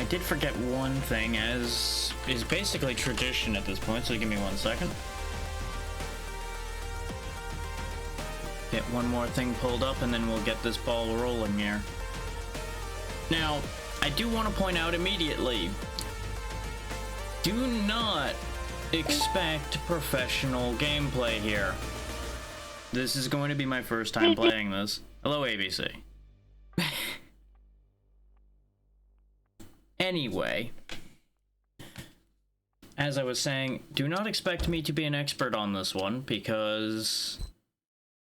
I did forget one thing, as is basically tradition at this point, so give me 1 second. Get one more thing pulled up, and then we'll get this ball rolling here. Now, I do want to point out immediately, do not expect professional gameplay here. This is going to be my first time playing this. Hello, ABC. Anyway, as I was saying, do not expect me to be an expert on this one, because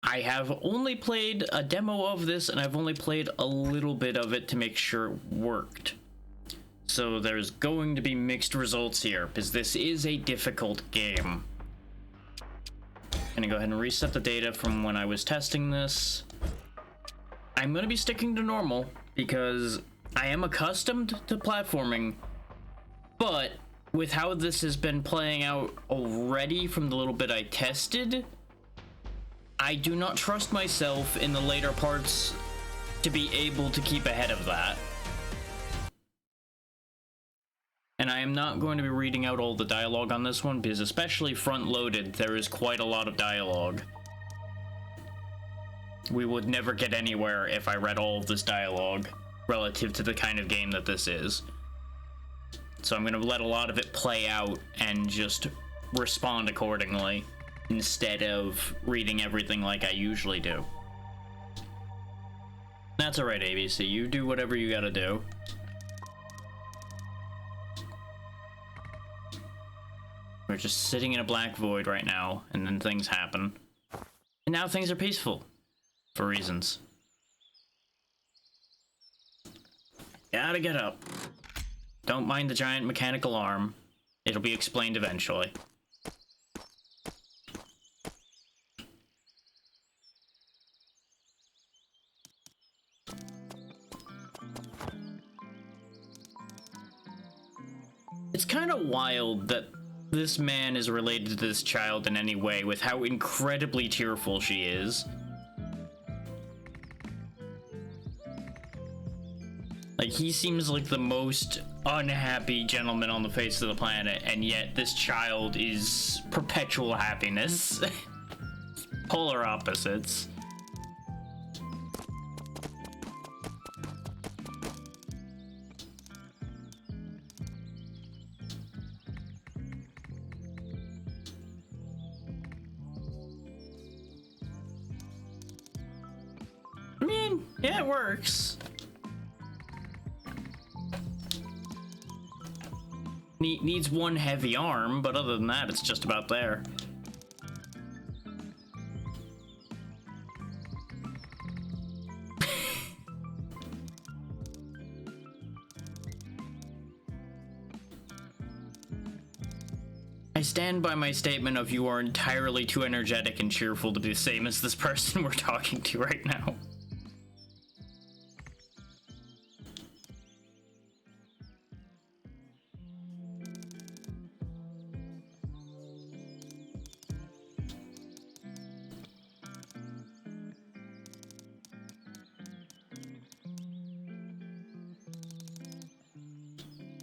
I have only played a demo of this, and I've only played a little bit of it to make sure it worked. So there's going to be mixed results here, because this is a difficult game. Gonna go ahead and reset the data from when I was testing this. I'm gonna be sticking to normal, because I am accustomed to platforming, but with how this has been playing out already from the little bit I tested, I do not trust myself in the later parts to be able to keep ahead of that. And I am not going to be reading out all the dialogue on this one, because especially front-loaded, there is quite a lot of dialogue. We would never get anywhere if I read all of this dialogue relative to the kind of game that this is. So I'm going to let a lot of it play out and just respond accordingly, instead of reading everything like I usually do. That's alright, ABC. You do whatever you gotta do. We're just sitting in a black void right now, and then things happen. And now things are peaceful. For reasons. Gotta get up. Don't mind the giant mechanical arm. It'll be explained eventually. It's kind of wild that this man is related to this child in any way, with how incredibly tearful she is. Like, he seems like the most unhappy gentleman on the face of the planet, and yet this child is perpetual happiness. Polar opposites. I mean, yeah, it works. Needs one heavy arm, but other than that, it's just about there. I stand by my statement of you are entirely too energetic and cheerful to be the same as this person we're talking to right now.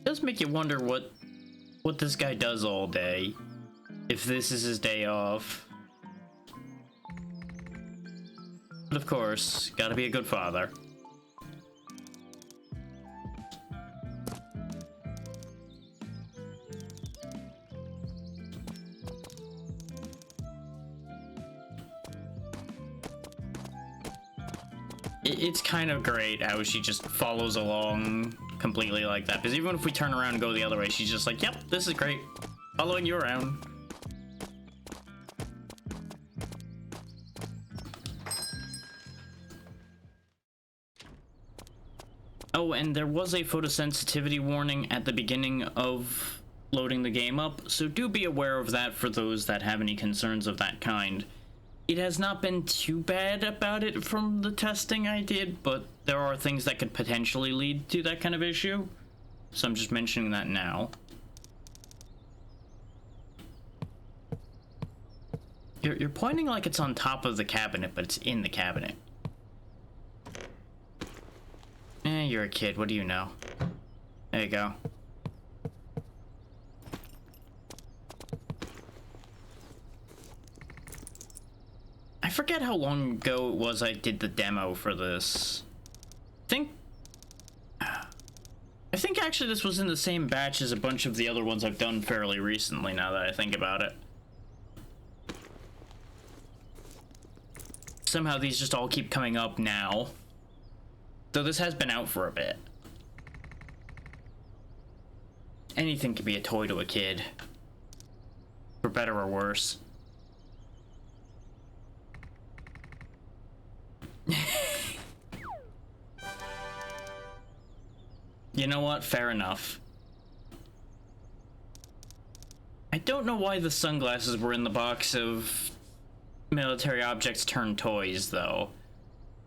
Does make you wonder what this guy does all day, if this is his day off. But of course, gotta be a good father. It's kind of great how she just follows along completely like that, because even if we turn around and go the other way, she's just like, yep, this is great, following you around. Oh, and there was a photosensitivity warning at the beginning of loading the game up, so do be aware of that for those that have any concerns of that kind. It has not been too bad about it from the testing I did, but there are things that could potentially lead to that kind of issue. So I'm just mentioning that now. You're pointing like it's on top of the cabinet, but it's in the cabinet. You're a kid, what do you know? There you go. I forget how long ago it was I did the demo for this. I think actually this was in the same batch as a bunch of the other ones I've done fairly recently, now that I think about it. Somehow these just all keep coming up now. Though this has been out for a bit. Anything can be a toy to a kid. For better or worse. You know what? Fair enough. I don't know why the sunglasses were in the box of military objects turned toys, though.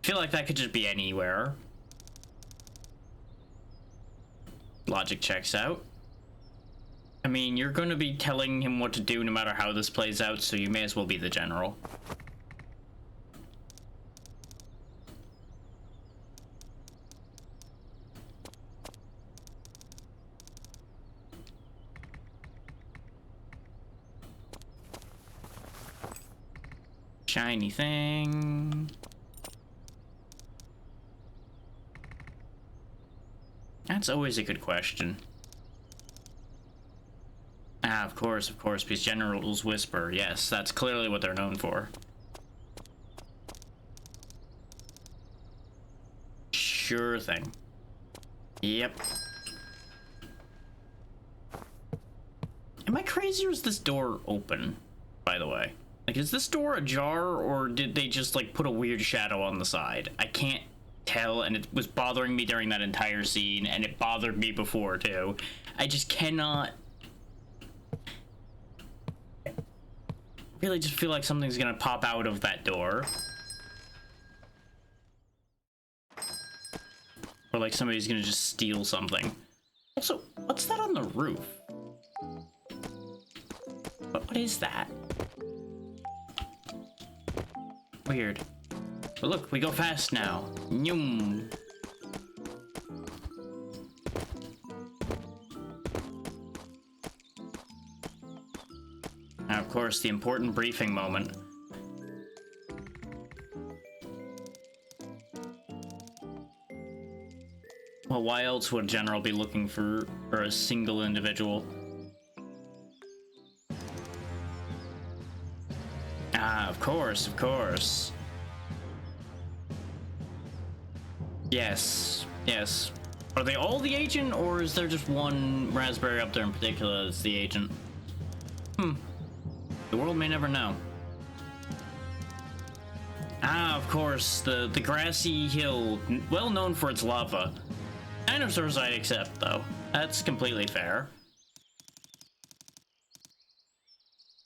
I feel like that could just be anywhere. Logic checks out. I mean, you're going to be telling him what to do no matter how this plays out, so you may as well be the general. Shiny thing. That's always a good question. Ah, of course, because generals whisper. Yes, that's clearly what they're known for. Sure thing. Yep. Am I crazy or is this door open, by the way? Like, is this door ajar, or did they just, like, put a weird shadow on the side? I can't tell, and it was bothering me during that entire scene, and it bothered me before, too. I just cannot... really just feel like something's gonna pop out of that door. Or like somebody's gonna just steal something. Also, what's that on the roof? What is that? Weird. But look, we go fast now. Nyum. Now, of course, the important briefing moment. Well, why else would a general be looking for a single individual? Ah, of course, of course. Yes, yes. Are they all the agent, or is there just one raspberry up there in particular that's the agent? The world may never know. Ah, of course, the grassy hill, well known for its lava. Dinosaurs I accept, though. That's completely fair.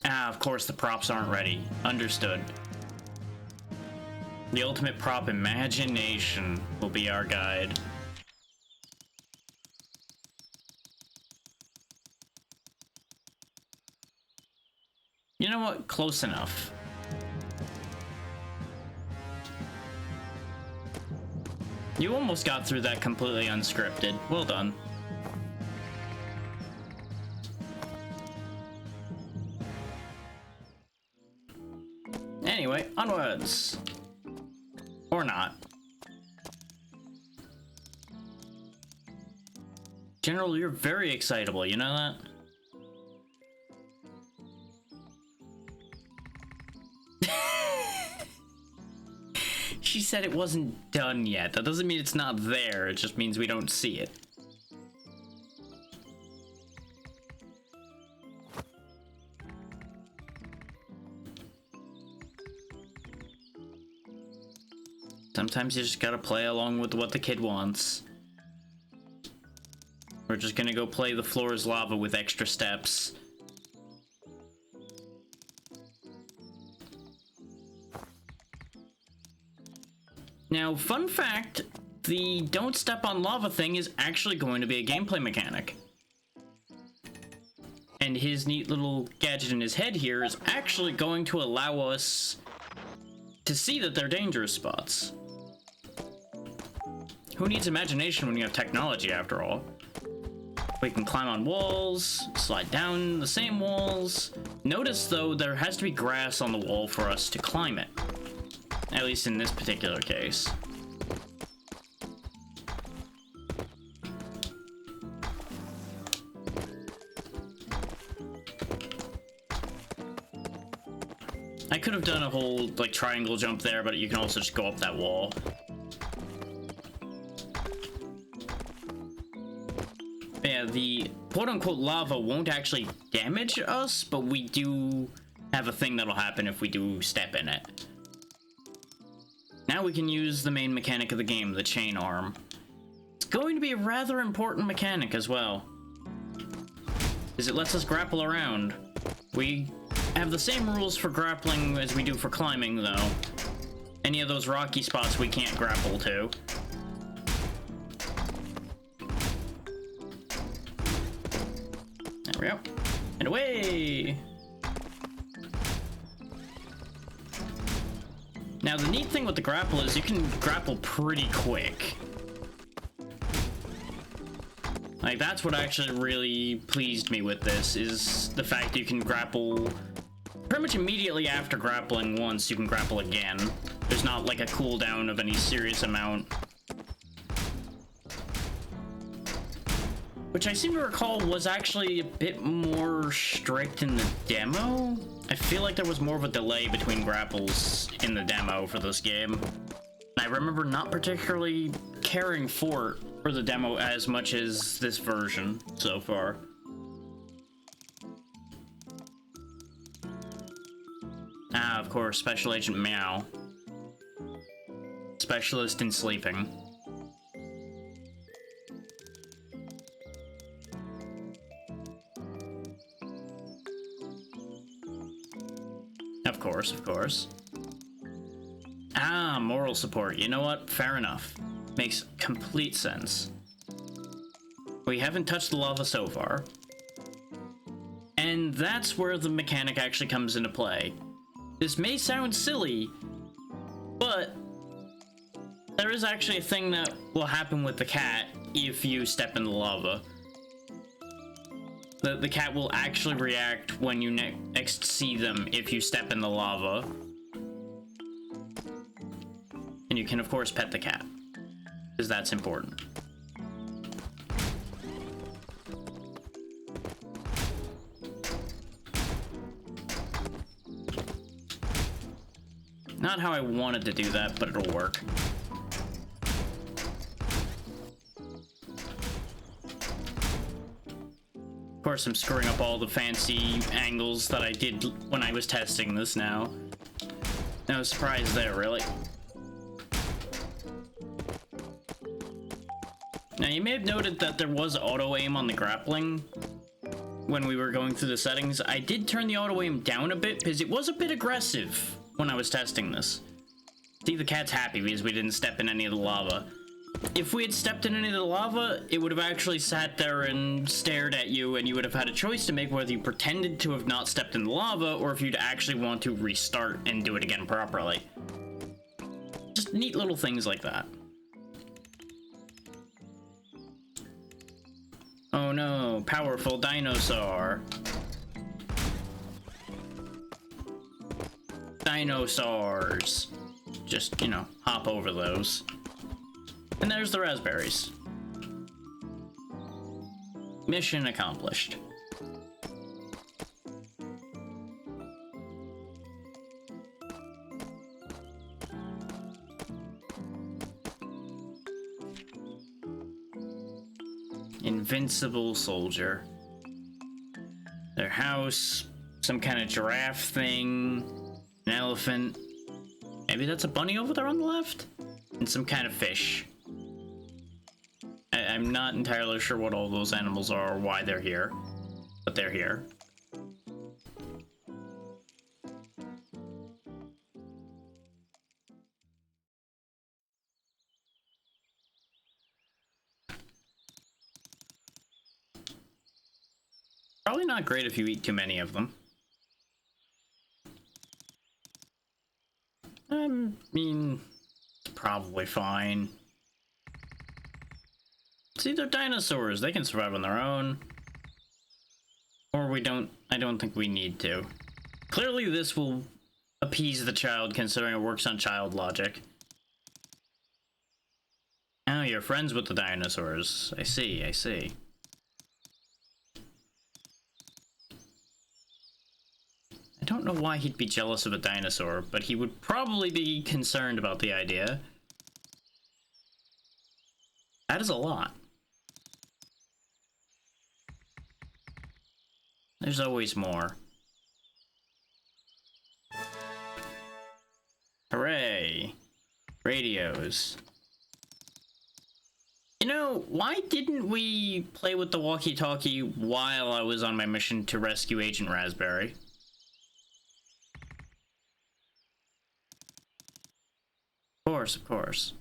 Ah, of course the props aren't ready. Understood. The ultimate prop, imagination, will be our guide. You know what? Close enough. You almost got through that completely unscripted. Well done. Anyway, onwards. Or not. General, you're very excitable, you know that? She said it wasn't done yet. That doesn't mean it's not there, it just means we don't see it. Sometimes you just gotta play along with what the kid wants. We're just gonna go play the floor is lava with extra steps. Now, fun fact, the don't step on lava thing is actually going to be a gameplay mechanic. And his neat little gadget in his head here is actually going to allow us to see that they're dangerous spots. Who needs imagination when you have technology, after all? We can climb on walls, slide down the same walls. Notice, though, there has to be grass on the wall for us to climb it. At least in this particular case. I could have done a whole, like, triangle jump there, but you can also just go up that wall. Yeah, the quote-unquote lava won't actually damage us, but we do have a thing that'll happen if we do step in it. Now we can use the main mechanic of the game, the chain arm. It's going to be a rather important mechanic as well, because it lets us grapple around. We have the same rules for grappling as we do for climbing, though. Any of those rocky spots we can't grapple to. There we go. And away! Now, the neat thing with the grapple is you can grapple pretty quick. Like, that's what actually really pleased me with this, is the fact that you can grapple pretty much immediately after grappling once, you can grapple again. There's not like a cooldown of any serious amount. Which I seem to recall was actually a bit more strict in the demo. I feel like there was more of a delay between grapples in the demo for this game. I remember not particularly caring for the demo as much as this version so far. Ah, of course, Special Agent Meow. Specialist in sleeping. Of course, of course. Ah, moral support. You know what? Fair enough. Makes complete sense. We haven't touched the lava so far. And that's where the mechanic actually comes into play. This may sound silly, but there is actually a thing that will happen with the cat if you step in the lava. The cat will actually react when you next see them if you step in the lava. And you can, of course, pet the cat, because that's important. Not how I wanted to do that, but it'll work. Of course, I'm screwing up all the fancy angles that I did when I was testing this now. No surprise there, really. Now, you may have noted that there was auto-aim on the grappling when we were going through the settings. I did turn the auto-aim down a bit because it was a bit aggressive when I was testing this. See, the cat's happy because we didn't step in any of the lava. If we had stepped in any of the lava, it would have actually sat there and stared at you, and you would have had a choice to make whether you pretended to have not stepped in the lava or if you'd actually want to restart and do it again properly. Just neat little things like that. Oh no, powerful dinosaur. Dinosaurs. Just, you know, hop over those. And there's the raspberries. Mission accomplished. Invincible soldier. Their house, some kind of giraffe thing, an elephant. Maybe that's a bunny over there on the left? And some kind of fish. I'm not entirely sure what all those animals are or why they're here, but they're here. Probably not great if you eat too many of them. I mean, it's probably fine. See, they're dinosaurs. They can survive on their own. Or we don't... I don't think we need to. Clearly this will appease the child, considering it works on child logic. Oh, you're friends with the dinosaurs. I see, I see. I don't know why he'd be jealous of a dinosaur, but he would probably be concerned about the idea. That is a lot. There's always more. Hooray! Radios. You know, why didn't we play with the walkie-talkie while I was on my mission to rescue Agent Raspberry? Of course, of course.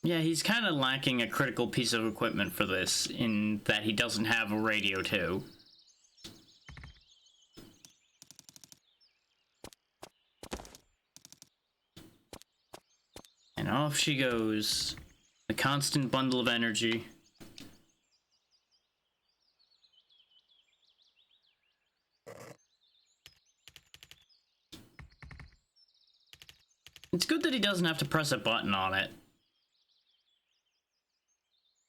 Yeah, he's kind of lacking a critical piece of equipment for this, in that he doesn't have a radio too. And off she goes. The constant bundle of energy. It's good that he doesn't have to press a button on it.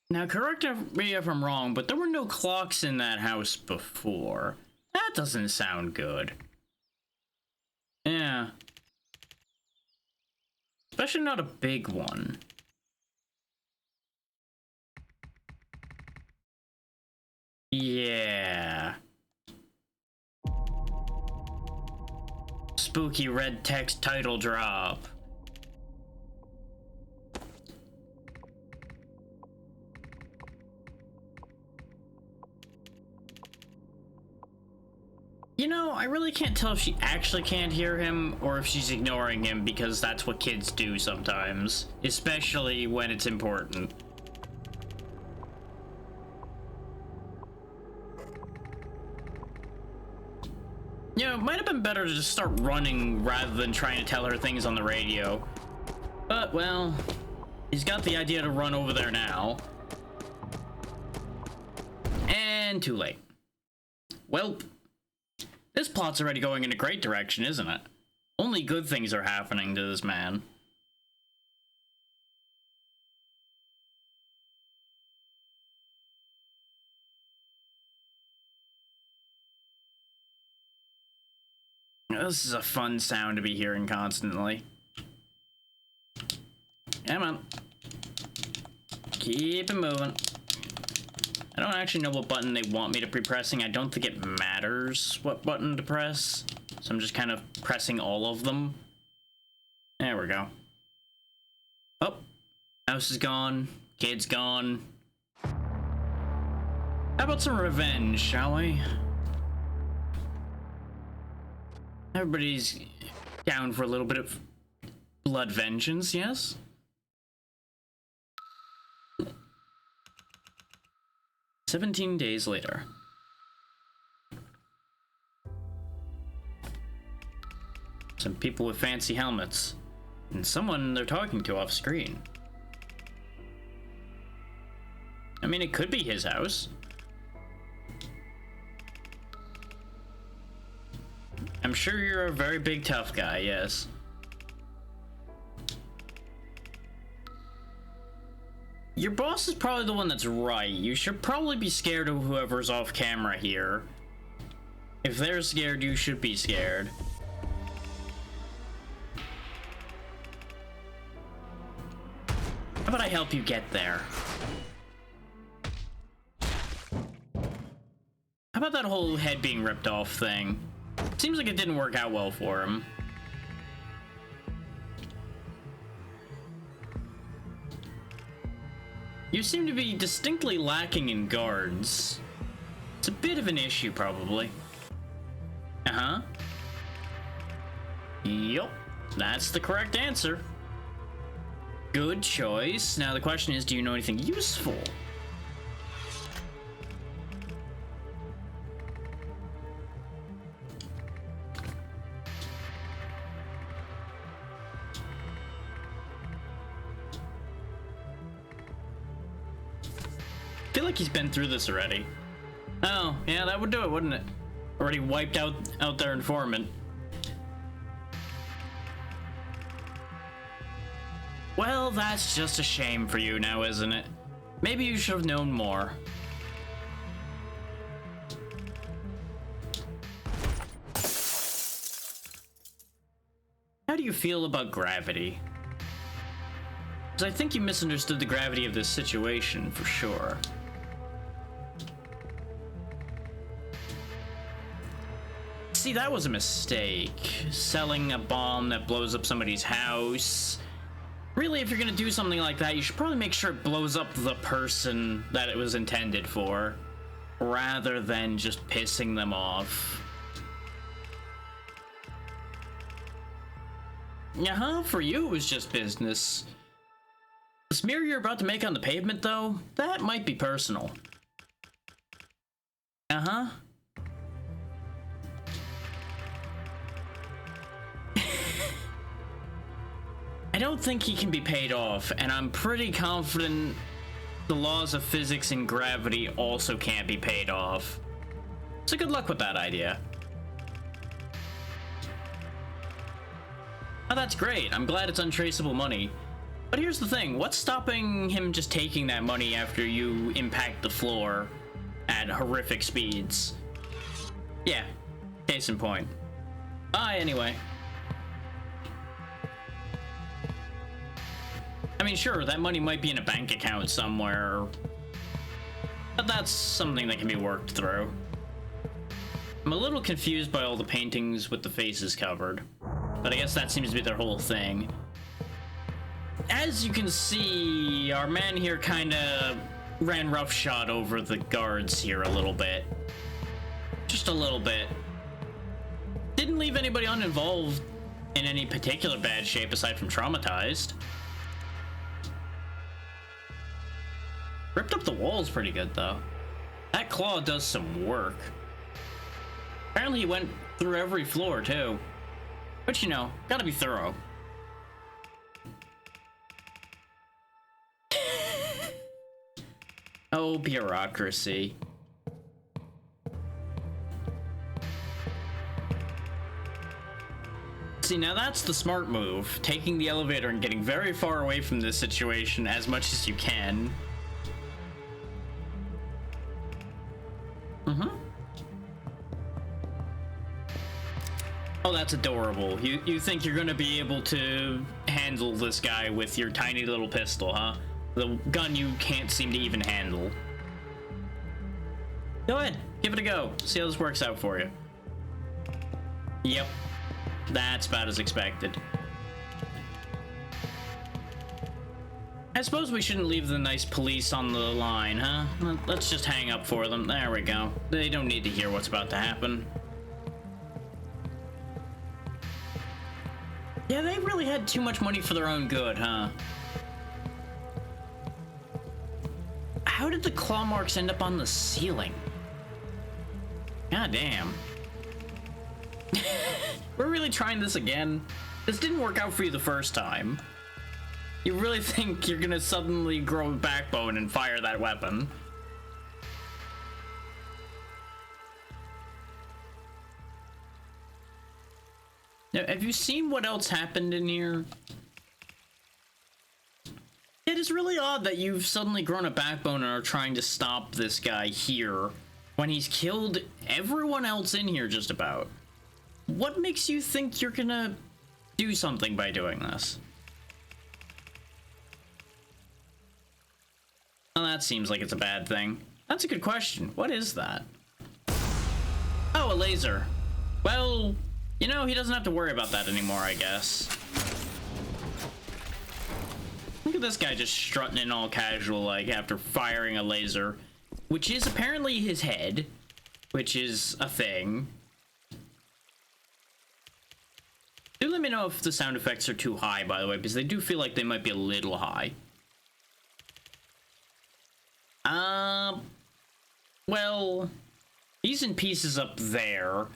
Now, correct me if I'm wrong, but there were no clocks in that house before. That doesn't sound good. Yeah. Especially not a big one. Yeah. Spooky red text title drop. You know, I really can't tell if she actually can't hear him or if she's ignoring him, because that's what kids do sometimes, especially when it's important. You know, it might have been better to just start running rather than trying to tell her things on the radio. But, well, he's got the idea to run over there now. And too late. Welp. This plot's already going in a great direction, isn't it? Only good things are happening to this man. This is a fun sound to be hearing constantly. Come on. Keep it moving. I don't actually know what button they want me to be pressing. I don't think it matters what button to press. So I'm just kind of pressing all of them. There we go. Oh, house is gone. Kid's gone. How about some revenge, shall we? Everybody's down for a little bit of blood vengeance, yes? "17 days later. Some people with fancy helmets, and someone they're talking to off screen. I mean, it could be his house. I'm sure you're a very big tough guy, yes. Your boss is probably the one that's right. You should probably be scared of whoever's off camera here. If they're scared, you should be scared. How about I help you get there? How about that whole head being ripped off thing? Seems like it didn't work out well for him. You seem to be distinctly lacking in guards. It's a bit of an issue, probably. Uh-huh. Yup, that's the correct answer. Good choice. Now the question is, do you know anything useful? feel like he's been through this already. Oh, yeah, that would do it, wouldn't it? Already wiped out their informant. Well, that's just a shame for you now, isn't it? Maybe you should have known more. How do you feel about gravity? Because I think you misunderstood the gravity of this situation, for sure. See, that was a mistake. Selling a bomb that blows up somebody's house. Really, if you're gonna do something like that, you should probably make sure it blows up the person that it was intended for, rather than just pissing them off. For you it was just business. The smear you're about to make on the pavement, though, that might be personal. I don't think he can be paid off, and I'm pretty confident the laws of physics and gravity also can't be paid off. So good luck with that idea. Oh, that's great. I'm glad it's untraceable money. But here's the thing. What's stopping him just taking that money after you impact the floor at horrific speeds? Yeah. Case in point. Bye, anyway. I mean, sure, that money might be in a bank account somewhere, but that's something that can be worked through. I'm a little confused by all the paintings with the faces covered, but I guess that seems to be their whole thing. As you can see, our man here kinda ran roughshod over the guards here a little bit. Just a little bit. Didn't leave anybody uninvolved in any particular bad shape aside from traumatized. Ripped up the walls pretty good, though. That claw does some work. Apparently he went through every floor, too. But, you know, gotta be thorough. Oh, bureaucracy. See, now that's the smart move. Taking the elevator and getting very far away from this situation as much as you can. Oh, that's adorable. You think you're gonna be able to handle this guy with your tiny little pistol, huh? The gun you can't seem to even handle. Go ahead, give it a go. See how this works out for you. Yep, that's about as expected. I suppose we shouldn't leave the nice police on the line, huh? Let's just hang up for them. There we go. They don't need to hear what's about to happen. Yeah, they really had too much money for their own good, huh? How did the claw marks end up on the ceiling? God damn. We're really trying this again? This didn't work out for you the first time. You really think you're gonna suddenly grow a backbone and fire that weapon? Now, have you seen what else happened in here? It is really odd that you've suddenly grown a backbone and are trying to stop this guy here when he's killed everyone else in here just about. What makes you think you're gonna do something by doing this? Well, that seems like it's a bad thing. That's a good question. What is that? Oh, a laser. Well, you know, he doesn't have to worry about that anymore, I guess. Look at this guy just strutting in all casual, like, after firing a laser, which is apparently his head, which is a thing. Do let me know if the sound effects are too high, by the way, because they do feel like they might be a little high. Well, he's in pieces up there.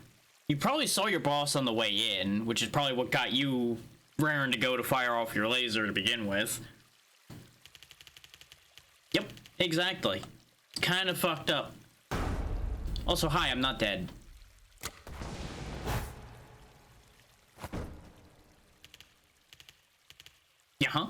You probably saw your boss on the way in, which is probably what got you raring to go to fire off your laser to begin with. Yep, exactly. kind of fucked up. Also, hi, I'm not dead. Yeah, huh?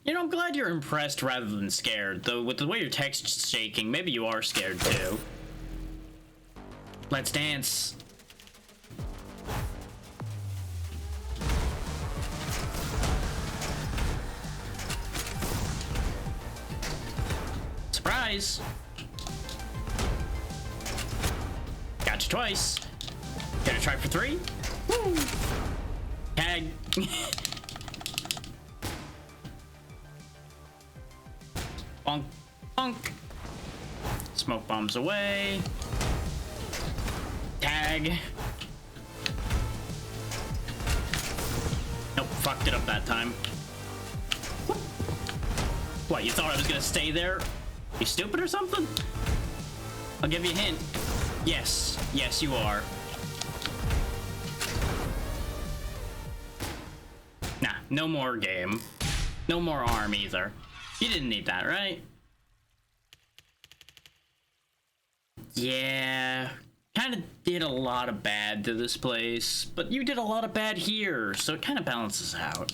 You know, I'm glad you're impressed rather than scared, though with the way your text's shaking, maybe you are scared too. Let's dance. Surprise! Got you twice. Gonna try for 3? Woo! Tag. Bonk, bonk. Smoke bombs away. Tag. Nope, fucked it up that time. What, you thought I was gonna stay there? You stupid or something? I'll give you a hint. Yes, yes you are. Nah, no more game. No more arm either. You didn't need that, right? Yeah, kind of did a lot of bad to this place, but you did a lot of bad here, so it kind of balances out.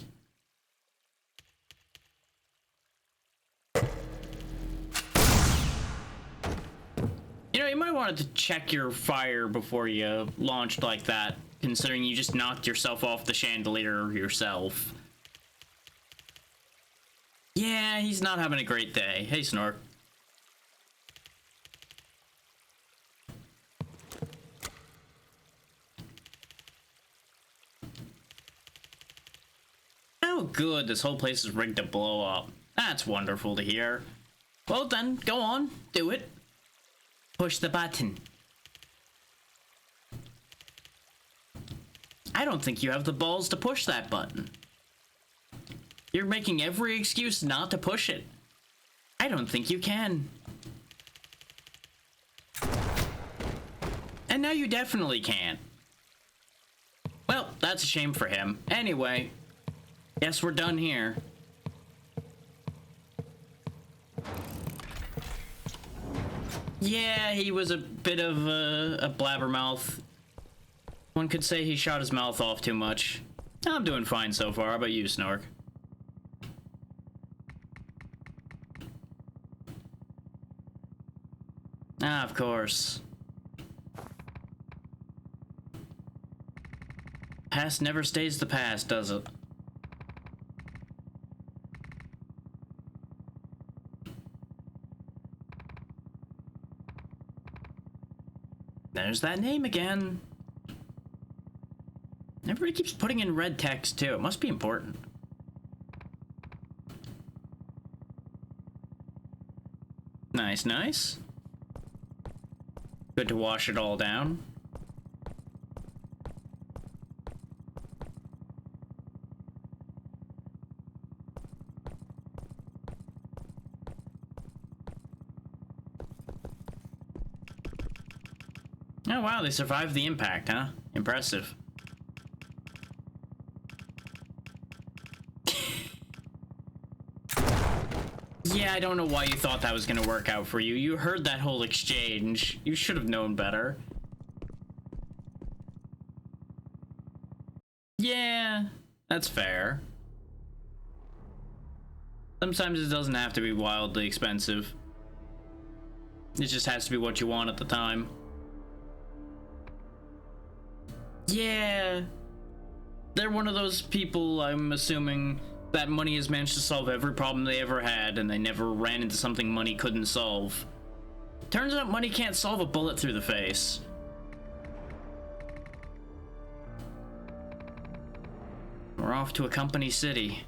You know, you might want to check your fire before you launched like that, considering you just knocked yourself off the chandelier yourself. Yeah, he's not having a great day. Hey, Snork. Oh, good. This whole place is rigged to blow up. That's wonderful to hear. Well then, go on. Do it. Push the button. I don't think you have the balls to push that button. You're making every excuse not to push it. I don't think you can. And now you definitely can't. Well, that's a shame for him. Anyway, guess we're done here. Yeah, he was a bit of a blabbermouth. One could say he shot his mouth off too much. I'm doing fine so far. How about you, Snork? Ah, of course. Past never stays the past, does it? There's that name again. Everybody keeps putting in red text too. It must be important. Nice, nice. Good to wash it all down. Oh wow, they survived the impact, huh? Impressive. Yeah, I don't know why you thought that was gonna work out for you. You heard that whole exchange. You should have known better. Yeah, that's fair. Sometimes it doesn't have to be wildly expensive. It just has to be what you want at the time. Yeah. They're one of those people, I'm assuming, that money has managed to solve every problem they ever had, and they never ran into something money couldn't solve. Turns out money can't solve a bullet through the face. We're off to a company city.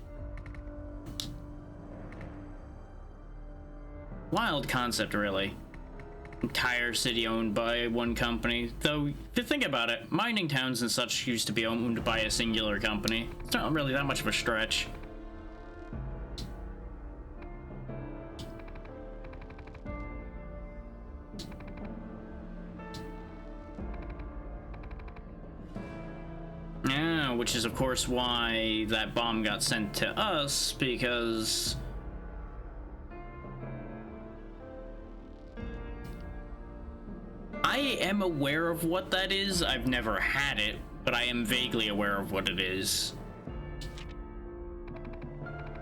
Wild concept, really. Entire city owned by one company. Though, if you think about it, mining towns and such used to be owned by a singular company. It's not really that much of a stretch. Yeah, which is of course why that bomb got sent to us, because am aware of what that is. I've never had it, but I am vaguely aware of what it is.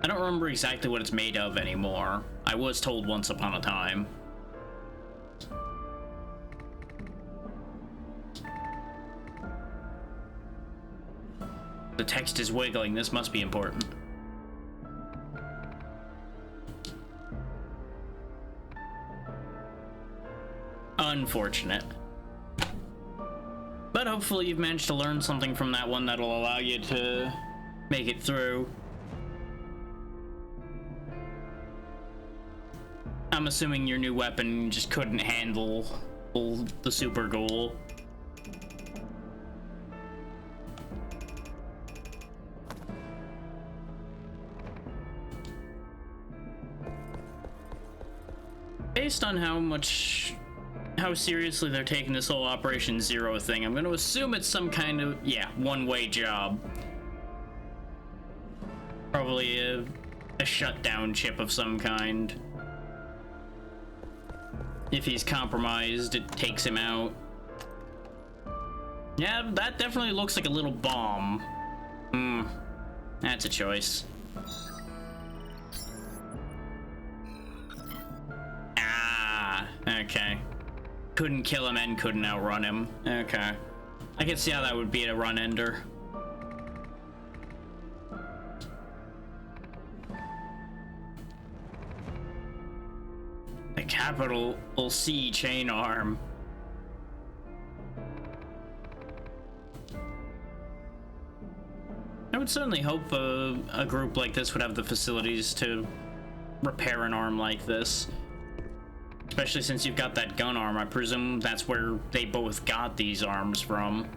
I don't remember exactly what it's made of anymore. I was told once upon a time. The text is wiggling. This must be important. Unfortunate. But hopefully you've managed to learn something from that one that'll allow you to make it through. I'm assuming your new weapon just couldn't handle the super ghoul. Based on how seriously they're taking this whole Operation Zero thing, I'm going to assume it's some kind of, yeah, one-way job. Probably a shutdown chip of some kind. If he's compromised, it takes him out. Yeah, that definitely looks like a little bomb. That's a choice. Ah, okay. Couldn't kill him and couldn't outrun him. Okay. I can see how that would be a run ender. The capital C chain arm. I would certainly hope a group like this would have the facilities to repair an arm like this. Especially since you've got that gun arm. I presume that's where they both got these arms from.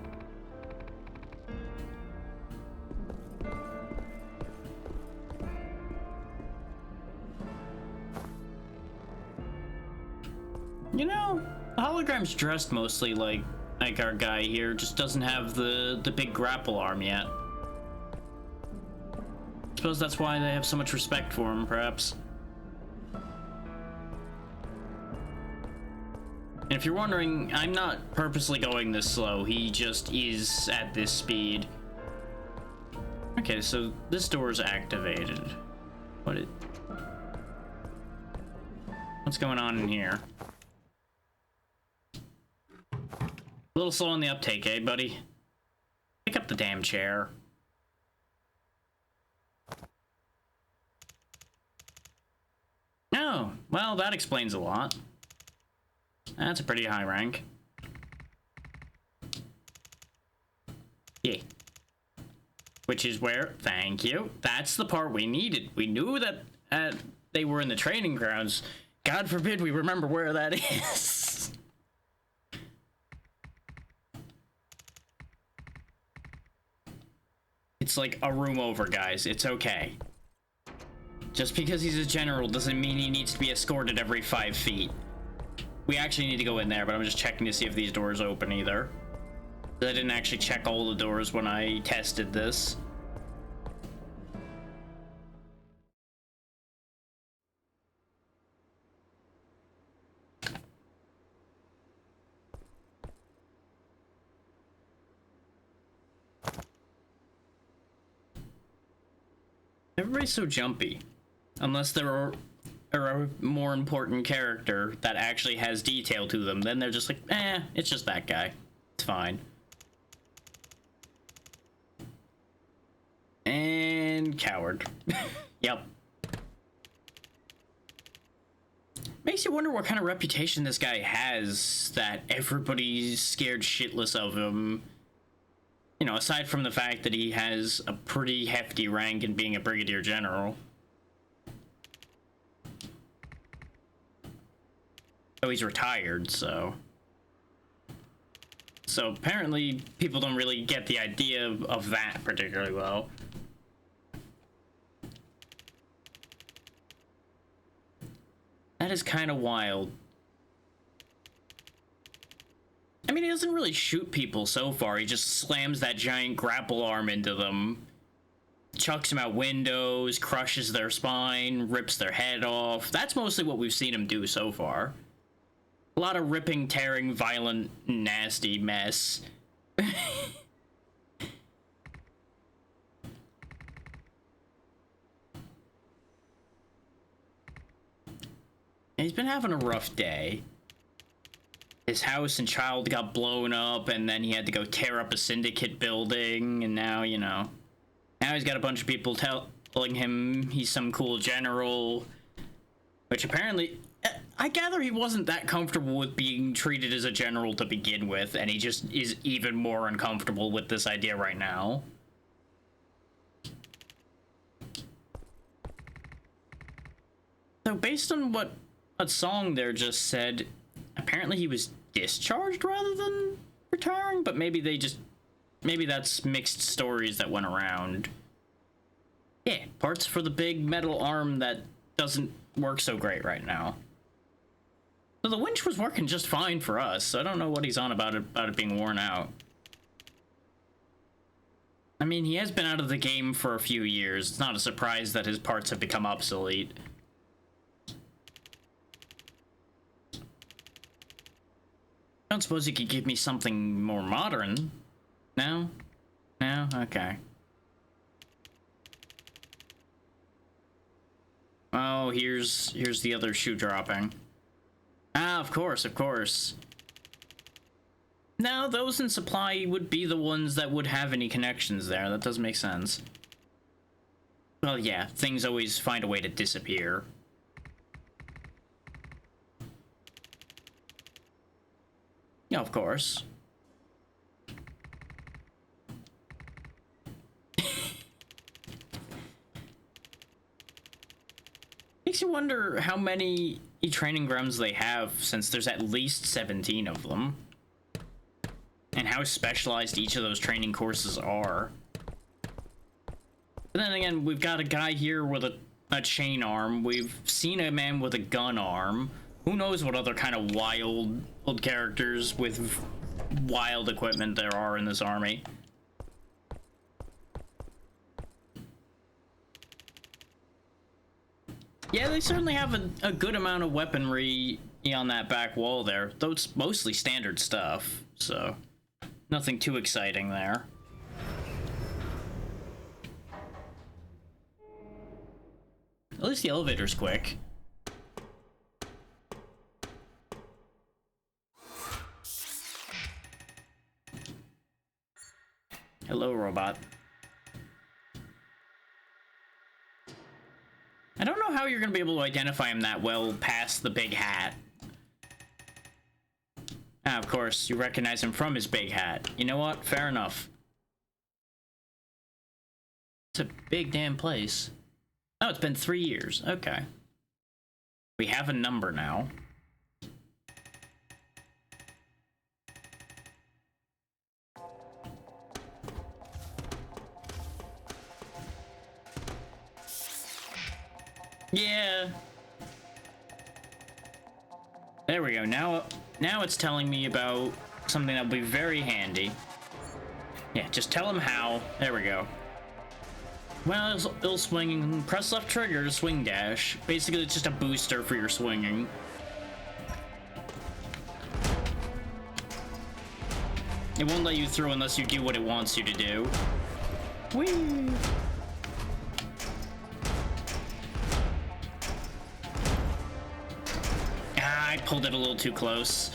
You know, the hologram's dressed mostly like our guy here, just doesn't have the big grapple arm yet. Suppose that's why they have so much respect for him, perhaps. And if you're wondering, I'm not purposely going this slow, he just is at this speed. Okay, so this door is activated. What's going on in here? A little slow on the uptake, eh, buddy? Pick up the damn chair. Oh, well, that explains a lot. That's a pretty high rank. Yeah. Which is where, thank you, that's the part we needed. We knew that they were in the training grounds. God forbid we remember where that is. It's like a room over, guys. It's okay. Just because he's a general doesn't mean he needs to be escorted every 5 feet. We actually need to go in there, but I'm just checking to see if these doors open either. I didn't actually check all the doors when I tested this. Everybody's so jumpy. Unless there are a more important character that actually has detail to them, then they're just like, eh, it's just that guy. It's fine. And coward. Yep. Makes you wonder what kind of reputation this guy has that everybody's scared shitless of him. You know, aside from the fact that he has a pretty hefty rank in being a brigadier general. Oh, he's retired, so apparently people don't really get the idea of that particularly well. That is kind of wild. I mean, he doesn't really shoot people so far. He just slams that giant grapple arm into them, chucks them out windows, crushes their spine, rips their head off. That's mostly what we've seen him do so far. A lot of ripping, tearing, violent, nasty mess. He's been having a rough day. His house and child got blown up, and then he had to go tear up a syndicate building, and now, you know. Now he's got a bunch of people telling him he's some cool general, which apparently, I gather he wasn't that comfortable with being treated as a general to begin with, and he just is even more uncomfortable with this idea right now. So based on what a song there just said, apparently he was discharged rather than retiring, but maybe that's mixed stories that went around. Yeah, parts for the big metal arm that doesn't work so great right now. So the winch was working just fine for us, so I don't know what he's on about it being worn out. I mean, he has been out of the game for a few years. It's not a surprise that his parts have become obsolete. I don't suppose you could give me something more modern? No? No? Okay. Oh, here's the other shoe dropping. Ah, of course, of course. Now, those in supply would be the ones that would have any connections there. That does make sense. Well, yeah, things always find a way to disappear. Yeah, of course. Makes you wonder how many training grounds they have, since there's at least 17 of them. And how specialized each of those training courses are. But then again, we've got a guy here with a chain arm. We've seen a man with a gun arm. Who knows what other kind of wild characters with wild equipment there are in this army. Yeah, they certainly have a good amount of weaponry on that back wall there, though it's mostly standard stuff, so nothing too exciting there. At least the elevator's quick. Hello, robot. I don't know how you're gonna be able to identify him that well past the big hat. Ah, of course, you recognize him from his big hat. You know what? Fair enough. It's a big damn place. Oh, it's been 3 years. Okay. We have a number now. Yeah. There we go. Now it's telling me about something that'll be very handy. Yeah, just tell him how. There we go. Well, it'll swing. Press left trigger to swing dash. Basically, it's just a booster for your swinging. It won't let you through unless you do what it wants you to do. Whee! I pulled it a little too close.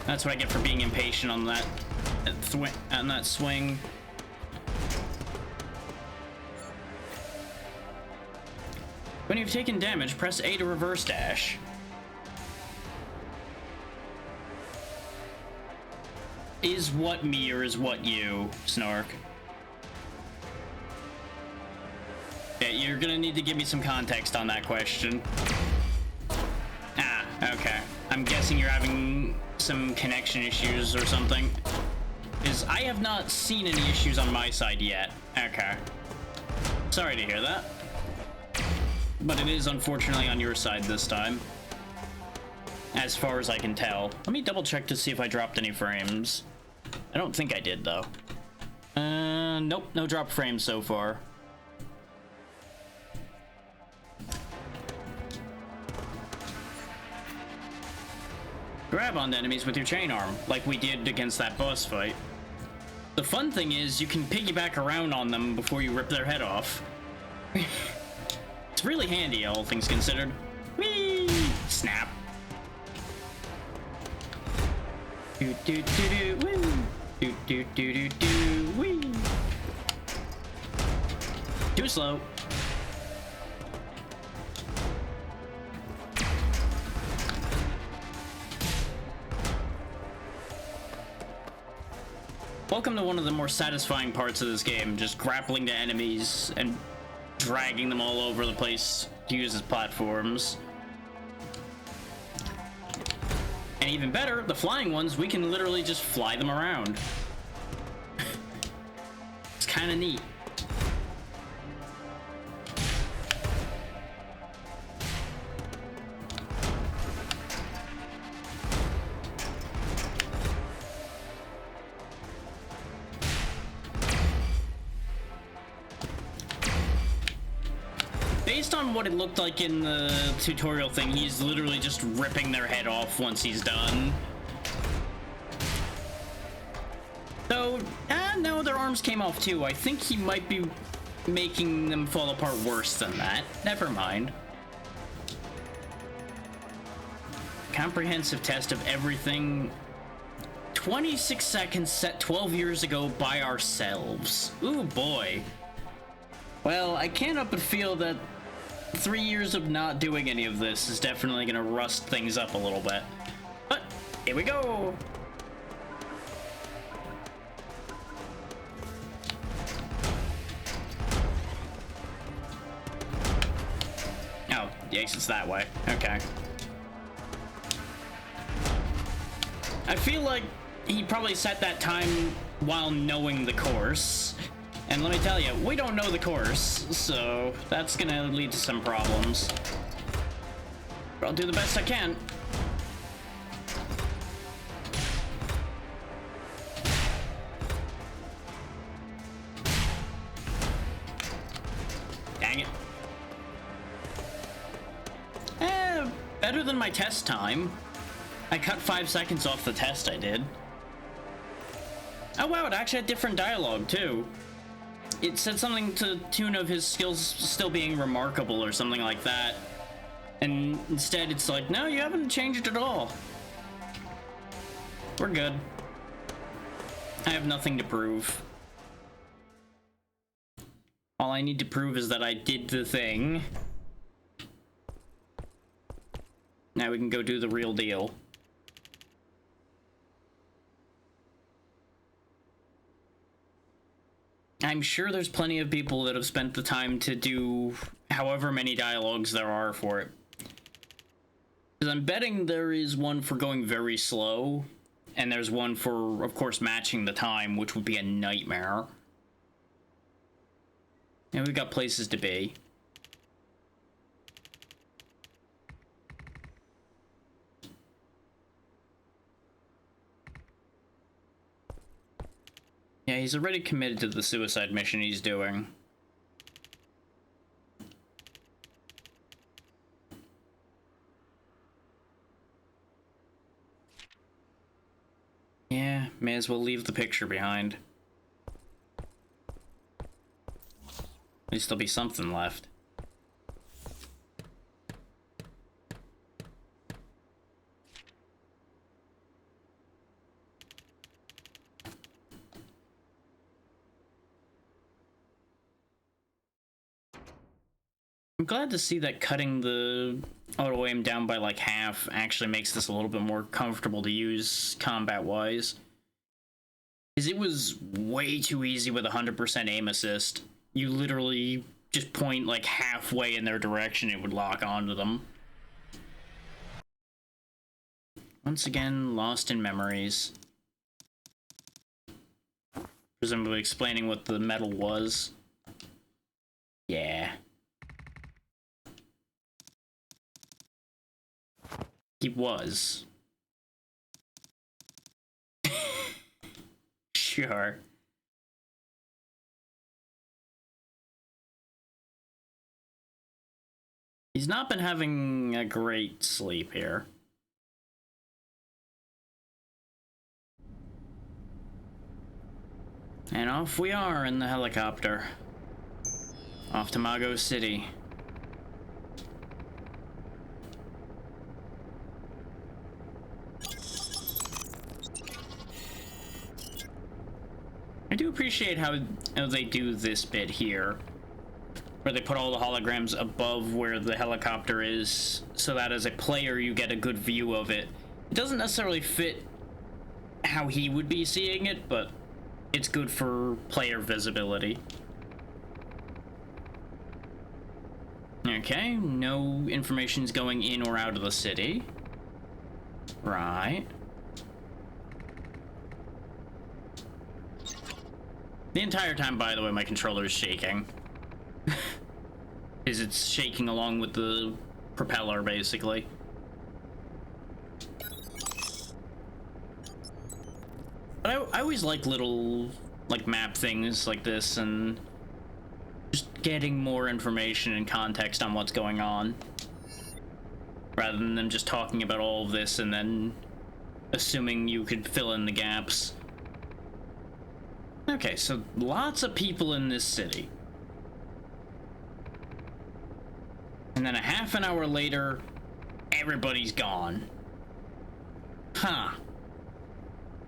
That's what I get for being impatient on that swing. When you've taken damage, press A to reverse dash. Is what me or is what you, Snork? Yeah, you're gonna need to give me some context on that question. Ah, okay. I'm guessing you're having some connection issues or something. I have not seen any issues on my side yet. Okay. Sorry to hear that. But it is unfortunately on your side this time. As far as I can tell. Let me double check to see if I dropped any frames. I don't think I did though. Nope, no drop frames so far. grab onto enemies with your chain arm, like we did against that boss fight. The fun thing is you can piggyback around on them before you rip their head off. It's really handy, all things considered. Whee! Snap. Do do do do woo. Do do do do do wee. Too slow. Welcome to one of the more satisfying parts of this game, just grappling to enemies and dragging them all over the place to use as platforms. And even better, the flying ones, we can literally just fly them around. It's kind of neat. Based on what it looked like in the tutorial thing, he's literally just ripping their head off once he's done. Though, no, their arms came off too. I think he might be making them fall apart worse than that. Never mind. Comprehensive test of everything. 26 seconds set 12 years ago by ourselves. Ooh, boy. Well, I can't help but feel that 3 years of not doing any of this is definitely gonna rust things up a little bit. But, here we go! Oh, the exit's that way. Okay. I feel like he probably set that time while knowing the course. And let me tell you, we don't know the course, so that's gonna lead to some problems. But I'll do the best I can. Dang it. Better than my test time. I cut 5 seconds off the test I did. Oh wow, it actually had different dialogue too. It said something to the tune of his skills still being remarkable or something like that. And instead it's like, no, you haven't changed at all. We're good. I have nothing to prove. All I need to prove is that I did the thing. Now we can go do the real deal. I'm sure there's plenty of people that have spent the time to do however many dialogues there are for it. Because I'm betting there is one for going very slow, and there's one for, of course, matching the time, which would be a nightmare. And we've got places to be. Yeah, he's already committed to the suicide mission he's doing. Yeah, may as well leave the picture behind. At least there'll be something left. I'm glad to see that cutting the auto aim down by like half actually makes this a little bit more comfortable to use combat-wise. Because it was way too easy with 100% aim assist. You literally just point like halfway in their direction, it would lock onto them. Once again, lost in memories. Presumably explaining what the metal was. Yeah. He was. Sure. He's not been having a great sleep here. And off we are in the helicopter. Off to Mago City. I do appreciate how they do this bit here, where they put all the holograms above where the helicopter is, so that as a player you get a good view of it. It doesn't necessarily fit how he would be seeing it, but it's good for player visibility. Okay, no information's going in or out of the city. Right. The entire time, by the way, my controller is shaking. Is it's shaking along with the propeller, basically. But I always like little, like, map things like this, and just getting more information and context on what's going on, rather than them just talking about all of this and then assuming you could fill in the gaps. Okay, so lots of people in this city. And then a half an hour later, everybody's gone. Huh.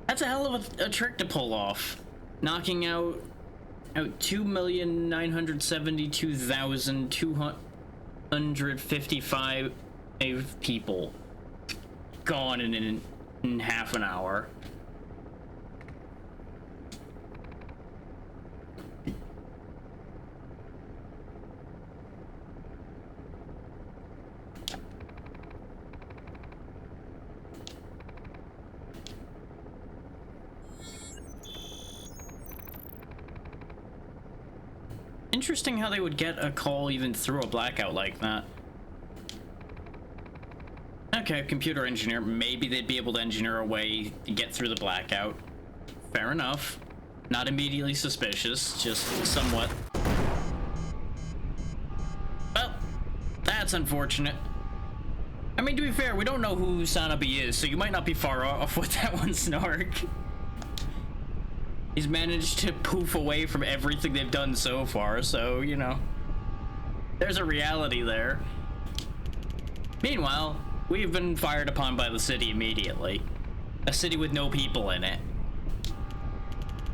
That's a hell of a trick to pull off. Knocking out 2,972,255 people. Gone in half an hour. Interesting how they would get a call even through a blackout like that. Okay, computer engineer. Maybe they'd be able to engineer a way to get through the blackout. Fair enough. Not immediately suspicious, just somewhat. Well, that's unfortunate. I mean, to be fair, we don't know who Sanabi is, so you might not be far off with that one, Snark. He's managed to poof away from everything they've done so far, so, you know, there's a reality there. Meanwhile, we've been fired upon by the city immediately. A city with no people in it.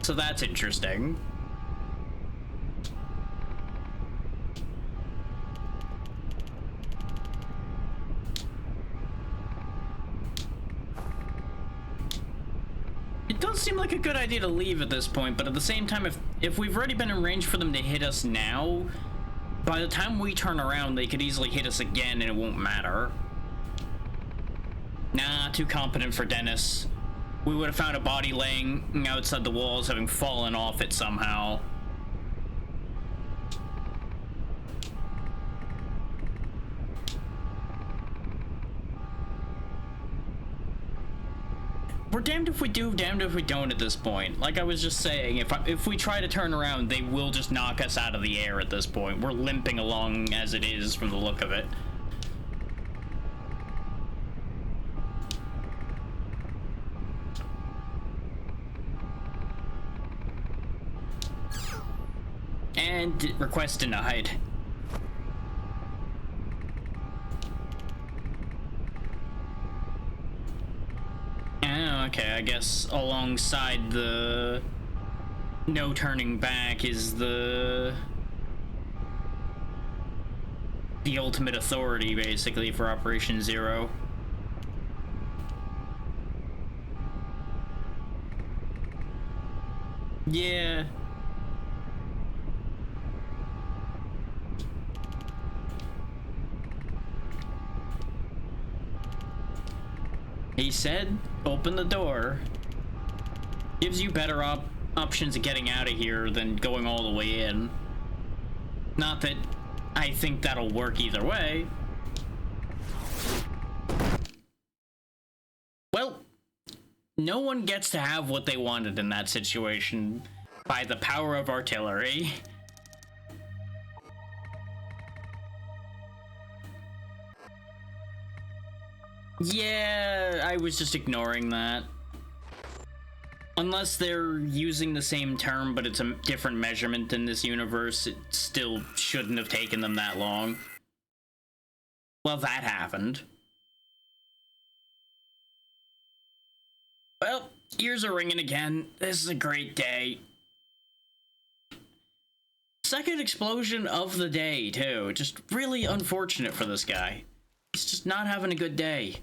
So that's interesting. It does seem like a good idea to leave at this point, but at the same time, if we've already been in range for them to hit us now, by the time we turn around, they could easily hit us again and it won't matter. Nah, too competent for Dennis. We would have found a body laying outside the walls, having fallen off it somehow. We're damned if we do, damned if we don't at this point. Like I was just saying, if we try to turn around, they will just knock us out of the air at this point. We're limping along as it is from the look of it. And request denied. Oh, okay, I guess alongside the no turning back is the ultimate authority, basically, for Operation Zero. Yeah. He said, open the door. Gives you better options of getting out of here than going all the way in. Not that I think that'll work either way. Well, no one gets to have what they wanted in that situation by the power of artillery. Yeah, I was just ignoring that. Unless they're using the same term, but it's a different measurement in this universe, it still shouldn't have taken them that long. Well, that happened. Well, ears are ringing again. This is a great day. Second explosion of the day, too. Just really unfortunate for this guy. He's just not having a good day.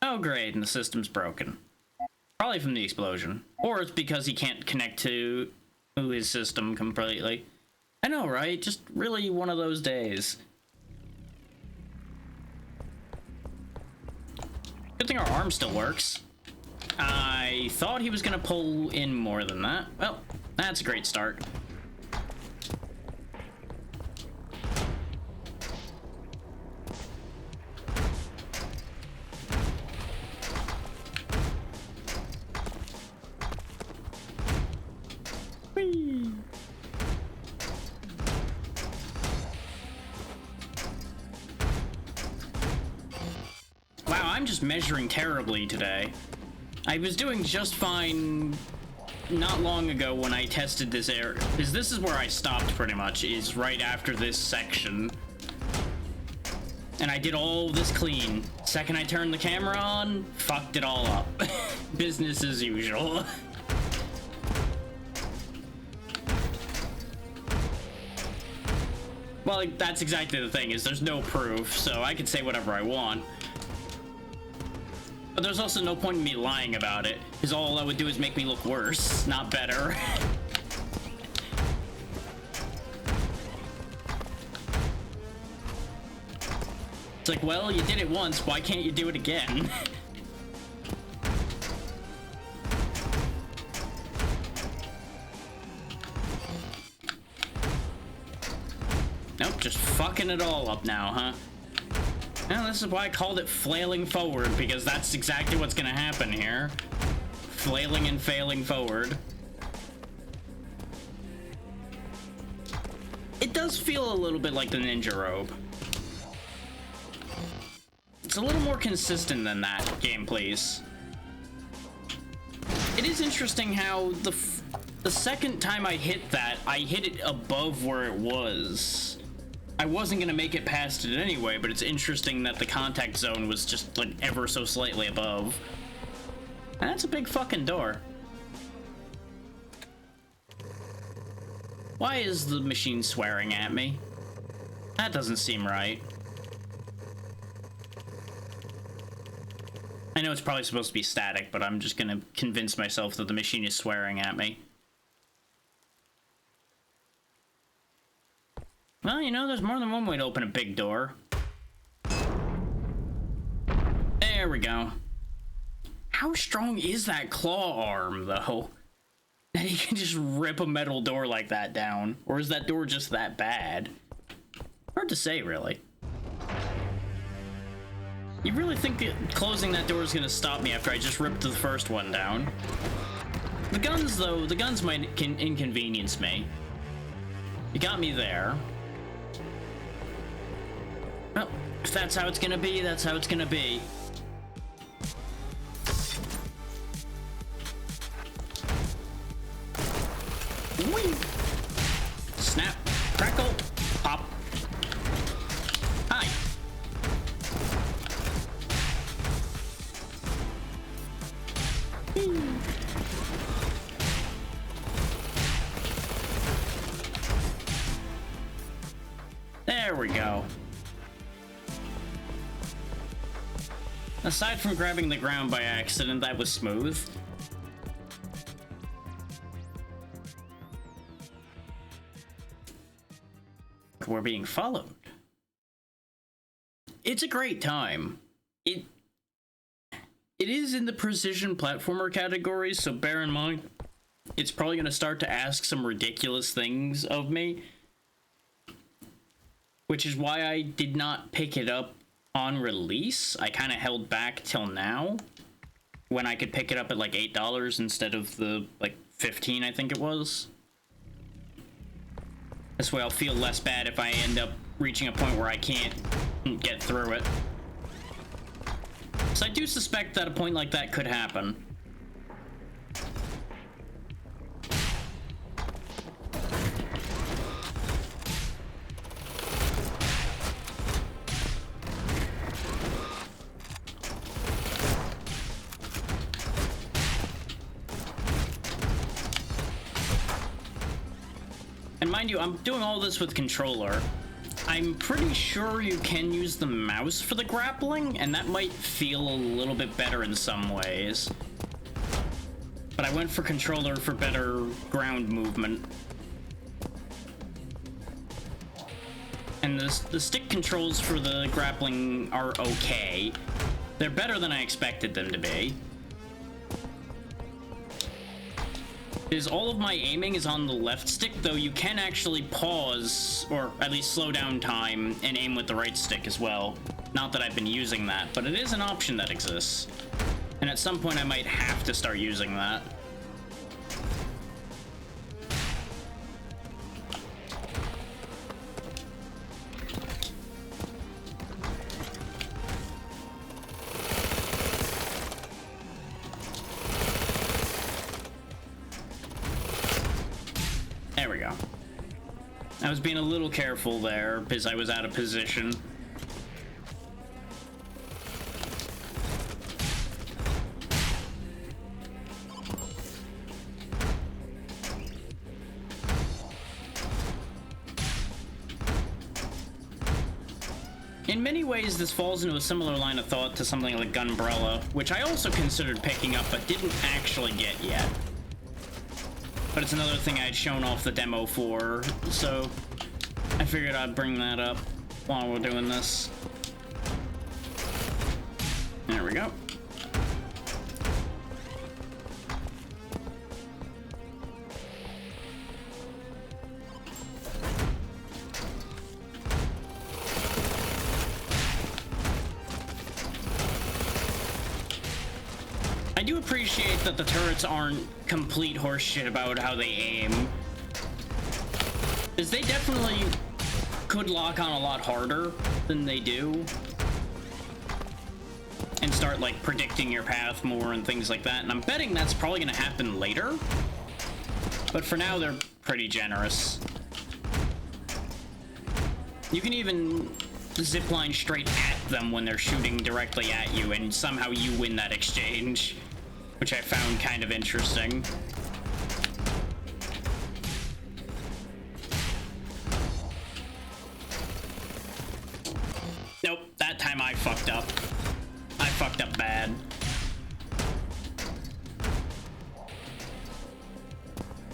Oh, great, and the system's broken. Probably from the explosion. Or it's because he can't connect to his system completely. I know, right? Just really one of those days. Good thing our arm still works. I thought he was gonna pull in more than that. Well, that's a great start. Whee! Wow, I'm just measuring terribly today. I was doing just fine not long ago when I tested this area, because this is where I stopped pretty much, is right after this section. And I did all this clean. Second I turned the camera on, fucked it all up. Business as usual. Well, that's exactly the thing, is there's no proof, so I can say whatever I want. But there's also no point in me lying about it, because all that would do is make me look worse, not better. It's like, well, you did it once, why can't you do it again? Nope, just fucking it all up now, huh? Well, this is why I called it flailing forward, because that's exactly what's gonna happen here. Flailing and failing forward. It does feel a little bit like the ninja robe. It's a little more consistent than that, game please. It is interesting how the second time I hit that, I hit it above where it was. I wasn't gonna make it past it anyway, but it's interesting that the contact zone was just like ever so slightly above. And that's a big fucking door. Why is the machine swearing at me? That doesn't seem right. I know it's probably supposed to be static, but I'm just gonna convince myself that the machine is swearing at me. Well, you know, there's more than one way to open a big door. There we go. How strong is that claw arm, though? That he can just rip a metal door like that down? Or is that door just that bad? Hard to say, really. You really think that closing that door is gonna stop me after I just ripped the first one down? The guns, though, the guns might inconvenience me. You got me there. Well, if that's how it's gonna be, that's how it's gonna be. Whee! Snap, crackle, pop. Hi. Whee! There we go. Aside from grabbing the ground by accident, that was smooth. We're being followed. It's a great time. It is in the precision platformer category, so bear in mind, it's probably going to start to ask some ridiculous things of me. Which is why I did not pick it up on release. I kind of held back till now, when I could pick it up at like $8 instead of the like 15 I think it was. This way I'll feel less bad if I end up reaching a point where I can't get through it. So I do suspect that a point like that could happen. And mind you, I'm doing all this with controller. I'm pretty sure you can use the mouse for the grappling, and that might feel a little bit better in some ways. But I went for controller for better ground movement. And the stick controls for the grappling are okay. They're better than I expected them to be. All of my aiming is on the left stick, though you can actually pause, or at least slow down time, and aim with the right stick as well. Not that I've been using that, but it is an option that exists. And at some point I might have to start using that. There we go. I was being a little careful there because I was out of position. In many ways, this falls into a similar line of thought to something like Gunbrella, which I also considered picking up but didn't actually get yet. But it's another thing I had shown off the demo for, so I figured I'd bring that up while we're doing this. There we go. I do appreciate that the turrets aren't complete horseshit about how they aim, because they definitely could lock on a lot harder than they do and start like predicting your path more and things like that, and I'm betting that's probably gonna happen later, but for now they're pretty generous. You can even zipline straight at them when they're shooting directly at you, and somehow you win that exchange, which I found kind of interesting. Nope, that time I fucked up. I fucked up bad.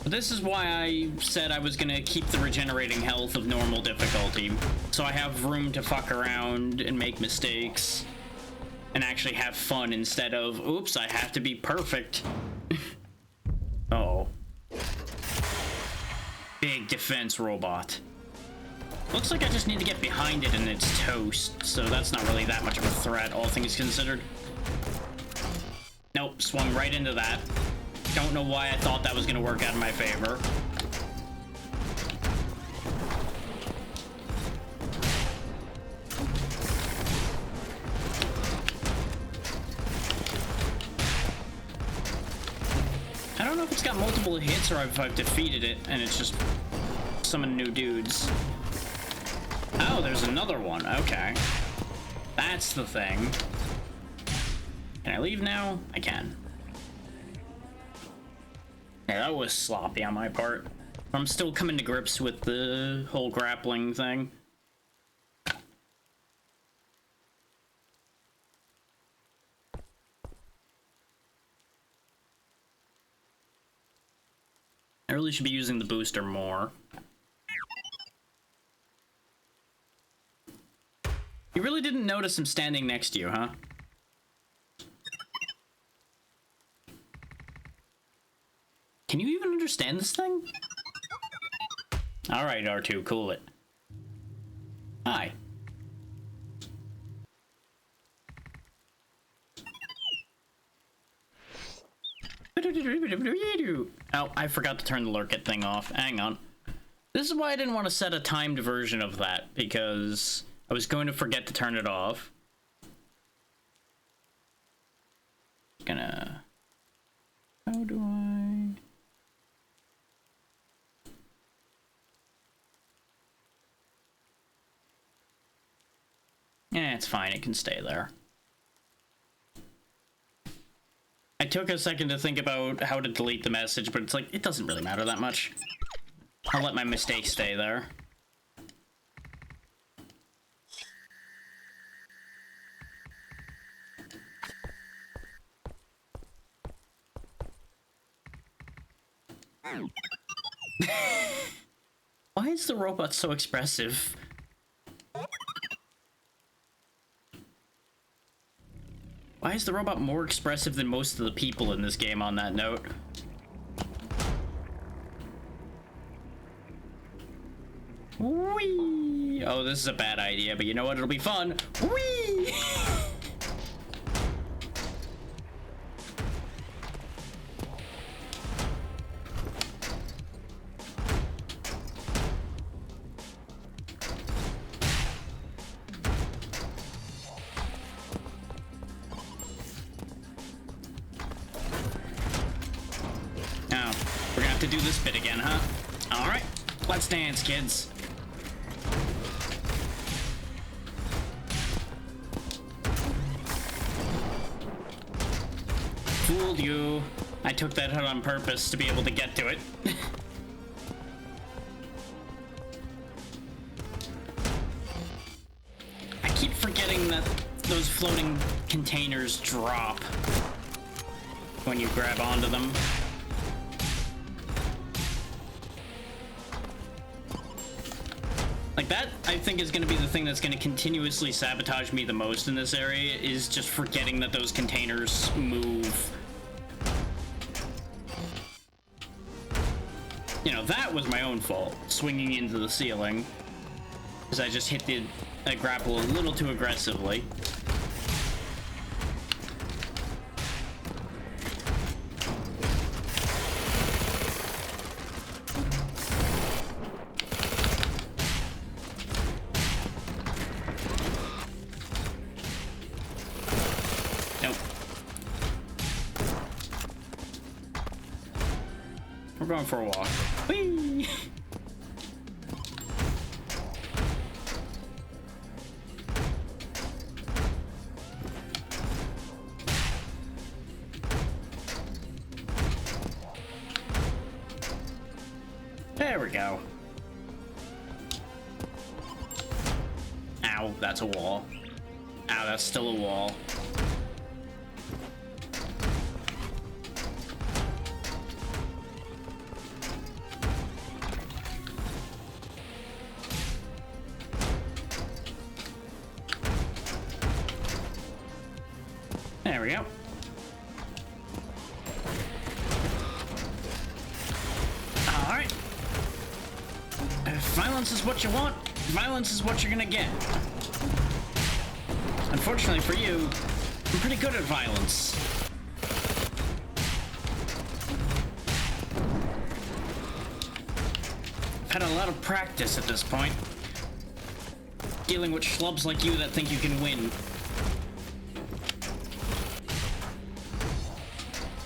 But this is why I said I was gonna keep the regenerating health of normal difficulty, so I have room to fuck around and make mistakes and actually have fun instead of, oops, I have to be perfect. Uh-oh. Big defense robot. Looks like I just need to get behind it and it's toast, so that's not really that much of a threat, all things considered. Nope, swung right into that. Don't know why I thought that was gonna work out in my favor. I don't know if it's got multiple hits or if I've defeated it and it's just summoned new dudes. Oh, there's another one. Okay. That's the thing. Can I leave now? I can. Yeah, that was sloppy on my part. I'm still coming to grips with the whole grappling thing. I really should be using the booster more. You really didn't notice him standing next to you, huh? Can you even understand this thing? Alright, R2, cool it. Hi. Oh, I forgot to turn the lurk it thing off. Hang on. This is why I didn't want to set a timed version of that, because I was going to forget to turn it off. Gonna... How do I... It's fine, it can stay there. I took a second to think about how to delete the message, but it's like, it doesn't really matter that much. I'll let my mistake stay there. Why is the robot so expressive? Why is the robot more expressive than most of the people in this game on that note? Whee! Oh, this is a bad idea, but you know what? It'll be fun. Whee! To do this bit again, huh? All right, let's dance, kids. Fooled you. I took that out on purpose to be able to get to it. I keep forgetting that those floating containers drop when you grab onto them. Like that, I think, is going to be the thing that's going to continuously sabotage me the most in this area, is just forgetting that those containers move. You know, that was my own fault, swinging into the ceiling, because I just hit the grapple a little too aggressively. We're going for a walk. Whee! There we go. Ow, that's a wall. Ow, that's still a wall. There we go. Alright. If violence is what you want, violence is what you're gonna get. Unfortunately for you, I'm pretty good at violence. I've had a lot of practice at this point, dealing with schlubs like you that think you can win.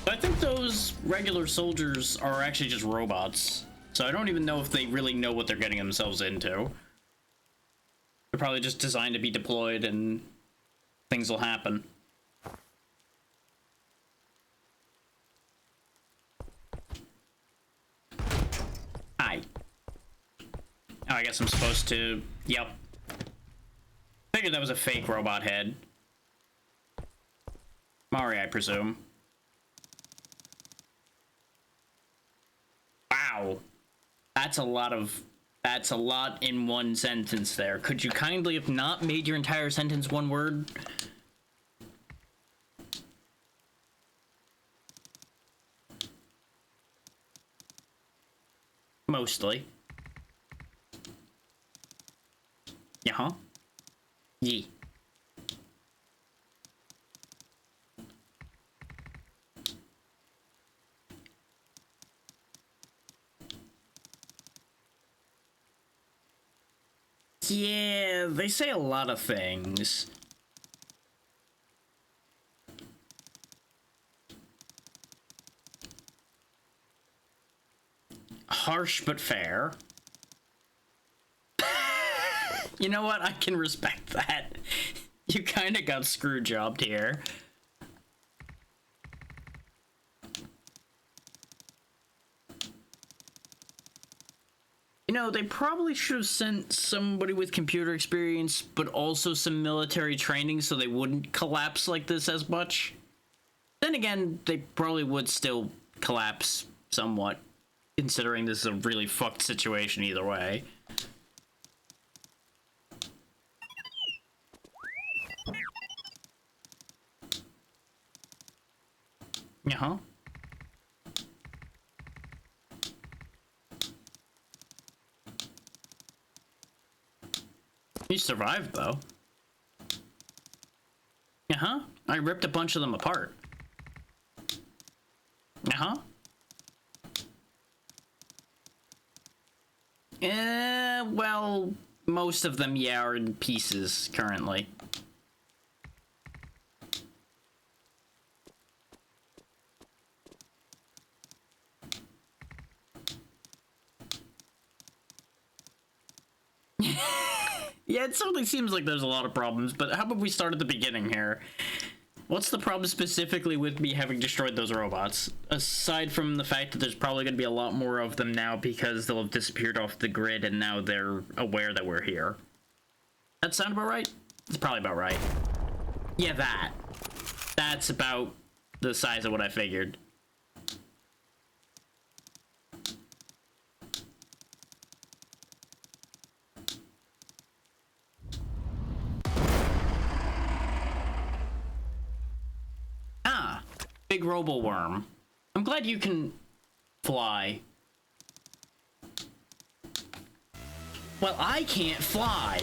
I think those regular soldiers are actually just robots, so I don't even know if they really know what they're getting themselves into. They're probably just designed to be deployed and things will happen. Hi. Oh, I guess I'm supposed to... Yep. Figured that was a fake robot head. Mari, I presume. Wow. That's a lot in one sentence there. Could you kindly have not made your entire sentence one word? Mostly. Yeah. Yee. Yeah, they say a lot of things. Harsh but fair. You know what? I can respect that. You kind of got screw jobbed here. You know, they probably should have sent somebody with computer experience, but also some military training so they wouldn't collapse like this as much. Then again, they probably would still collapse somewhat, considering this is a really fucked situation either way. Uh-huh. You survived, though. Uh-huh. I ripped a bunch of them apart. Uh-huh. Well, most of them, yeah, are in pieces currently. Yeah, it certainly seems like there's a lot of problems, but how about we start at the beginning here? What's the problem specifically with me having destroyed those robots? Aside from the fact that there's probably going to be a lot more of them now because they'll have disappeared off the grid and now they're aware that we're here. That sound about right? It's probably about right. Yeah, that. That's about the size of what I figured. Big robo-worm. I'm glad you can fly. Well, I can't fly.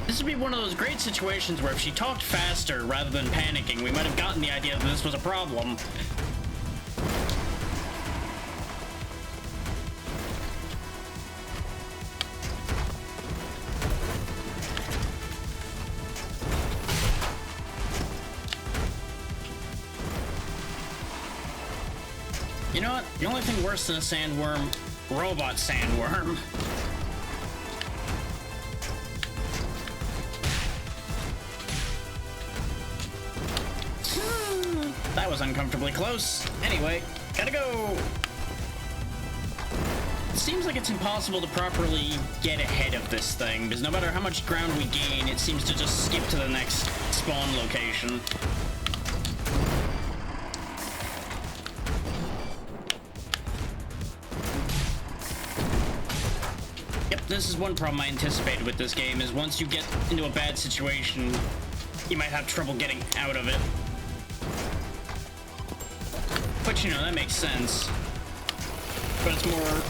This would be one of those great situations where if she talked faster rather than panicking, we might have gotten the idea that this was a problem. You know what? The only thing worse than a sandworm, robot sandworm. That was uncomfortably close. Anyway, gotta go. It seems like it's impossible to properly get ahead of this thing, because no matter how much ground we gain, it seems to just skip to the next spawn location. This is one problem I anticipated with this game, is once you get into a bad situation, you might have trouble getting out of it. But you know, that makes sense. But it's more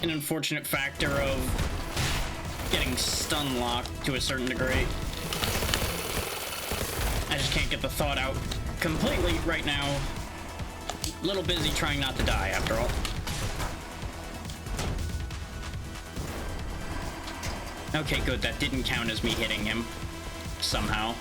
an unfortunate factor of getting stun locked to a certain degree. I just can't get the thought out completely right now. A little busy trying not to die, after all. Okay, good. That didn't count as me hitting him. Somehow.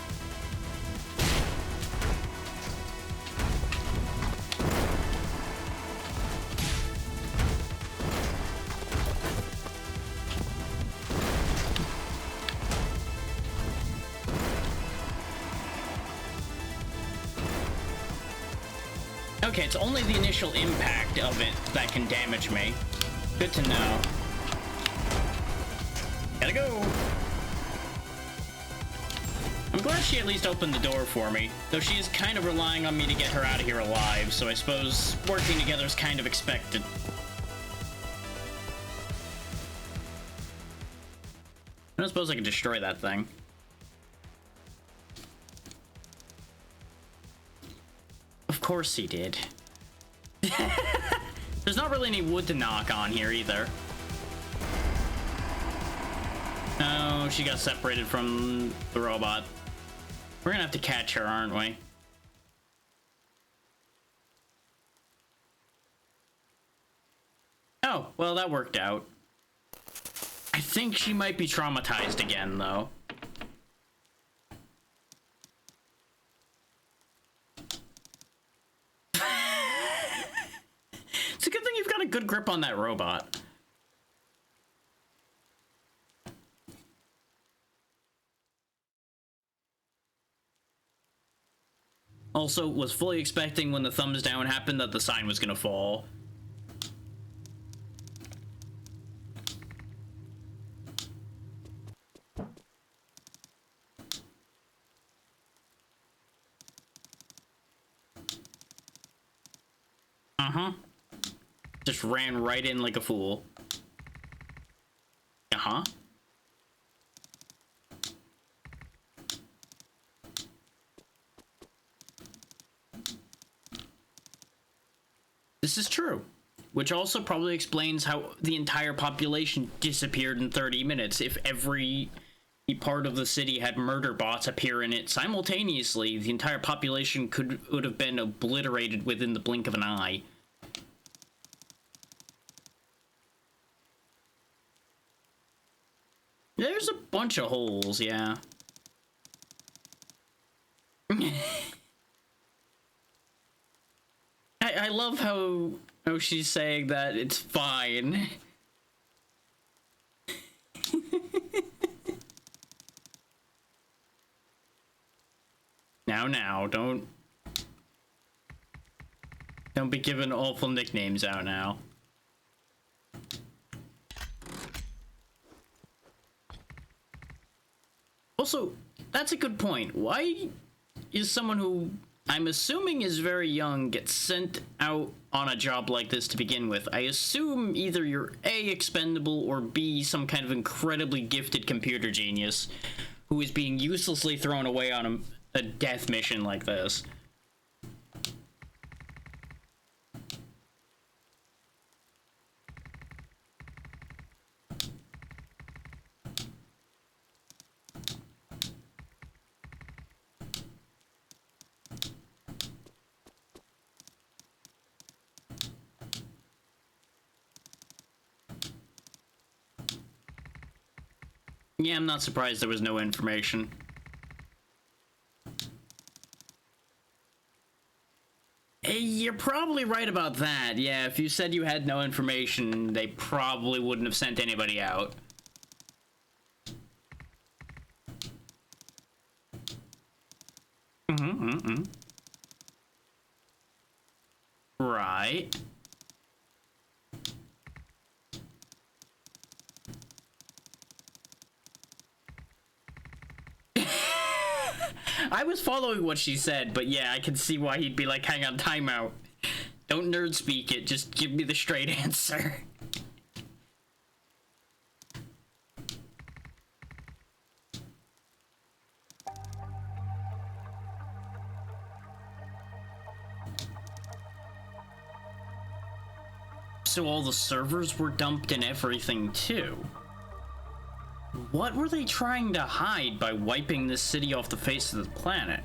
Okay, it's only the initial impact of it that can damage me. Good to know. Gotta go! I'm glad she at least opened the door for me, though she is kind of relying on me to get her out of here alive, so I suppose working together is kind of expected. I don't suppose I could destroy that thing. Of course he did. There's not really any wood to knock on here either. No, she got separated from the robot. We're gonna have to catch her, aren't we? Oh, well, that worked out. I think she might be traumatized again, though. It's a good thing you've got a good grip on that robot. Also, was fully expecting when the thumbs down happened that the sign was gonna fall. Uh-huh. Just ran right in like a fool. Uh-huh. This is true. Which also probably explains how the entire population disappeared in 30 minutes. If every part of the city had murder bots appear in it simultaneously, the entire population would have been obliterated within the blink of an eye. There's a bunch of holes, yeah. I love how she's saying that it's fine. Now, don't be giving awful nicknames out now. Also, that's a good point. Why is someone who I'm assuming is very young gets sent out on a job like this to begin with? I assume either you're A, expendable, or B, some kind of incredibly gifted computer genius who is being uselessly thrown away on a death mission like this. Yeah, I'm not surprised there was no information. You're probably right about that. Yeah, if you said you had no information, they probably wouldn't have sent anybody out. Right. I was following what she said, but yeah, I can see why he'd be like, hang on, timeout. Don't nerd speak it, just give me the straight answer. So all the servers were dumped and everything too. What were they trying to hide by wiping this city off the face of the planet?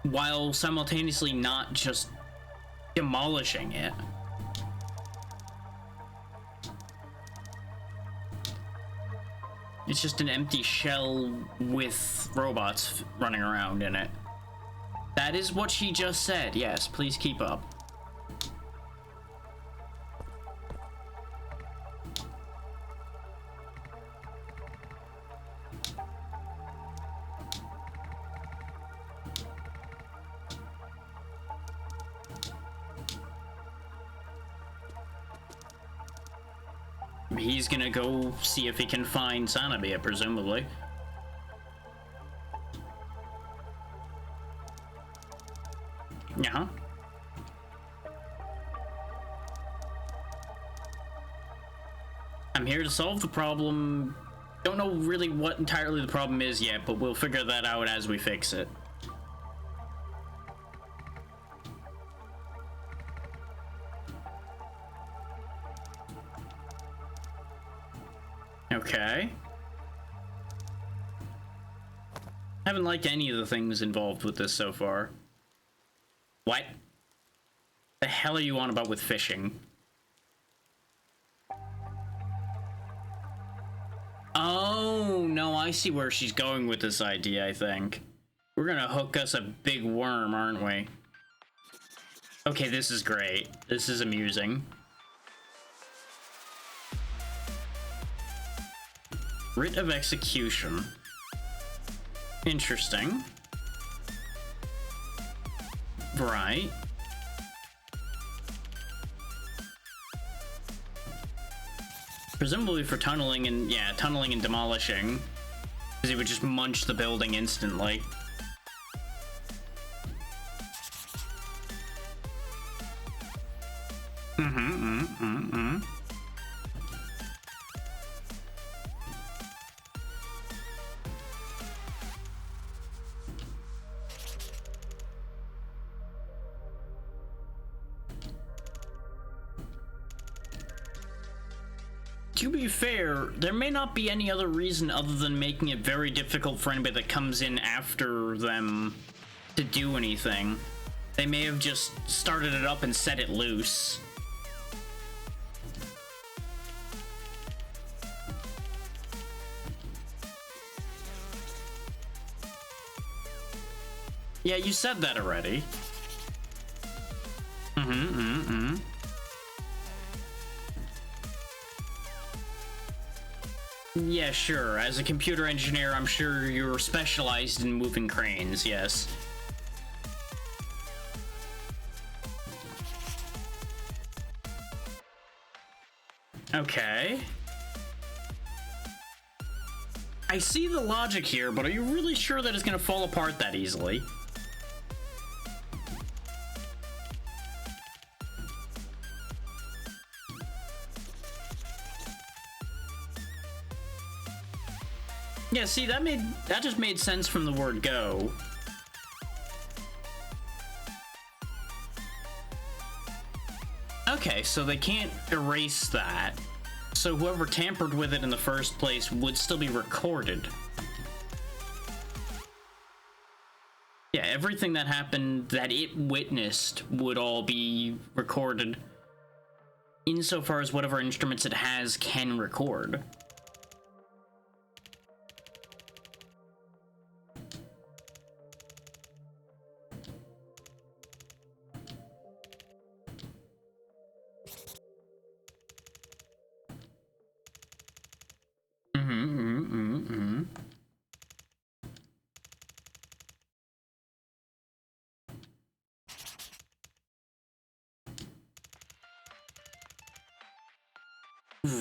While simultaneously not just demolishing it. It's just an empty shell with robots running around in it. That is what she just said. Yes, please keep up. He's gonna go see if he can find Sanabi, presumably. Yeah. I'm here to solve the problem. Don't know really what entirely the problem is yet, but we'll figure that out as we fix it. Okay. Haven't liked any of the things involved with this so far. What the hell are you on about with fishing? Oh, no, I see where she's going with this idea, I think. We're gonna hook us a big worm, aren't we? Okay, this is great. This is amusing. Writ of execution. Interesting. Right. Presumably for tunneling and, yeah, tunneling and demolishing. Because he would just munch the building instantly. To be fair, there may not be any other reason other than making it very difficult for anybody that comes in after them to do anything. They may have just started it up and set it loose. Yeah, you said that already. Yeah, sure. As a computer engineer, I'm sure you're specialized in moving cranes, yes. Okay. I see the logic here, but are you really sure that it's gonna fall apart that easily? Yeah, see, that just made sense from the word go. Okay, so they can't erase that. So whoever tampered with it in the first place would still be recorded. Yeah, everything that happened that it witnessed would all be recorded insofar as whatever instruments it has can record.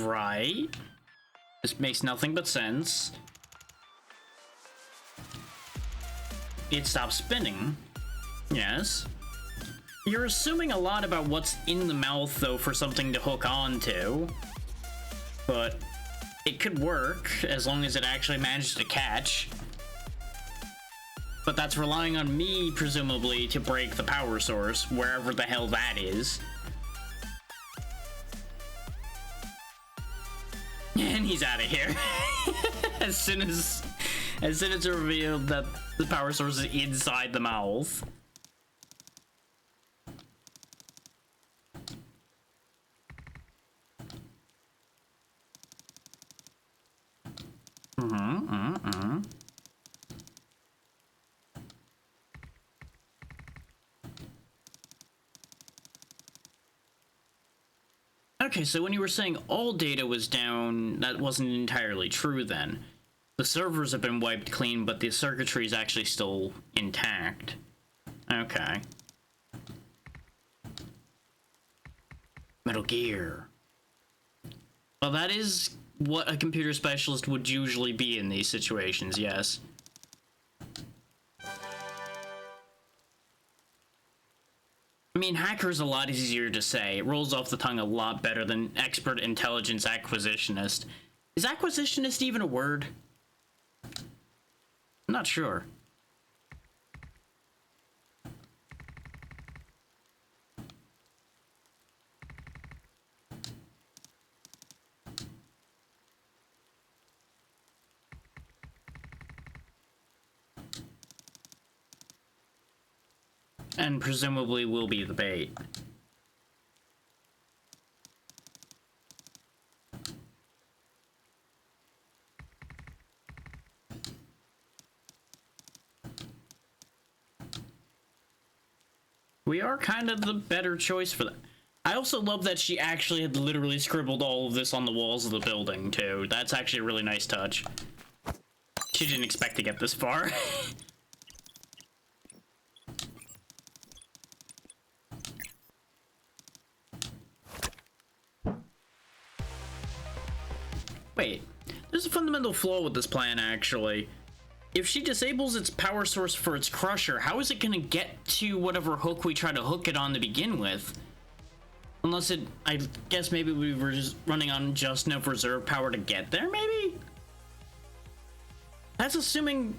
Right. This makes nothing but sense. It stops spinning. Yes. You're assuming a lot about what's in the mouth, though, for something to hook on to. But it could work, as long as it actually manages to catch. But that's relying on me, presumably, to break the power source, wherever the hell that is. And he's out of here. as soon as it's revealed that the power source is inside the mouth. Okay, so when you were saying all data was down, that wasn't entirely true then. The servers have been wiped clean, but the circuitry is actually still intact. Okay. Metal Gear. Well, that is what a computer specialist would usually be in these situations, yes. I mean, hacker is a lot easier to say. It rolls off the tongue a lot better than expert intelligence acquisitionist. Is acquisitionist even a word? I'm not sure. And presumably will be the bait. we are kind of the better choice for that. I also love that she actually had literally scribbled all of this on the walls of the building, too. That's actually a really nice touch. She didn't expect to get this far. Wait, there's a fundamental flaw with this plan, actually. If she disables its power source for its crusher, how is it gonna get to whatever hook we try to hook it on to begin with? Unless it, I guess maybe we were just running on just enough reserve power to get there, maybe? That's assuming,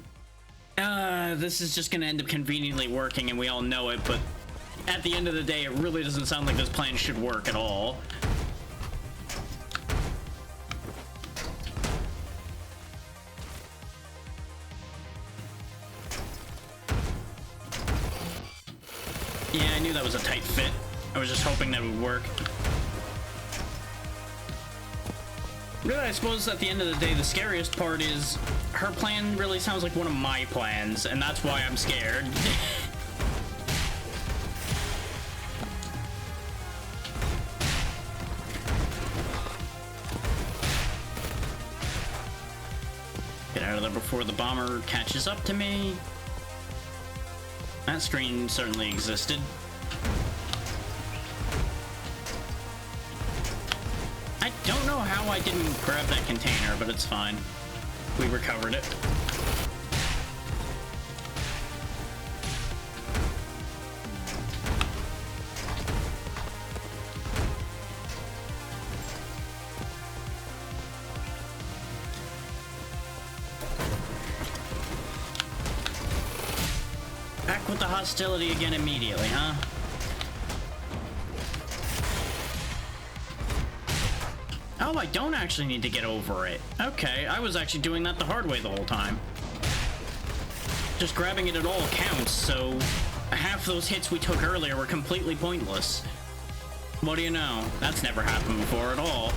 this is just gonna end up conveniently working and we all know it, but at the end of the day, it really doesn't sound like this plan should work at all. Yeah, I knew that was a tight fit. I was just hoping that would work. Really, I suppose at the end of the day, the scariest part is her plan really sounds like one of my plans, and that's why I'm scared. Get out of there before the bomber catches up to me. That screen certainly existed. I don't know how I didn't grab that container, but it's fine. We recovered it. Back with the hostility again immediately, huh? Oh, I don't actually need to get over it. Okay, I was actually doing that the hard way the whole time. Just grabbing it at all counts, so half those hits we took earlier were completely pointless. What do you know? That's never happened before at all.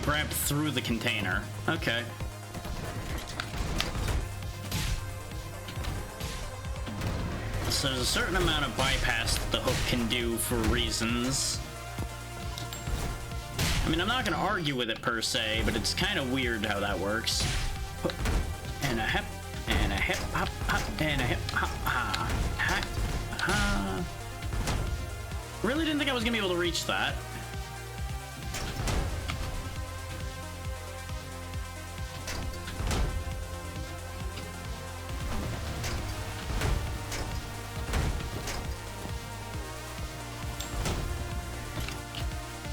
Grabbed through the container. Okay. So there's a certain amount of bypass that the hook can do for reasons. I mean, I'm not gonna argue with it per se, but it's kind of weird how that works. And a hip, and a hip, hop, hop, and a hip, hop, ha, ha, ha. Really didn't think I was gonna be able to reach that.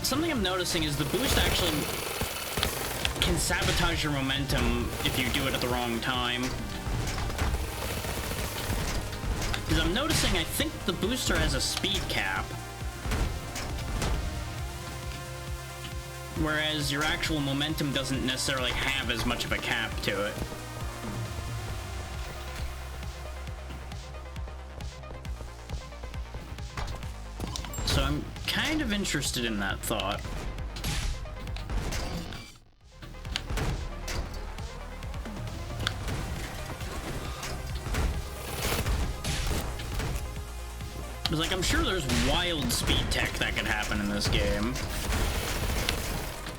Something I'm noticing is the boost actually can sabotage your momentum if you do it at the wrong time. Because I'm noticing, I think the booster has a speed cap. Whereas your actual momentum doesn't necessarily have as much of a cap to it. So I'm kind of interested in that thought. Because, like, I'm sure there's wild speed tech that could happen in this game.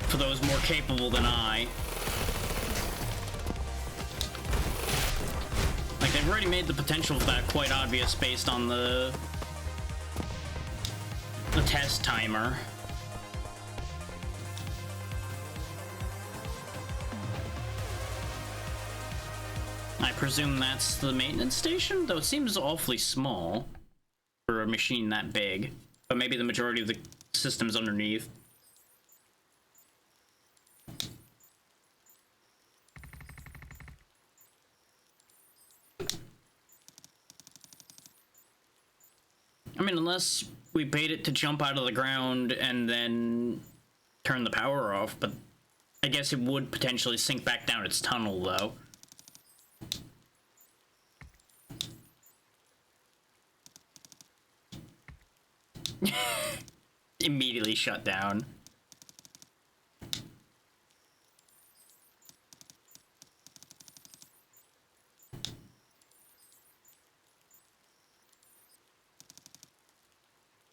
For those more capable than I. Like, they've already made the potential for that quite obvious based on the test timer. I presume that's the maintenance station, though it seems awfully small for a machine that big, but maybe the majority of the system's underneath. I mean, unless we bait it to jump out of the ground and then turn the power off, but I guess it would potentially sink back down its tunnel, though. Immediately shut down.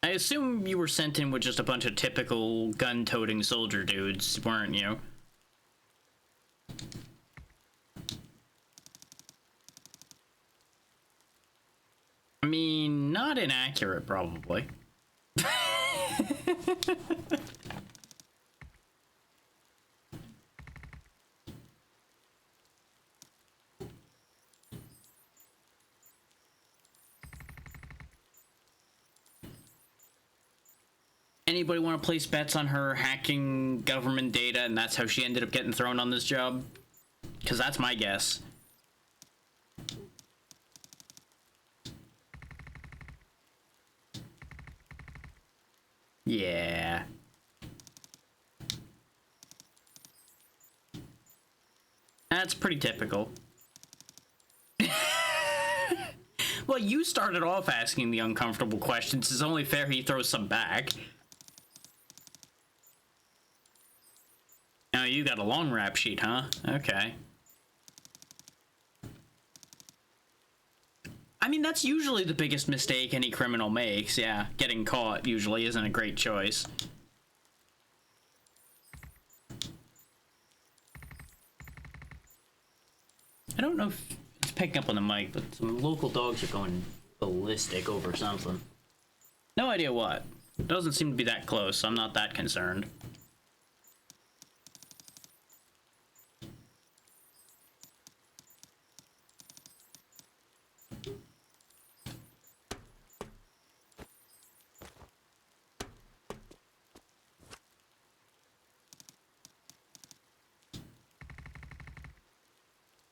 I assume you were sent in with just a bunch of typical gun-toting soldier dudes, weren't you? I mean, not inaccurate, probably. Anybody want to place bets on her hacking government data and that's how she ended up getting thrown on this job? Because that's my guess. Yeah. That's pretty typical. Well, you started off asking the uncomfortable questions. It's only fair he throws some back. Oh, you got a long rap sheet, huh? Okay. I mean, that's usually the biggest mistake any criminal makes, yeah. Getting caught usually isn't a great choice. I don't know if it's picking up on the mic, but some local dogs are going ballistic over something. No idea what. It doesn't seem to be that close, so I'm not that concerned.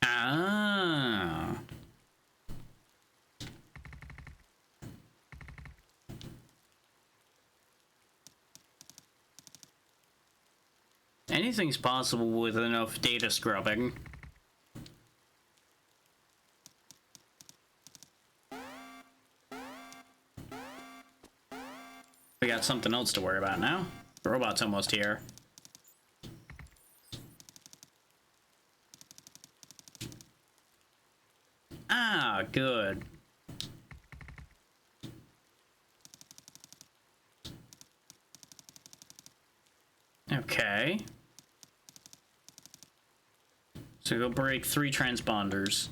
Ah. Anything's possible with enough data scrubbing. We got something else to worry about now. The robot's almost here. Ah, good. Okay. So go break 3 transponders.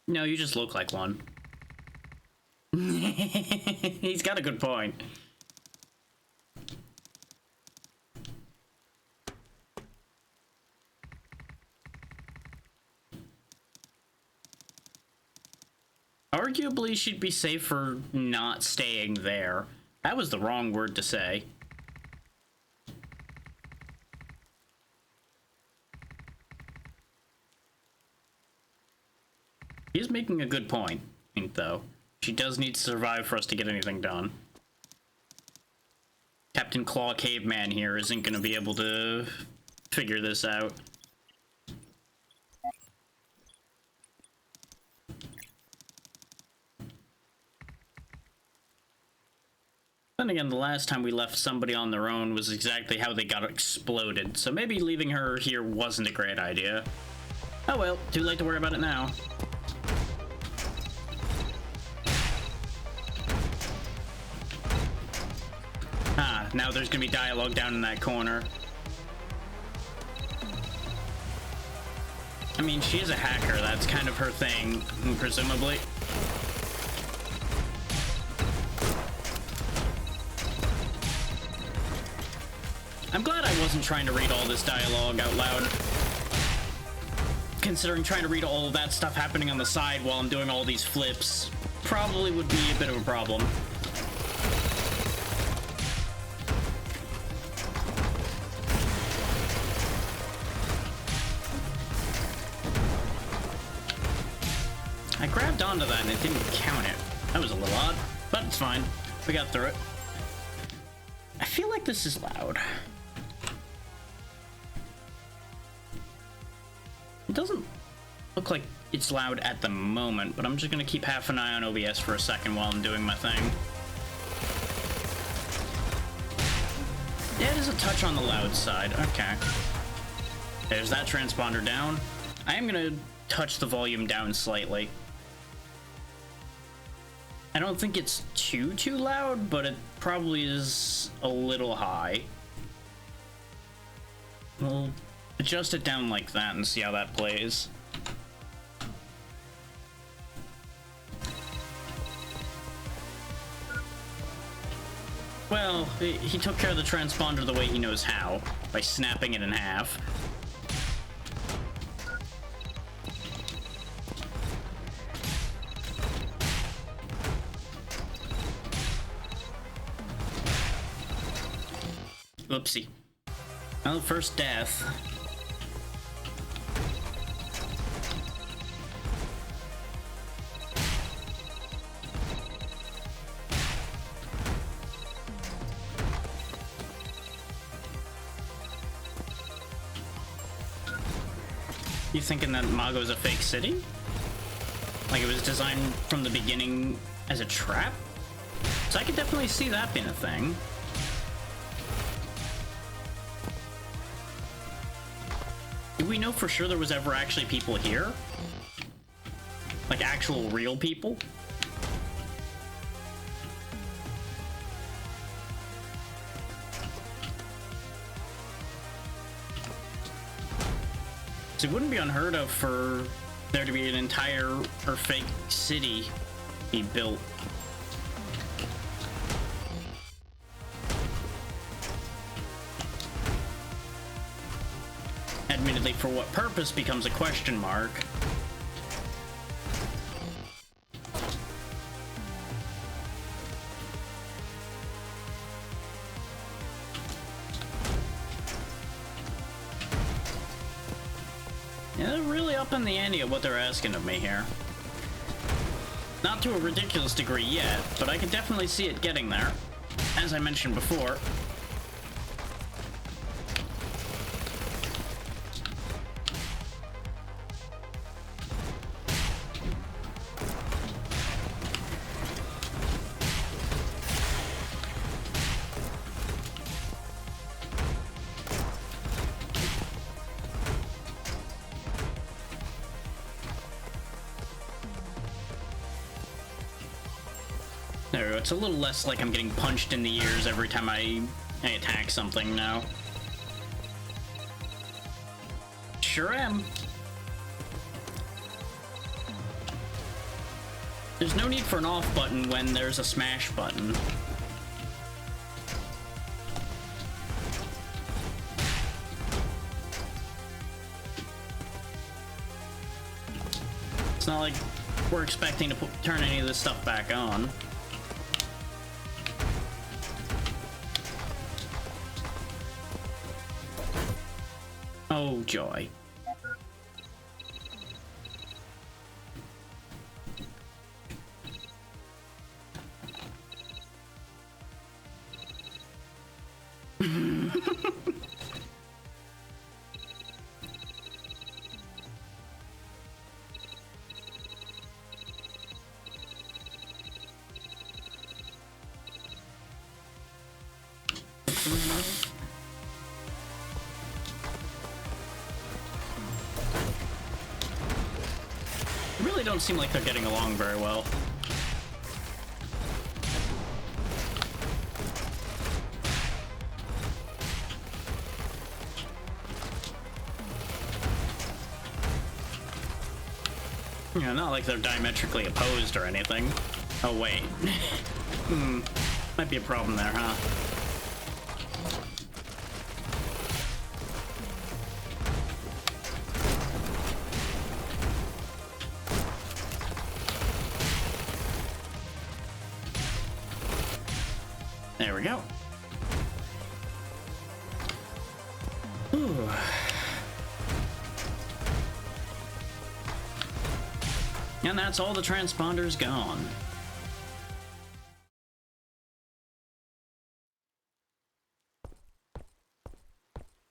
No, you just look like one. He's got a good point. Arguably, she'd be safer not staying there. That was the wrong word to say. He's making a good point, though. She does need to survive for us to get anything done. Captain Claw Caveman here isn't going to be able to figure this out. Then again, the last time we left somebody on their own was exactly how they got exploded, so maybe leaving her here wasn't a great idea. Oh well, too late to worry about it now. Ah, now there's gonna be dialogue down in that corner. I mean, she is a hacker, that's kind of her thing, presumably. I'm glad I wasn't trying to read all this dialogue out loud. Considering trying to read all of that stuff happening on the side while I'm doing all these flips probably would be a bit of a problem. I grabbed onto that and it didn't count it. That was a little odd, but it's fine. We got through it. I feel like this is loud. It doesn't look like it's loud at the moment, but I'm just gonna keep half an eye on OBS for a second while I'm doing my thing. Yeah, it is a touch on the loud side. Okay. There's that transponder down. I am gonna touch the volume down slightly. I don't think it's too loud, but it probably is a little high. We'll adjust it down like that and see how that plays. Well, he took care of the transponder the way he knows how, by snapping it in half. Oopsie. Well, first death. You thinking that Mago's a fake city? Like it was designed from the beginning as a trap? So I could definitely see that being a thing. Do we know for sure there was ever actually people here? Like actual real people? So it wouldn't be unheard of for there to be an entire or fake city be built. Admittedly, for what purpose becomes a question mark. Yeah, they're really up in the ante of what they're asking of me here. Not to a ridiculous degree yet, but I can definitely see it getting there. As I mentioned before. There we go. It's a little less like I'm getting punched in the ears every time I attack something now. Sure am. There's no need for an off button when there's a smash button. It's not like we're expecting to turn any of this stuff back on. Oh, joy. Really don't seem like they're getting along very well. Yeah, not like they're diametrically opposed or anything. Oh, wait. Might be a problem there, huh? There we go. Ooh. And that's all the transponders gone.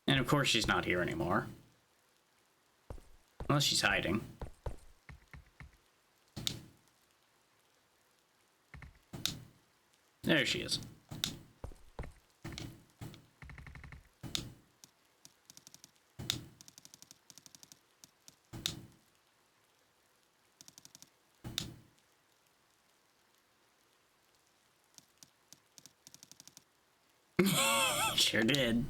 And of course she's not here anymore. Unless she's hiding. There she is. Sure did.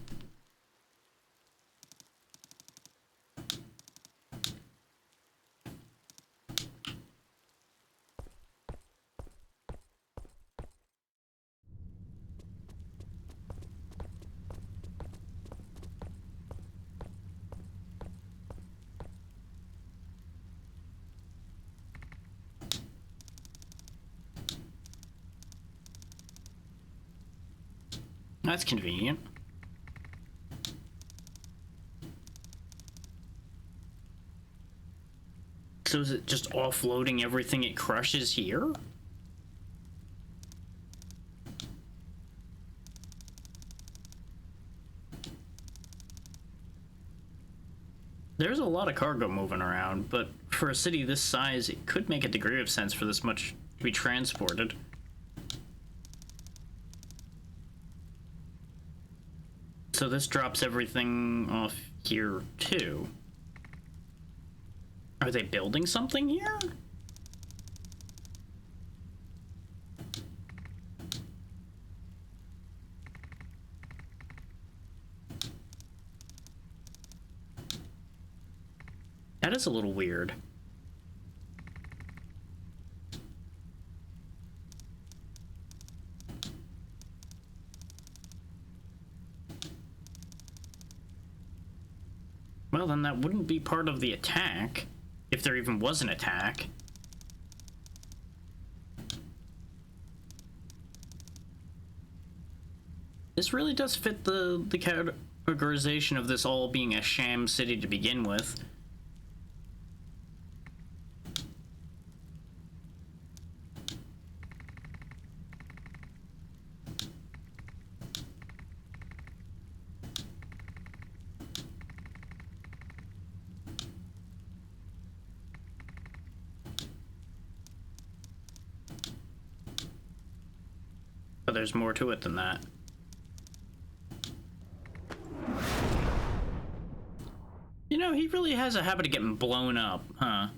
That's convenient. So is it just offloading everything it crushes here? There's a lot of cargo moving around, but for a city this size, it could make a degree of sense for this much to be transported. So this drops everything off here, too. Are they building something here? That is a little weird. Well, then that wouldn't be part of the attack, if there even was an attack. This really does fit the categorization of this all being a sham city to begin with. But there's more to it than that. You know, he really has a habit of getting blown up, huh?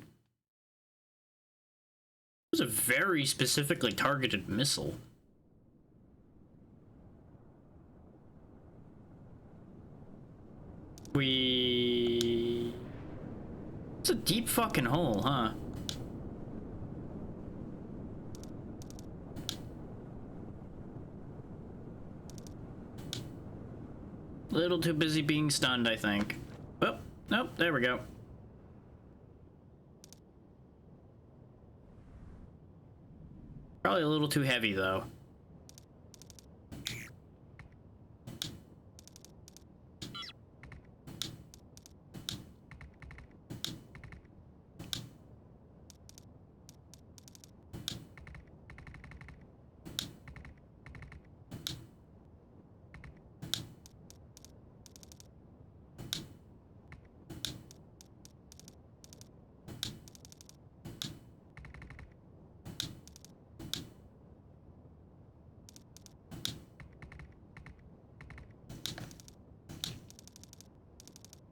It was a very specifically targeted missile. It's a deep fucking hole, huh? Little too busy being stunned, I think. Oh, nope, there we go. Probably a little too heavy, though.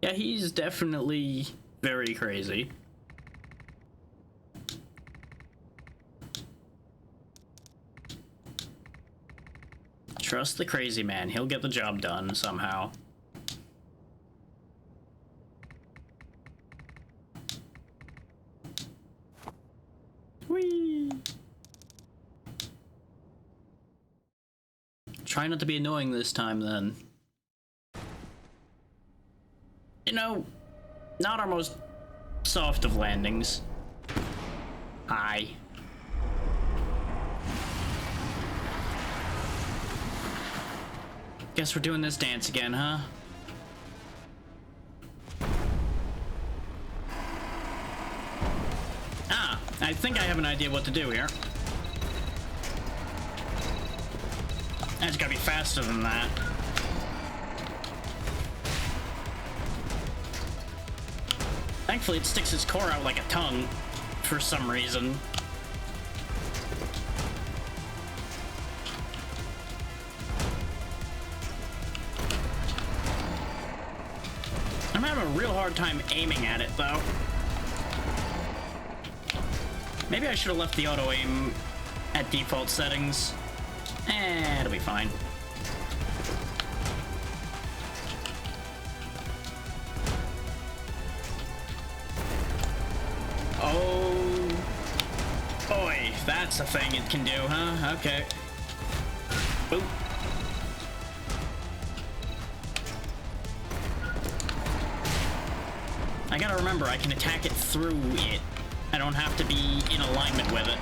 Yeah, he's definitely very crazy. Trust the crazy man. He'll get the job done somehow. Whee! Try not to be annoying this time, then. You know, not our most soft of landings. Hi. Guess we're doing this dance again, huh? Ah, I think I have an idea what to do here. That's gotta be faster than that. Thankfully, it sticks its core out like a tongue, for some reason. real hard time aiming at it, though. Maybe I should have left the auto-aim at default settings. It'll be fine. Oh... boy, that's a thing it can do, huh? Okay. Boop. I gotta remember, I can attack it through it. I don't have to be in alignment with it.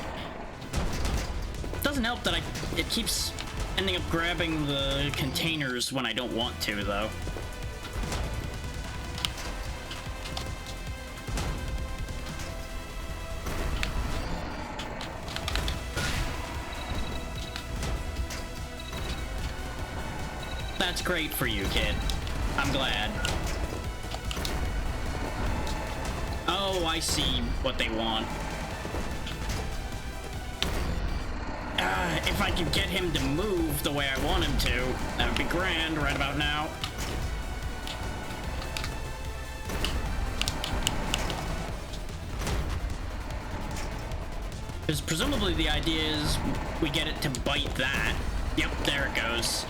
Doesn't help that it keeps ending up grabbing the containers when I don't want to, though. That's great for you, kid. I'm glad. Oh, I see what they want. If I could get him to move the way I want him to, that would be grand right about now. Because presumably the idea is we get it to bite that. Yep, there it goes.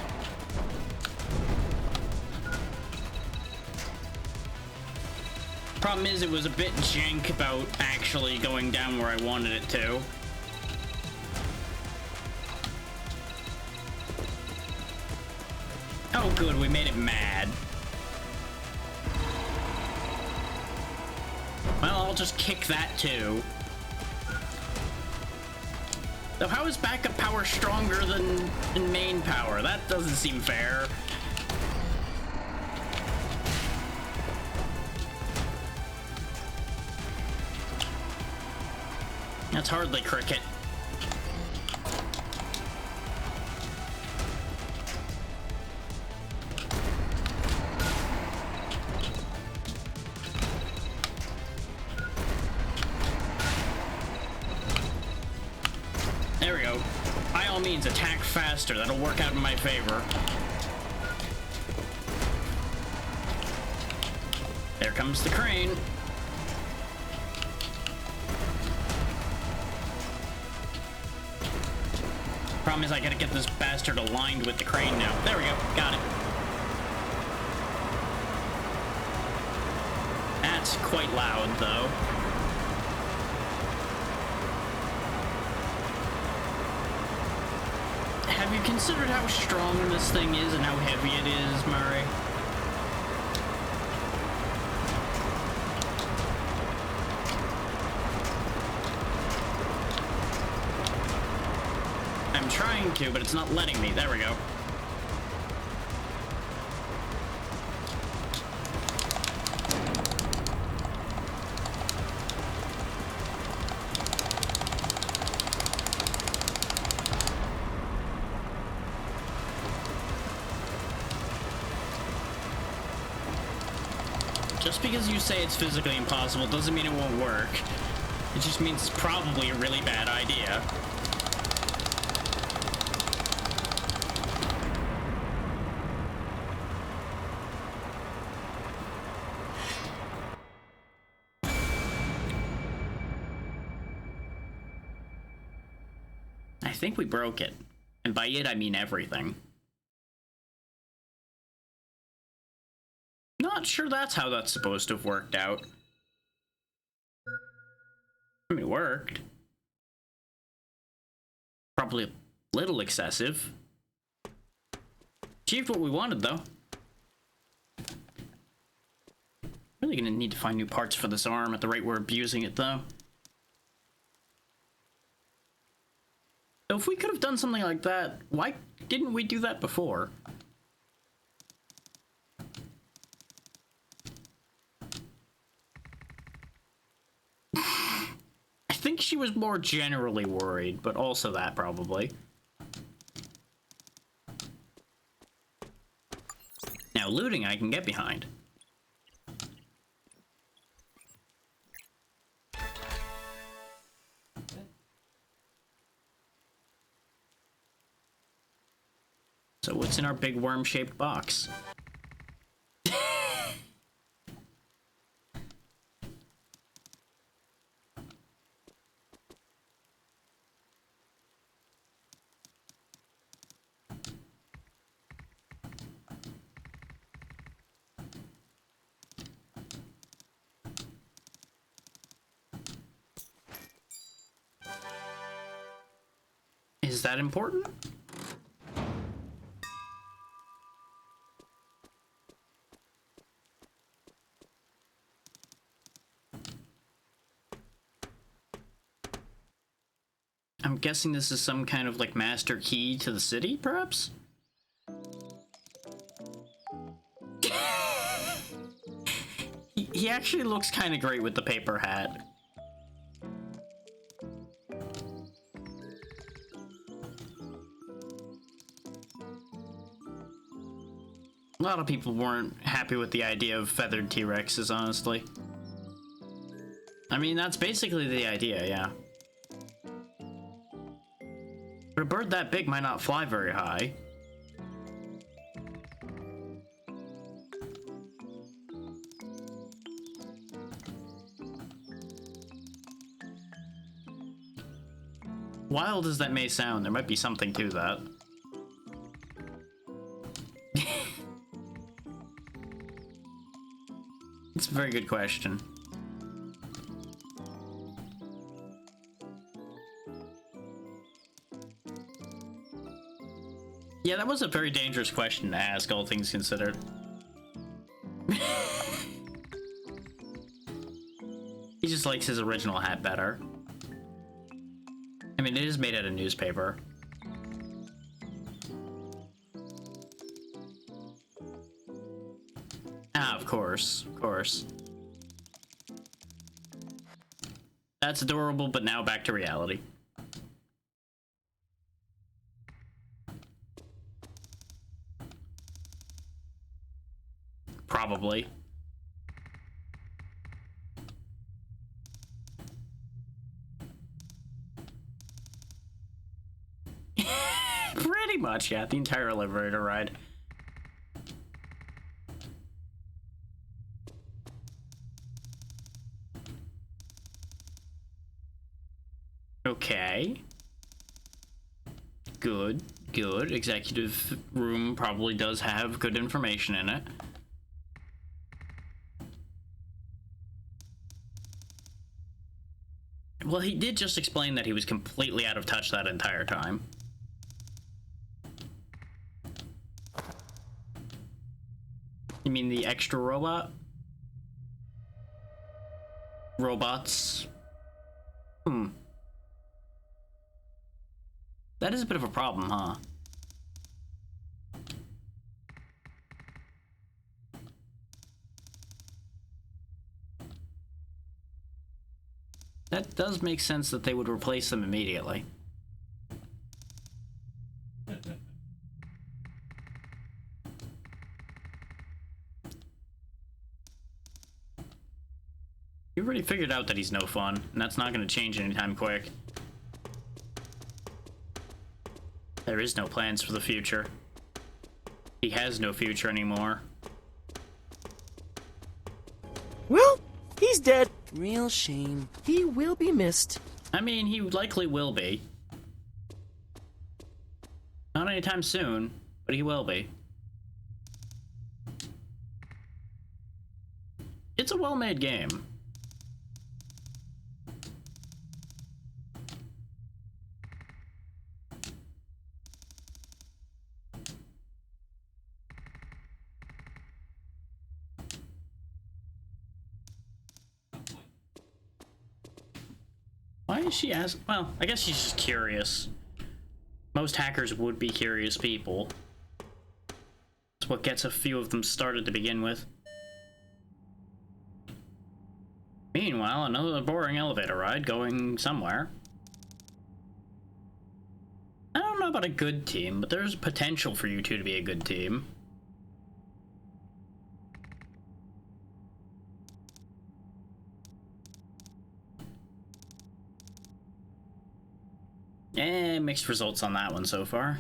Problem is, it was a bit jank about actually going down where I wanted it to. Oh good, we made it mad. Well, I'll just kick that too. Though how is backup power stronger than main power? That doesn't seem fair. That's hardly cricket. There we go. By all means, attack faster. That'll work out in my favor. There comes the crane. Problem is I gotta get this bastard aligned with the crane now. There we go. Got it. That's quite loud, though. Have you considered how strong this thing is and how heavy it is, Murray? I'm trying to, but it's not letting me. There we go. Just because you say it's physically impossible doesn't mean it won't work. It just means it's probably a really bad idea. I think we broke it. And by it, I mean everything. Not sure that's how that's supposed to have worked out. I mean, it worked. Probably a little excessive. Achieved what we wanted, though. Really gonna need to find new parts for this arm at the rate we're abusing it, though. So if we could have done something like that, why didn't we do that before? I think she was more generally worried, but also that probably. Now looting I can get behind. So what's in our big worm-shaped box? Is that important? I'm guessing this is some kind of like master key to the city, perhaps? He actually looks kind of great with the paper hat. A lot of people weren't happy with the idea of feathered T-Rexes, honestly. I mean, that's basically the idea, yeah. But a bird that big might not fly very high. Wild as that may sound, there might be something to that. It's a very good question. Yeah, that was a very dangerous question to ask, all things considered. He just likes his original hat better. I mean, it is made out of newspaper. Ah, of course, of course. That's adorable, but now back to reality. Probably. Pretty much, yeah, the entire elevator ride. Okay. Good, good. Executive room probably does have good information in it. Well, he did just explain that he was completely out of touch that entire time. You mean the extra robot? Robots? That is a bit of a problem, huh? That does make sense that they would replace them immediately. You've already figured out that he's no fun, and that's not going to change anytime quick. There is no plans for the future. He has no future anymore. Well, he's dead. Real shame. He will be missed. I mean, he likely will be. Not anytime soon, but he will be. It's a well-made game. Why is she asking? Well, I guess she's just curious. Most hackers would be curious people. It's what gets a few of them started to begin with. Meanwhile, another boring elevator ride going somewhere. I don't know about a good team, but there's potential for you two to be a good team. Mixed results on that one so far.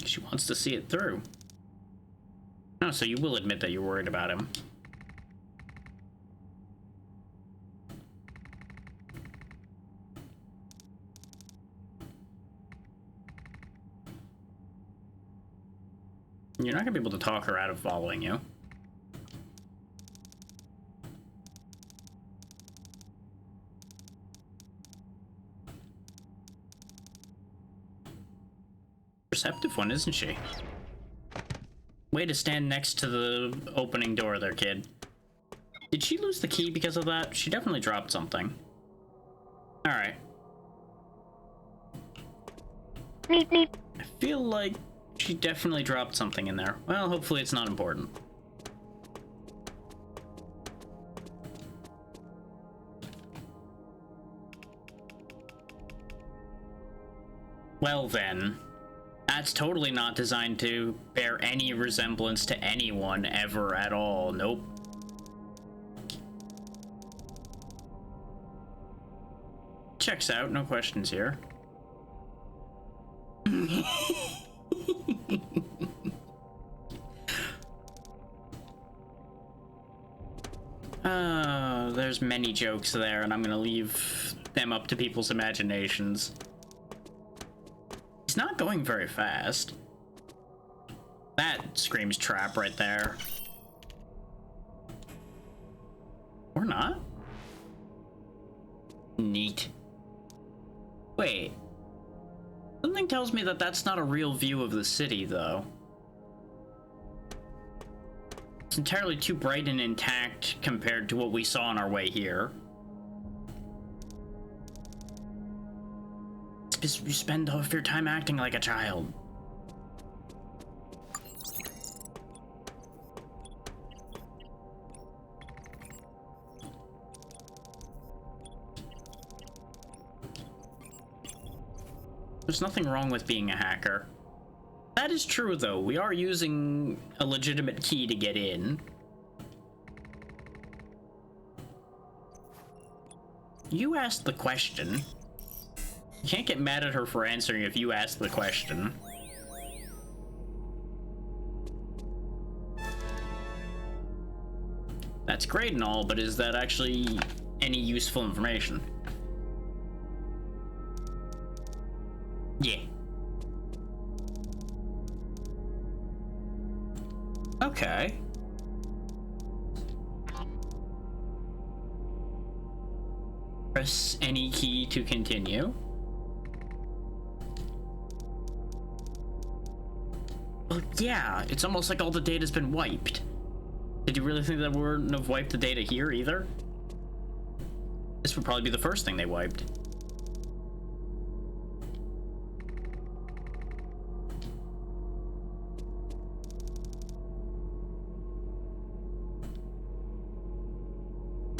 She wants to see it through. Oh, so you will admit that you're worried about him. You're not gonna be able to talk her out of following you. Perceptive one, isn't she? Way to stand next to the opening door there, kid. Did she lose the key because of that? She definitely dropped something. Alright. I feel like she definitely dropped something in there. Well, hopefully it's not important. Well then, that's totally not designed to bear any resemblance to anyone ever at all. Nope. Checks out, no questions here. There's many jokes there, and I'm gonna leave them up to people's imaginations. He's not going very fast. That screams trap right there. Or not? Neat. Wait. Something tells me that that's not a real view of the city, though. It's entirely too bright and intact compared to what we saw on our way here. It's because you spend half your time acting like a child. There's nothing wrong with being a hacker. That is true, though. We are using a legitimate key to get in. You asked the question. You can't get mad at her for answering if you asked the question. That's great and all, but is that actually any useful information? Yeah. Okay. Press any key to continue. Well, yeah, it's almost like all the data's been wiped. Did you really think that we wouldn't have wiped the data here either? This would probably be the first thing they wiped.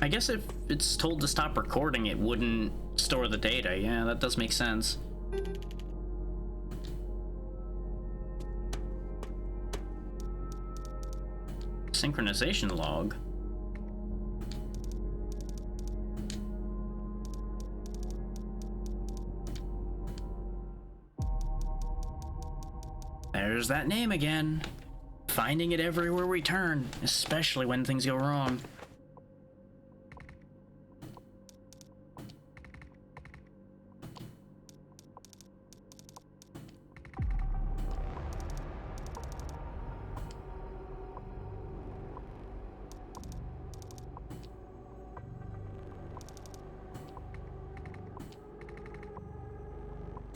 I guess if it's told to stop recording, it wouldn't store the data. Yeah, that does make sense. Synchronization log. There's that name again. Finding it everywhere we turn, especially when things go wrong.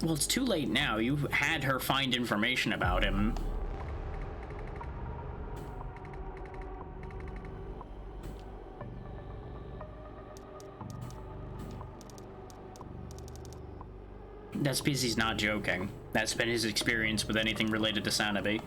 Well, it's too late now. You had her find information about him. That's because he's not joking. That's been his experience with anything related to Sanabi.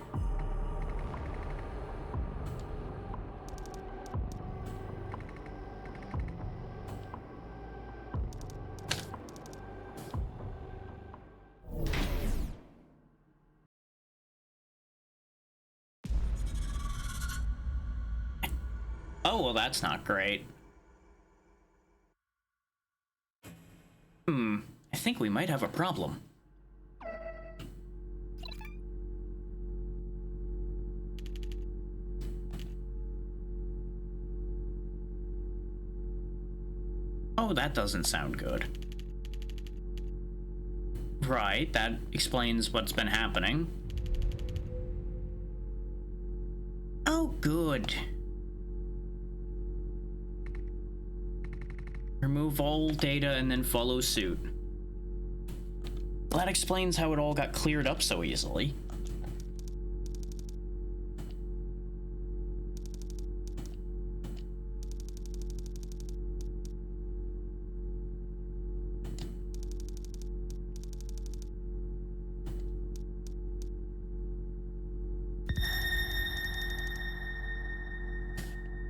Oh, well, that's not great. I think we might have a problem. Oh, that doesn't sound good. Right, that explains what's been happening. good. Remove all data and then follow suit. Well, that explains how it all got cleared up so easily.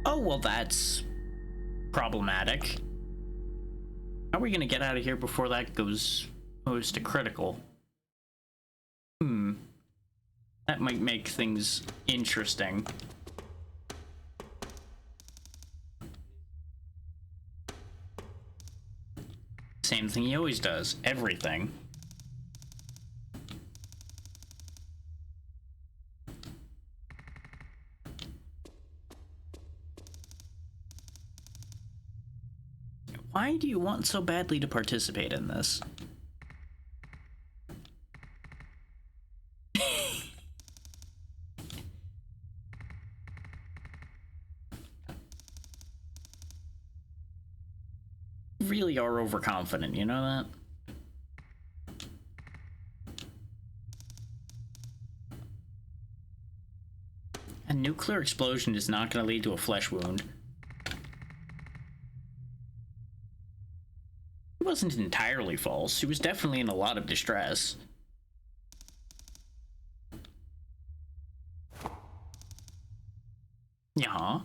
Oh, well, that's problematic. How are we gonna get out of here before that goes to critical? That might make things interesting. Same thing he always does. Everything. Why do you want so badly to participate in this? You really are overconfident, you know that? A nuclear explosion is not going to lead to a flesh wound. It wasn't entirely false. She was definitely in a lot of distress. Yeah.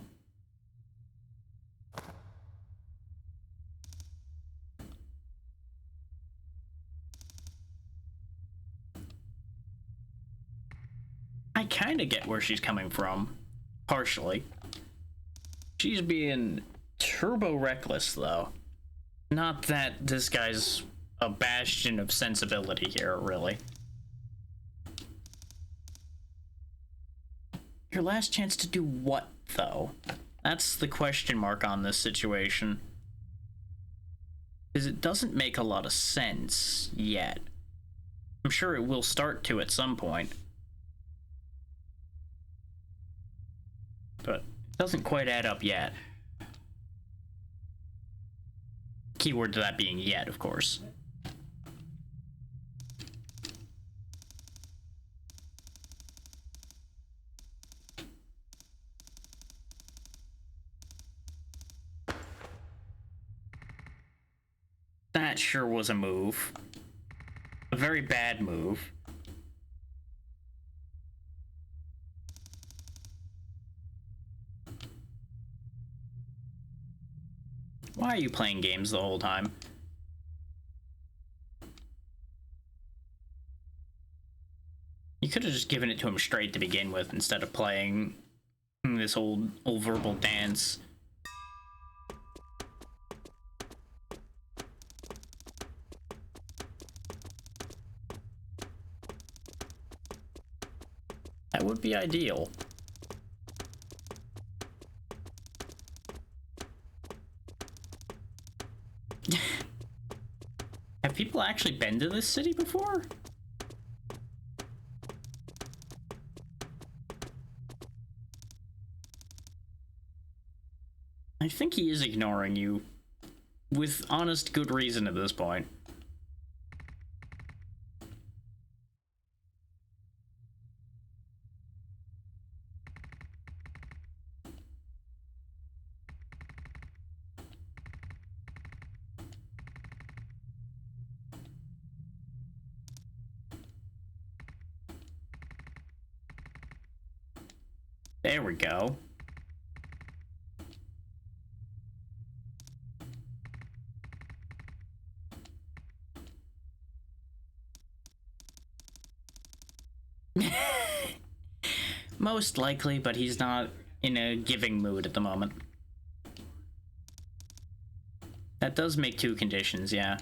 I kind of get where she's coming from. Partially. She's being turbo reckless, though. Not that this guy's a bastion of sensibility here, really. Your last chance to do what, though? That's the question mark on this situation. Because it doesn't make a lot of sense yet. I'm sure it will start to at some point. But it doesn't quite add up yet. Keyword to that being yet, of course. That sure was a move. A very bad move. Why are you playing games the whole time? You could have just given it to him straight to begin with instead of playing this old verbal dance. That would be ideal. Have people actually been to this city before? I think he is ignoring you. With honest, good reason at this point. There we go. Most likely, but he's not in a giving mood at the moment. That does make two conditions, yeah.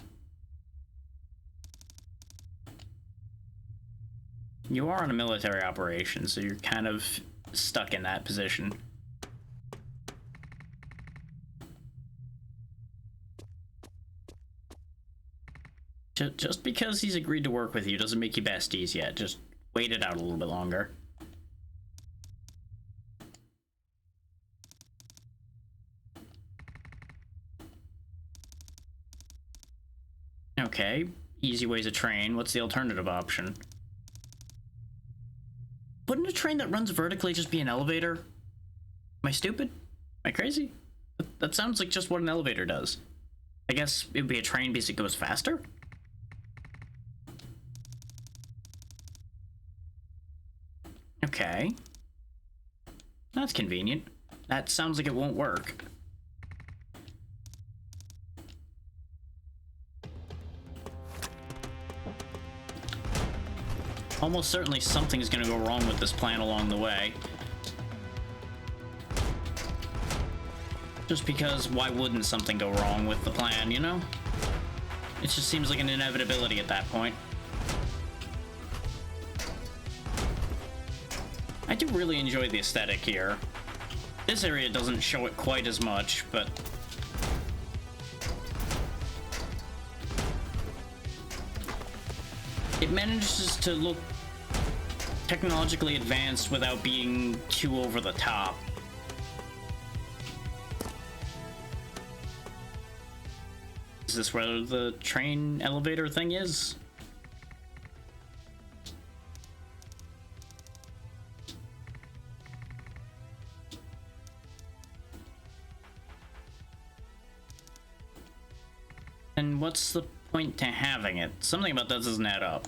You are on a military operation, so you're kind of stuck in that position. Just because he's agreed to work with you doesn't make you besties yet. Just wait it out a little bit longer. Okay, easy ways to train. What's the alternative option? Wouldn't a train that runs vertically just be an elevator? Am I stupid? Am I crazy? That sounds like just what an elevator does. I guess it would be a train because it goes faster? Okay. That's convenient. That sounds like it won't work. Almost certainly something's gonna go wrong with this plan along the way. Just because why wouldn't something go wrong with the plan, you know? It just seems like an inevitability at that point. I do really enjoy the aesthetic here. This area doesn't show it quite as much, but it manages to look technologically advanced without being too over the top. Is this where the train elevator thing is? And what's the point to having it? Something about that doesn't add up.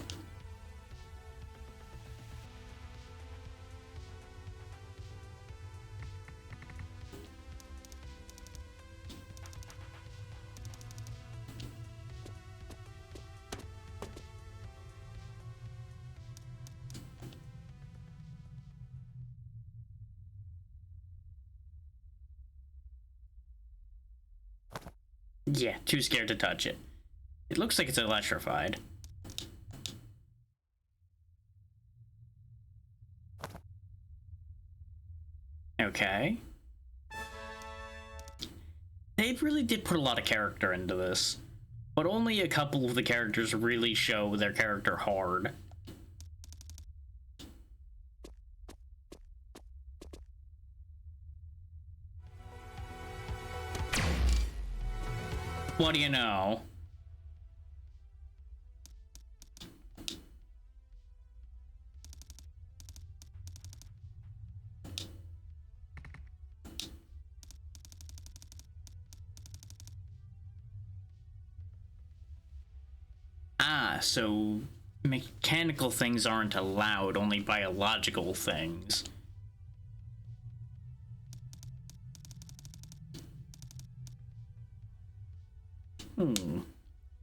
Yeah, too scared to touch it. It looks like it's electrified. Okay. They really did put a lot of character into this, but only a couple of the characters really show their character hard. What do you know? Ah, so mechanical things aren't allowed, only biological things.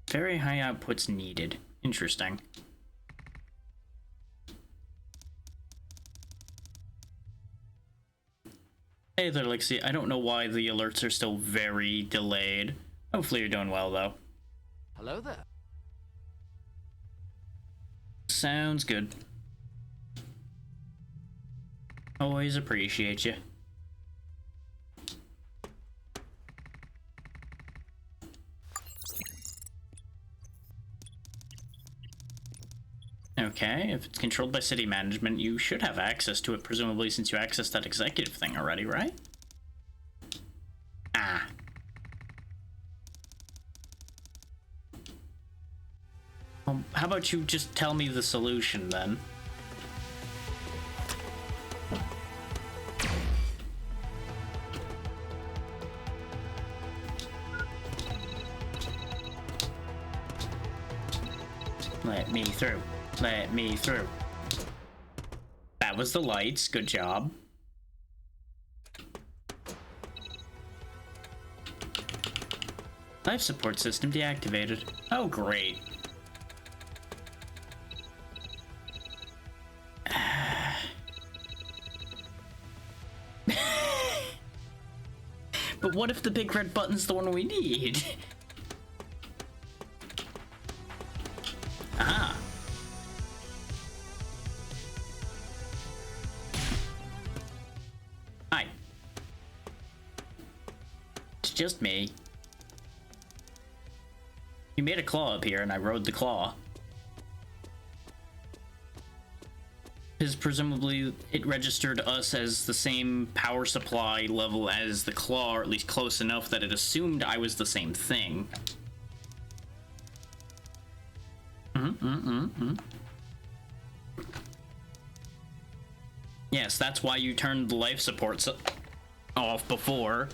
Very high outputs needed. Interesting. Hey there, Lixie. I don't know why the alerts are still very delayed. Hopefully you're doing well, though. Hello there. Sounds good. Always appreciate you. Okay, if it's controlled by city management, you should have access to it, presumably, since you accessed that executive thing already, right? Ah. Well, how about you just tell me the solution, then? Let me through. Let me through. That was the lights. Good job. Life support system deactivated. Oh, great. But what if the big red button's the one we need? Ah. Hi. It's just me. You made a claw up here and I rode the claw. Because presumably it registered us as the same power supply level as the claw, or at least close enough that it assumed I was the same thing. Yes, that's why you turned the life support off before.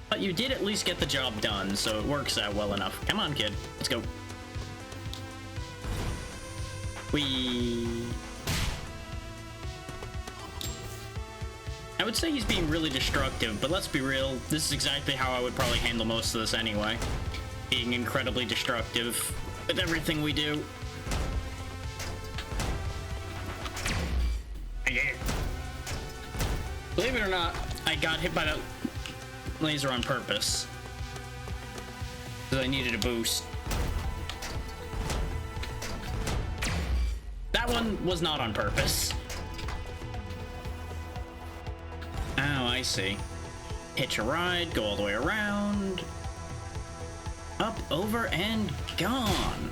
But you did at least get the job done, so it works out well enough. Come on, kid. Let's go. I would say he's being really destructive, but let's be real, this is exactly how I would probably handle most of this anyway. Being incredibly destructive with everything we do. Believe it or not, I got hit by that laser on purpose. Because I needed a boost. That one was not on purpose. Oh, I see. Hitch a ride, go all the way around. Up, over, and gone.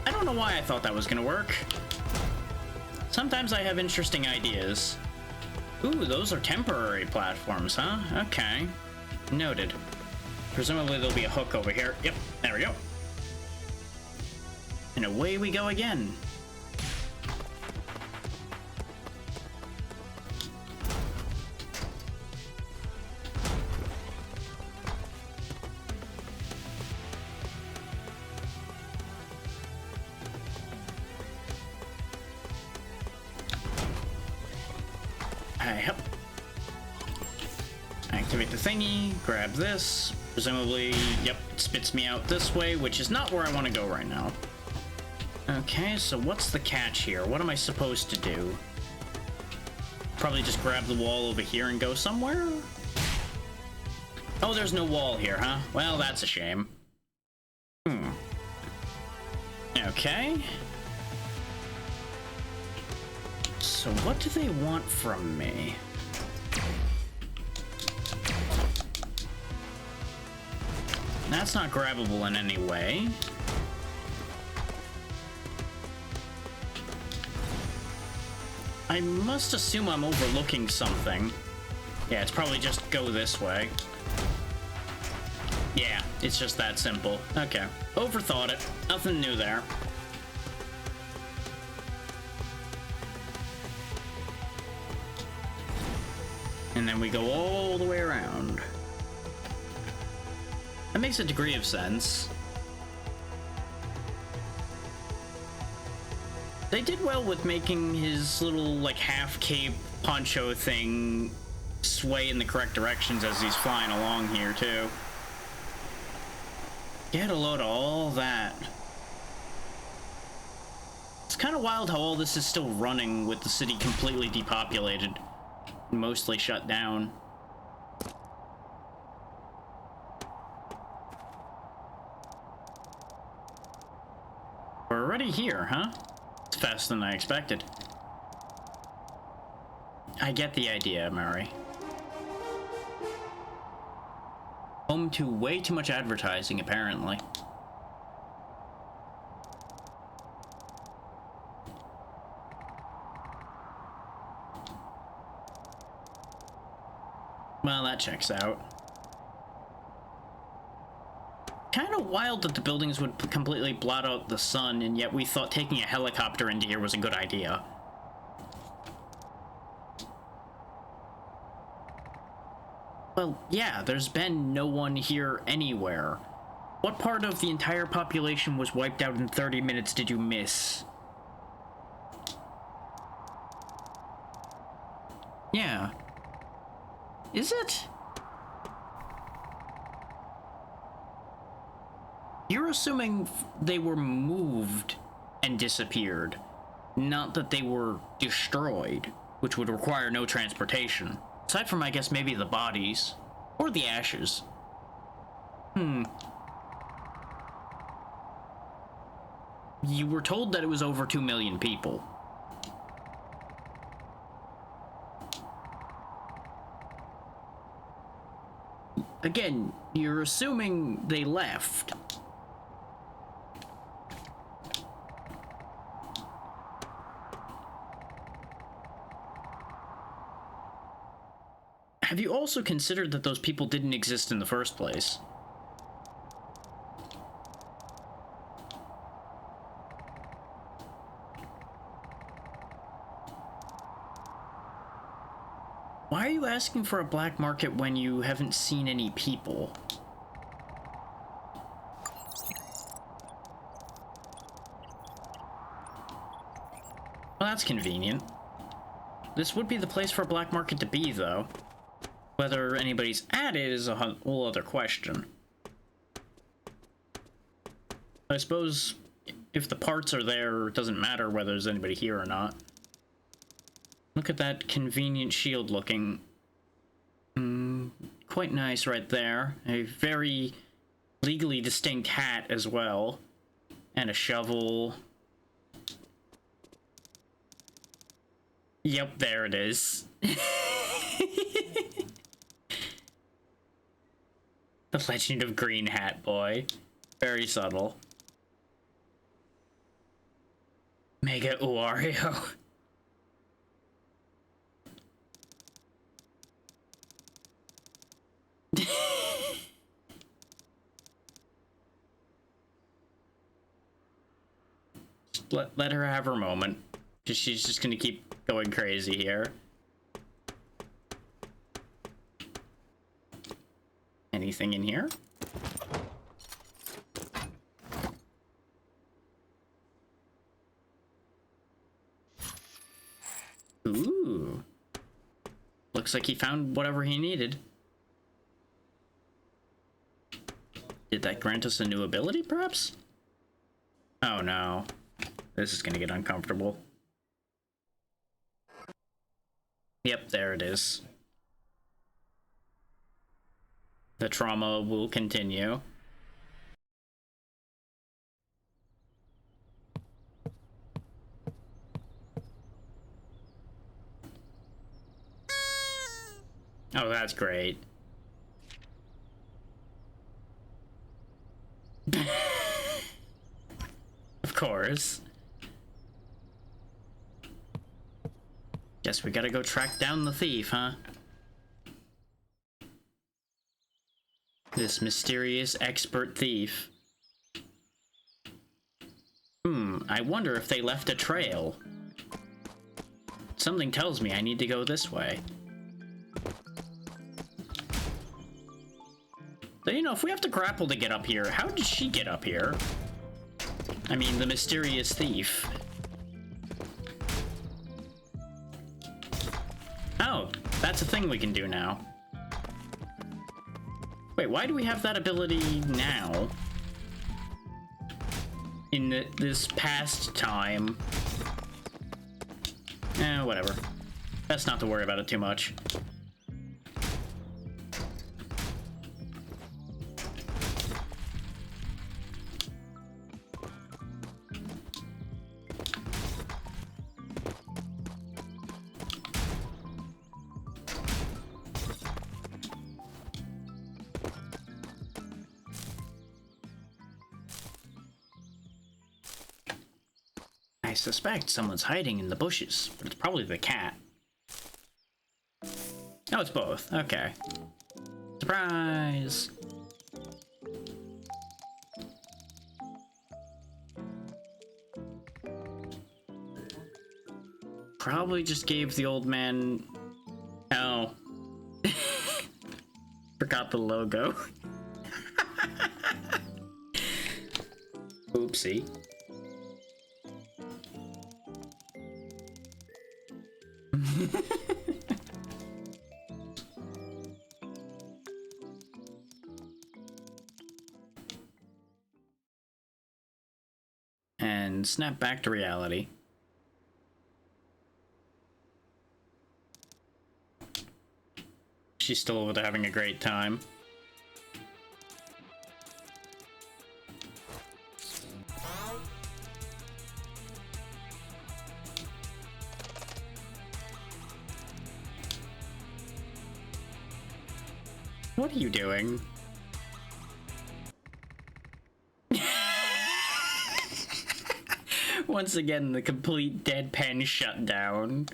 I don't know why I thought that was gonna work. Sometimes I have interesting ideas. Ooh, those are temporary platforms, huh? Okay. Noted. Presumably there'll be a hook over here. Yep, there we go. And away we go again. Yep. Activate the thingy, grab this. Presumably, yep, it spits me out this way, which is not where I want to go right now. Okay, so what's the catch here? What am I supposed to do? Probably just grab the wall over here and go somewhere? Oh, there's no wall here, huh? Well, that's a shame. Okay. So what do they want from me? That's not grabbable in any way. I must assume I'm overlooking something. Yeah, it's probably just go this way. Yeah, it's just that simple. Okay, overthought it. Nothing new there. And then we go all the way around. That makes a degree of sense. They did well with making his little, like, half-cape poncho thing sway in the correct directions as he's flying along here, too. Get a load of all that. It's kind of wild how all this is still running with the city completely depopulated. Mostly shut down. We're already here, huh? It's faster than I expected. I get the idea, Murray. Home to way too much advertising, apparently. Well, that checks out. Kind of wild that the buildings would completely blot out the sun, and yet we thought taking a helicopter into here was a good idea. Well, yeah, there's been no one here anywhere. What part of the entire population was wiped out in 30 minutes did you miss? Yeah. Is it? You're assuming they were moved and disappeared, not that they were destroyed, which would require no transportation. Aside from, I guess, maybe the bodies. Or the ashes. You were told that it was over 2 million people. Again, you're assuming they left. Have you also considered that those people didn't exist in the first place? asking for a black market when you haven't seen any people? Well, that's convenient. This would be the place for a black market to be, though. Whether anybody's at it is a whole other question. I suppose if the parts are there, it doesn't matter whether there's anybody here or not. Look at that convenient shield looking. Quite nice right there. A very legally distinct hat as well. And a shovel. Yep, there it is. The Legend of Green Hat Boy. Very subtle. Mega Wario. Let her have her moment. She's just gonna keep going crazy here. Anything in here? Ooh. Looks like he found whatever he needed. Did that grant us a new ability, perhaps? Oh no. This is gonna get uncomfortable. Yep, there it is. The trauma will continue. Oh, that's great. Of course. Guess we gotta go track down the thief, huh? This mysterious expert thief. I wonder if they left a trail. Something tells me I need to go this way. So, you know, if we have to grapple to get up here, how did she get up here? I mean, the mysterious thief. Oh, that's a thing we can do now. Wait, why do we have that ability now? In this past time? Whatever. Best not to worry about it too much. I suspect someone's hiding in the bushes, but it's probably the cat. Oh, it's both. Okay. Surprise! Probably just gave the old man... Oh. Forgot the logo. Oopsie. And snap back to reality. She's still over there having a great time. What are you doing? Once again, the complete deadpan shutdown.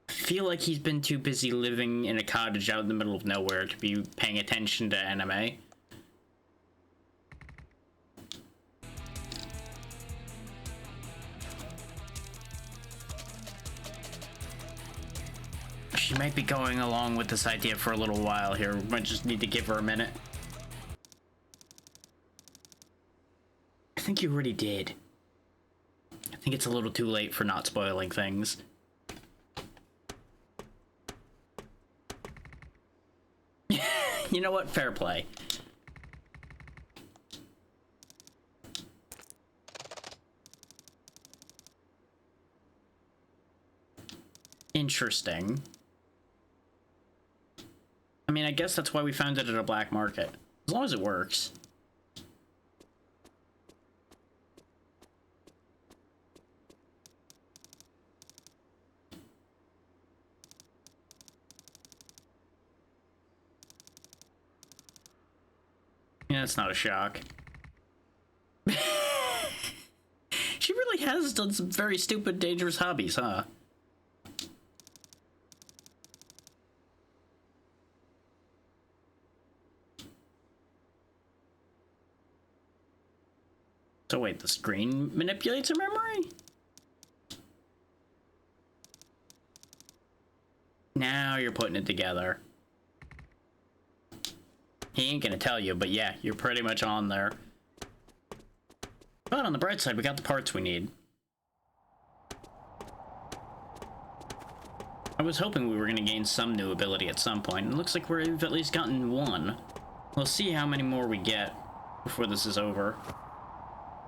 I feel like he's been too busy living in a cottage out in the middle of nowhere to be paying attention to anime. She might be going along with this idea for a little while here. We might just need to give her a minute. I think you already did. I think it's a little too late for not spoiling things. You know what? Fair play. Interesting. I mean, I guess that's why we found it at a black market. As long as it works. Yeah, it's not a shock. She really has done some very stupid, dangerous hobbies, huh? So wait, the screen manipulates her memory? Now you're putting it together. He ain't gonna tell you, but yeah, you're pretty much on there. But on the bright side, we got the parts we need. I was hoping we were gonna gain some new ability at some point, and it looks like we've at least gotten one. We'll see how many more we get before this is over.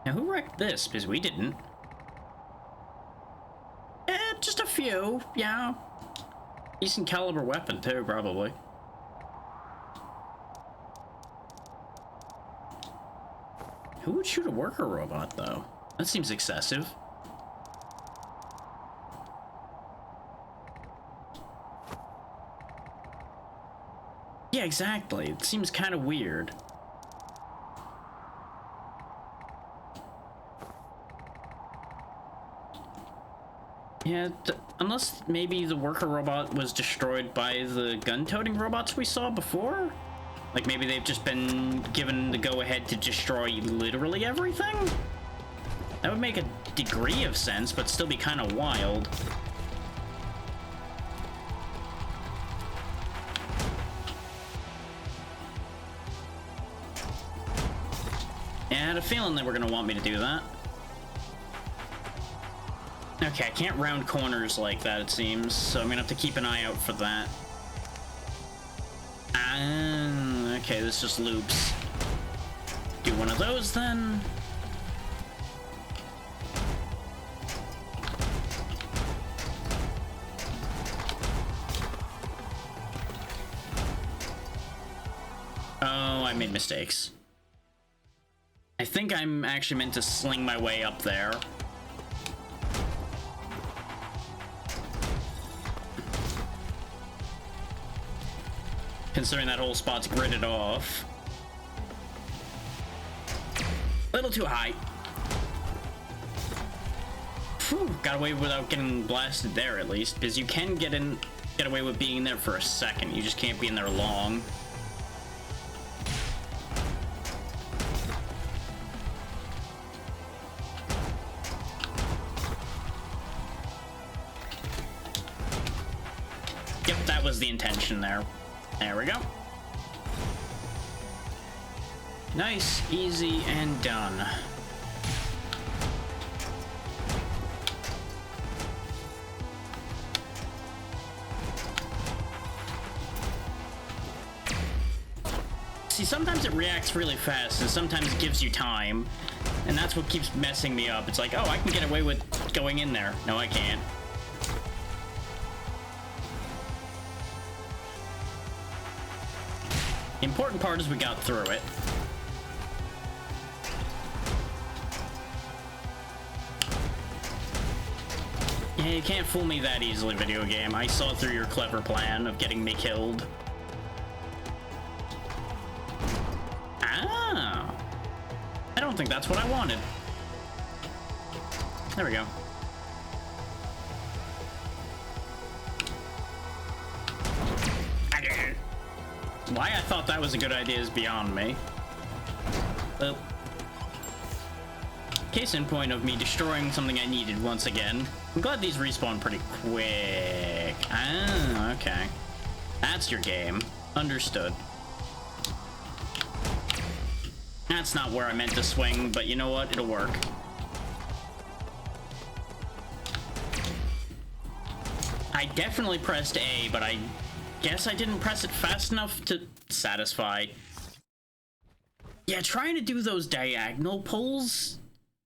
Now, who wrecked this? Because we didn't. Just a few, yeah. Decent caliber weapon, too, probably. Who would shoot a worker robot, though? That seems excessive. Yeah, exactly. It seems kind of weird. Yeah, unless maybe the worker robot was destroyed by the gun-toting robots we saw before? Like maybe they've just been given the go-ahead to destroy literally everything? That would make a degree of sense, but still be kind of wild. Yeah, I had a feeling they were going to want me to do that. Okay, I can't round corners like that, it seems, so I'm gonna have to keep an eye out for that. Okay, this just loops. Do one of those, then. Oh, I made mistakes. I think I'm actually meant to sling my way up there. Considering that whole spot's gridded off. A little too high. Phew, got away without getting blasted there at least, because you can get away with being in there for a second. You just can't be in there long. Yep, that was the intention there. There we go. Nice, easy, and done. See, sometimes it reacts really fast, and sometimes it gives you time. And that's what keeps messing me up. It's like, oh, I can get away with going in there. No, I can't. The important part is we got through it. Yeah, you can't fool me that easily, video game. I saw through your clever plan of getting me killed. Ah! I don't think that's what I wanted. There we go. Why I thought that was a good idea is beyond me. Well, case in point of me destroying something I needed once again. I'm glad these respawn pretty quick. Ah, okay. That's your game. Understood. That's not where I meant to swing, but you know what? It'll work. I definitely pressed A, but I guess I didn't press it fast enough to satisfy. Yeah, trying to do those diagonal pulls,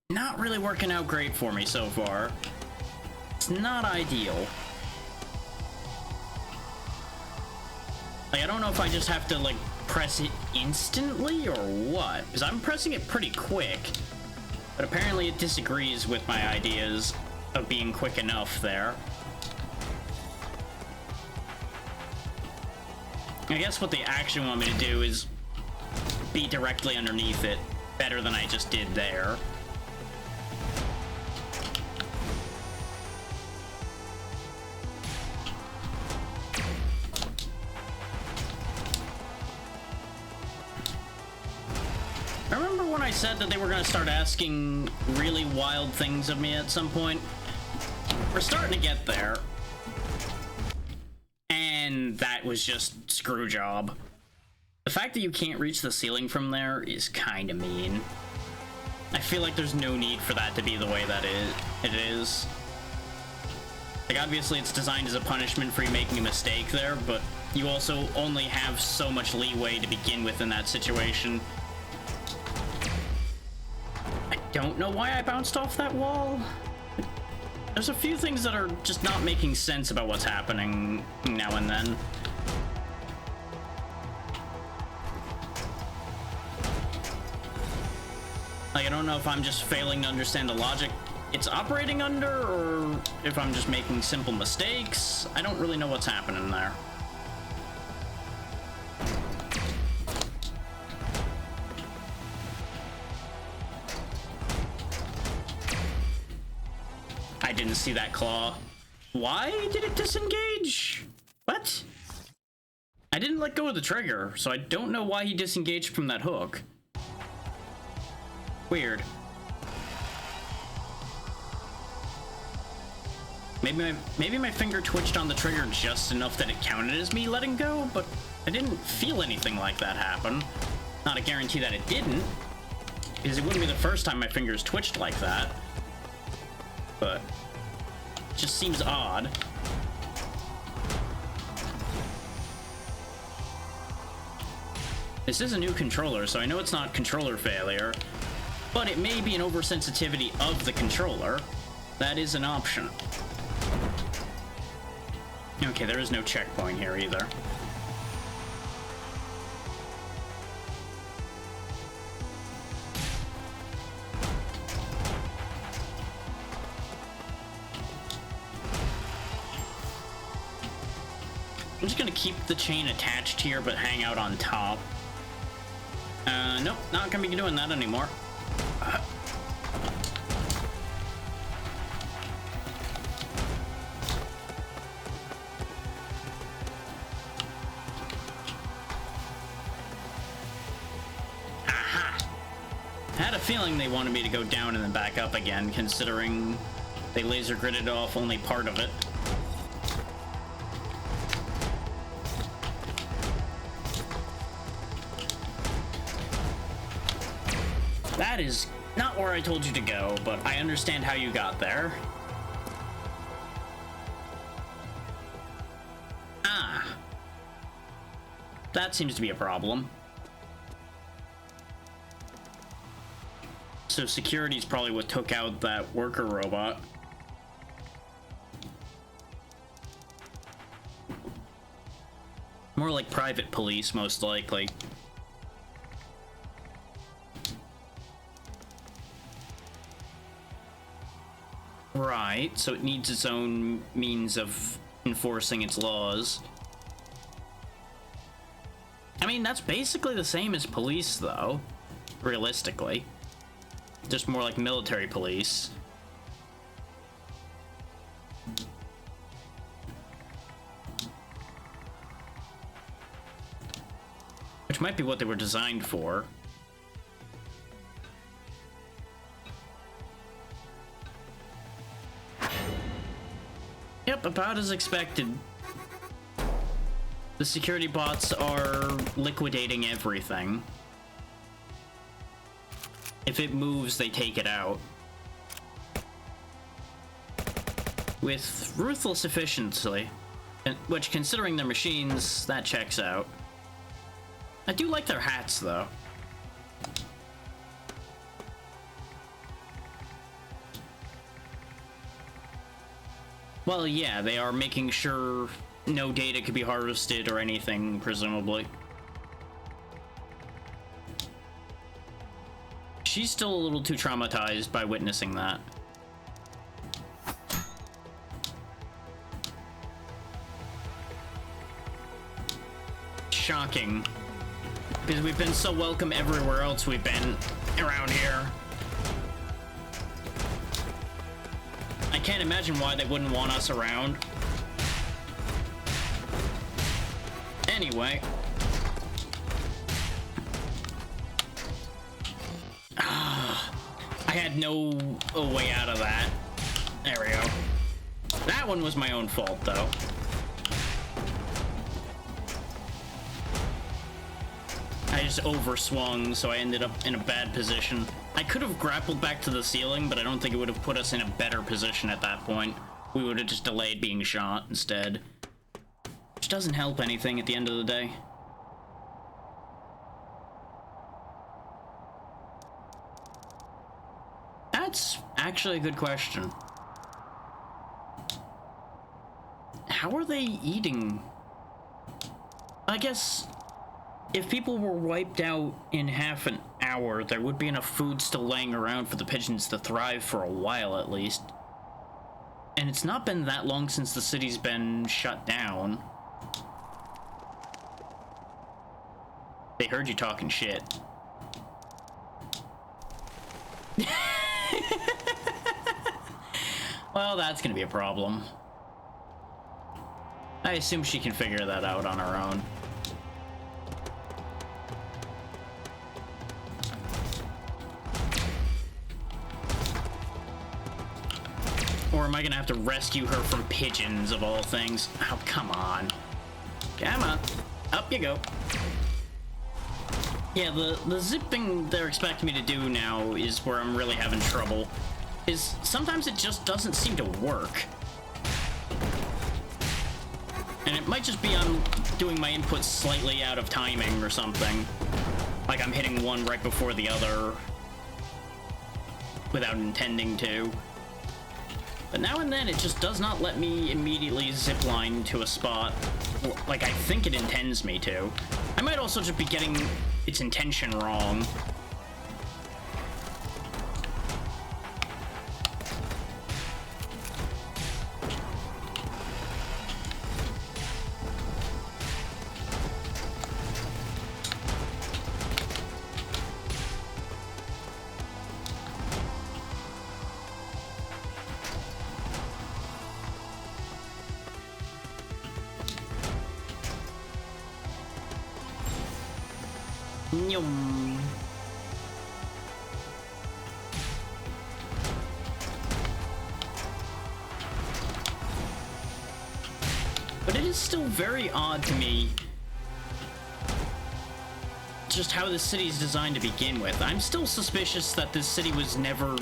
not really working out great for me so far. It's not ideal. Like, I don't know if I just have to, like, press it instantly or what, because I'm pressing it pretty quick, but apparently it disagrees with my ideas of being quick enough there. I guess what they actually want me to do is be directly underneath it better than I just did there. Remember when I said that they were going to start asking really wild things of me at some point? We're starting to get there. And that was just screw job. The fact that you can't reach the ceiling from there is kind of mean. I feel like there's no need for that to be the way that it is. Like, obviously it's designed as a punishment for you making a mistake there, but you also only have so much leeway to begin with in that situation. I don't know why I bounced off that wall. There's a few things that are just not making sense about what's happening now and then. Like, I don't know if I'm just failing to understand the logic it's operating under, or if I'm just making simple mistakes. I don't really know what's happening there. I didn't see that claw. Why did it disengage? What? I didn't let go of the trigger, so I don't know why he disengaged from that hook. Weird. Maybe my finger twitched on the trigger just enough that it counted as me letting go, but I didn't feel anything like that happen. Not a guarantee that it didn't, because it wouldn't be the first time my fingers twitched like that. But it just seems odd. This is a new controller, so I know it's not controller failure, but it may be an oversensitivity of the controller. That is an option. Okay, there is no checkpoint here either. I'm just gonna keep the chain attached here, but hang out on top. Nope, not gonna be doing that anymore. Aha! I had a feeling they wanted me to go down and then back up again, considering they laser gridded off only part of it. That is not where I told you to go, but I understand how you got there. Ah. That seems to be a problem. So security's probably what took out that worker robot. More like private police, most likely. Right, so it needs its own means of enforcing its laws. I mean, that's basically the same as police, though, realistically. Just more like military police. Which might be what they were designed for. Yep, about as expected. The security bots are liquidating everything. If it moves, they take it out. With ruthless efficiency, which, considering their machines, that checks out. I do like their hats, though. Well, yeah, they are making sure no data could be harvested or anything, presumably. She's still a little too traumatized by witnessing that. Shocking. Because we've been so welcome everywhere else we've been around here. I can't imagine why they wouldn't want us around. Anyway. I had no way out of that. There we go. That one was my own fault, though. I just overswung, so I ended up in a bad position. I could have grappled back to the ceiling, but I don't think it would have put us in a better position at that point. We would have just delayed being shot instead. Which doesn't help anything at the end of the day. That's actually a good question. How are they eating? I guess if people were wiped out in half an hour, there would be enough food still laying around for the pigeons to thrive for a while at least. And it's not been that long since the city's been shut down. They heard you talking shit. Well, that's gonna be a problem. I assume she can figure that out on her own. Or am I gonna have to rescue her from pigeons, of all things? Oh, come on. Come on. Up you go. Yeah, the zipping they're expecting me to do now is where I'm really having trouble. Is sometimes it just doesn't seem to work. And it might just be I'm doing my inputs slightly out of timing or something. Like I'm hitting one right before the other without intending to. But now and then it just does not let me immediately zipline to a spot like I think it intends me to. I might also just be getting its intention wrong. Nyum. But it is still very odd to me just how this city is designed to begin with. I'm still suspicious that this city was never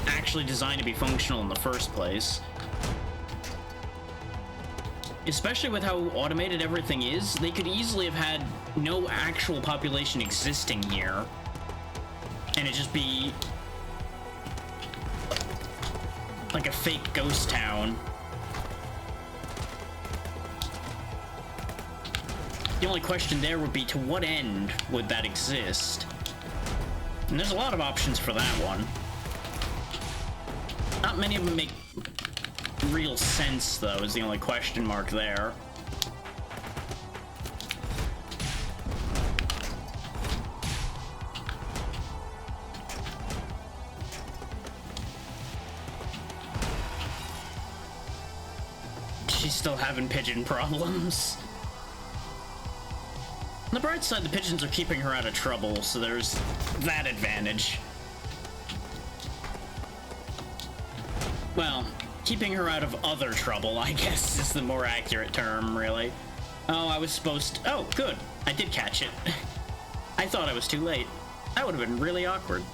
actually designed to be functional in the first place. Especially with how automated everything is, they could easily have had no actual population existing here. And it just be like a fake ghost town. The only question there would be, to what end would that exist? And there's a lot of options for that one. Not many of them make real sense, though, is the only question mark there. She's still having pigeon problems. On the bright side, the pigeons are keeping her out of trouble, so there's that advantage. Well, keeping her out of other trouble, I guess, is the more accurate term, really. Oh, I was supposed to... Oh, good. I did catch it. I thought I was too late. That would have been really awkward.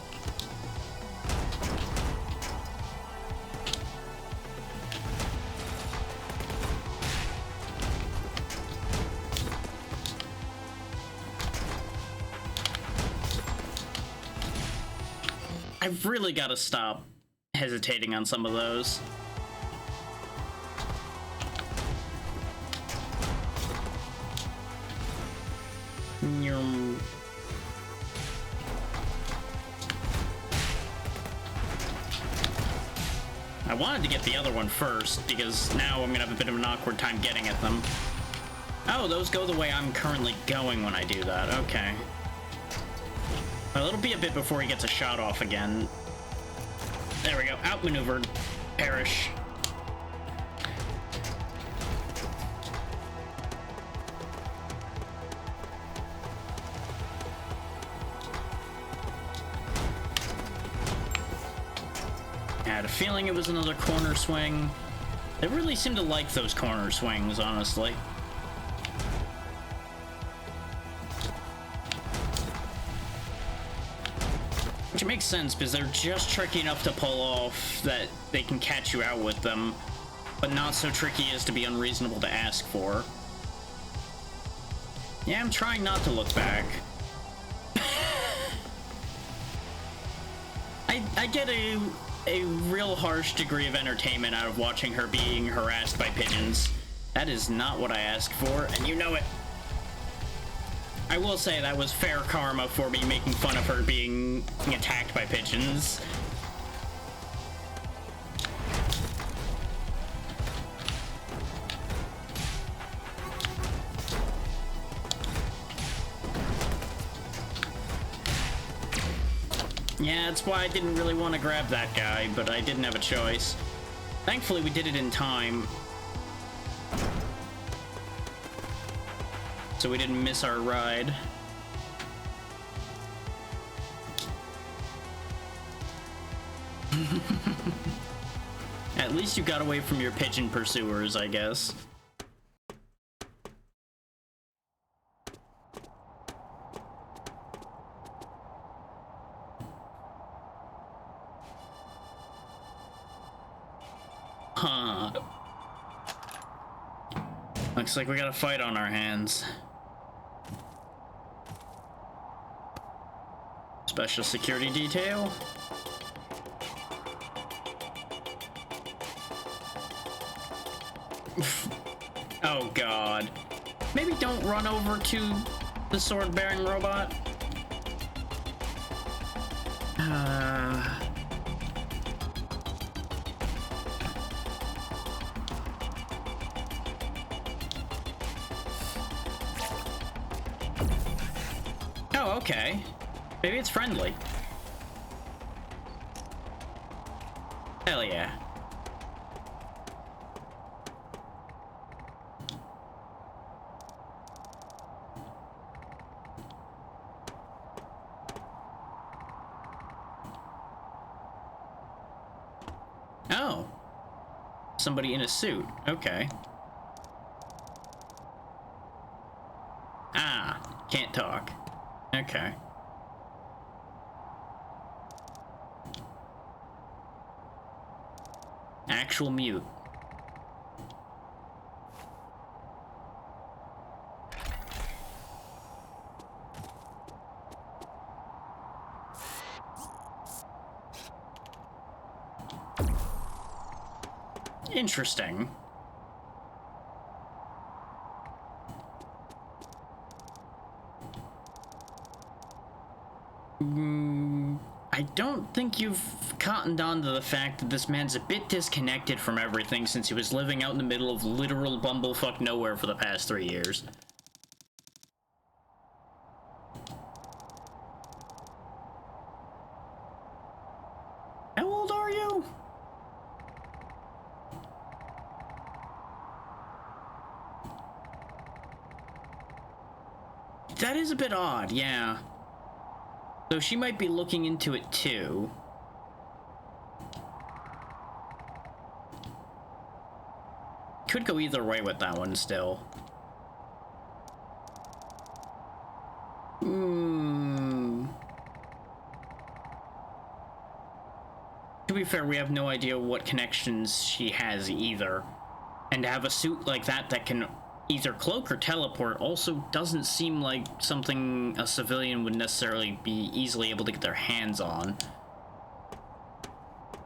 I've really got to stop hesitating on some of those. I wanted to get the other one first, because now I'm gonna have a bit of an awkward time getting at them. Oh, those go the way I'm currently going when I do that. Okay. Well, it'll be a bit before he gets a shot off again. There we go. Outmaneuvered. Perish. I had a feeling it was another corner swing. They really seem to like those corner swings, honestly. Which makes sense, because they're just tricky enough to pull off that they can catch you out with them, but not so tricky as to be unreasonable to ask for. Yeah, I'm trying not to look back. I get a real harsh degree of entertainment out of watching her being harassed by pigeons. That is not what I asked for, and you know it. I will say that was fair karma for me making fun of her being attacked by pigeons. Yeah, that's why I didn't really want to grab that guy, but I didn't have a choice. Thankfully, we did it in time, so we didn't miss our ride. At least you got away from your pigeon pursuers, I guess. Huh. Looks like we got a fight on our hands. Special security detail. Oh god. Maybe don't run over to the sword-bearing robot. Oh, okay. Maybe it's friendly. Hell yeah. Oh. Somebody in a suit. Okay. Ah, can't talk. Okay. Actual mute. Interesting. I don't think you've cottoned on to the fact that this man's a bit disconnected from everything since he was living out in the middle of literal bumblefuck nowhere for the past 3 years. How old are you? That is a bit odd, yeah. So she might be looking into it too. Could go either way with that one still. To be fair, we have no idea what connections she has either. And to have a suit like that that can either cloak or teleport also doesn't seem like something a civilian would necessarily be easily able to get their hands on.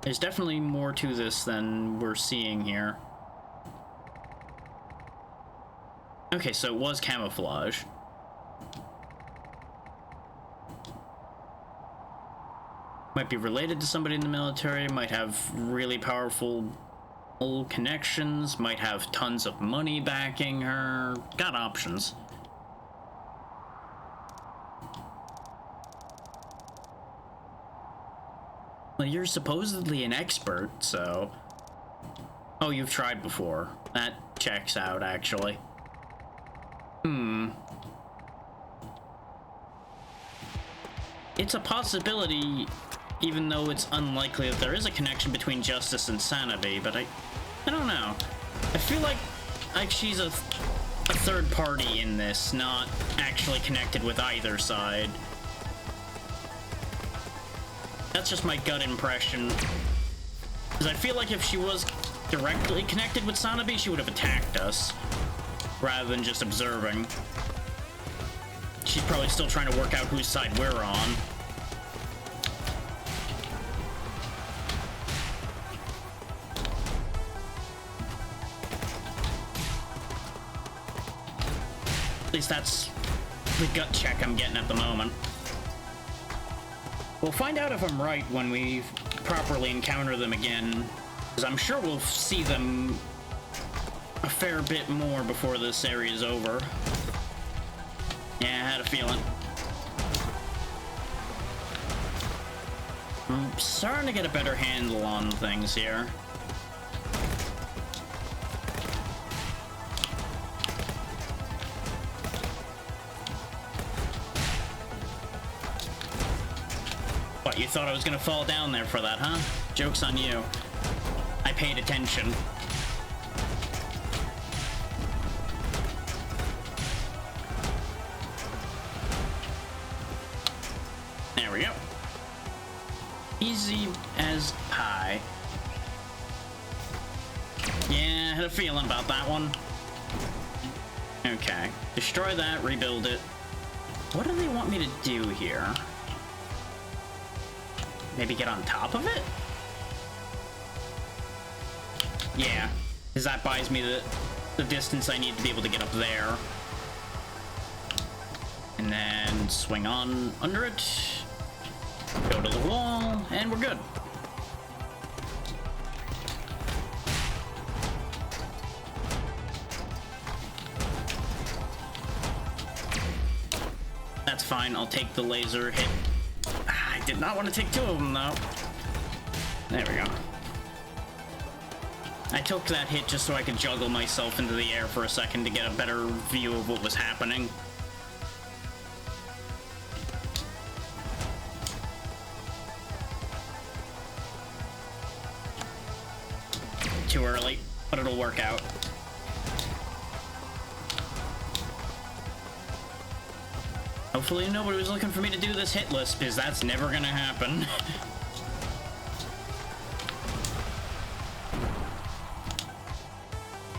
There's definitely more to this than we're seeing here. Okay, so it was camouflage. Might be related to somebody in the military, might have really powerful connections, might have tons of money backing her. Got options. Well, you're supposedly an expert, so... Oh, you've tried before. That checks out, actually. It's a possibility, even though it's unlikely that there is a connection between Justice and Sanabi, but I don't know. I feel like she's a third party in this, not actually connected with either side. That's just my gut impression. Because I feel like if she was directly connected with Sanabi, she would have attacked us, rather than just observing. She's probably still trying to work out whose side we're on. At least that's the gut check I'm getting at the moment. We'll find out if I'm right when we properly encounter them again, because I'm sure we'll see them a fair bit more before this area is over. Yeah, I had a feeling. I'm starting to get a better handle on things here. What, you thought I was gonna fall down there for that, huh? Joke's on you. I paid attention. There we go. Easy as pie. Yeah, I had a feeling about that one. Okay. Destroy that, rebuild it. What do they want me to do here? Maybe get on top of it? Yeah, because that buys me the distance I need to be able to get up there. And then swing on under it. Go to the wall, and we're good. That's fine, I'll take the laser hit. I did not want to take two of them, though. There we go. I took that hit just so I could juggle myself into the air for a second to get a better view of what was happening. Too early, but it'll work out. Hopefully nobody was looking for me to do this hit list, because that's never gonna happen.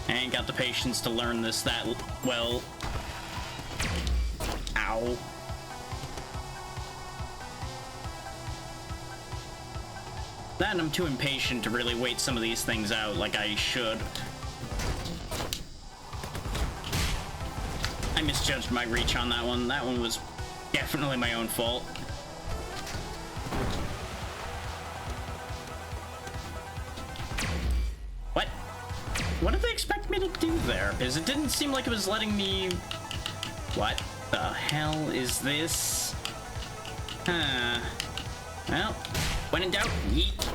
I ain't got the patience to learn this that well. Ow. That and I'm too impatient to really wait some of these things out like I should. I misjudged my reach on that one. That one was definitely my own fault. What? What did they expect me to do there? Because it didn't seem like it was letting me... What the hell is this? Huh. Well, when in doubt, yeet.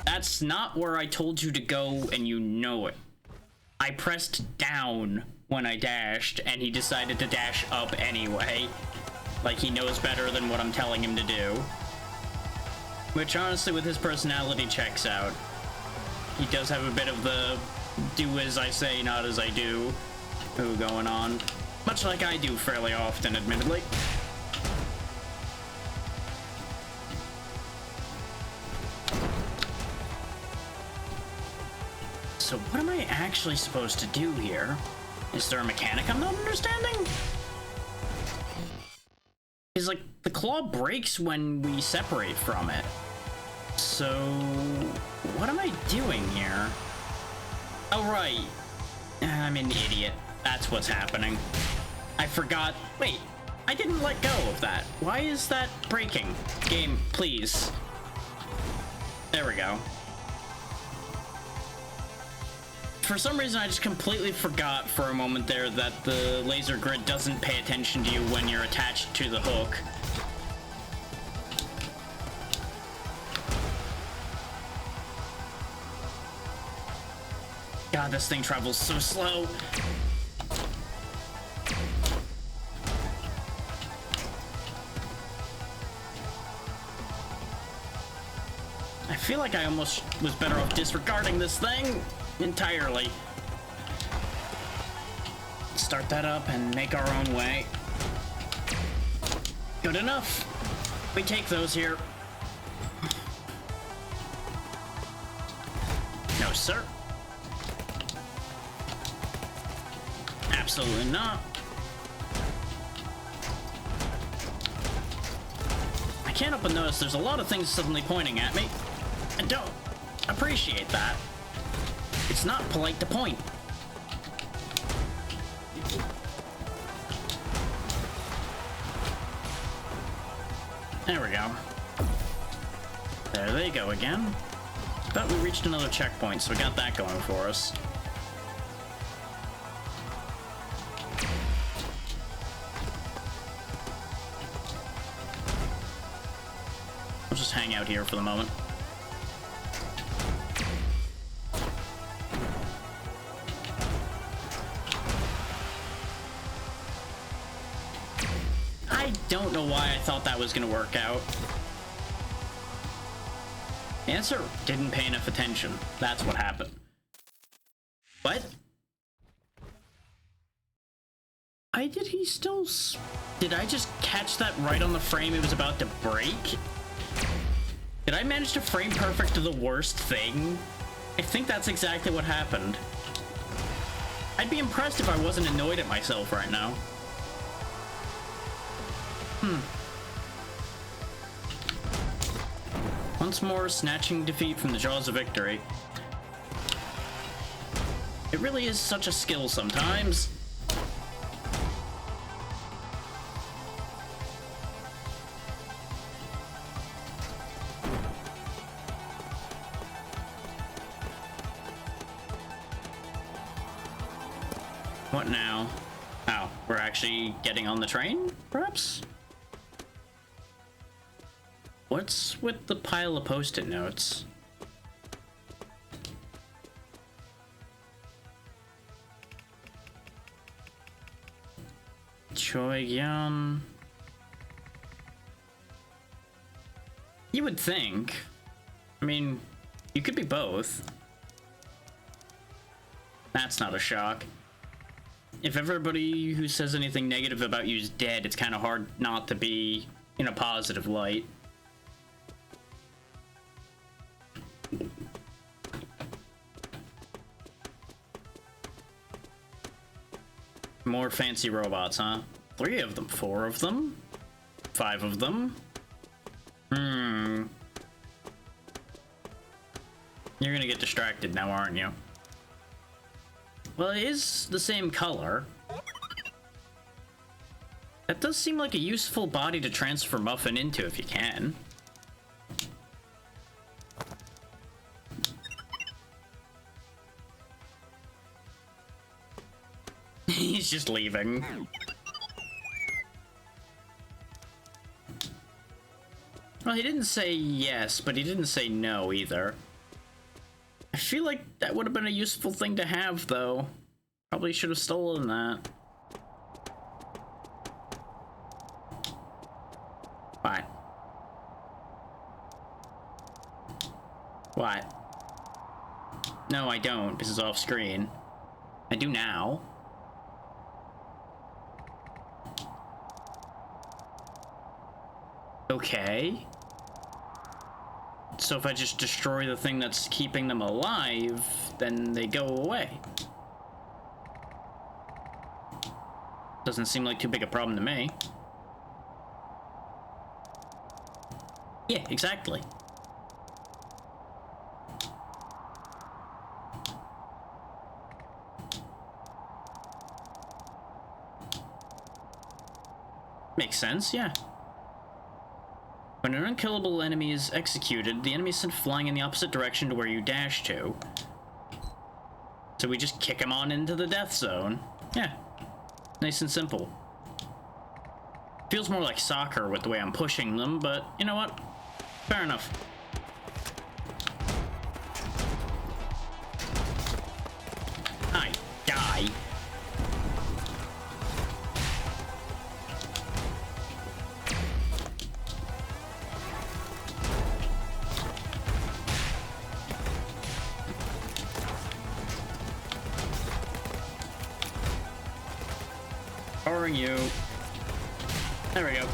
That's not where I told you to go, and you know it. I pressed down when I dashed, and he decided to dash up anyway. Like he knows better than what I'm telling him to do. Which honestly, with his personality, checks out. He does have a bit of the do as I say, not as I do. Ooh, going on. Much like I do fairly often, admittedly. So what am I actually supposed to do here? Is there a mechanic I'm not understanding? Is like the claw breaks when we separate from it. So what am I doing here? Oh right. I'm an idiot. That's what's happening. I forgot. Wait, I didn't let go of that. Why is that breaking? Game, please. There we go. For some reason, I just completely forgot for a moment there that the laser grid doesn't pay attention to you when you're attached to the hook. God, this thing travels so slow. I feel like I almost was better off disregarding this thing entirely. Start that up and make our own way. Good enough. We take those here. No, sir. Absolutely not. I can't help but notice there's a lot of things suddenly pointing at me. I don't appreciate that. It's not polite to point. There we go. There they go again. But we reached another checkpoint, so we got that going for us. We'll just hang out here for the moment. I don't know why I thought that was gonna work out. Answer, didn't pay enough attention. That's what happened. What? Did he still... Did I just catch that right on the frame it was about to break? Did I manage to frame perfect to the worst thing? I think that's exactly what happened. I'd be impressed if I wasn't annoyed at myself right now. Once more, snatching defeat from the jaws of victory. It really is such a skill sometimes. What now? Oh, we're actually getting on the train, perhaps? What's with the pile of post-it notes? Choigyan. You would think. I mean, you could be both. That's not a shock. If everybody who says anything negative about you is dead, it's kind of hard not to be in a positive light. More fancy robots, huh? 3 of them, 4 of them, 5 of them. You're gonna get distracted now, aren't you? Well, it is the same color. That does seem like a useful body to transfer Muffin into if you can. He's just leaving. Well, he didn't say yes, but he didn't say no either. I feel like that would have been a useful thing to have, though. Probably should have stolen that. What? What? No, I don't, because it's off screen. I do now. Okay. So if I just destroy the thing that's keeping them alive, then they go away. Doesn't seem like too big a problem to me. Yeah, exactly. Makes sense, yeah. When an unkillable enemy is executed, the enemy is sent flying in the opposite direction to where you dash to. So we just kick him on into the death zone. Yeah. Nice and simple. Feels more like soccer with the way I'm pushing them, but you know what? Fair enough. I die. Powering you. There we go.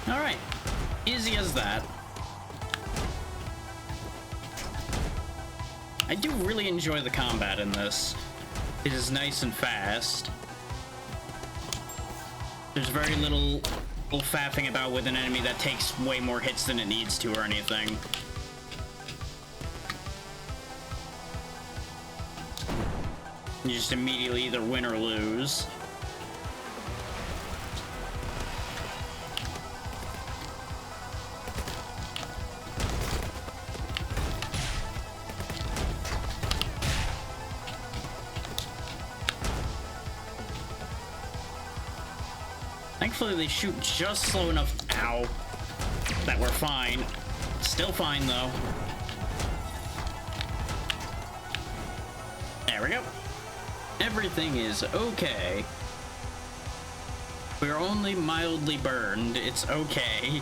Alright. Easy as that. I do really enjoy the combat in this. It is nice and fast. There's very little faffing about with an enemy that takes way more hits than it needs to or anything. You just immediately either win or lose. Thankfully they shoot just slow enough, ow, that we're fine. Still fine though. There we go. Everything is okay. We're only mildly burned. It's okay.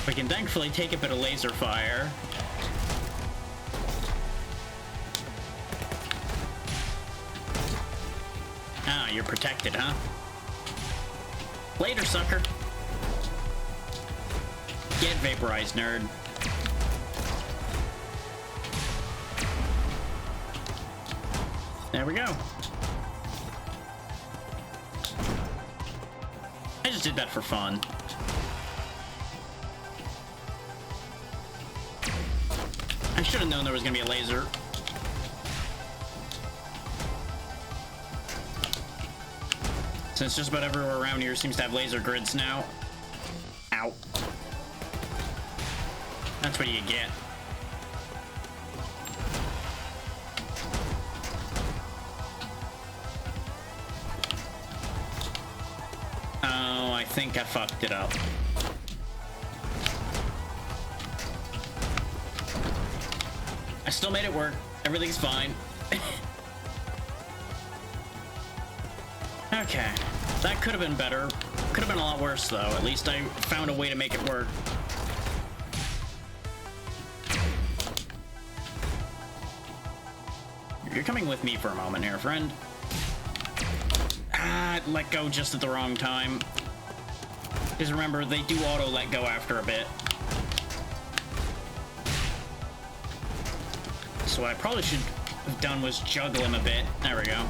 We can thankfully take a bit of laser fire. Ah, you're protected, huh? Later, sucker. Get vaporized, nerd. There we go. I just did that for fun. I should have known there was gonna be a laser. Since just about everywhere around here seems to have laser grids now. Ow. That's what you get. I think I fucked it up. I still made it work. Everything's fine. Okay. That could have been better. Could have been a lot worse, though. At least I found a way to make it work. You're coming with me for a moment here, friend. Ah, let go just at the wrong time. Because remember, they do auto let go after a bit. So what I probably should have done was juggle him a bit. There we go.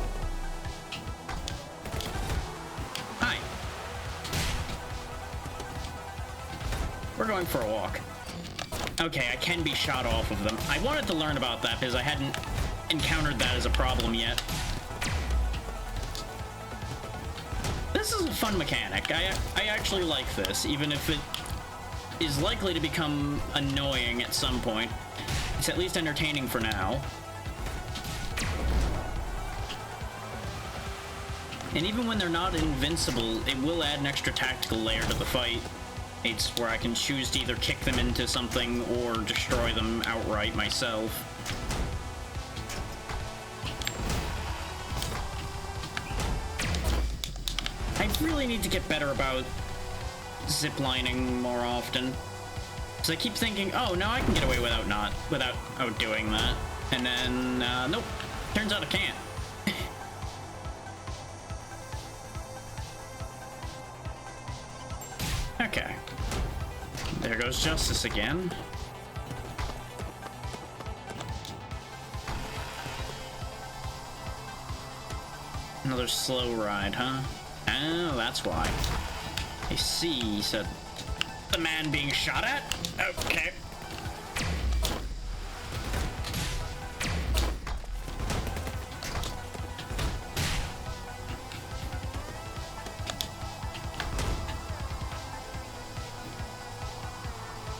Hi. We're going for a walk. Okay, I can be shot off of them. I wanted to learn about that because I hadn't encountered that as a problem yet. This is a fun mechanic. I actually like this, even if it is likely to become annoying at some point. It's at least entertaining for now. And even when they're not invincible, it will add an extra tactical layer to the fight. It's where I can choose to either kick them into something or destroy them outright myself. I really need to get better about ziplining more often. So I keep thinking, oh, no, I can get away without doing that. And then, nope. Turns out I can't. Okay. There goes Justice again. Another slow ride, huh? Oh, that's why. I see, said the man being shot at. Okay.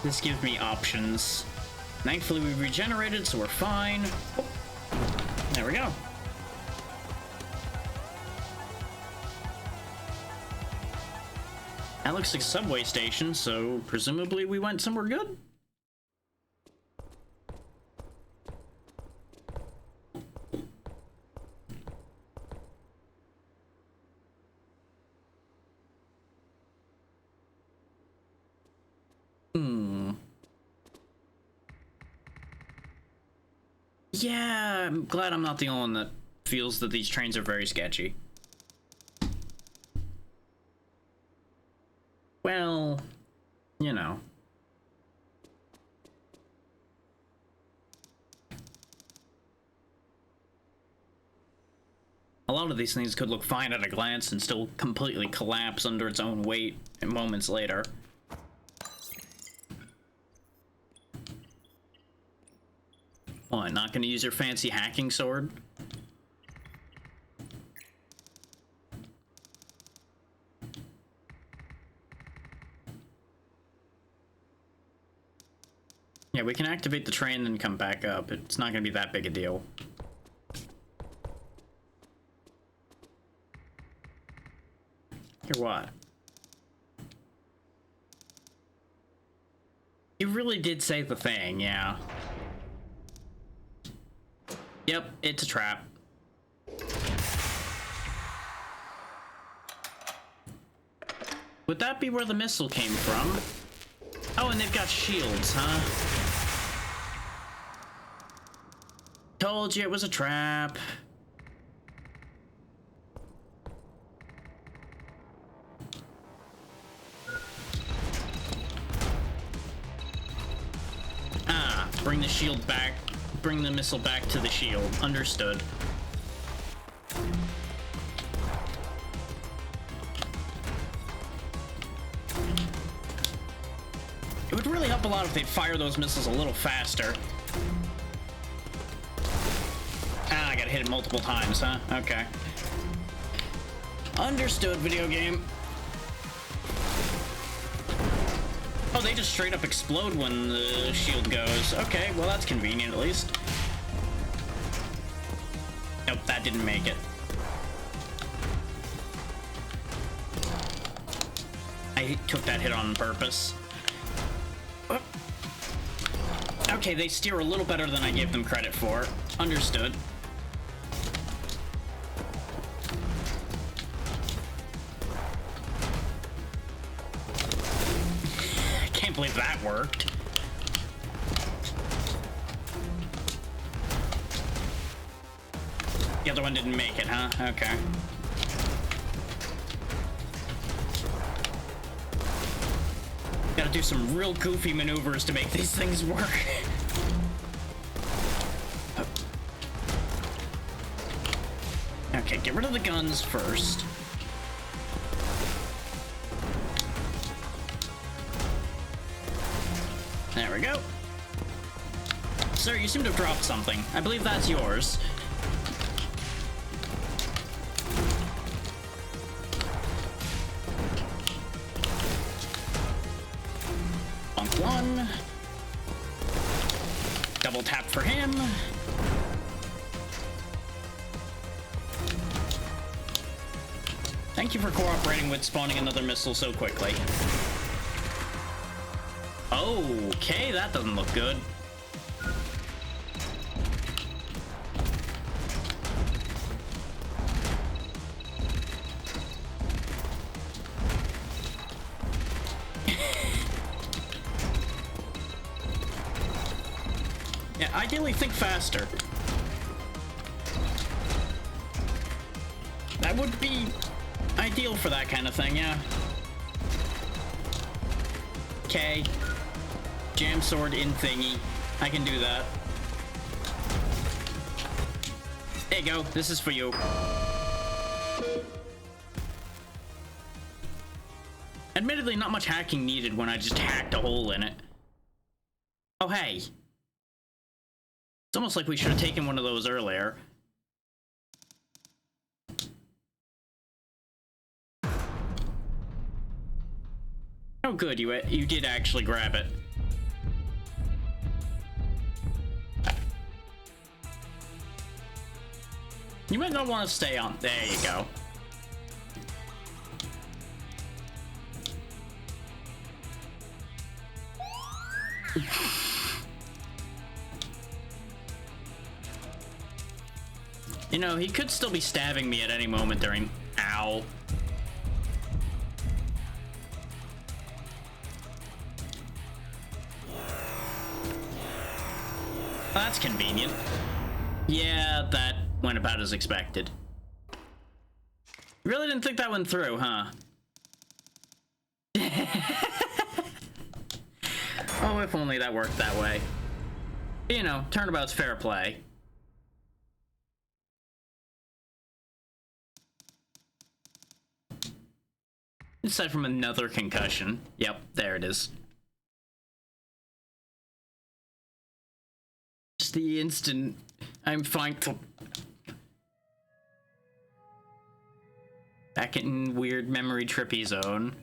This gives me options. Thankfully, we regenerated, so we're fine. Oh, there we go. That looks like a subway station, so presumably we went somewhere good? Yeah, I'm glad I'm not the only one that feels that these trains are very sketchy. Well, you know. A lot of these things could look fine at a glance and still completely collapse under its own weight moments later. What, not gonna use your fancy hacking sword? Yeah, we can activate the train and come back up. It's not gonna be that big a deal. Hear what? You really did say the thing, yeah. Yep, it's a trap. Would that be where the missile came from? Oh, and they've got shields, huh? Told you it was a trap. Ah, bring the shield back. Bring the missile back to the shield. Understood. It would really help a lot if they'd fire those missiles a little faster. Ah, I gotta hit it multiple times, huh? Okay. Understood, video game. Oh, they just straight up explode when the shield goes. Okay, well that's convenient at least. Nope, that didn't make it. I took that hit on purpose. Oh. Okay, they steer a little better than I gave them credit for. Understood. I believe that worked. The other one didn't make it, huh? Okay. Gotta do some real goofy maneuvers to make these things work. Okay, get rid of the guns first. There we go. Sir, you seem to have dropped something. I believe that's yours. Bonk one. Double tap for him. Thank you for cooperating with spawning another missile so quickly. Okay, that doesn't look good. Ideally, think faster. That would be ideal for that kind of thing, yeah. Okay. Jam sword in thingy. I can do that. There you go. This is for you. Admittedly, not much hacking needed when I just hacked a hole in it. Oh, hey. It's almost like we should have taken one of those earlier. Oh, good. You did actually grab it. You might not want to stay on. There you go. You know, he could still be stabbing me at any moment during... Ow. That's convenient. Yeah, that went about as expected. Really didn't think that went through, huh? Oh, if only that worked that way. You know, turnabout's fair play. Aside from another concussion. Yep, there it is. Just the instant I'm fine. Back in weird memory trippy zone.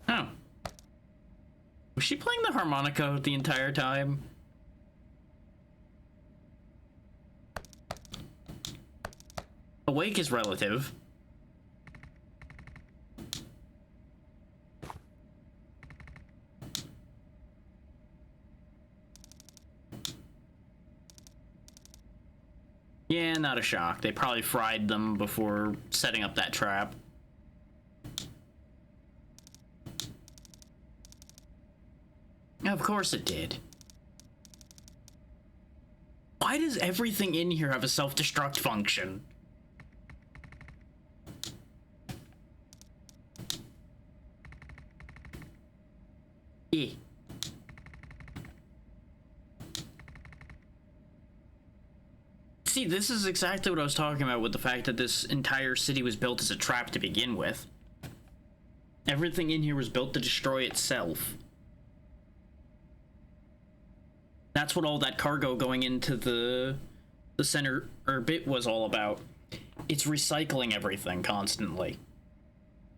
Oh. Was she playing the harmonica the entire time? Awake is relative. Yeah, not a shock. They probably fried them before setting up that trap. Of course it did. Why does everything in here have a self-destruct function? Eh. See, this is exactly what I was talking about with the fact that this entire city was built as a trap to begin with. Everything in here was built to destroy itself. That's what all that cargo going into the center or bit was all about. It's recycling everything constantly.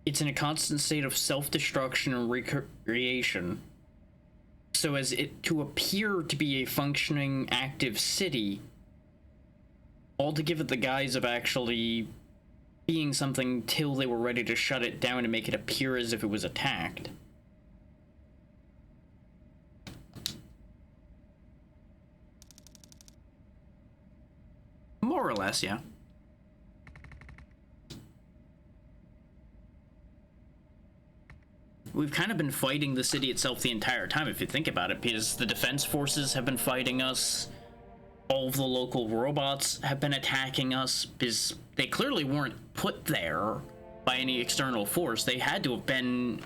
It's in a constant state of self-destruction and recreation. So as it to appear to be a functioning, active city, all to give it the guise of actually being something till they were ready to shut it down and make it appear as if it was attacked. More or less, yeah. We've kind of been fighting the city itself the entire time, if you think about it, because the defense forces have been fighting us. All of the local robots have been attacking us, because they clearly weren't put there by any external force. They had to have been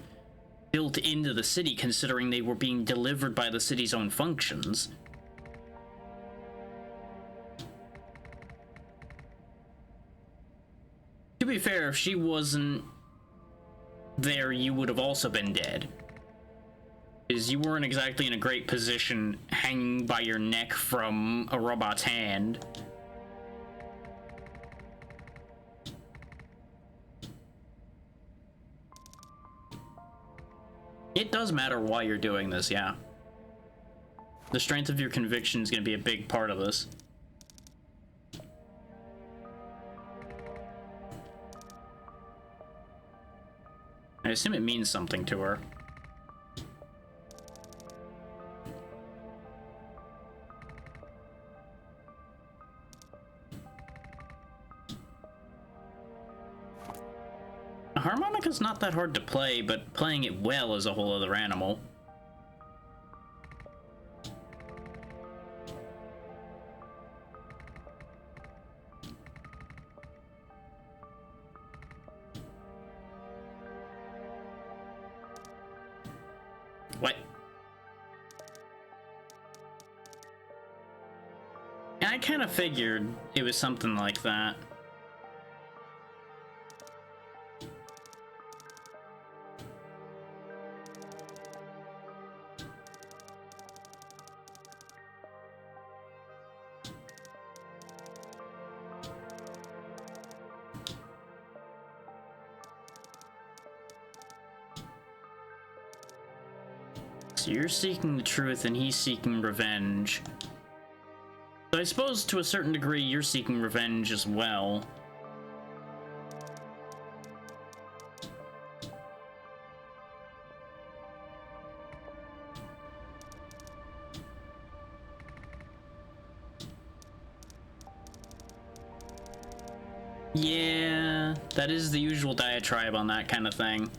built into the city, considering they were being delivered by the city's own functions. To be fair, if she wasn't there, you would have also been dead. Because you weren't exactly in a great position hanging by your neck from a robot's hand. It does matter why you're doing this, yeah. The strength of your conviction is going to be a big part of this. I assume it means something to her. Harmonica's not that hard to play, but playing it well is a whole other animal. What? I kind of figured it was something like that. So you're seeking the truth and he's seeking revenge. So I suppose to a certain degree you're seeking revenge as well. Yeah, that is the usual diatribe on that kind of thing.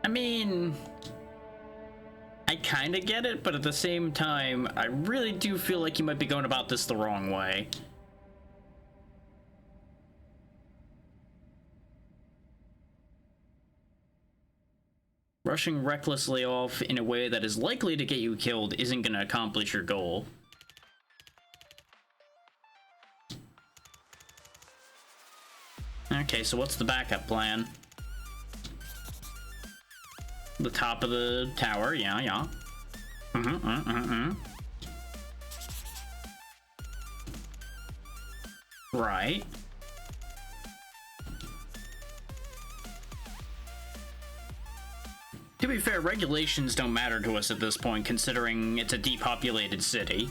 I mean, I kind of get it, but at the same time, I really do feel like you might be going about this the wrong way. Rushing recklessly off in a way that is likely to get you killed isn't going to accomplish your goal. Okay, so what's the backup plan? The top of the tower, yeah. Right. To be fair, regulations don't matter to us at this point, considering it's a depopulated city.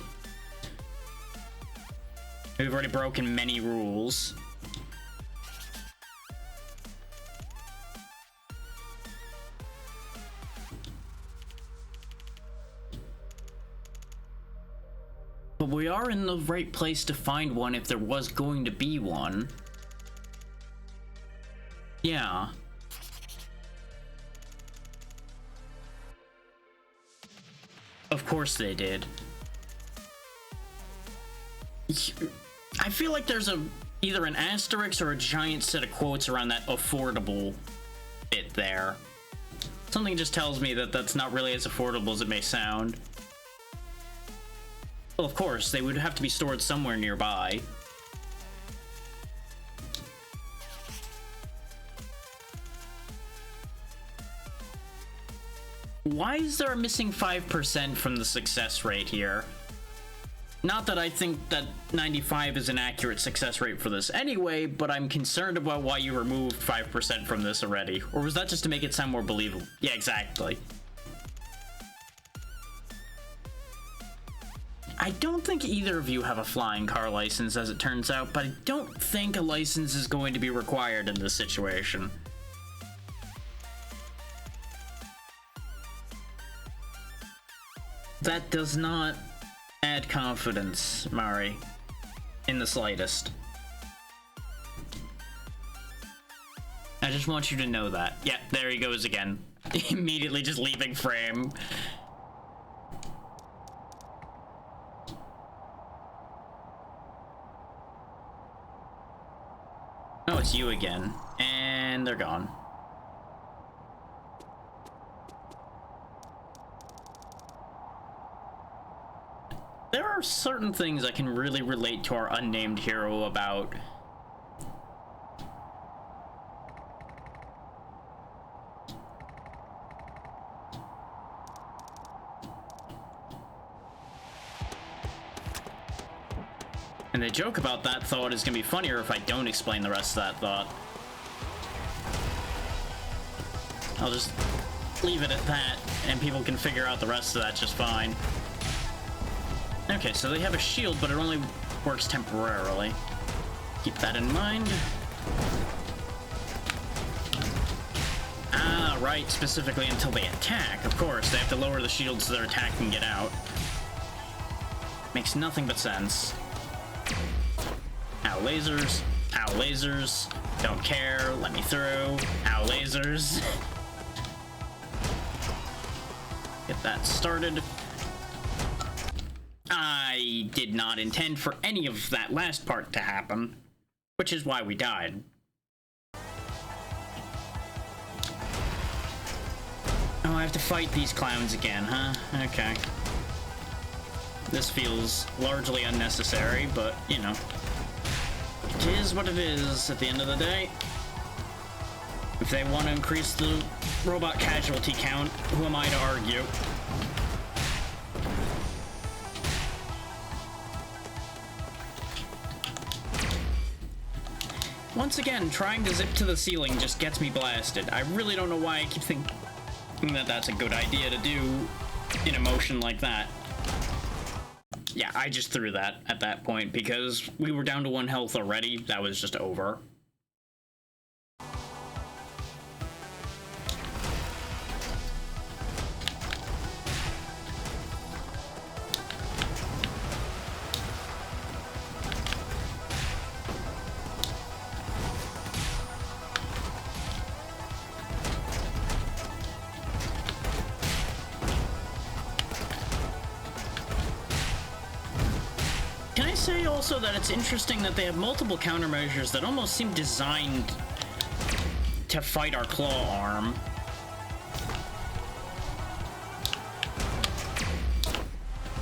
We've already broken many rules. But we are in the right place to find one if there was going to be one. Yeah. Of course they did. I feel like there's either an asterisk or a giant set of quotes around that affordable bit there. Something just tells me that that's not really as affordable as it may sound. Well, of course, they would have to be stored somewhere nearby. Why is there a missing 5% from the success rate here? Not that I think that 95 is an accurate success rate for this anyway, but I'm concerned about why you removed 5% from this already. Or was that just to make it sound more believable? Yeah, exactly. I don't think either of you have a flying car license, as it turns out, but I don't think a license is going to be required in this situation. That does not add confidence, Mari, in the slightest. I just want you to know that. Yeah, there he goes again. Immediately just leaving frame. Oh, it's you again. And they're gone. There are certain things I can really relate to our unnamed hero about. And the joke about that thought is gonna be funnier if I don't explain the rest of that thought. I'll just leave it at that, and people can figure out the rest of that just fine. Okay, so they have a shield, but it only works temporarily. Keep that in mind. Ah, right, specifically until they attack. Of course, they have to lower the shield so their attack can get out. Makes nothing but sense. Ow, lasers. Ow, lasers. Don't care. Let me through. Ow, lasers. Get that started. I did not intend for any of that last part to happen, which is why we died. Oh, I have to fight these clowns again, huh? Okay. This feels largely unnecessary, but, you know. It is what it is at the end of the day. If they want to increase the robot casualty count, who am I to argue? Once again, trying to zip to the ceiling just gets me blasted. I really don't know why I keep thinking that that's a good idea to do in a motion like that. Yeah, I just threw that at that point because we were down to 1 health already. That was just over. Also, that it's interesting that they have multiple countermeasures that almost seem designed to fight our claw arm.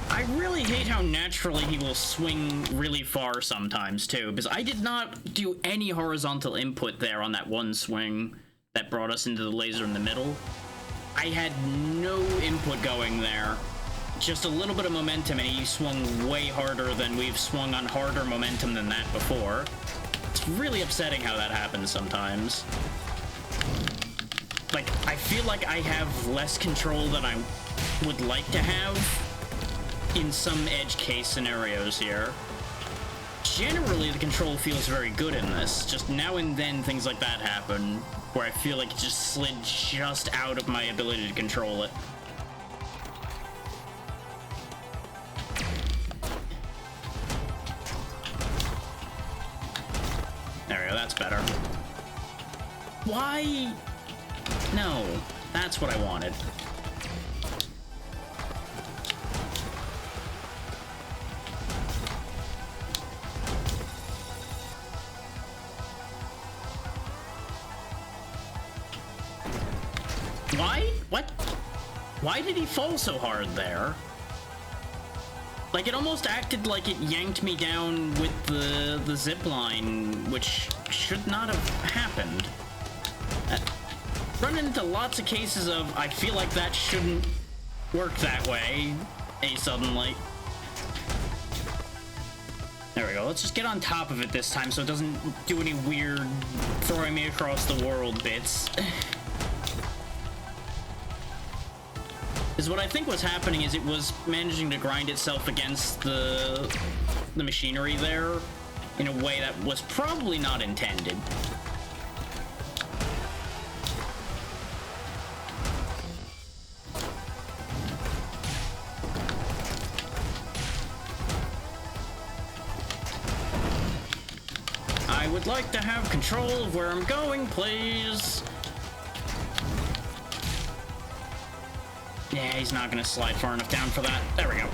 I really hate how naturally he will swing really far sometimes, too, because I did not do any horizontal input there on that one swing that brought us into the laser in the middle. I had no input going there. Just a little bit of momentum, and he swung way harder than we've swung on harder momentum than that before. It's really upsetting how that happens sometimes. Like, I feel like I have less control than I would like to have in some edge case scenarios here. Generally, the control feels very good in this. Just now and then things like that happen, where I feel like it just slid just out of my ability to control it. There we go, that's better. Why? No, that's what I wanted. Why? What? Why did he fall so hard there? Like, it almost acted like it yanked me down with the zip line, which should not have happened. Run into lots of cases of, I feel like that shouldn't work that way, suddenly. There we go, let's just get on top of it this time so it doesn't do any weird throwing me across the world bits. Is what I think was happening is it was managing to grind itself against the machinery there in a way that was probably not intended. I would like to have control of where I'm going, please. Yeah, he's not gonna slide far enough down for that. There we go.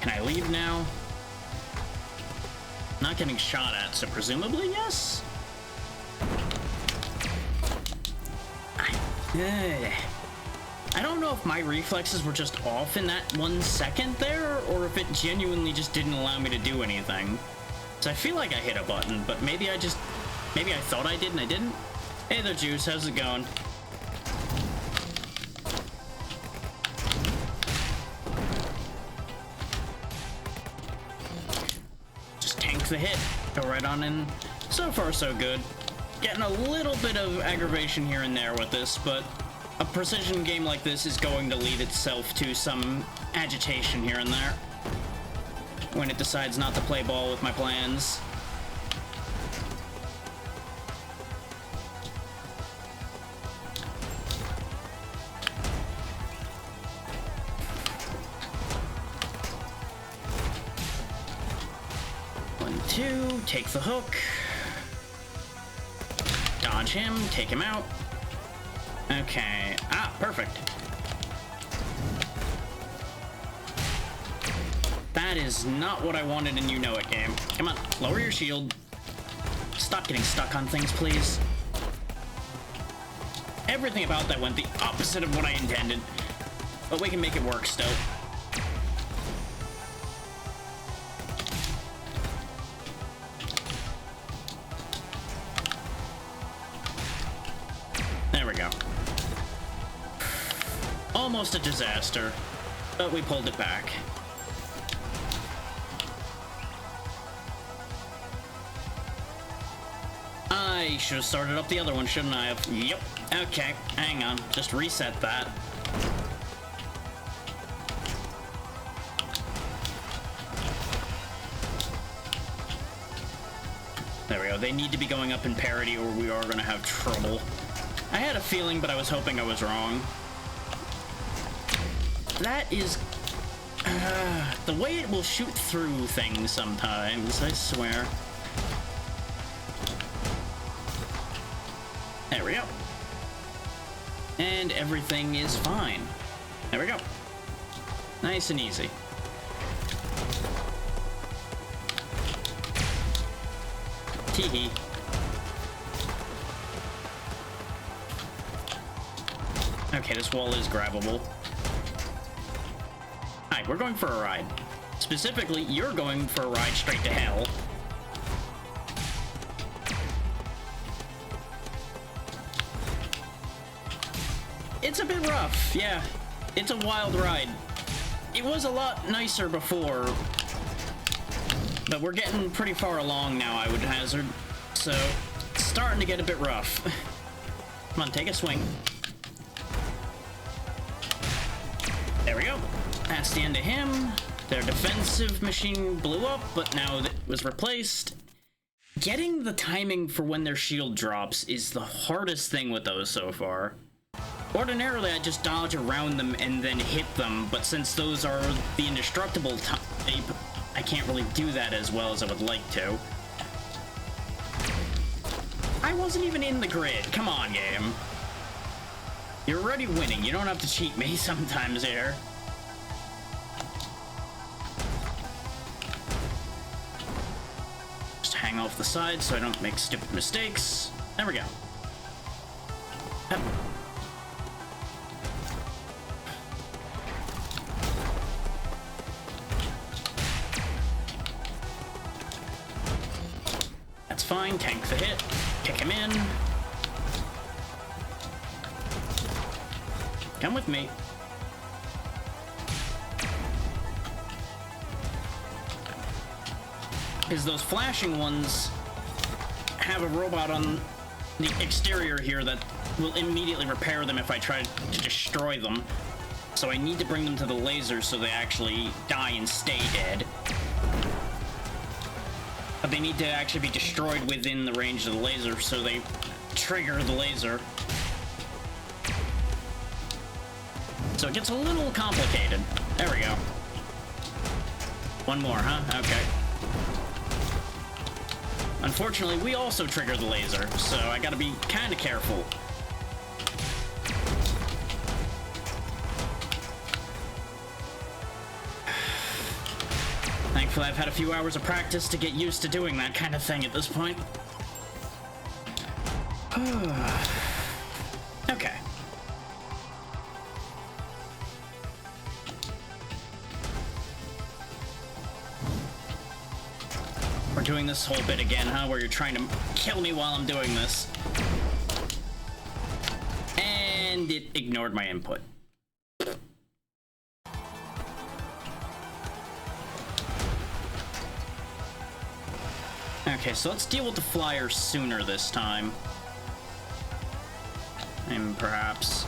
Can I leave now? Not getting shot at, so presumably yes? I don't know if my reflexes were just off in that 1 second there, or if it genuinely just didn't allow me to do anything. So I feel like I hit a button, but maybe I thought I did and I didn't. Hey there, Juice, how's it going? Just tank the hit, go right on in. So far, so good. getting a little bit of aggravation here and there with this, but a precision game like this is going to lead itself to some agitation here and there when it decides not to play ball with my plans. One, two, take the hook. Dodge him, take him out. Okay. Ah, perfect. That is not what I wanted, and you know it, game. Come on, lower your shield. Stop getting stuck on things, please. Everything about that went the opposite of what I intended, but we can make it work still. There we go. Almost a disaster, but we pulled it back. I should have started up the other one, shouldn't I have? Yep. Okay, hang on. Just reset that. There we go. They need to be going up in parity or we are going to have trouble. I had a feeling, but I was hoping I was wrong. That is... the way it will shoot through things sometimes, I swear. There we go. And everything is fine. There we go. Nice and easy. Teehee. Okay, this wall is grabbable. Alright, we're going for a ride. Specifically, you're going for a ride straight to hell. It's a bit rough, yeah. It's a wild ride. It was a lot nicer before, but we're getting pretty far along now, I would hazard. So, it's starting to get a bit rough. Come on, take a swing. There we go. That's the end of him. Their defensive machine blew up, but now it was replaced. Getting the timing for when their shield drops is the hardest thing with those so far. Ordinarily, I just dodge around them and then hit them, but since those are the indestructible type, I can't really do that as well as I would like to. I wasn't even in the grid. Come on, game. You're already winning. You don't have to cheat me sometimes here. Just hang off the side so I don't make stupid mistakes. There we go. Yep. That's fine. Tank the hit. Kick him in. Come with me. Because those flashing ones have a robot on the exterior here that will immediately repair them if I try to destroy them. So I need to bring them to the laser so they actually die and stay dead. But they need to actually be destroyed within the range of the laser so they trigger the laser. So it gets a little complicated. There we go. One more, huh? Okay. Unfortunately, we also trigger the laser, so I gotta be kind of careful. Thankfully, I've had a few hours of practice to get used to doing that kind of thing at this point. Okay. We're doing this whole bit again, huh? Where you're trying to kill me while I'm doing this. And it ignored my input. Okay, so let's deal with the flyer sooner this time. And perhaps...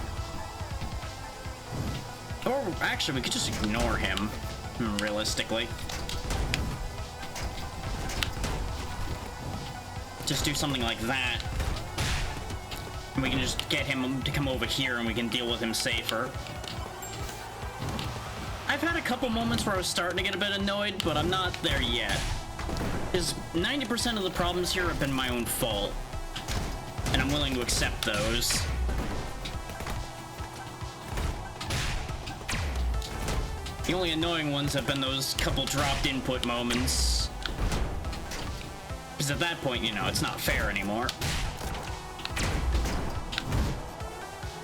Or actually, we could just ignore him, realistically. Just do something like that. And we can just get him to come over here and we can deal with him safer. I've had a couple moments where I was starting to get a bit annoyed, but I'm not there yet. Because 90% of the problems here have been my own fault. And I'm willing to accept those. The only annoying ones have been those couple dropped input moments. Because at that point, you know, it's not fair anymore.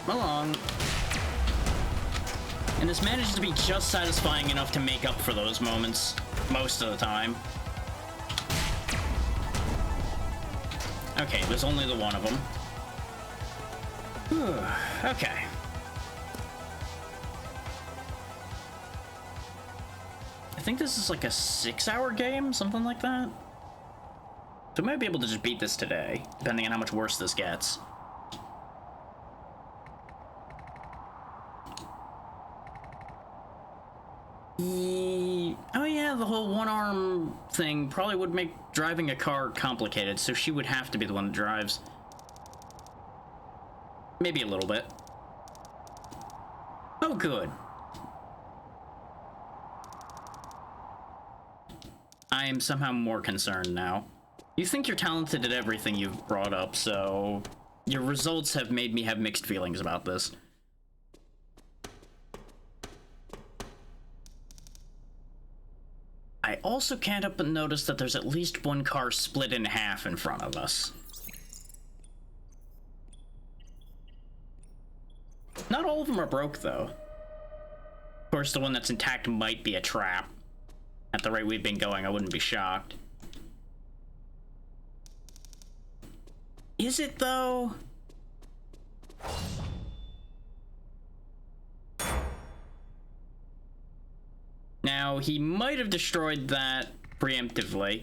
Come along. And this manages to be just satisfying enough to make up for those moments most of the time. Okay, there's only the one of them. Whew, okay. I think this is like a 6-hour game, something like that. So we might be able to just beat this today, depending on how much worse this gets. Oh yeah, the whole one-arm thing probably would make driving a car complicated, so she would have to be the one that drives. Maybe a little bit. Oh, good. I am somehow more concerned now. You think you're talented at everything you've brought up, so your results have made me have mixed feelings about this. I also can't help but notice that there's at least one car split in half in front of us. Not all of them are broke, though. Of course, the one that's intact might be a trap. At the rate we've been going, I wouldn't be shocked. Is it, though? Now, he might have destroyed that preemptively.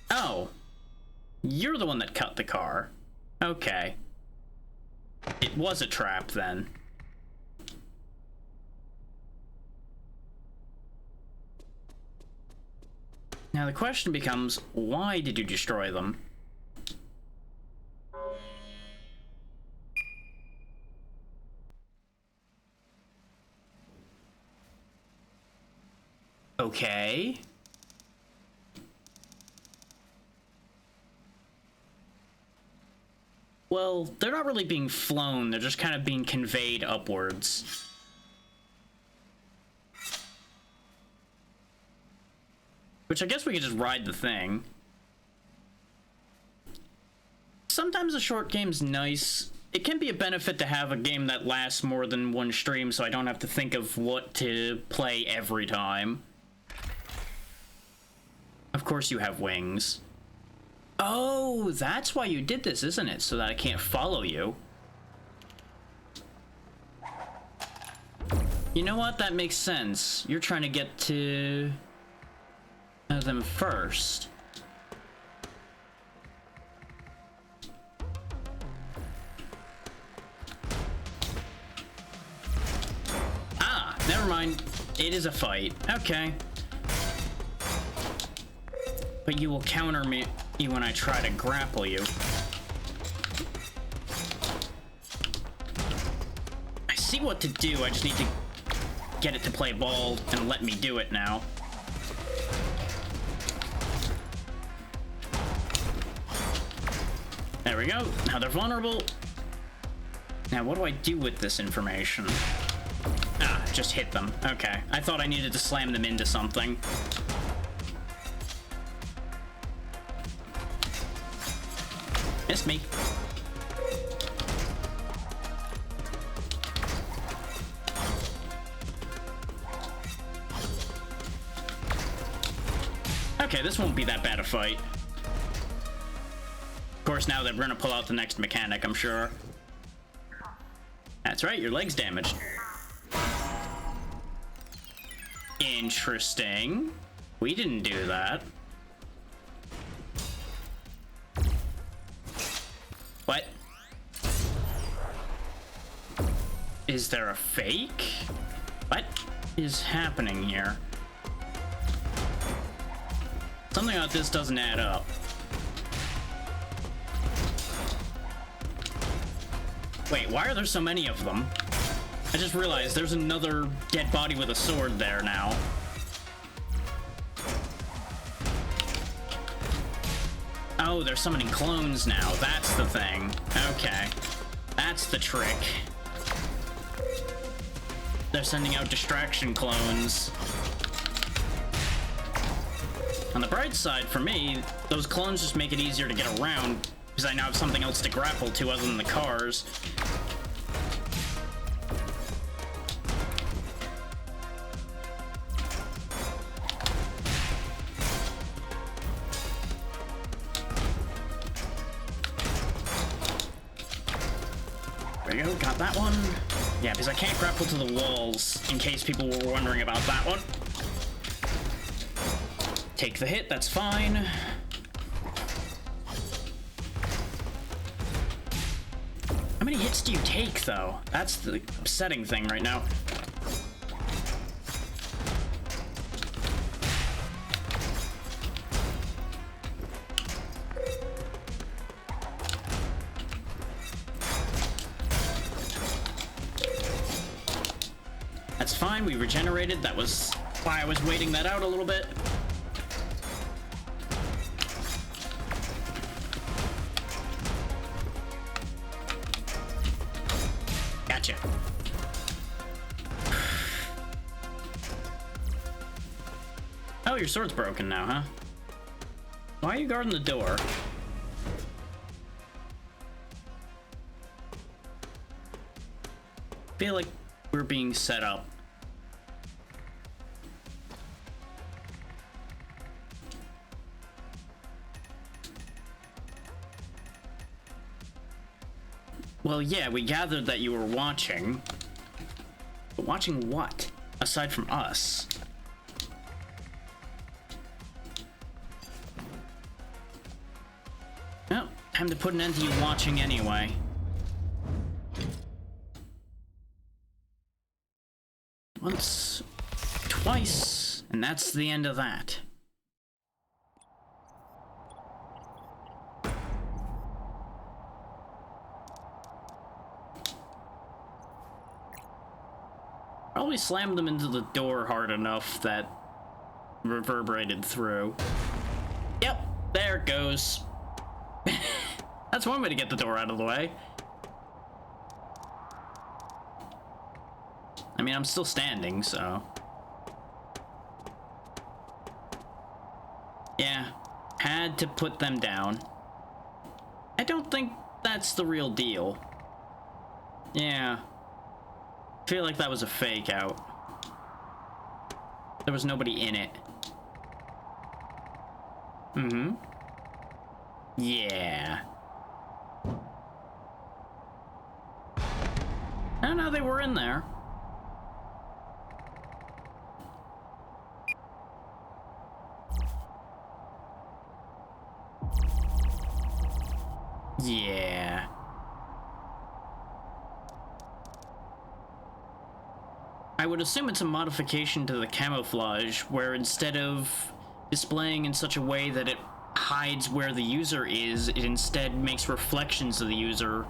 Oh. You're the one that cut the car. Okay. It was a trap, then. Now the question becomes, why did you destroy them? Okay. Well, they're not really being flown, they're just kind of being conveyed upwards. Which I guess we could just ride the thing. Sometimes a short game's nice. It can be a benefit to have a game that lasts more than one stream so I don't have to think of what to play every time. Of course you have wings. Oh, that's why you did this, isn't it? So that I can't follow you. You know what? That makes sense. You're trying to get to them first. Ah, never mind. It is a fight. Okay. But you will counter me when I try to grapple you. I see what to do. I just need to get it to play ball and let me do it now. There we go. Now they're vulnerable. Now what do I do with this information? Ah, just hit them. Okay. I thought I needed to slam them into something. Missed me. Okay, this won't be that bad a fight. Of course, now that we're gonna pull out the next mechanic, I'm sure. That's right, your leg's damaged. Interesting. We didn't do that. What? Is there a fake? What is happening here? Something about this doesn't add up. Wait, why are there so many of them? I just realized there's another dead body with a sword there now. Oh, they're summoning clones now. That's the thing. Okay. That's the trick. They're sending out distraction clones. On the bright side, for me, those clones just make it easier to get around, because I now have something else to grapple to other than the cars. There you go, got that one. Yeah, because I can't grapple to the walls, in case people were wondering about that one. Take the hit, that's fine. How many hits do you take, though? That's the upsetting thing right now. That's fine, we regenerated. That was why I was waiting that out a little bit. Gotcha. Oh, your sword's broken now, huh? Why are you guarding the door? I feel like we're being set up. Well, yeah, we gathered that you were watching. But watching what? Aside from us? Well, time to put an end to you watching anyway. Once, twice, and that's the end of that. Probably slammed them into the door hard enough that reverberated through. Yep, there it goes. That's one way to get the door out of the way. I mean, I'm still standing, so... Yeah, had to put them down. I don't think that's the real deal. Yeah. I feel like that was a fake out. There was nobody in it. Mm-hmm. Yeah. I don't know, they were in there. Yeah. I would assume it's a modification to the camouflage, where instead of displaying in such a way that it hides where the user is, it instead makes reflections of the user.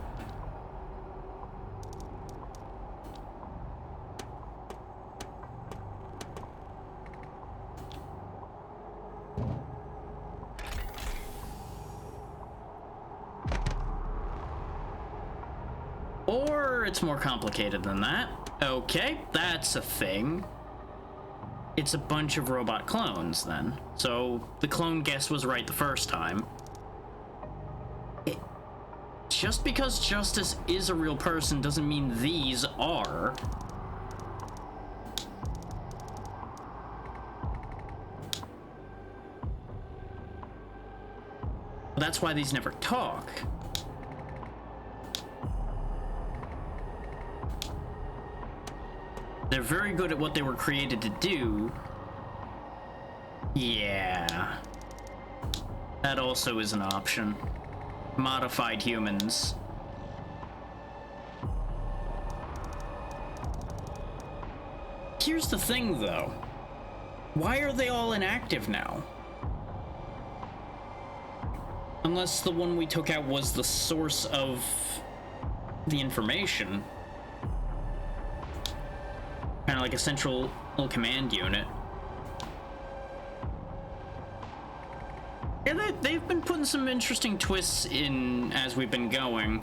Or it's more complicated than that. Okay, that's a thing. It's a bunch of robot clones, then. So the clone guess was right the first time. Just because Justice is a real person doesn't mean these are. That's why these never talk. They're very good at what they were created to do. Yeah. That also is an option. Modified humans. Here's the thing, though. Why are they all inactive now? Unless the one we took out was the source of the information. Kind of like a central little command unit. Yeah, they've been putting some interesting twists in as we've been going.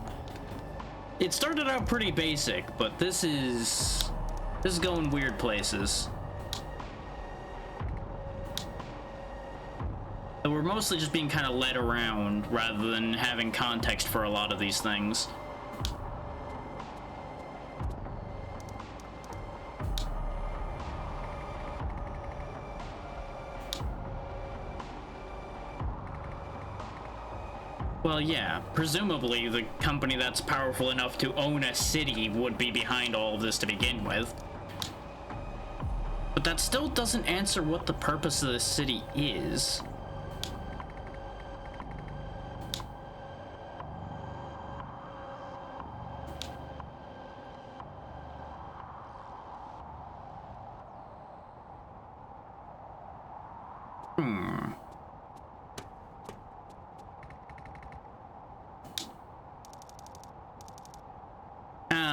It started out pretty basic, but this is going weird places. But we're mostly just being kind of led around rather than having context for a lot of these things. Well, yeah, presumably the company that's powerful enough to own a city would be behind all of this to begin with. But that still doesn't answer what the purpose of this city is.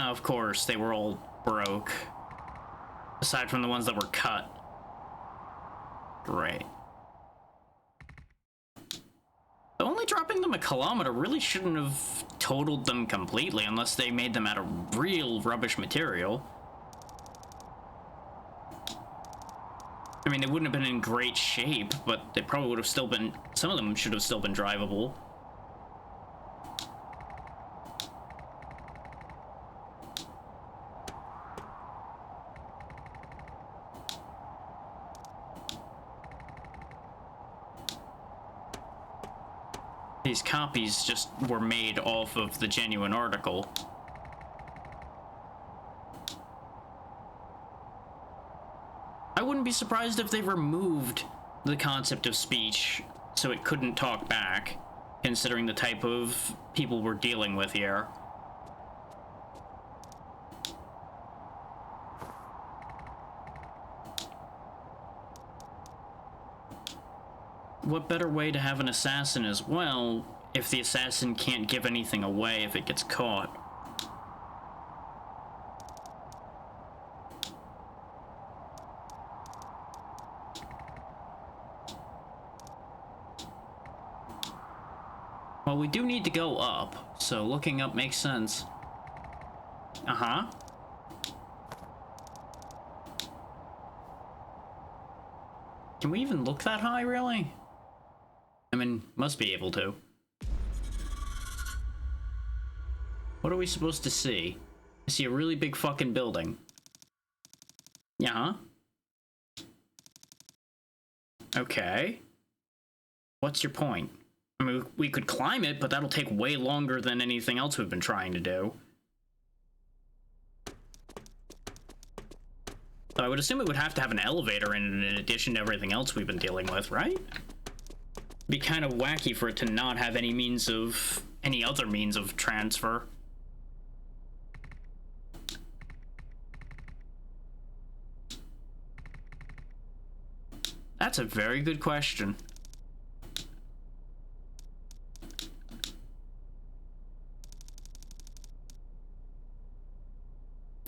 Of course, they were all broke. Aside from the ones that were cut. Great. Only dropping them a kilometer really shouldn't have totaled them completely unless they made them out of real rubbish material. I mean, they wouldn't have been in great shape, but they probably would have still been... Some of them should have still been drivable. These copies just were made off of the genuine article. I wouldn't be surprised if they removed the concept of speech so it couldn't talk back, considering the type of people we're dealing with here. What better way to have an assassin as well if the assassin can't give anything away if it gets caught? Well, we do need to go up, so looking up makes sense. Uh-huh. Can we even look that high, really? I mean, must be able to. What are we supposed to see? I see a really big fucking building. Yeah. Okay. What's your point? I mean, we could climb it, but that'll take way longer than anything else we've been trying to do. So I would assume it would have to have an elevator in it in addition to everything else we've been dealing with, right? Be kind of wacky for it to not have any other means of transfer. That's a very good question.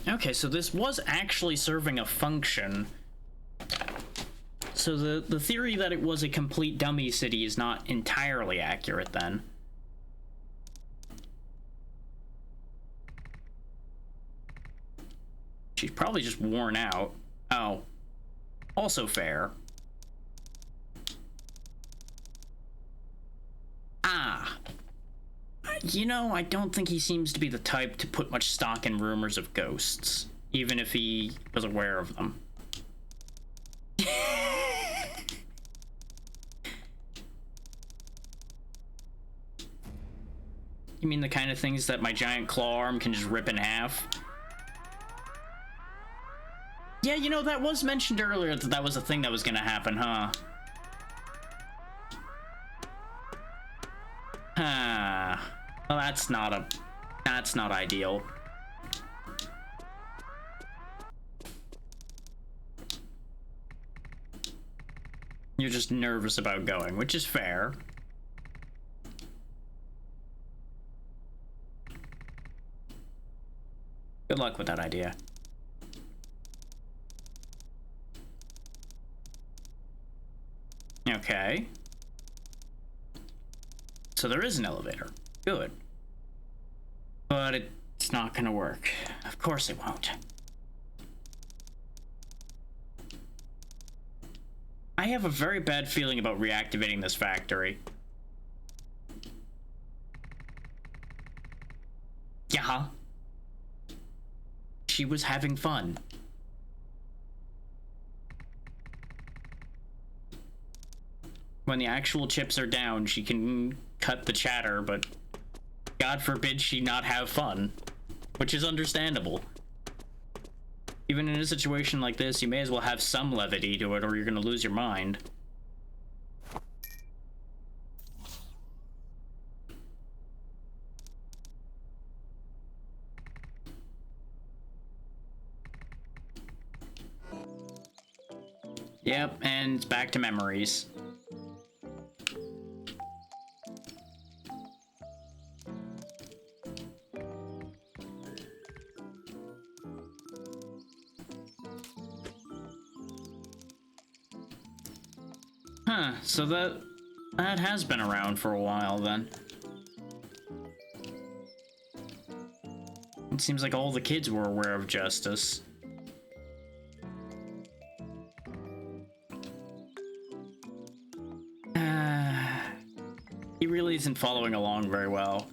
Okay, so this was actually serving a function. So the theory that it was a complete dummy city is not entirely accurate then. She's probably just worn out. Oh. Also fair. Ah. You know, I don't think he seems to be the type to put much stock in rumors of ghosts, even if he was aware of them. You mean the kind of things that my giant claw arm can just rip in half? Yeah, you know, that was mentioned earlier that that was a thing that was gonna happen, huh? Well, that's not ideal. You're just nervous about going, which is fair. Good luck with that idea. Okay. So there is an elevator. Good. But it's not gonna work. Of course it won't. I have a very bad feeling about reactivating this factory. Yeah. She was having fun. When the actual chips are down, she can cut the chatter, but God forbid she not have fun, which is understandable. Even in a situation like this, you may as well have some levity to it or you're gonna lose your mind. Yep, and it's back to memories. Huh, so that has been around for a while then. It seems like all the kids were aware of Justice. He really isn't following along very well.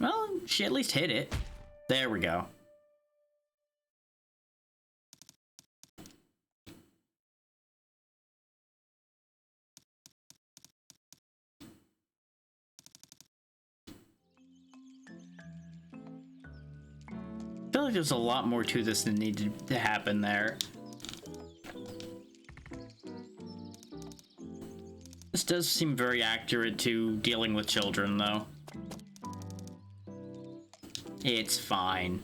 Well, she at least hit it. There we go. I feel like there's a lot more to this than needed to happen there. This does seem very accurate to dealing with children, though. It's fine.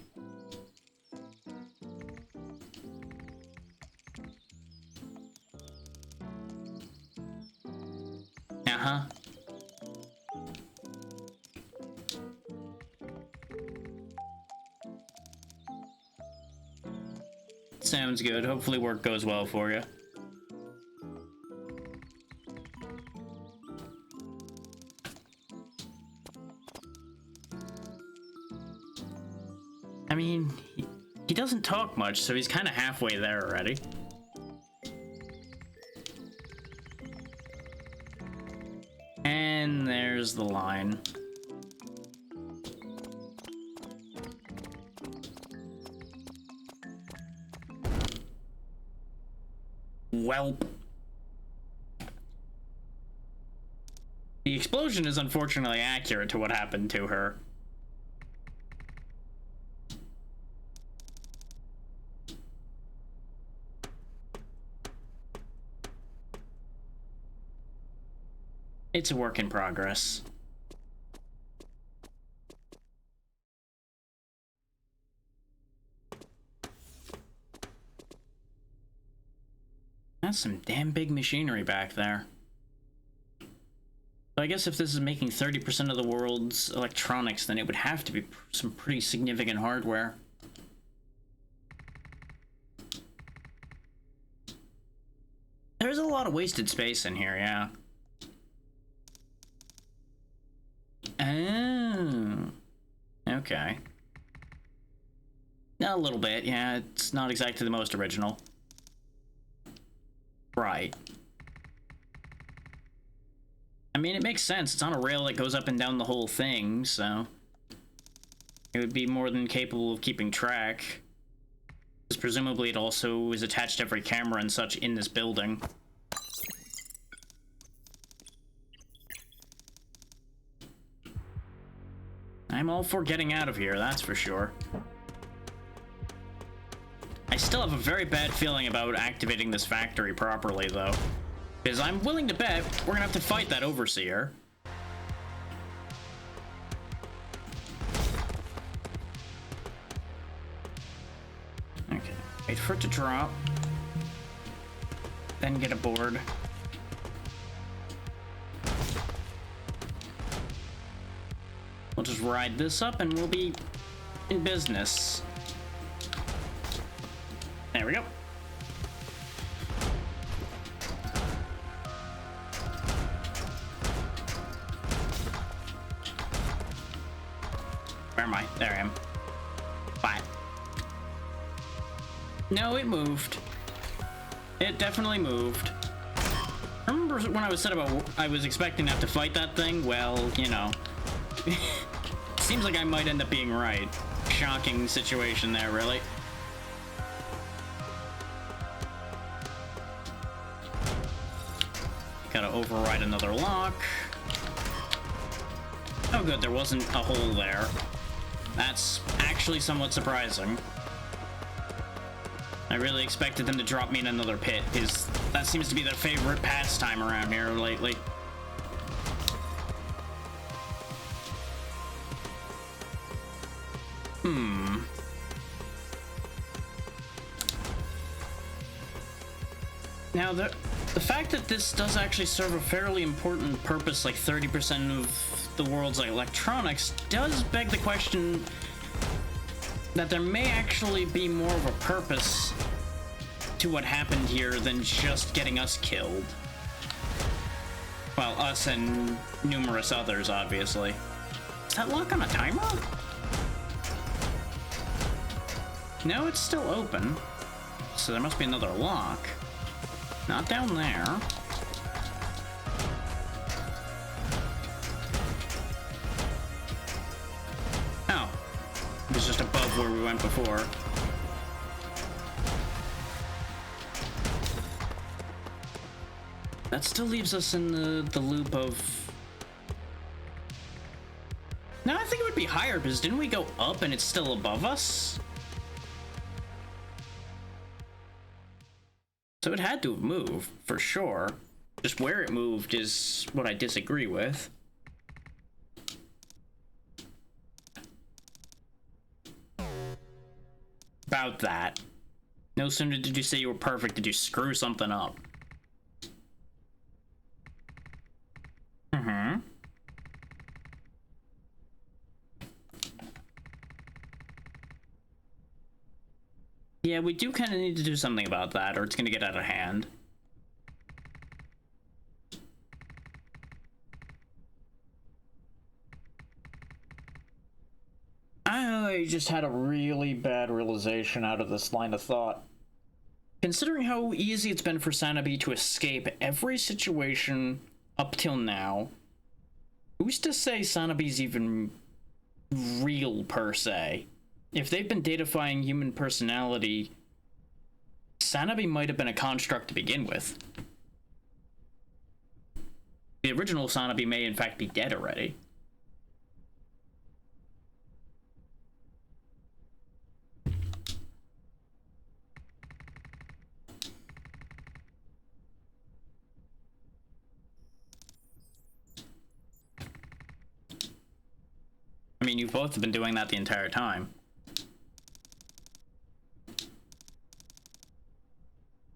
Uh-huh. Sounds good. Hopefully work goes well for you. I mean, he doesn't talk much, so he's kind of halfway there already. And there's the line. Welp. The explosion is unfortunately accurate to what happened to her. It's a work in progress. That's some damn big machinery back there. So I guess if this is making 30% of the world's electronics, then it would have to be some pretty significant hardware. There's a lot of wasted space in here, yeah. Oh. Okay. A little bit, yeah. It's not exactly the most original. Right. I mean, it makes sense. It's on a rail that goes up and down the whole thing, so it would be more than capable of keeping track. Because presumably it also is attached to every camera and such in this building. I'm all for getting out of here, that's for sure. I still have a very bad feeling about activating this factory properly, though. Because I'm willing to bet we're gonna have to fight that overseer. Okay, wait for it to drop. Then get aboard. We'll just ride this up and we'll be in business. There we go. Where am I? There I am. Fine. No, it moved. It definitely moved. Remember when I was said about I was expecting to have to fight that thing? Well, you know. Seems like I might end up being right. Shocking situation there, really. Gotta override another lock. Oh good, there wasn't a hole there. That's actually somewhat surprising. I really expected them to drop me in another pit, because that seems to be their favorite pastime around here lately. Now, the fact that this does actually serve a fairly important purpose, like 30% of the world's electronics, does beg the question that there may actually be more of a purpose to what happened here than just getting us killed. Well, us and numerous others, obviously. Is that lock on a timer? No, it's still open. So there must be another lock. Not down there. Oh. It was just above where we went before. That still leaves us in the loop of... No, I think it would be higher, because didn't we go up and it's still above us? So it had to have moved, for sure. Just where it moved is what I disagree with. About that. No sooner did you say you were perfect, did you screw something up. Mm-hmm. Yeah, we do kind of need to do something about that, or it's gonna get out of hand. I just had a really bad realization out of this line of thought. Considering how easy it's been for Sanabi to escape every situation up till now, who's to say Sanabi's even real, per se? If they've been datafying human personality, Sanabi might have been a construct to begin with. The original Sanabi may in fact be dead already. I mean, you've both been doing that the entire time.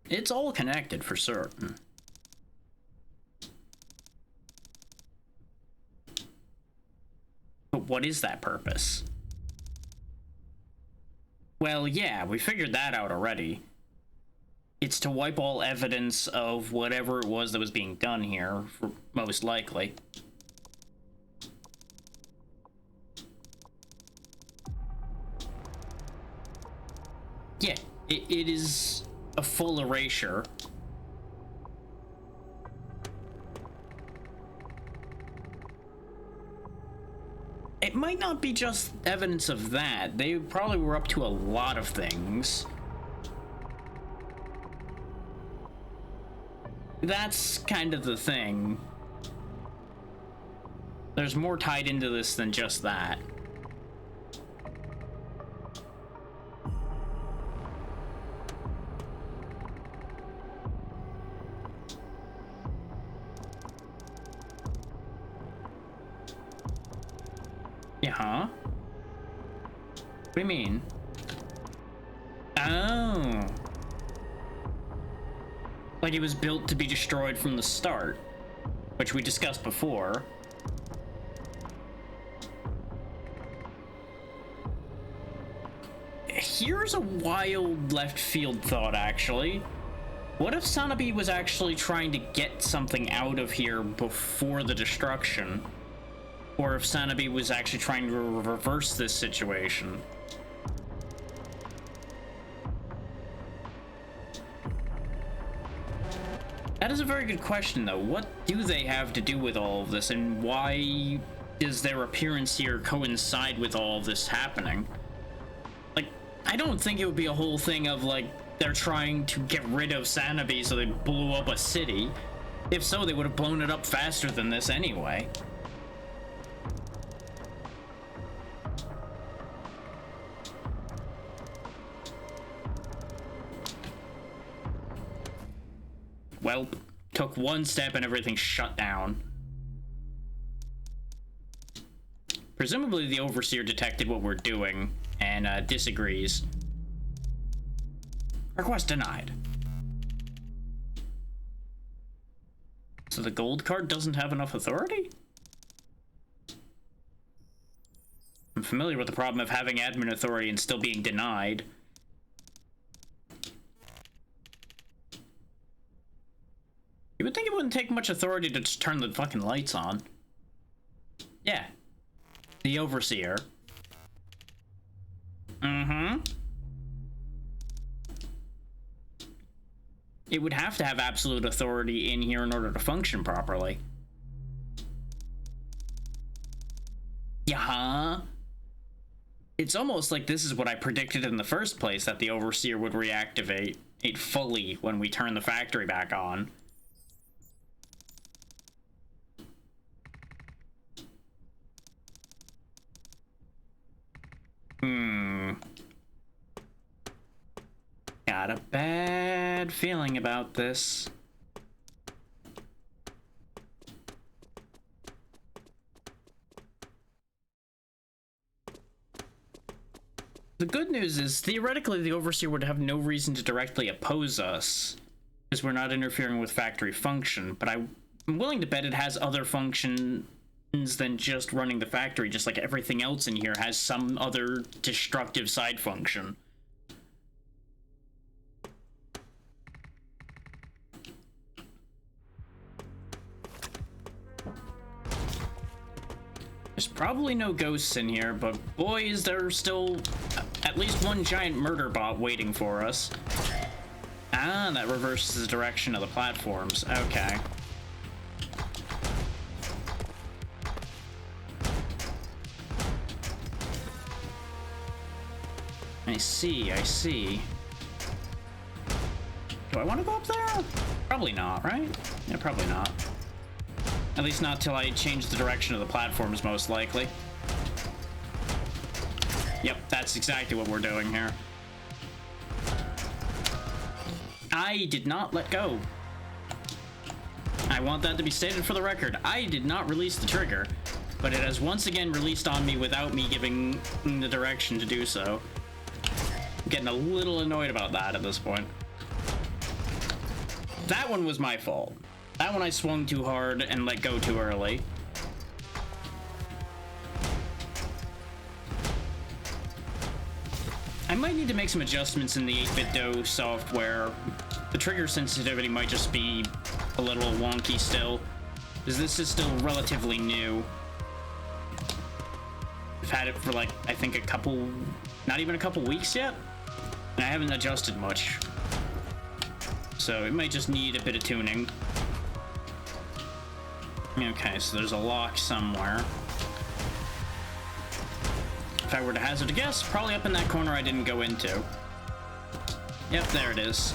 It's all connected for certain. But what is that purpose? Well, yeah, we figured that out already. It's to wipe all evidence of whatever it was that was being done here, most likely. Yeah, it is a full erasure. It might not be just evidence of that. They probably were up to a lot of things. That's kind of the thing. There's more tied into this than just that. Yeah, huh? What do you mean? Oh. Like it was built to be destroyed from the start, which we discussed before. Here's a wild left field thought, actually. What if Sanabi was actually trying to get something out of here before the destruction? Or if Sanabi was actually trying to reverse this situation? That is a very good question, though. What do they have to do with all of this, and why does their appearance here coincide with all of this happening? Like, I don't think it would be a whole thing of, like, they're trying to get rid of Sanabi so they blew up a city. If so, they would have blown it up faster than this anyway. Well, took one step and everything shut down. Presumably the Overseer detected what we're doing and disagrees. Request denied. So the gold card doesn't have enough authority? I'm familiar with the problem of having admin authority and still being denied. You would think it wouldn't take much authority to just turn the fucking lights on. Yeah. The Overseer. Mm-hmm. It would have to have absolute authority in here in order to function properly. Yeah. It's almost like this is what I predicted in the first place, that the Overseer would reactivate it fully when we turn the factory back on. Got a bad feeling about this. The good news is, theoretically, the Overseer would have no reason to directly oppose us, because we're not interfering with factory function, but I'm willing to bet it has other functions than just running the factory, just like everything else in here has some other destructive side function. There's probably no ghosts in here, but boy, is there still at least one giant murder bot waiting for us. Ah, that reverses the direction of the platforms. Okay. I see, I see. Do I want to go up there? Probably not, right? Yeah, probably not. At least not till I change the direction of the platforms, most likely. Yep, that's exactly what we're doing here. I did not let go. I want that to be stated for the record. I did not release the trigger, but it has once again released on me without me giving the direction to do so. I'm getting a little annoyed about that at this point. That one was my fault. That one I swung too hard and let go too early. I might need to make some adjustments in the 8-bit DOE software. The trigger sensitivity might just be a little wonky still, because this is still relatively new. I've had it for like, I think a couple, not even a couple weeks yet, and I haven't adjusted much. So it might just need a bit of tuning. Okay, so there's a lock somewhere. If I were to hazard a guess, probably up in that corner I didn't go into. Yep, there it is.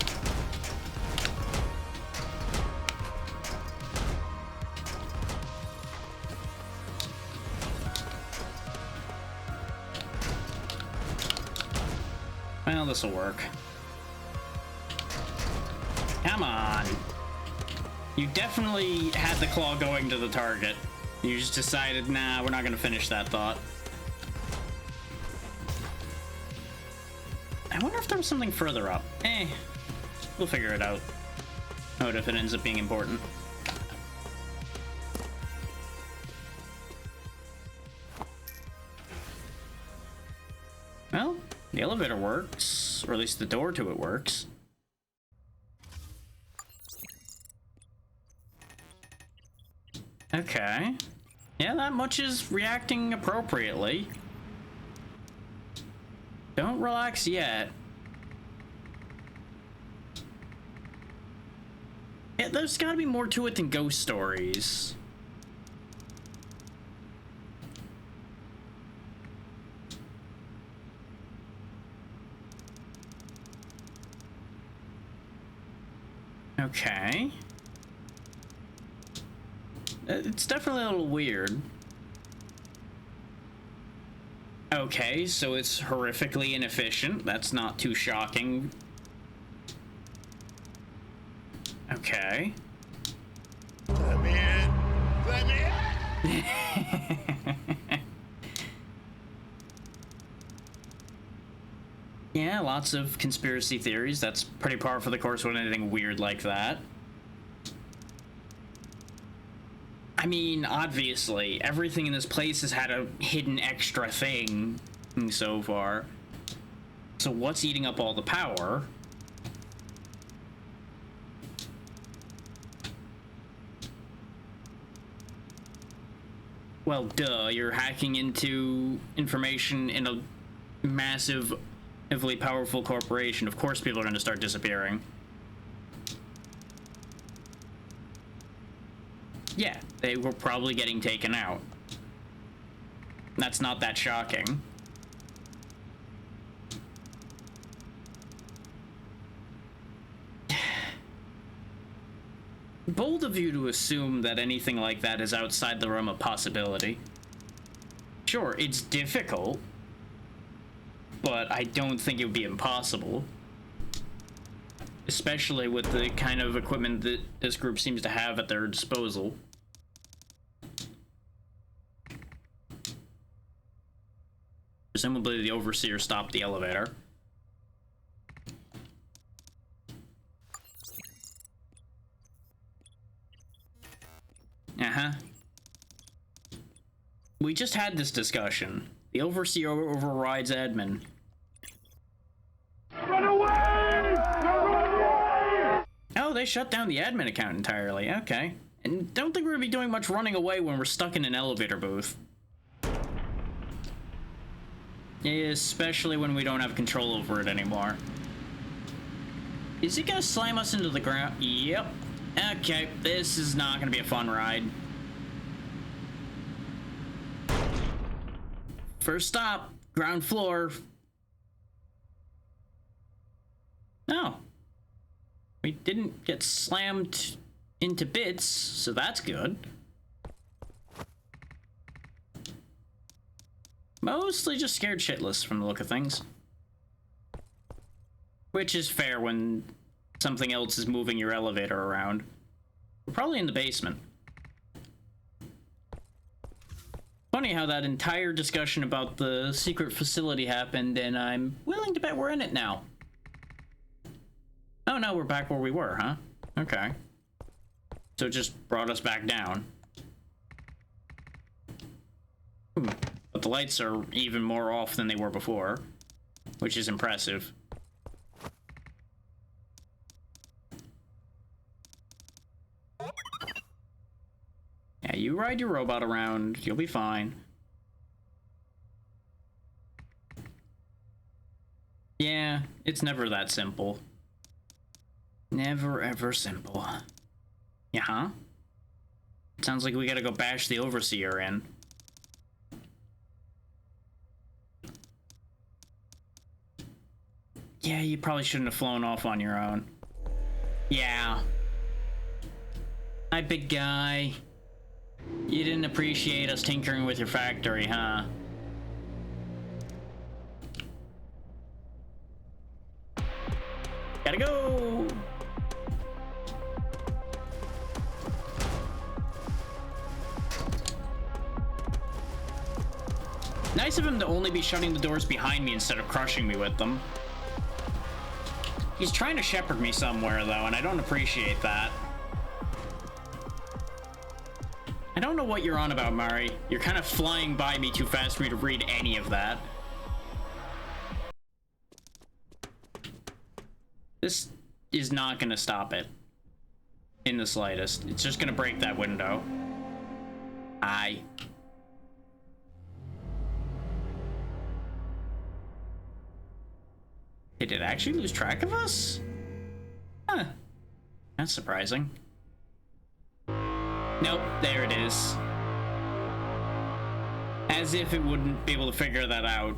Well, this'll work. Come on. You definitely had the claw going to the target. You just decided, nah, we're not gonna finish that thought. I wonder if there was something further up. We'll figure it out. What if it ends up being important? Well, the elevator works, or at least the door to it works. Okay. Yeah, that much is reacting appropriately. Don't relax yet. Yeah, there's gotta be more to it than ghost stories. Okay. It's definitely a little weird. Okay, so it's horrifically inefficient. That's not too shocking. Okay. Let me in! Let me in! Yeah, lots of conspiracy theories. That's pretty par for the course with anything weird like that. I mean, obviously, everything in this place has had a hidden extra thing so far. So what's eating up all the power? Well, duh, you're hacking into information in a massive, heavily powerful corporation. Of course people are going to start disappearing. Yeah, they were probably getting taken out. That's not that shocking. Bold of you to assume that anything like that is outside the realm of possibility. Sure, it's difficult, but I don't think it would be impossible. Especially with the kind of equipment that this group seems to have at their disposal. Presumably the Overseer stopped the elevator. Uh-huh. We just had this discussion. The Overseer overrides admin. Run away! Run away! Oh, they shut down the admin account entirely. Okay. And don't think we're gonna be doing much running away when we're stuck in an elevator booth. Especially when we don't have control over it anymore. Is it gonna slam us into the ground? Yep. Okay, this is not gonna be a fun ride. First stop, ground floor. No. We didn't get slammed into bits, so that's good. Mostly just scared shitless from the look of things. Which is fair when something else is moving your elevator around. We're probably in the basement. Funny how that entire discussion about the secret facility happened, and I'm willing to bet we're in it now. Oh no, we're back where we were, huh? Okay. So it just brought us back down. But the lights are even more off than they were before, which is impressive. Yeah, you ride your robot around, you'll be fine. Yeah, it's never that simple. Never ever simple. Yeah, huh? Sounds like we gotta go bash the Overseer in. Yeah, you probably shouldn't have flown off on your own. Yeah. Hi, big guy. You didn't appreciate us tinkering with your factory, huh? Gotta go! Nice of him to only be shutting the doors behind me instead of crushing me with them. He's trying to shepherd me somewhere, though, and I don't appreciate that. I don't know what you're on about, Mari. You're kind of flying by me too fast for me to read any of that. This is not going to stop it. In the slightest. It's just going to break that window. Did it actually lose track of us? Huh. That's surprising. Nope, there it is. As if it wouldn't be able to figure that out.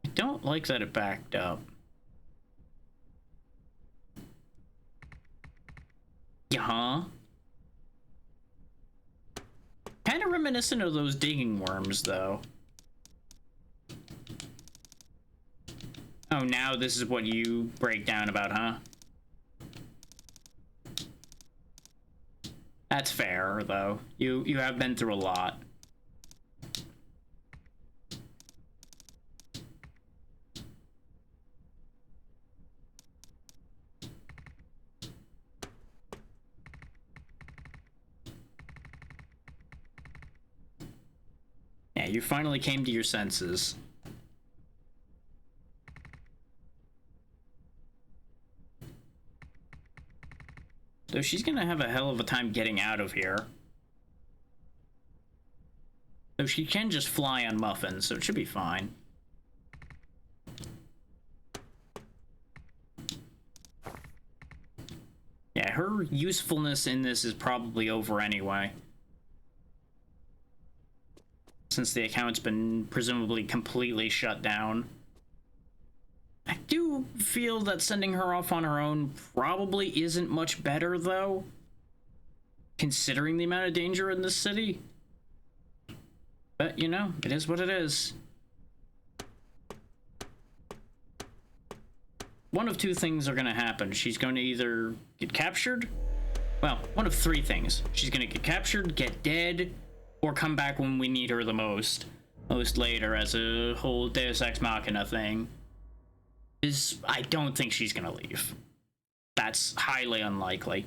I don't like that it backed up. Yeah. Kind of reminiscent of those digging worms, though. Oh, now this is what you break down about, huh? That's fair, though. You have been through a lot. Yeah, you finally came to your senses. So she's gonna have a hell of a time getting out of here. So she can just fly on muffins, so it should be fine. Yeah, her usefulness in this is probably over anyway. Since the account's been presumably completely shut down. I do feel that sending her off on her own probably isn't much better, though. Considering the amount of danger in this city. But, you know, it is what it is. One of two things are going to happen. She's going to either get captured. Well, one of three things. She's going to get captured, get dead, or come back when we need her the most. Most later as a whole Deus Ex Machina thing. I don't think she's gonna leave. That's highly unlikely.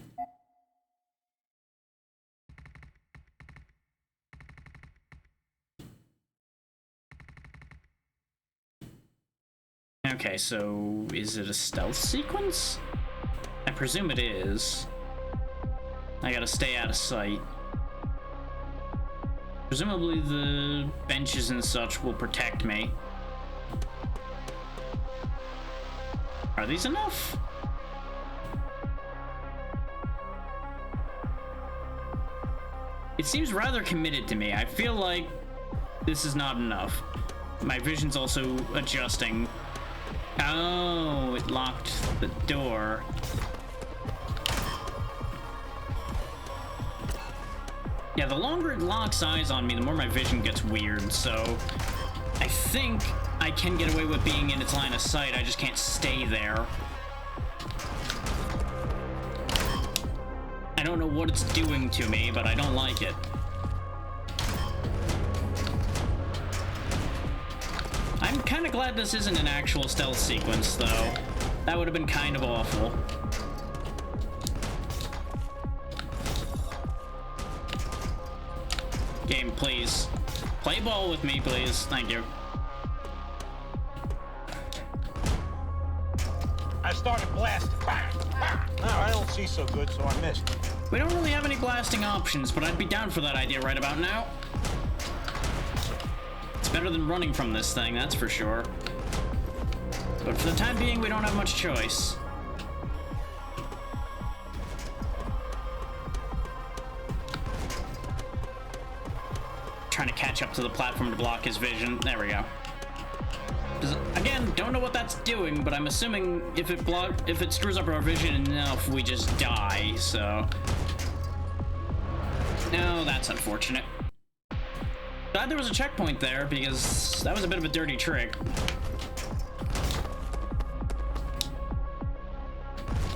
Okay, so is it a stealth sequence? I presume it is. I gotta stay out of sight. Presumably the benches and such will protect me. Are these enough? It seems rather committed to me. I feel like this is not enough. My vision's also adjusting. Oh, it locked the door. Yeah, the longer it locks eyes on me, the more my vision gets weird, so I think I can get away with being in its line of sight. I just can't stay there. I don't know what it's doing to me, but I don't like it. I'm kind of glad this isn't an actual stealth sequence, though. That would have been kind of awful. Game, please. Play ball with me, please. Thank you. I started blasting. No, I don't see so good, so I missed. We don't really have any blasting options, but I'd be down for that idea right about now. It's better than running from this thing, that's for sure. But for the time being, we don't have much choice. Trying to catch up to the platform to block his vision. There we go. Again, don't know what that's doing, but I'm assuming if it screws up our vision enough, we just die, so... No, that's unfortunate. Glad there was a checkpoint there, because that was a bit of a dirty trick.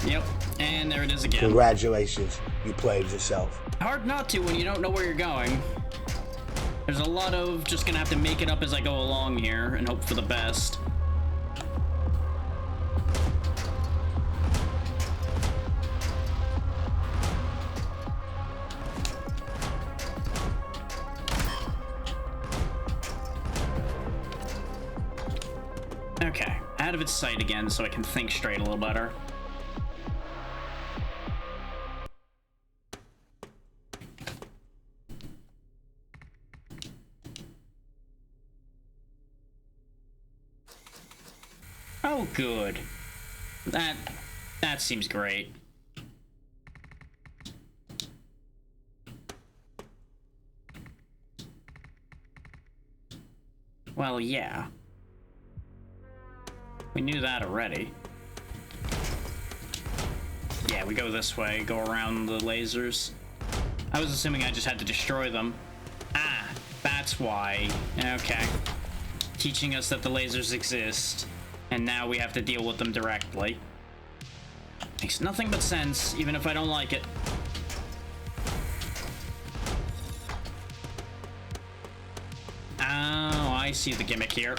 Yep, and there it is again. Congratulations, you played yourself. Hard not to when you don't know where you're going. There's a lot of just gonna have to make it up as I go along here and hope for the best. Okay, out of its sight again so I can think straight a little better. Oh, good. That seems great. Well, yeah. We knew that already. Yeah, we go this way, go around the lasers. I was assuming I just had to destroy them. Ah, that's why. Okay. Teaching us that the lasers exist, and now we have to deal with them directly. Makes nothing but sense, even if I don't like it. Oh, I see the gimmick here.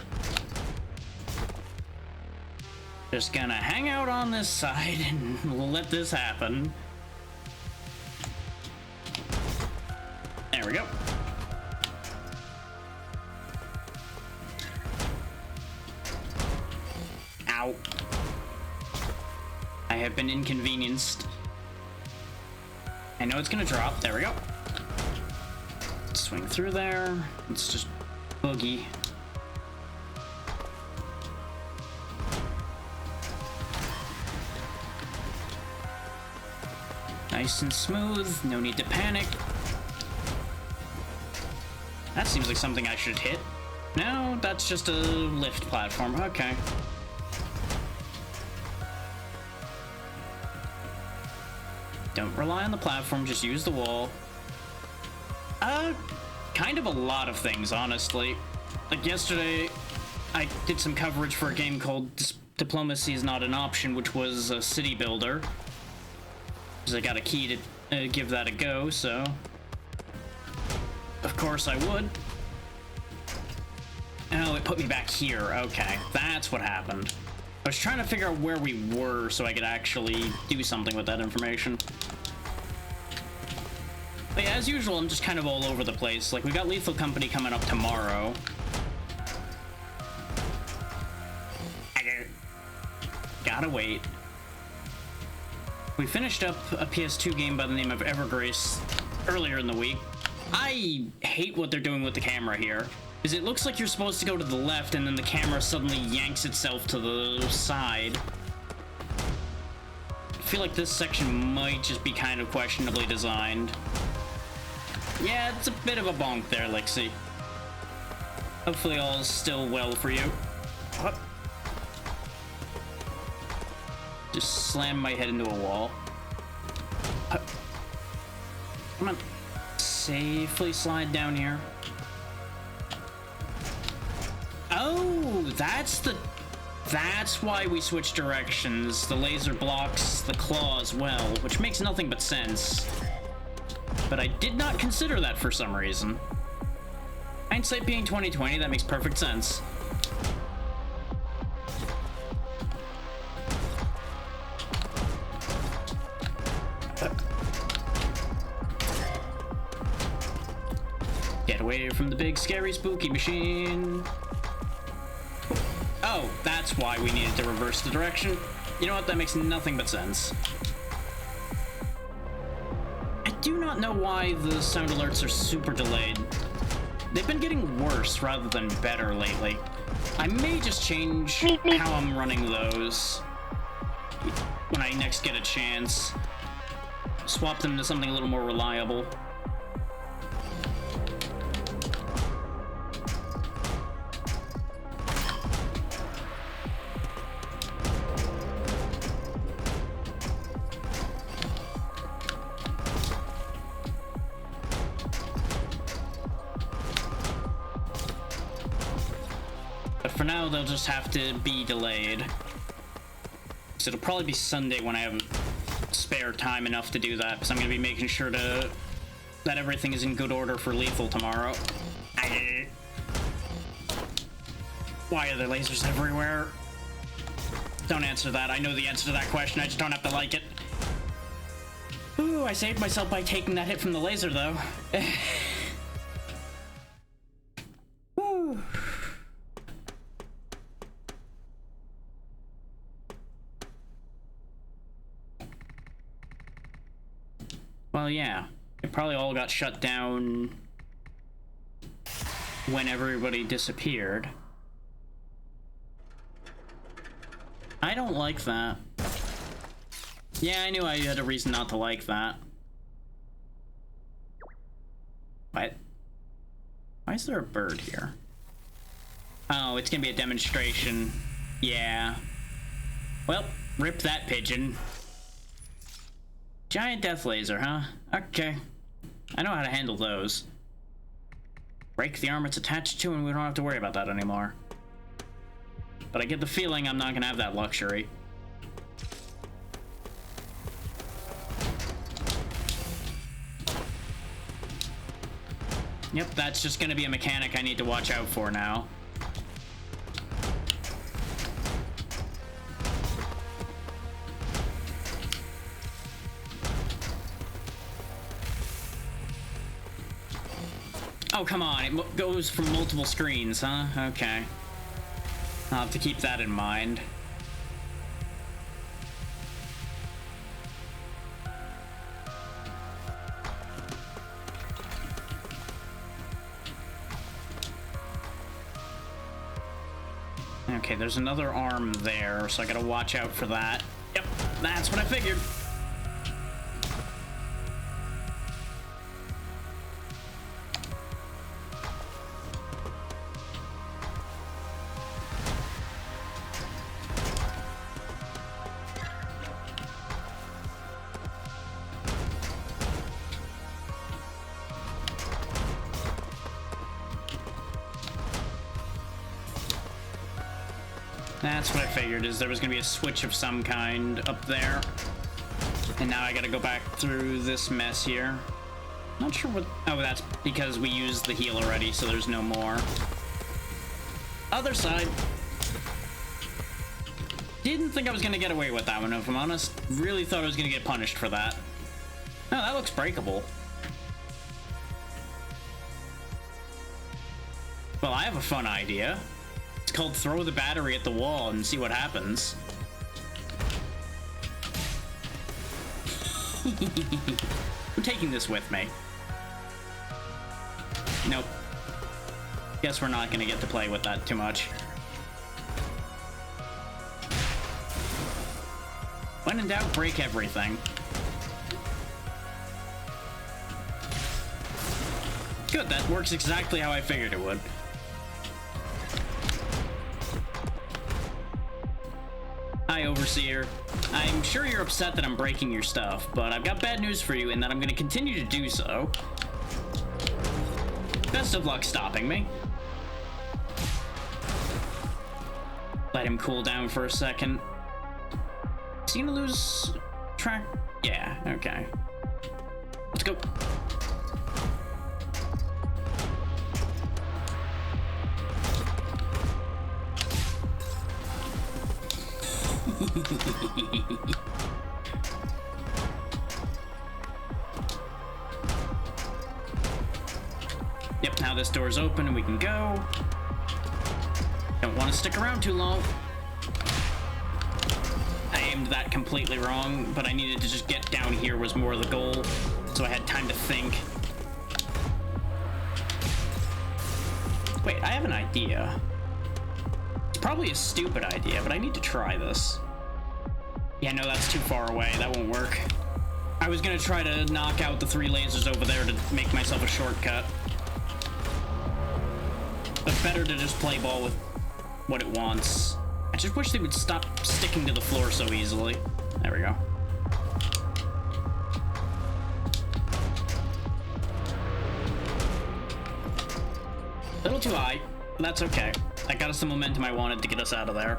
Just gonna hang out on this side and let this happen. There we go. Ow. I have been inconvenienced. I know it's gonna drop. There we go. Swing through there. Let's just boogie. Nice and smooth, no need to panic. That seems like something I should hit. No, that's just a lift platform. Okay. Don't rely on the platform, just use the wall. Kind of a lot of things, honestly. Like yesterday, I did some coverage for a game called Diplomacy is Not an Option, which was a city builder. I got a key to give that a go, so of course I would. Oh, it put me back here. Okay, that's what happened. I was trying to figure out where we were so I could actually do something with that information. But yeah, as usual, I'm just kind of all over the place. Like, we got Lethal Company coming up tomorrow. Gotta wait. We finished up a PS2 game by the name of Evergrace earlier in the week. I hate what they're doing with the camera here, because it looks like you're supposed to go to the left and then the camera suddenly yanks itself to the side. I feel like this section might just be kind of questionably designed. Yeah, it's a bit of a bonk there, Lixie. Hopefully all's still well for you. What? Just slam my head into a wall. Come on. Safely slide down here. Oh, that's why we switched directions. The laser blocks the claw as well, which makes nothing but sense. But I did not consider that for some reason. Hindsight being 2020, that makes perfect sense. Get away from the big, scary, spooky machine. Oh, that's why we needed to reverse the direction. You know what? That makes nothing but sense. I do not know why the sound alerts are super delayed. They've been getting worse rather than better lately. I may just change how I'm running those when I next get a chance. Swap them to something a little more reliable. for now, they'll just have to be delayed. So it'll probably be Sunday when I have spare time enough to do that, because I'm going to be making sure that everything is in good order for Lethal tomorrow. Why are there lasers everywhere? Don't answer that. I know the answer to that question. I just don't have to like it. Ooh, I saved myself by taking that hit from the laser, though. Woo. Well, yeah. It probably all got shut down when everybody disappeared. I don't like that. Yeah, I knew I had a reason not to like that. What? Why is there a bird here? Oh, it's gonna be a demonstration. Yeah. Well, rip that pigeon. Giant death laser, huh? Okay. I know how to handle those. Break the arm it's attached to and we don't have to worry about that anymore. But I get the feeling I'm not gonna have that luxury. Yep, that's just gonna be a mechanic I need to watch out for now. Oh, come on, it goes from multiple screens, huh? Okay. I'll have to keep that in mind. Okay, there's another arm there, so I gotta watch out for that. Yep, that's what I figured. That's what I figured, is there was gonna be a switch of some kind up there. And now I gotta go back through this mess here. Not sure what... Oh, that's because we used the heal already, so there's no more. Other side. Didn't think I was gonna get away with that one, if I'm honest. Really thought I was gonna get punished for that. Oh, that looks breakable. Well, I have a fun idea. It's called throw the battery at the wall and see what happens. I'm taking this with me. Nope. Guess we're not gonna get to play with that too much. When in doubt, break everything. Good, that works exactly how I figured it would. Hi, Overseer. I'm sure you're upset that I'm breaking your stuff, but I've got bad news for you in that I'm going to continue to do so. Best of luck stopping me. Let him cool down for a second. Is he gonna lose track? Yeah, okay. Let's go. Yep, now this door's open and we can go. Don't want to stick around too long. I aimed that completely wrong, but I needed to just get down here was more the goal, so I had time to think. Wait, I have an idea. It's probably a stupid idea, but I need to try this. Yeah, no, that's too far away. That won't work. I was gonna try to knock out the 3 lasers over there to make myself a shortcut. But better to just play ball with what it wants. I just wish they would stop sticking to the floor so easily. There we go. A little too high. That's okay. That got us the momentum I wanted to get us out of there.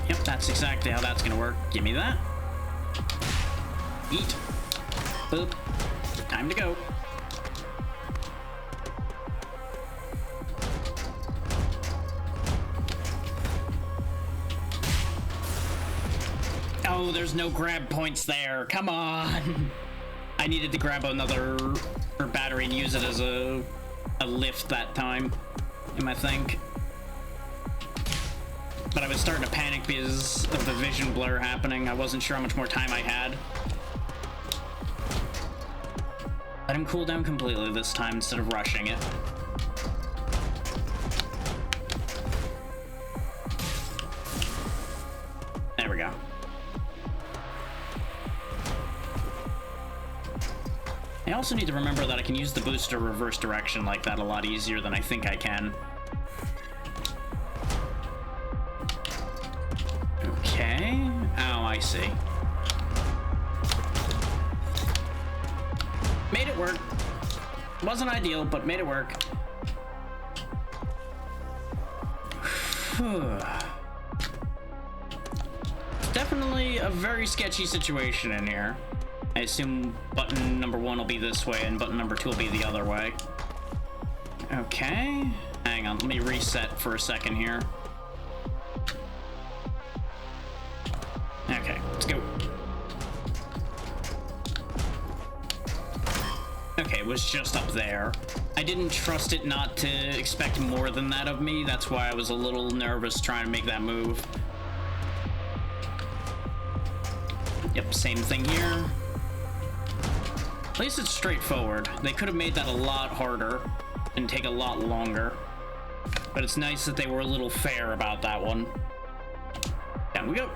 Yep, that's exactly how that's gonna work. Give me that. Eat. Boop. Time to go. Oh, there's no grab points there. Come on. I needed to grab another battery and use it as a lift that time, I think. But I was starting to panic because of the vision blur happening. I wasn't sure how much more time I had. Let him cool down completely this time instead of rushing it. There we go. I also need to remember that I can use the booster reverse direction like that a lot easier than I think I can. Okay. Oh, I see. Made it work. Wasn't ideal, but made it work. Definitely a very sketchy situation in here. I assume button number 1 will be this way and button number 2 will be the other way. Okay. Hang on, let me reset for a second here. Okay, let's go. Okay, it was just up there. I didn't trust it not to expect more than that of me. That's why I was a little nervous trying to make that move. Yep, same thing here. At least it's straightforward. They could have made that a lot harder and take a lot longer. But it's nice that they were a little fair about that one. Down we go.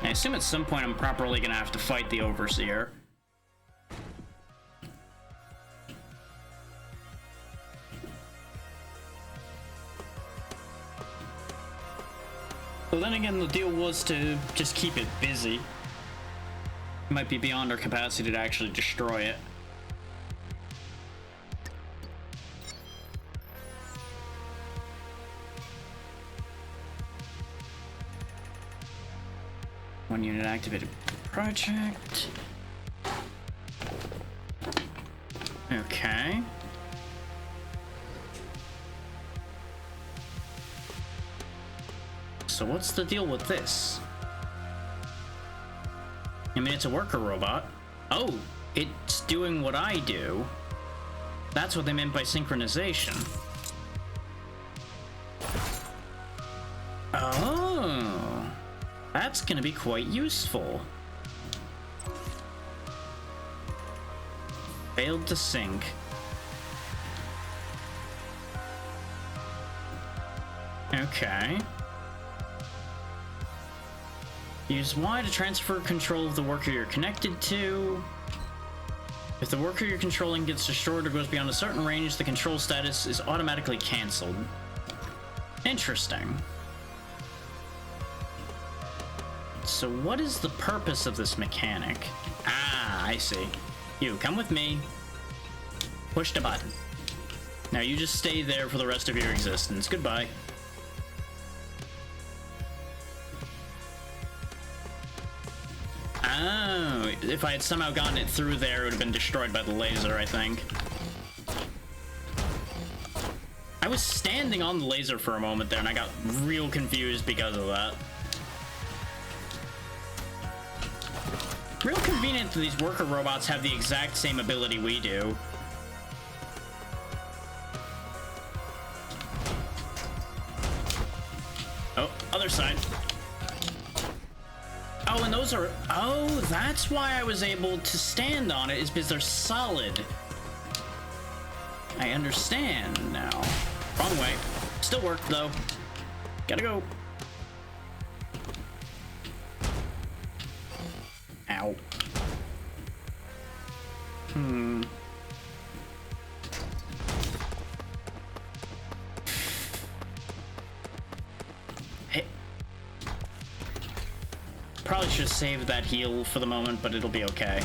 I assume at some point I'm properly gonna have to fight the Overseer. So then again, the deal was to just keep it busy. It might be beyond our capacity to actually destroy it. One unit activated project. Okay. So what's the deal with this? I mean, it's a worker robot. Oh, it's doing what I do. That's what they meant by synchronization. Oh, that's gonna be quite useful. Failed to sync. Okay. Use Y to transfer control of the worker you're connected to. If the worker you're controlling gets destroyed or goes beyond a certain range, the control status is automatically canceled. Interesting. So what is the purpose of this mechanic? Ah, I see. You, come with me. Push the button. Now you just stay there for the rest of your existence. Goodbye. Oh, if I had somehow gotten it through there, it would have been destroyed by the laser, I think. I was standing on the laser for a moment there, and I got real confused because of that. Real convenient that these worker robots have the exact same ability we do. Oh, other side. Oh, and those are... Oh, that's why I was able to stand on it, is because they're solid. I understand now. Wrong way. Still worked, though. Gotta go. Ow. probably should have saved that heal for the moment, but it'll be okay.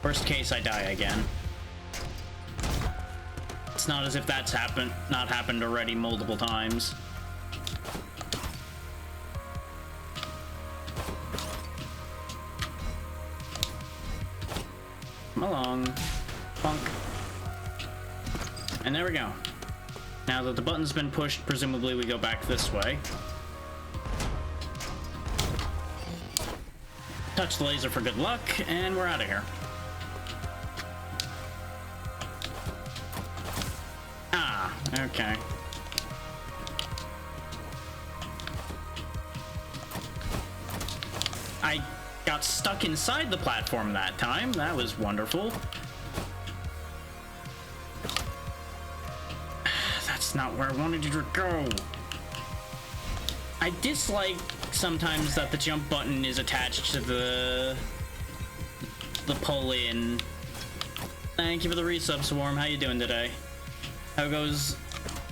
Worst case, I die again. It's not as if that's not happened already multiple times. Come along. Funk. And there we go. Now that the button's been pushed, presumably we go back this way. Touch the laser for good luck, and we're out of here. Ah, okay. I got stuck inside the platform that time. That was wonderful. That's not where I wanted you to go. I dislike sometimes that the jump button is attached to the pull-in. Thank you for the resub, Swarm. How you doing today? How goes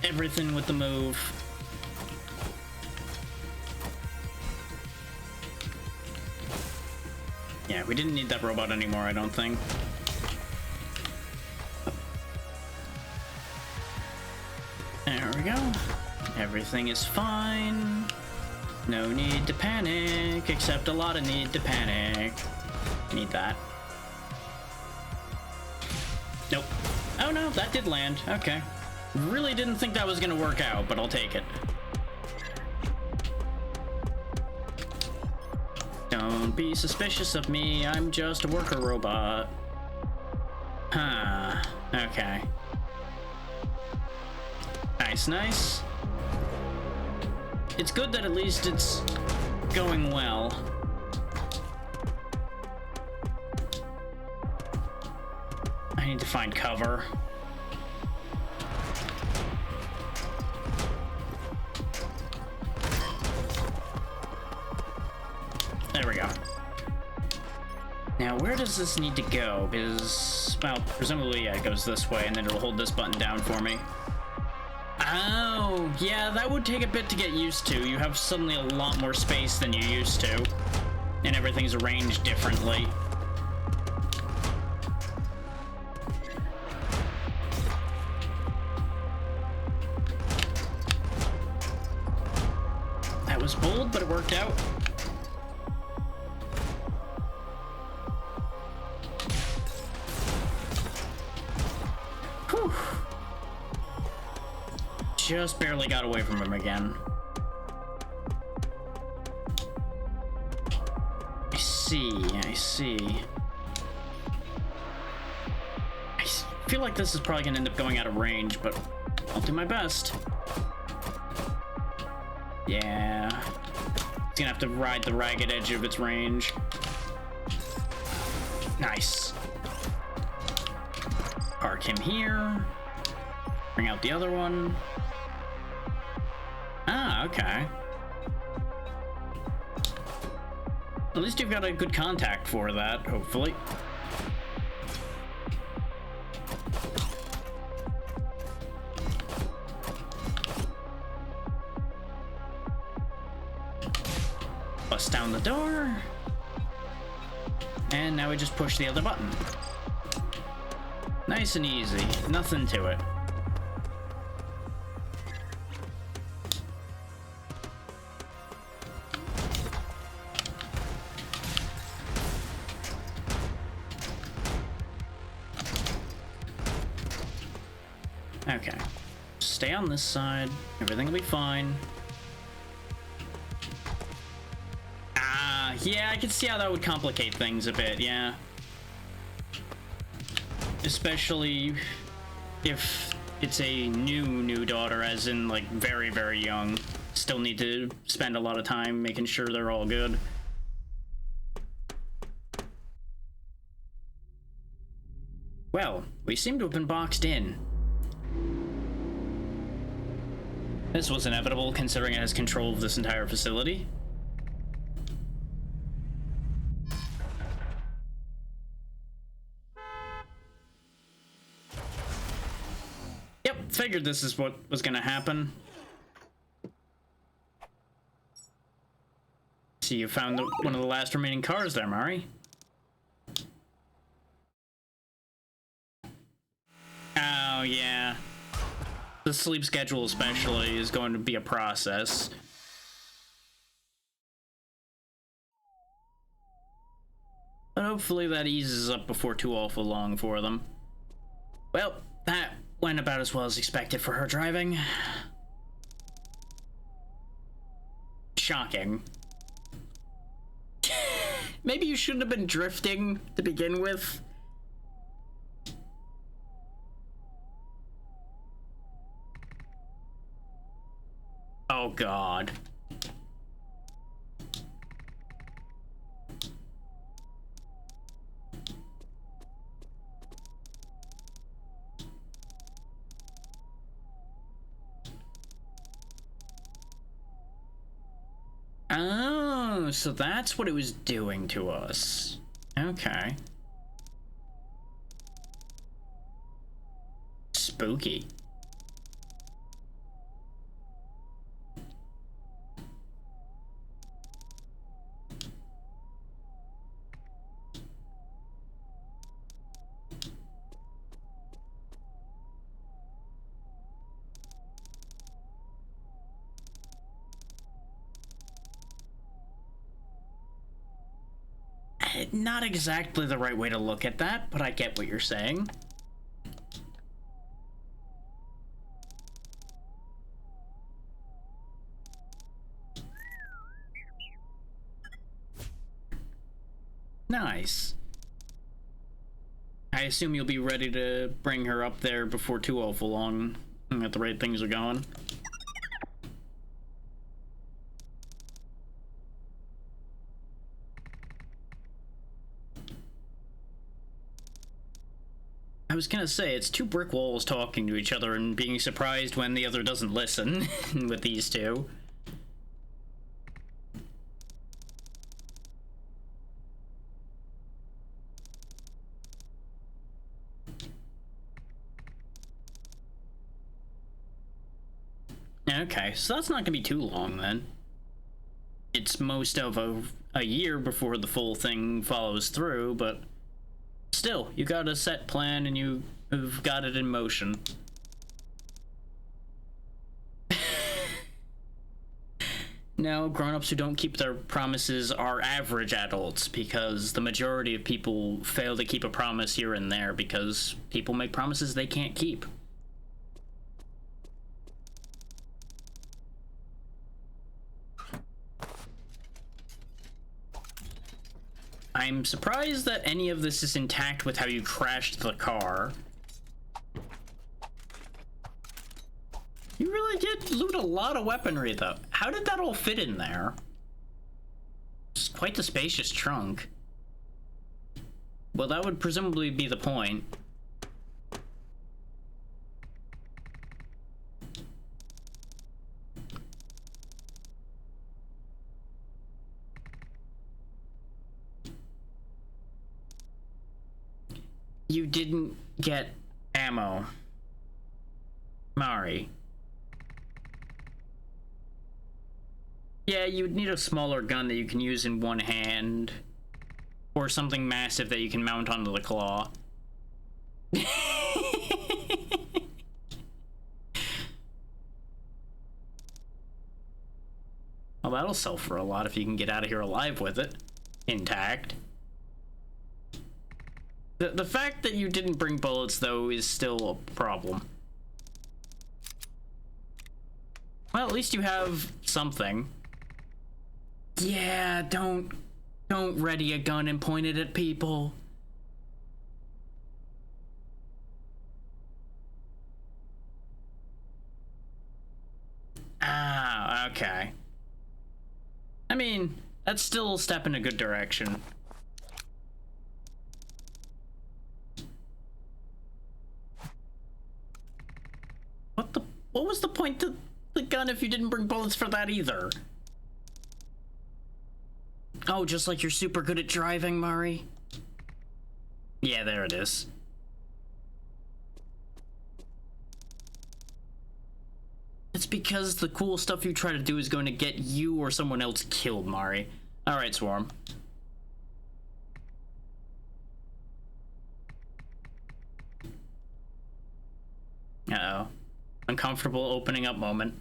everything with the move? Yeah, we didn't need that robot anymore, I don't think. There we go. Everything is fine. No need to panic, except a lot of need to panic. Need that. Nope. Oh no, that did land. Okay. Really didn't think that was gonna work out, but I'll take it. Don't be suspicious of me, I'm just a worker robot. Huh. Okay. Nice, nice. It's good that at least it's going well. I need to find cover. There we go. Now, where does this need to go? Because, well, presumably, yeah, it goes this way, and then it'll hold this button down for me. Oh, yeah, that would take a bit to get used to. You have suddenly a lot more space than you used to, and everything's arranged differently. That was bold, but it worked out. Whew. Just barely got away from him again. I see. I feel like this is probably gonna end up going out of range, but I'll do my best. Yeah. It's gonna have to ride the ragged edge of its range. Nice. Park him here. Bring out the other one. Ah, okay. At least you've got a good contact for that, hopefully. Bust down the door. And now we just push the other button. Nice and easy. Nothing to it. Okay. Stay on this side. Everything will be fine. Ah, yeah, I can see how that would complicate things a bit, yeah. Especially if it's a new daughter, as in, like, very, very young. Still need to spend a lot of time making sure they're all good. Well, we seem to have been boxed in. This was inevitable, considering it has control of this entire facility. Yep, figured this is what was gonna happen. So you found one of the last remaining cars there, Mari. Oh, yeah. The sleep schedule especially is going to be a process. But hopefully that eases up before too awful long for them. Well, that went about as well as expected for her driving. Shocking. Maybe you shouldn't have been drifting to begin with. Oh, God. Oh, so that's what it was doing to us. Okay. Spooky. Not exactly the right way to look at that, but I get what you're saying. Nice. I assume you'll be ready to bring her up there before too awful long, and that the right things are going. I was gonna say, it's two brick walls talking to each other and being surprised when the other doesn't listen with these two. Okay, so that's not gonna be too long then. It's most of a year before the full thing follows through, but still, you got a set plan and you've got it in motion. Now, grown-ups who don't keep their promises are average adults, because the majority of people fail to keep a promise here and there because people make promises they can't keep. I'm surprised that any of this is intact with how you crashed the car. You really did loot a lot of weaponry, though. How did that all fit in there? It's quite the spacious trunk. Well, that would presumably be the point. You didn't get ammo, Mari. Yeah, you'd need a smaller gun that you can use in one hand, or something massive that you can mount onto the claw. Well, that'll sell for a lot if you can get out of here alive with it, intact. The fact that you didn't bring bullets, though, is still a problem. Well, at least you have something. Yeah, don't ready a gun and point it at people. Ah, okay. I mean, that's still a step in a good direction. What was the point to the gun if you didn't bring bullets for that either? Oh, just like you're super good at driving, Mari? Yeah, there it is. It's because the cool stuff you try to do is going to get you or someone else killed, Mari. Alright, Swarm. Uh-oh. Uncomfortable opening up moment.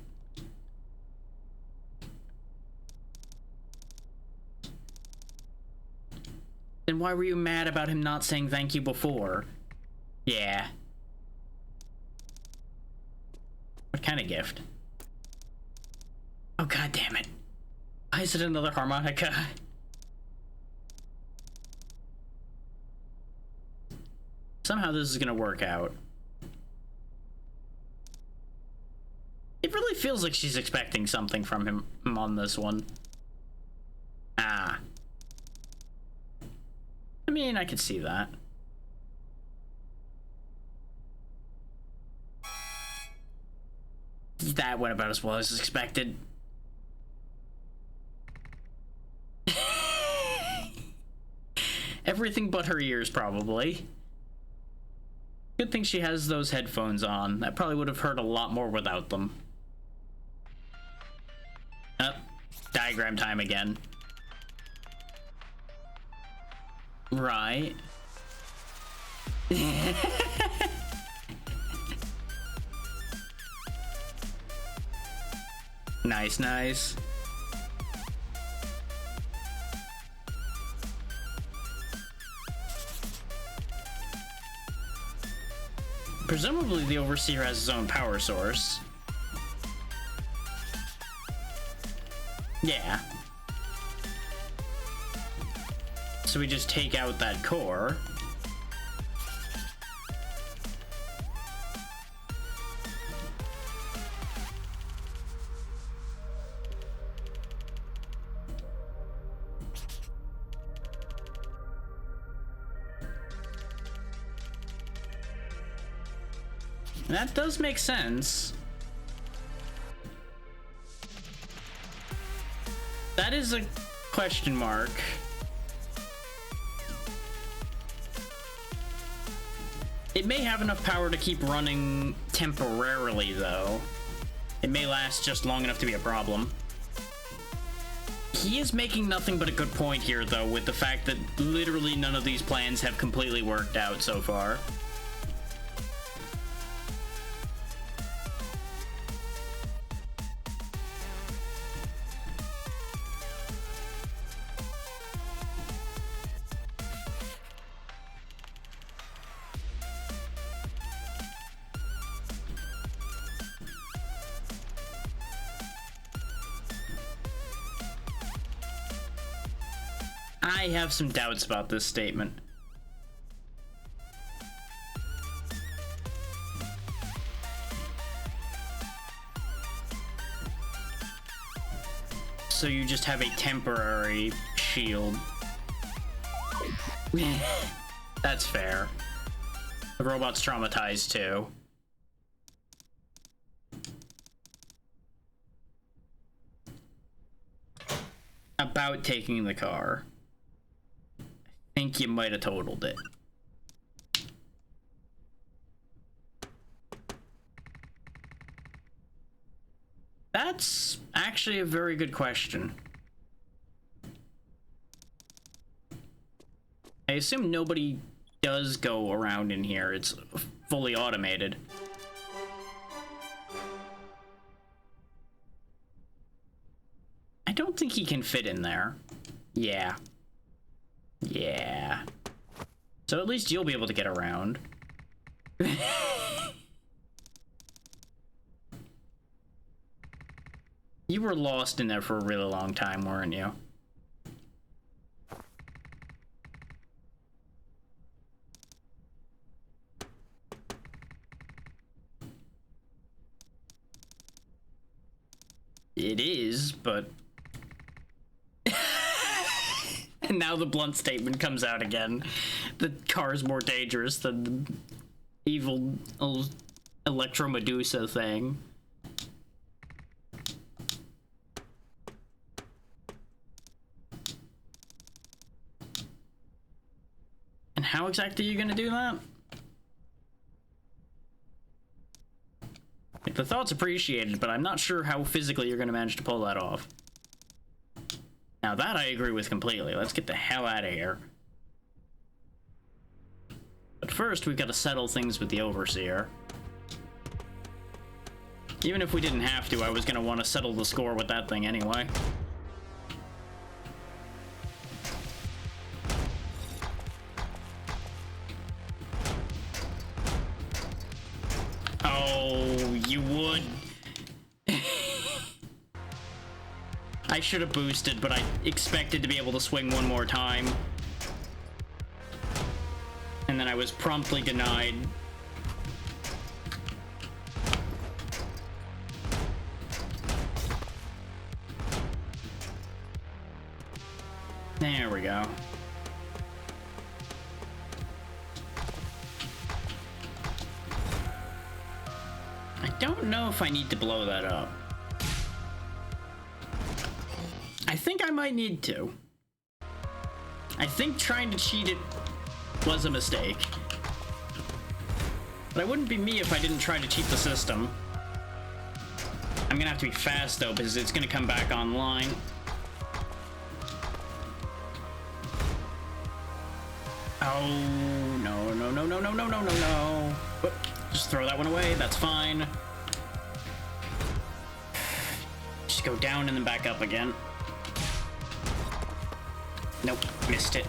Then why were you mad about him not saying thank you before? Yeah. What kind of gift? Oh, god damn it. Why is it another harmonica? Somehow this is gonna work out. It really feels like she's expecting something from him on this one. Ah. I mean, I could see that. That went about as well as expected. Everything but her ears, probably. Good thing she has those headphones on. That probably would have hurt a lot more without them. Oh, diagram time again. Right. Nice, nice. Presumably the Overseer has his own power source. Yeah. So we just take out that core. That does make sense. That is a question mark. It may have enough power to keep running temporarily, though. It may last just long enough to be a problem. He is making nothing but a good point here, though, with the fact that literally none of these plans have completely worked out so far. I have some doubts about this statement. So you just have a temporary shield. That's fair. The robot's traumatized too. About taking the car. I think you might have totaled it. That's actually a very good question. I assume nobody does go around in here. It's fully automated. I don't think he can fit in there. Yeah. Yeah. So at least you'll be able to get around. You were lost in there for a really long time, weren't you? It is, but... And now the blunt statement comes out again. The car's more dangerous than the evil Electro Medusa thing. And how exactly are you gonna do that? Like, the thought's appreciated, but I'm not sure how physically you're gonna manage to pull that off. Now that I agree with completely. Let's get the hell out of here. But first, we've got to settle things with the Overseer. Even if we didn't have to, I was going to want to settle the score with that thing anyway. Oh, you would. I should have boosted, but I expected to be able to swing one more time. And then I was promptly denied. There we go. I don't know if I need to blow that up. I think I might need to. I think trying to cheat it was a mistake. But it wouldn't be me if I didn't try to cheat the system. I'm gonna have to be fast though, because it's gonna come back online. Oh, no, no, no, no, no, no, no, no, no. Whoop. Just throw that one away, that's fine. Just go down and then back up again. Nope, missed it.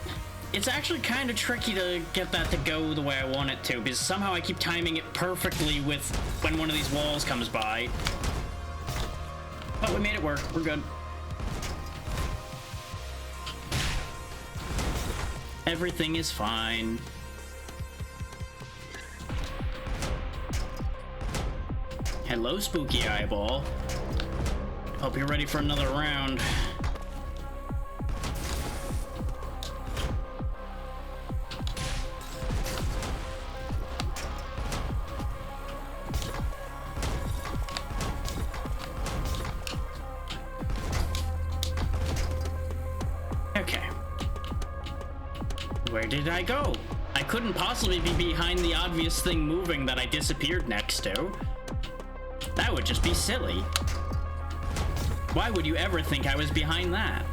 It's actually kind of tricky to get that to go the way I want it to, because somehow I keep timing it perfectly with when one of these walls comes by. But we made it work, we're good. Everything is fine. Hello, Spooky Eyeball. Hope you're ready for another round. Okay. Where did I go? I couldn't possibly be behind the obvious thing moving that I disappeared next to. That would just be silly. Why would you ever think I was behind that?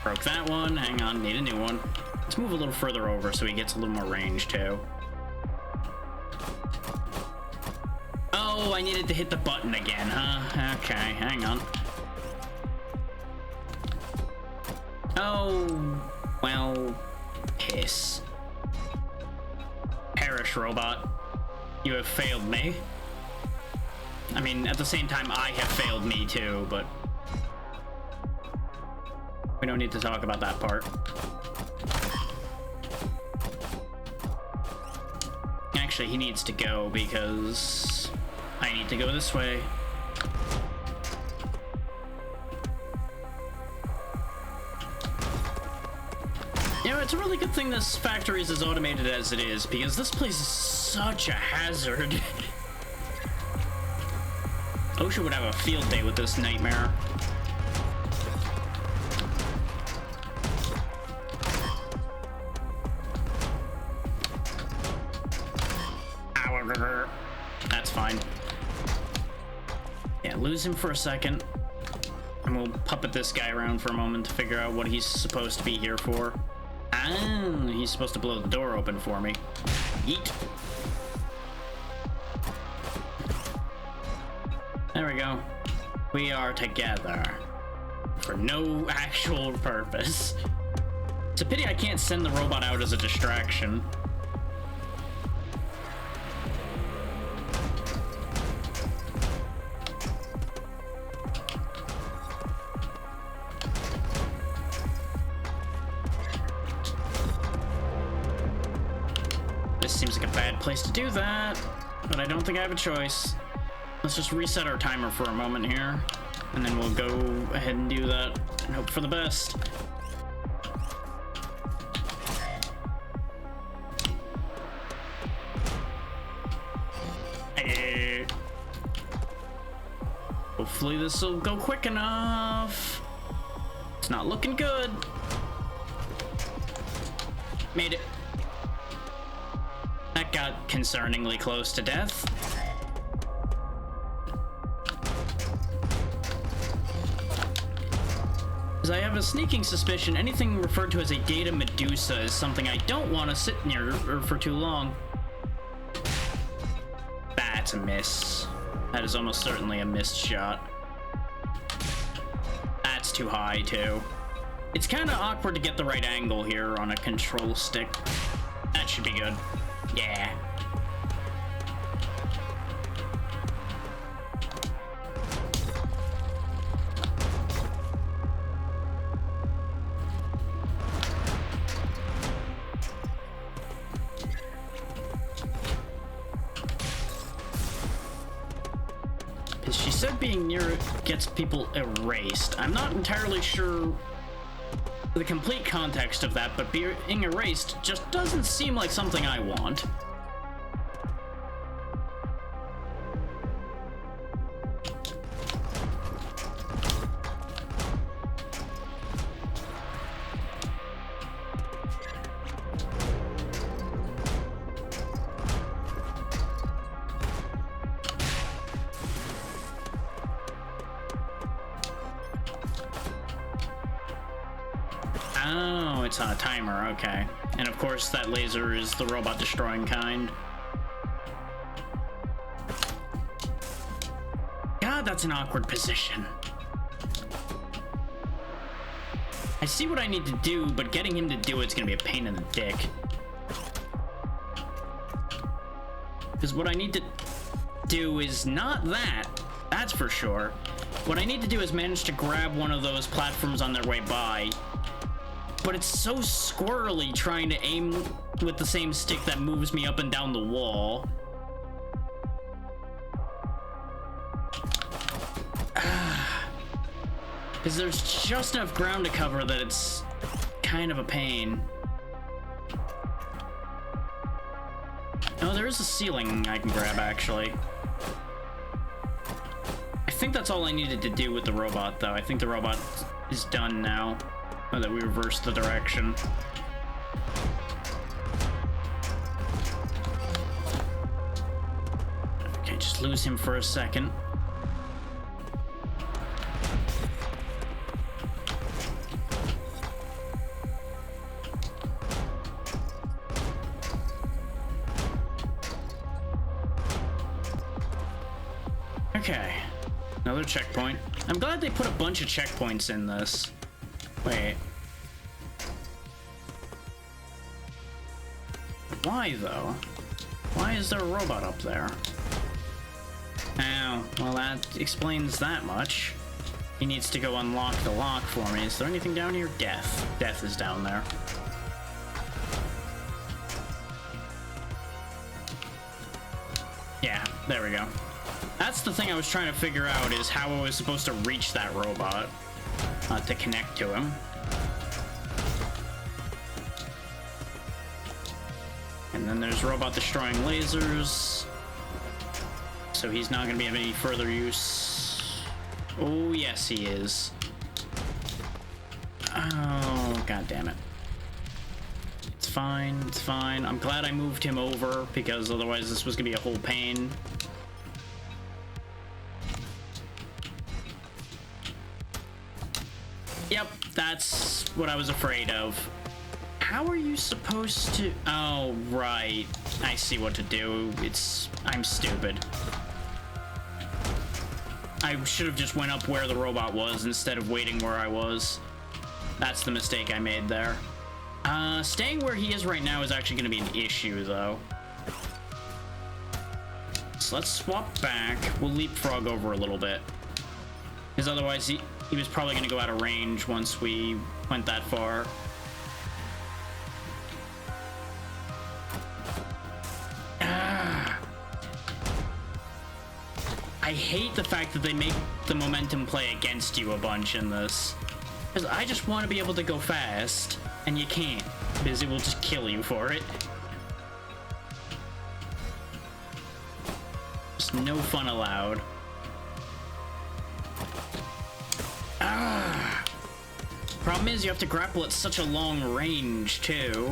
Broke that one. Hang on, need a new one. Let's move a little further over so he gets a little more range too. Oh, I needed to hit the button again, huh? Okay, hang on. Oh, well, piss. Perish, robot. You have failed me. I mean, at the same time, I have failed me too, but we don't need to talk about that part. Actually, he needs to go because I need to go this way. You know, it's a really good thing this factory is as automated as it is, because this place is such a hazard. OSHA would have a field day with this nightmare. Ow, that's fine. Yeah, lose him for a second. And we'll puppet this guy around for a moment to figure out what he's supposed to be here for. Ah, he's supposed to blow the door open for me. Yeet. There we go. We are together. For no actual purpose. It's a pity I can't send the robot out as a distraction. Seems like a bad place to do that, but I don't think I have a choice. Let's just reset our timer for a moment here, and then we'll go ahead and do that and hope for the best. Hopefully this will go quick enough. It's not looking good. Made it. that got concerningly close to death. Because I have a sneaking suspicion anything referred to as a data medusa is something I don't want to sit near for too long. That's a miss. That is almost certainly a missed shot. That's too high, too. It's kind of awkward to get the right angle here on a control stick. That should be good. Yeah. She said being near it gets people erased. I'm not entirely sure the complete context of that, but being erased just doesn't seem like something I want. Oh, it's on a timer, okay. And of course that laser is the robot destroying kind. God, that's an awkward position. I see what I need to do, but getting him to do it's gonna be a pain in the dick. Because what I need to do is not that, that's for sure. What I need to do is manage to grab one of those platforms on their way by. But it's so squirrely trying to aim with the same stick that moves me up and down the wall. Because there's just enough ground to cover that it's kind of a pain. Oh, there is a ceiling I can grab, actually. I think that's all I needed to do with the robot, though. I think the robot is done now. Oh, that we reversed the direction. Okay, just lose him for a second. Okay, another checkpoint. I'm glad they put a bunch of checkpoints in this. Wait. Why, though? Why is there a robot up there? Oh, well, that explains that much. He needs to go unlock the lock for me. Is there anything down here? Death. Death is down there. Yeah, there we go. That's the thing I was trying to figure out, is how I was supposed to reach that robot. To connect to him. And then there's robot destroying lasers. So he's not going to be of any further use. Oh, yes, he is. Oh, god damn it. It's fine, it's fine. I'm glad I moved him over, because otherwise this was going to be a whole pain. Yep, that's what I was afraid of. How are you supposed to... Oh, right. I see what to do. I'm stupid. I should have just went up where the robot was instead of waiting where I was. That's the mistake I made there. Staying where he is right now is actually going to be an issue, though. So let's swap back. We'll leapfrog over a little bit. Because otherwise he was probably going to go out of range once we went that far. I hate the fact that they make the momentum play against you a bunch in this. Because I just want to be able to go fast, and you can't, because it will just kill you for it. Just no fun allowed. Problem is, you have to grapple at such a long range, too.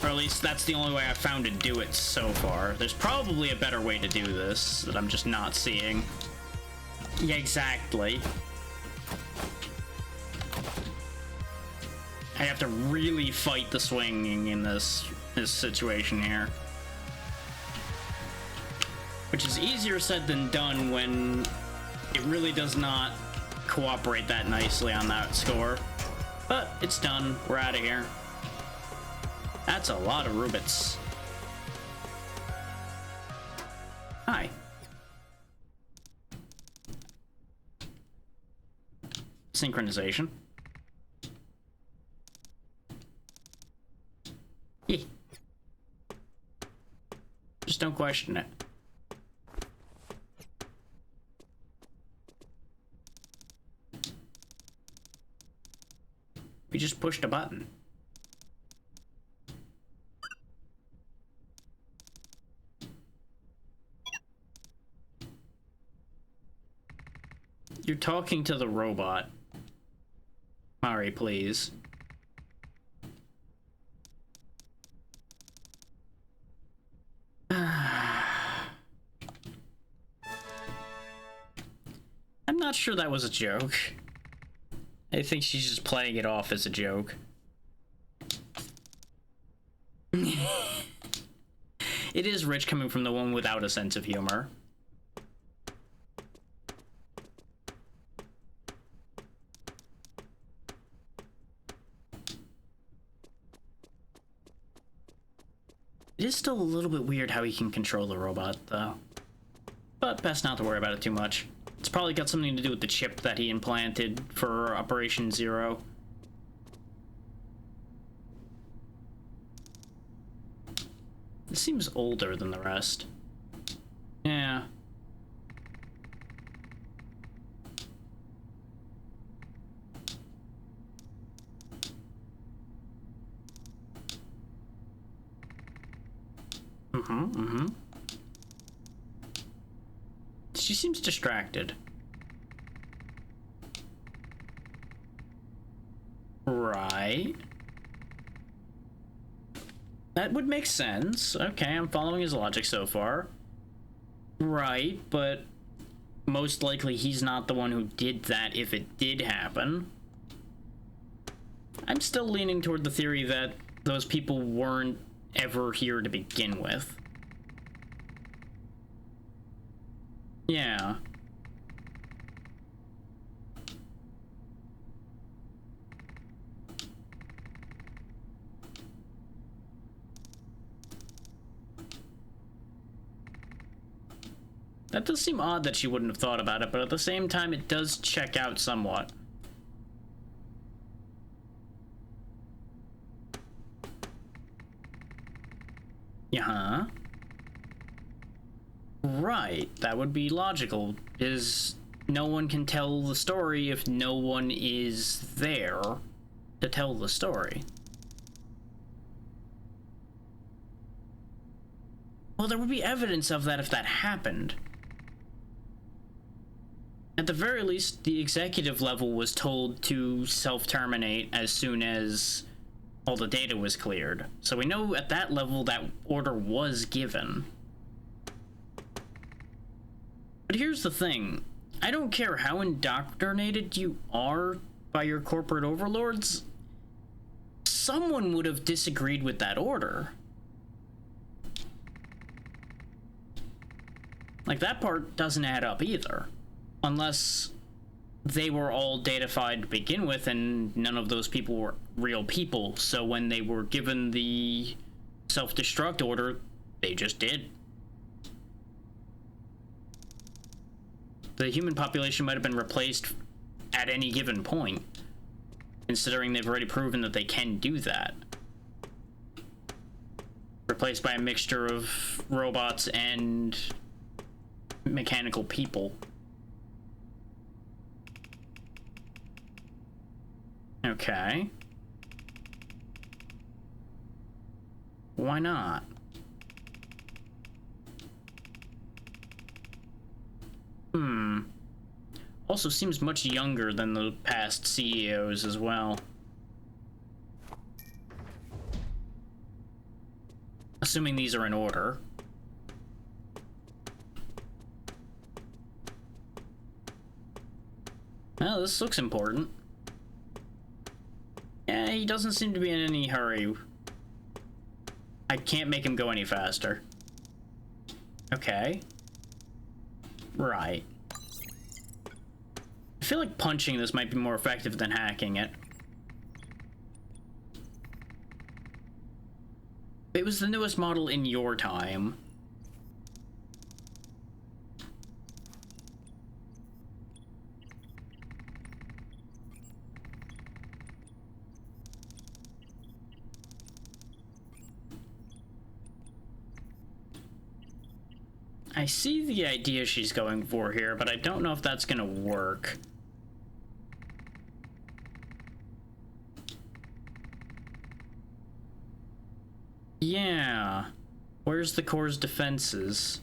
Or at least that's the only way I've found to do it so far. There's probably a better way to do this that I'm just not seeing. Yeah, exactly. I have to really fight the swinging in this situation here. Which is easier said than done when it really does not cooperate that nicely on that score. But it's done. We're out of here. That's a lot of Rubits. Hi. Synchronization. Yeah. Just don't question it. We just pushed a button. You're talking to the robot. Mari, please. I'm not sure that was a joke. I think she's just playing it off as a joke. It is rich coming from the one without a sense of humor. It is still a little bit weird how he can control the robot, though. But best not to worry about it too much. It's probably got something to do with the chip that he implanted for Operation Zero. This seems older than the rest. Yeah. She seems distracted. Right. That would make sense. Okay, I'm following his logic so far. Right, but most likely he's not the one who did that if it did happen. I'm still leaning toward the theory that those people weren't ever here to begin with. Yeah. That does seem odd that she wouldn't have thought about it, but at the same time, it does check out somewhat. Yeah. Right, that would be logical, is no one can tell the story if no one is there to tell the story. Well, there would be evidence of that if that happened. At the very least, the executive level was told to self-terminate as soon as all the data was cleared. So we know at that level that order was given. But here's the thing. I don't care how indoctrinated you are by your corporate overlords. Someone would have disagreed with that order. Like, that part doesn't add up either. Unless they were all datafied to begin with and none of those people were real people. So when they were given the self-destruct order, they just did. The human population might have been replaced at any given point, considering they've already proven that they can do that. Replaced by a mixture of robots and mechanical people. Okay. Why not? Also seems much younger than the past CEOs as well. Assuming these are in order. Well, this looks important. Yeah, he doesn't seem to be in any hurry. I can't make him go any faster. Okay. Right. I feel like punching this might be more effective than hacking it. It was the newest model in your time. I see the idea she's going for here, but I don't know if that's gonna work. Yeah. Where's the core's defenses?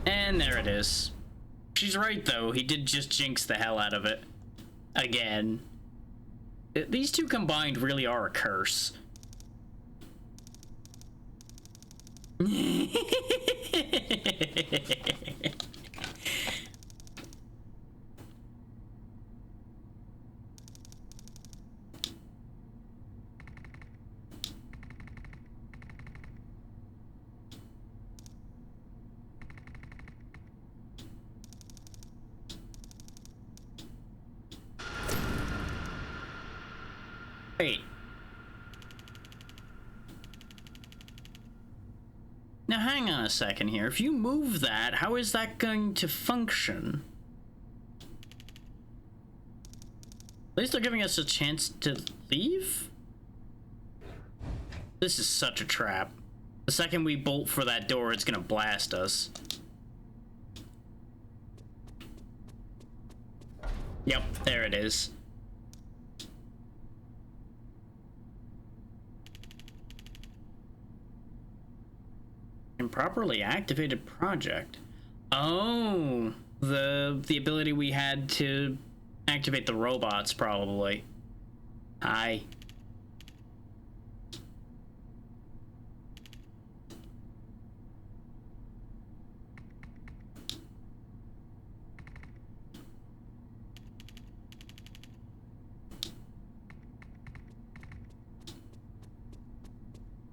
And there it is. She's right, though. He did just jinx the hell out of it. Again. These two combined really are a curse. Wait. Now hang on a second here. If you move that, how is that going to function? At least they're giving us a chance to leave? This is such a trap. The second we bolt for that door, it's gonna blast us. Yep, there it is. Improperly activated project. Oh, the ability we had to activate the robots, probably. Hi.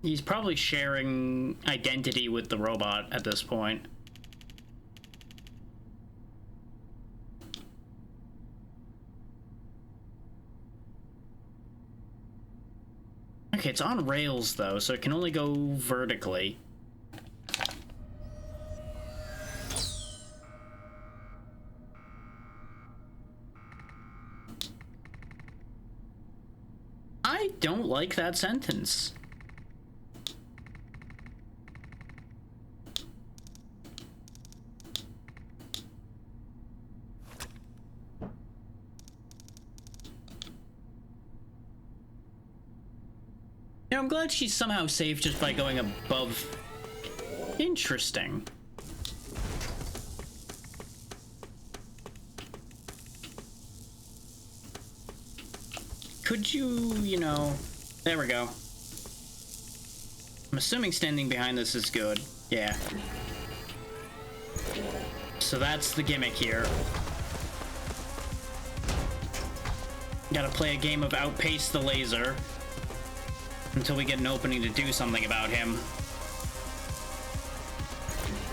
He's probably sharing identity with the robot at this point. Okay, it's on rails though, so it can only go vertically. I don't like that sentence. You know, I'm glad she's somehow safe just by going above. Interesting. Could you know... There we go. I'm assuming standing behind this is good. Yeah. So that's the gimmick here. Gotta play a game of outpace the laser until we get an opening to do something about him.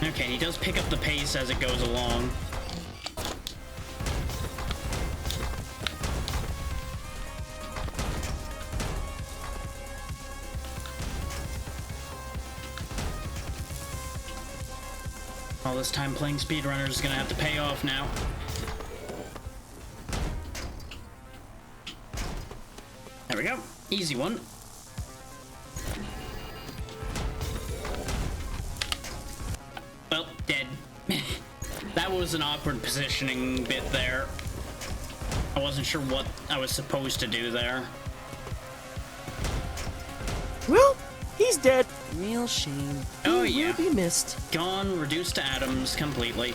Okay, he does pick up the pace as it goes along. All this time playing speedrunners is gonna have to pay off now. There we go. Easy one. Well, dead. That was an awkward positioning bit there. I wasn't sure what I was supposed to do there. Well, he's dead. Real shame. Oh, He yeah. will be missed. Gone, reduced to atoms completely.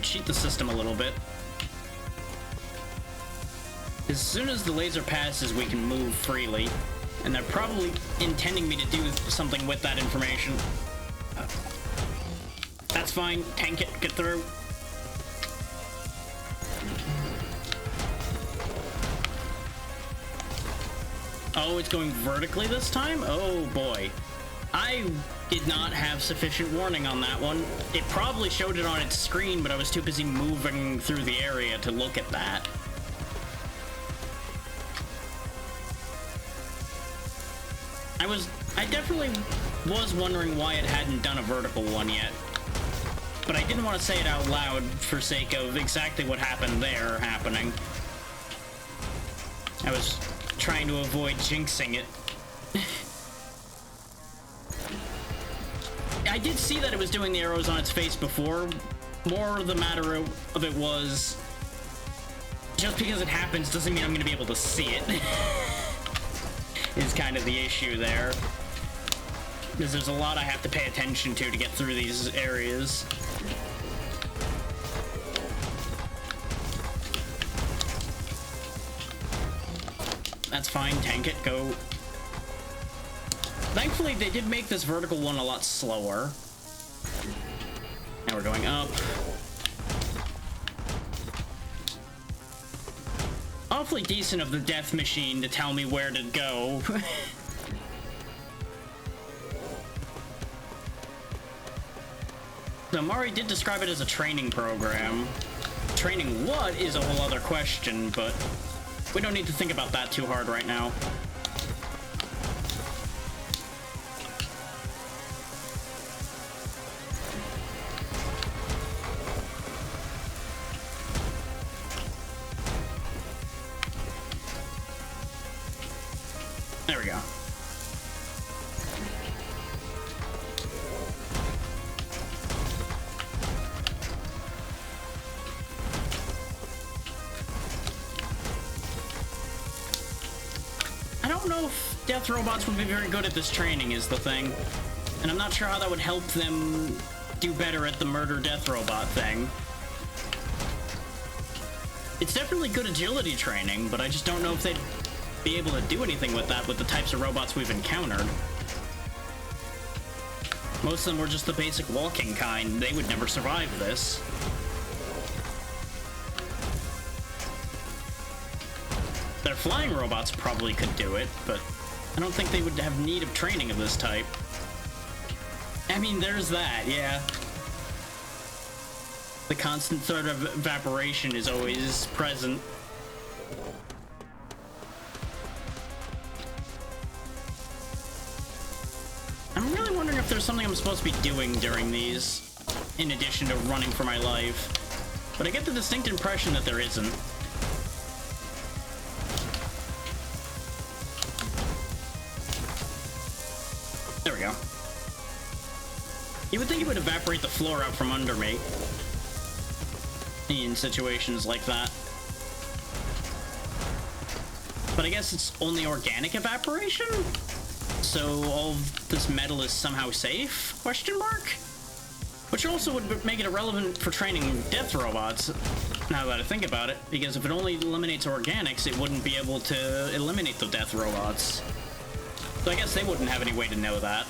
cheat the system a little bit. As soon as the laser passes, we can move freely. And they're probably intending me to do something with that information. That's fine. Tank it. Get through. Oh, it's going vertically this time? Oh, boy. I did not have sufficient warning on that one. It probably showed it on its screen, but I was too busy moving through the area to look at that. I definitely was wondering why it hadn't done a vertical one yet. But I didn't want to say it out loud for sake of exactly what happened there happening. I was trying to avoid jinxing it. I did see that it was doing the arrows on its face before. More the matter of it was, just because it happens doesn't mean I'm going to be able to see it. Is kind of the issue there. Because there's a lot I have to pay attention to get through these areas. That's fine, tank it, go. Thankfully, they did make this vertical one a lot slower. Now we're going up. Awfully decent of the death machine to tell me where to go. So Mari did describe it as a training program. Training what is a whole other question, but we don't need to think about that too hard right now. There we go. I don't know if death robots would be very good at this training is the thing. And I'm not sure how that would help them do better at the murder-death robot thing. It's definitely good agility training, but I just don't know if they'd be able to do anything with that with the types of robots we've encountered. Most of them were just the basic walking kind. They would never survive this. Their flying robots probably could do it, but I don't think they would have need of training of this type. I mean, there's that, yeah. The constant sort of evaporation is always present. I'm really wondering if there's something I'm supposed to be doing during these, in addition to running for my life. But I get the distinct impression that there isn't. There we go. You would think it would evaporate the floor out from under me in situations like that. But I guess it's only organic evaporation? So all of this metal is somehow safe? Question mark? Which also would make it irrelevant for training death robots, now that I think about it, because if it only eliminates organics, it wouldn't be able to eliminate the death robots. So I guess they wouldn't have any way to know that.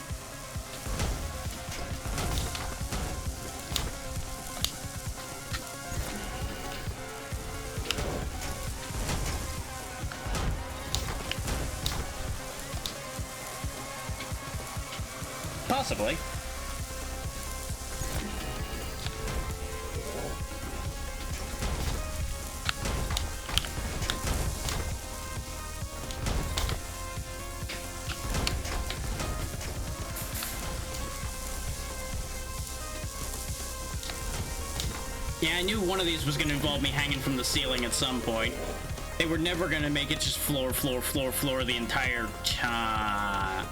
Possibly. Yeah, I knew one of these was going to involve me hanging from the ceiling at some point. They were never going to make it just floor, floor, floor, floor the entire time.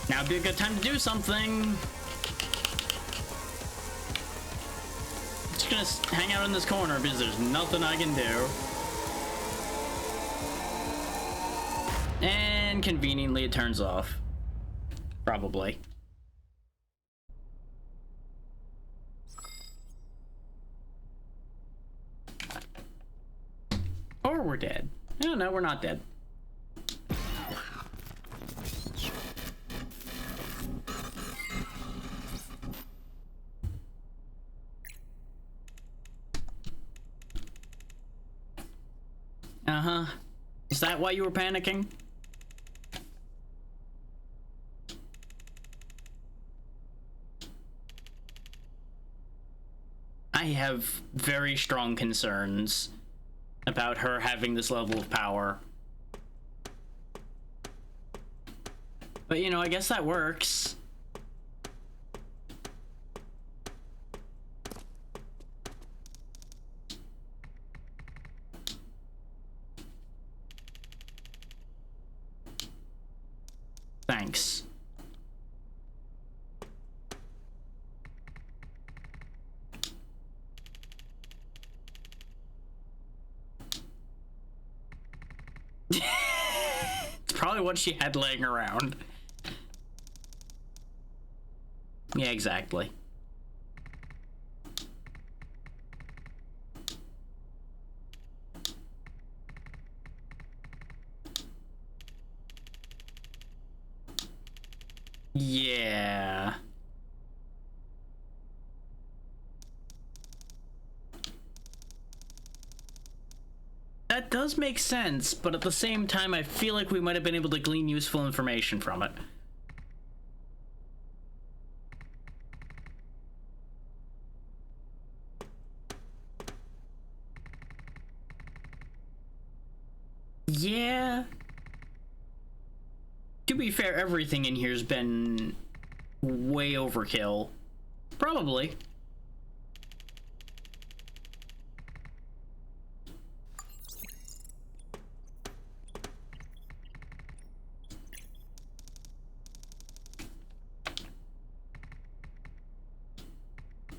Now would be a good time to do something. Just gonna hang out in this corner because there's nothing I can do. And conveniently it turns off. Probably. Or we're dead. No, we're not dead. Uh-huh. Is that why you were panicking? I have very strong concerns about her having this level of power. But, you know, I guess that works. Thanks. It's probably what she had laying around. Yeah, exactly. Yeah. That does make sense, but at the same time, I feel like we might have been able to glean useful information from it. Yeah. To be fair, everything in here's been way overkill. Probably.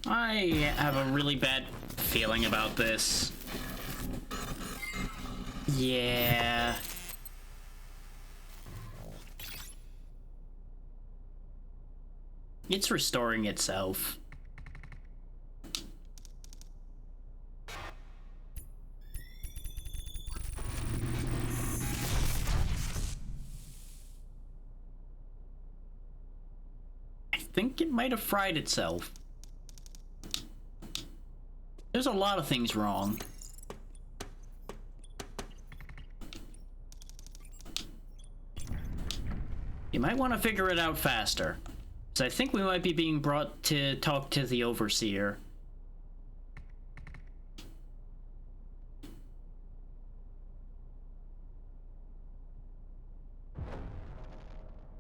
I have a really bad feeling about this. Yeah. It's restoring itself. I think it might have fried itself. There's a lot of things wrong. You might want to figure it out faster. So I think we might be being brought to talk to the Overseer.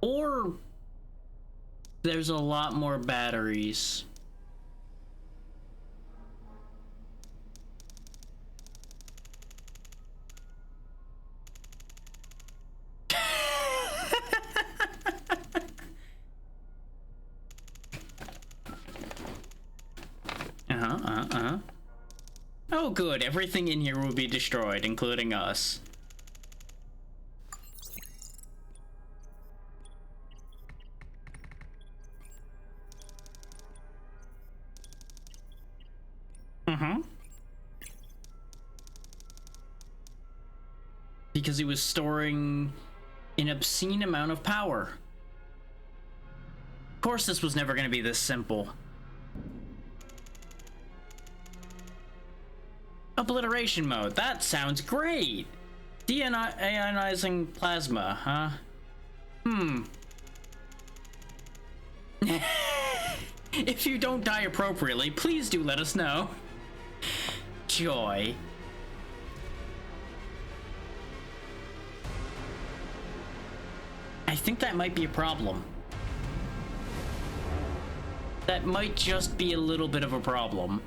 Or there's a lot more batteries. Oh good, everything in here will be destroyed, including us. Because he was storing an obscene amount of power. Of course this was never going to be this simple. Obliteration mode, that sounds great! Deionizing plasma, huh? If you don't die appropriately, please do let us know. Joy. I think that might be a problem. That might just be a little bit of a problem.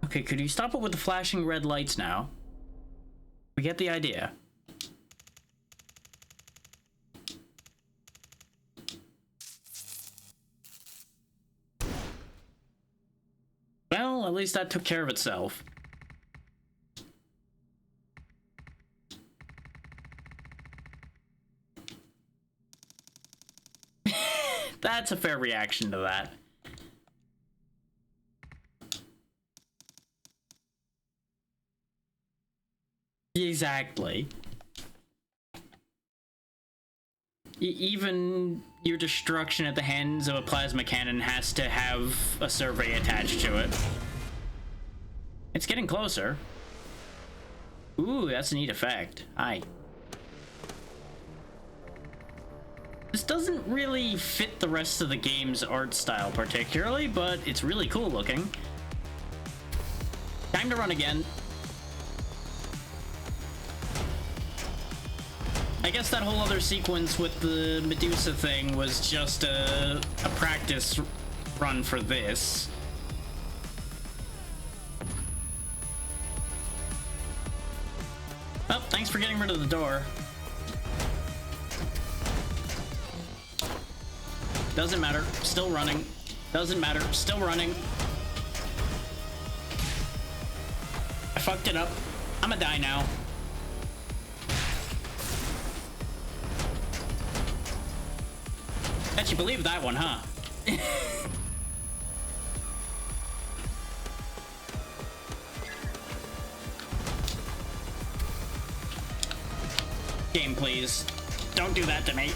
Okay, could you stop it with the flashing red lights now? We get the idea. Well, at least that took care of itself. That's a fair reaction to that. Exactly. Even your destruction at the hands of a plasma cannon has to have a survey attached to it. It's getting closer. Ooh, that's a neat effect. Aye. This doesn't really fit the rest of the game's art style particularly, but it's really cool looking. Time to run again. I guess that whole other sequence with the Medusa thing was just a practice run for this. Oh, thanks for getting rid of the door. Doesn't matter. Still running. Doesn't matter. Still running. I fucked it up. I'ma die now. Bet you believe that one, huh? Game, please. Don't do that to me.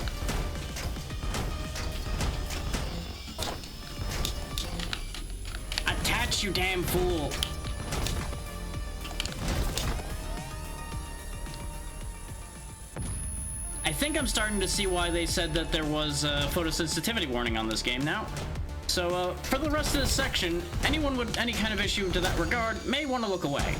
Attach, you damn fool. I think I'm starting to see why they said that there was a photosensitivity warning on this game now. So, for the rest of this section, anyone with any kind of issue to that regard may want to look away.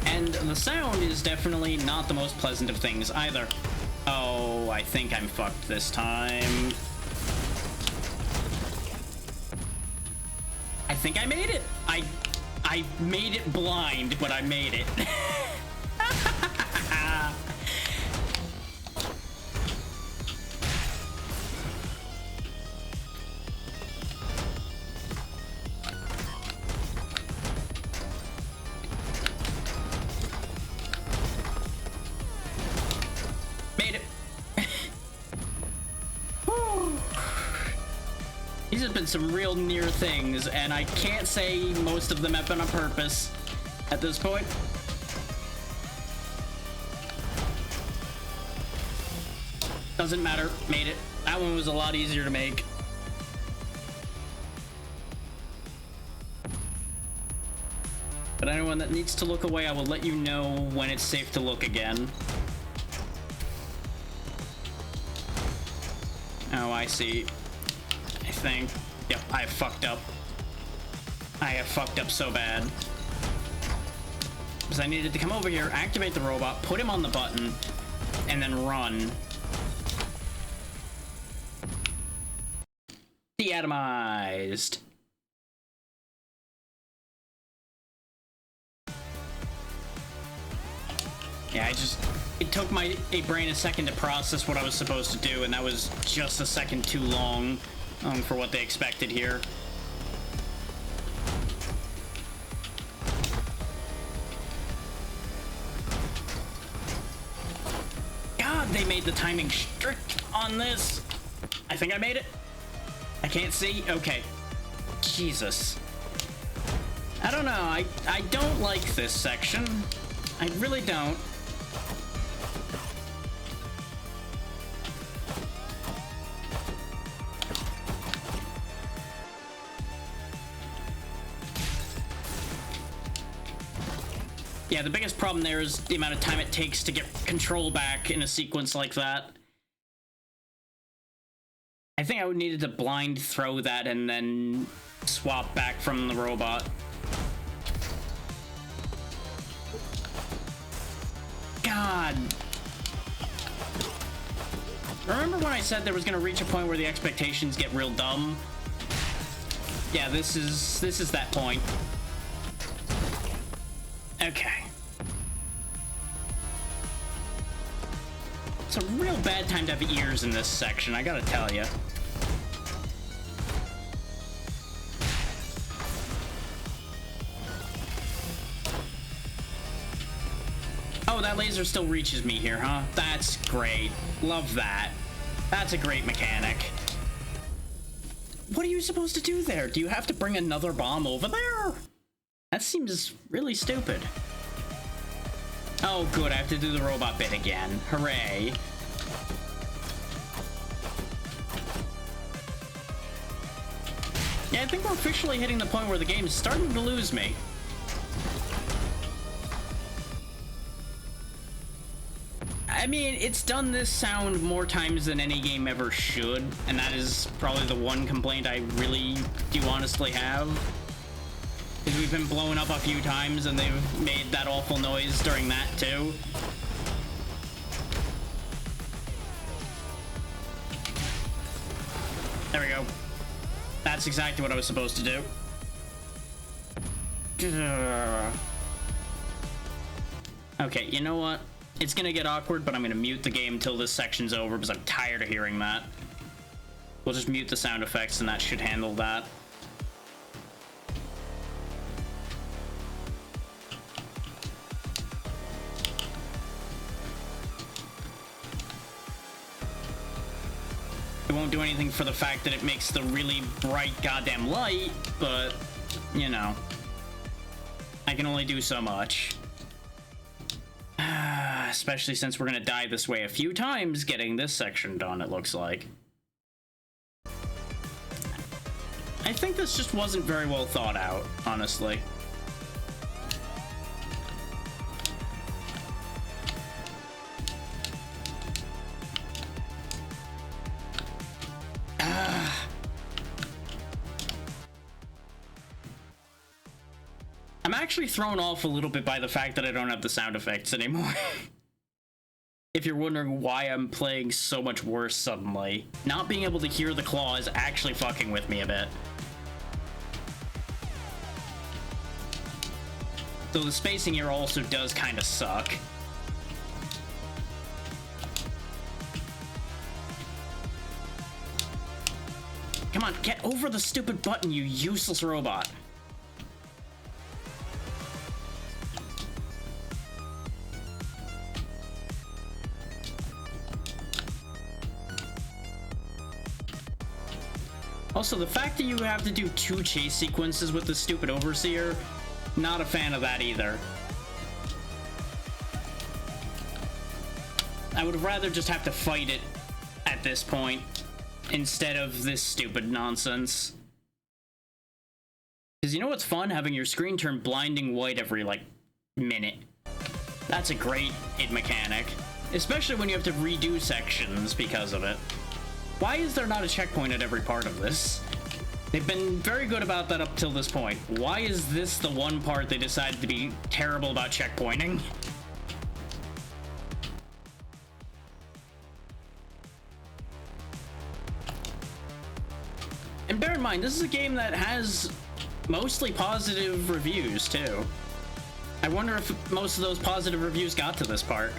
And the sound is definitely not the most pleasant of things either. Oh, I think I'm fucked this time. I think I made it. I made it blind, but I made it. Made it. These have been some real near things, and I can't say most of them have been on purpose at this point. Doesn't matter. Made it. That one was a lot easier to make. But anyone that needs to look away, I will let you know when it's safe to look again. Oh, I see. I think. Yep, I fucked up. I have fucked up so bad. Because I needed to come over here, activate the robot, put him on the button, and then run. Deatomized. Yeah, it took my brain a second to process what I was supposed to do, and that was just a second too long for what they expected here. God, they made the timing strict on this. I think I made it. I can't see. Okay. Jesus. I don't know. I don't like this section. I really don't. Yeah, the biggest problem there is the amount of time it takes to get control back in a sequence like that. I think I would needed to blind throw that and then swap back from the robot. God. Remember when I said there was gonna reach a point where the expectations get real dumb? Yeah, this is that point. Okay. It's a real bad time to have ears in this section, I gotta tell you. Oh, that laser still reaches me here, huh? That's great. Love that. That's a great mechanic. What are you supposed to do there? Do you have to bring another bomb over there? That seems really stupid. Oh, good. I have to do the robot bit again. Hooray. Yeah, I think we're officially hitting the point where the game is starting to lose me. I mean, it's done this sound more times than any game ever should, and that is probably the one complaint I really do honestly have. Because we've been blown up a few times and they've made that awful noise during that too. There we go. That's exactly what I was supposed to do. Okay, you know what? It's gonna get awkward, but I'm gonna mute the game until this section's over because I'm tired of hearing that. We'll just mute the sound effects and that should handle that. It won't do anything for the fact that it makes the really bright goddamn light, but, you know. I can only do so much. Especially since we're gonna die this way a few times getting this section done, it looks like. I think this just wasn't very well thought out, honestly. I'm actually thrown off a little bit by the fact that I don't have the sound effects anymore. If you're wondering why I'm playing so much worse suddenly, not being able to hear the claw is actually fucking with me a bit. So the spacing here also does kind of suck. Come on, get over the stupid button, you useless robot. Also, the fact that you have to do 2 chase sequences with the stupid overseer, not a fan of that either. I would rather just have to fight it at this point instead of this stupid nonsense. Because you know what's fun? Having your screen turn blinding white every, like, minute. That's a great id mechanic. Especially when you have to redo sections because of it. Why is there not a checkpoint at every part of this? They've been very good about that up till this point. Why is this the one part they decided to be terrible about checkpointing? And bear in mind, this is a game that has mostly positive reviews, too. I wonder if most of those positive reviews got to this part.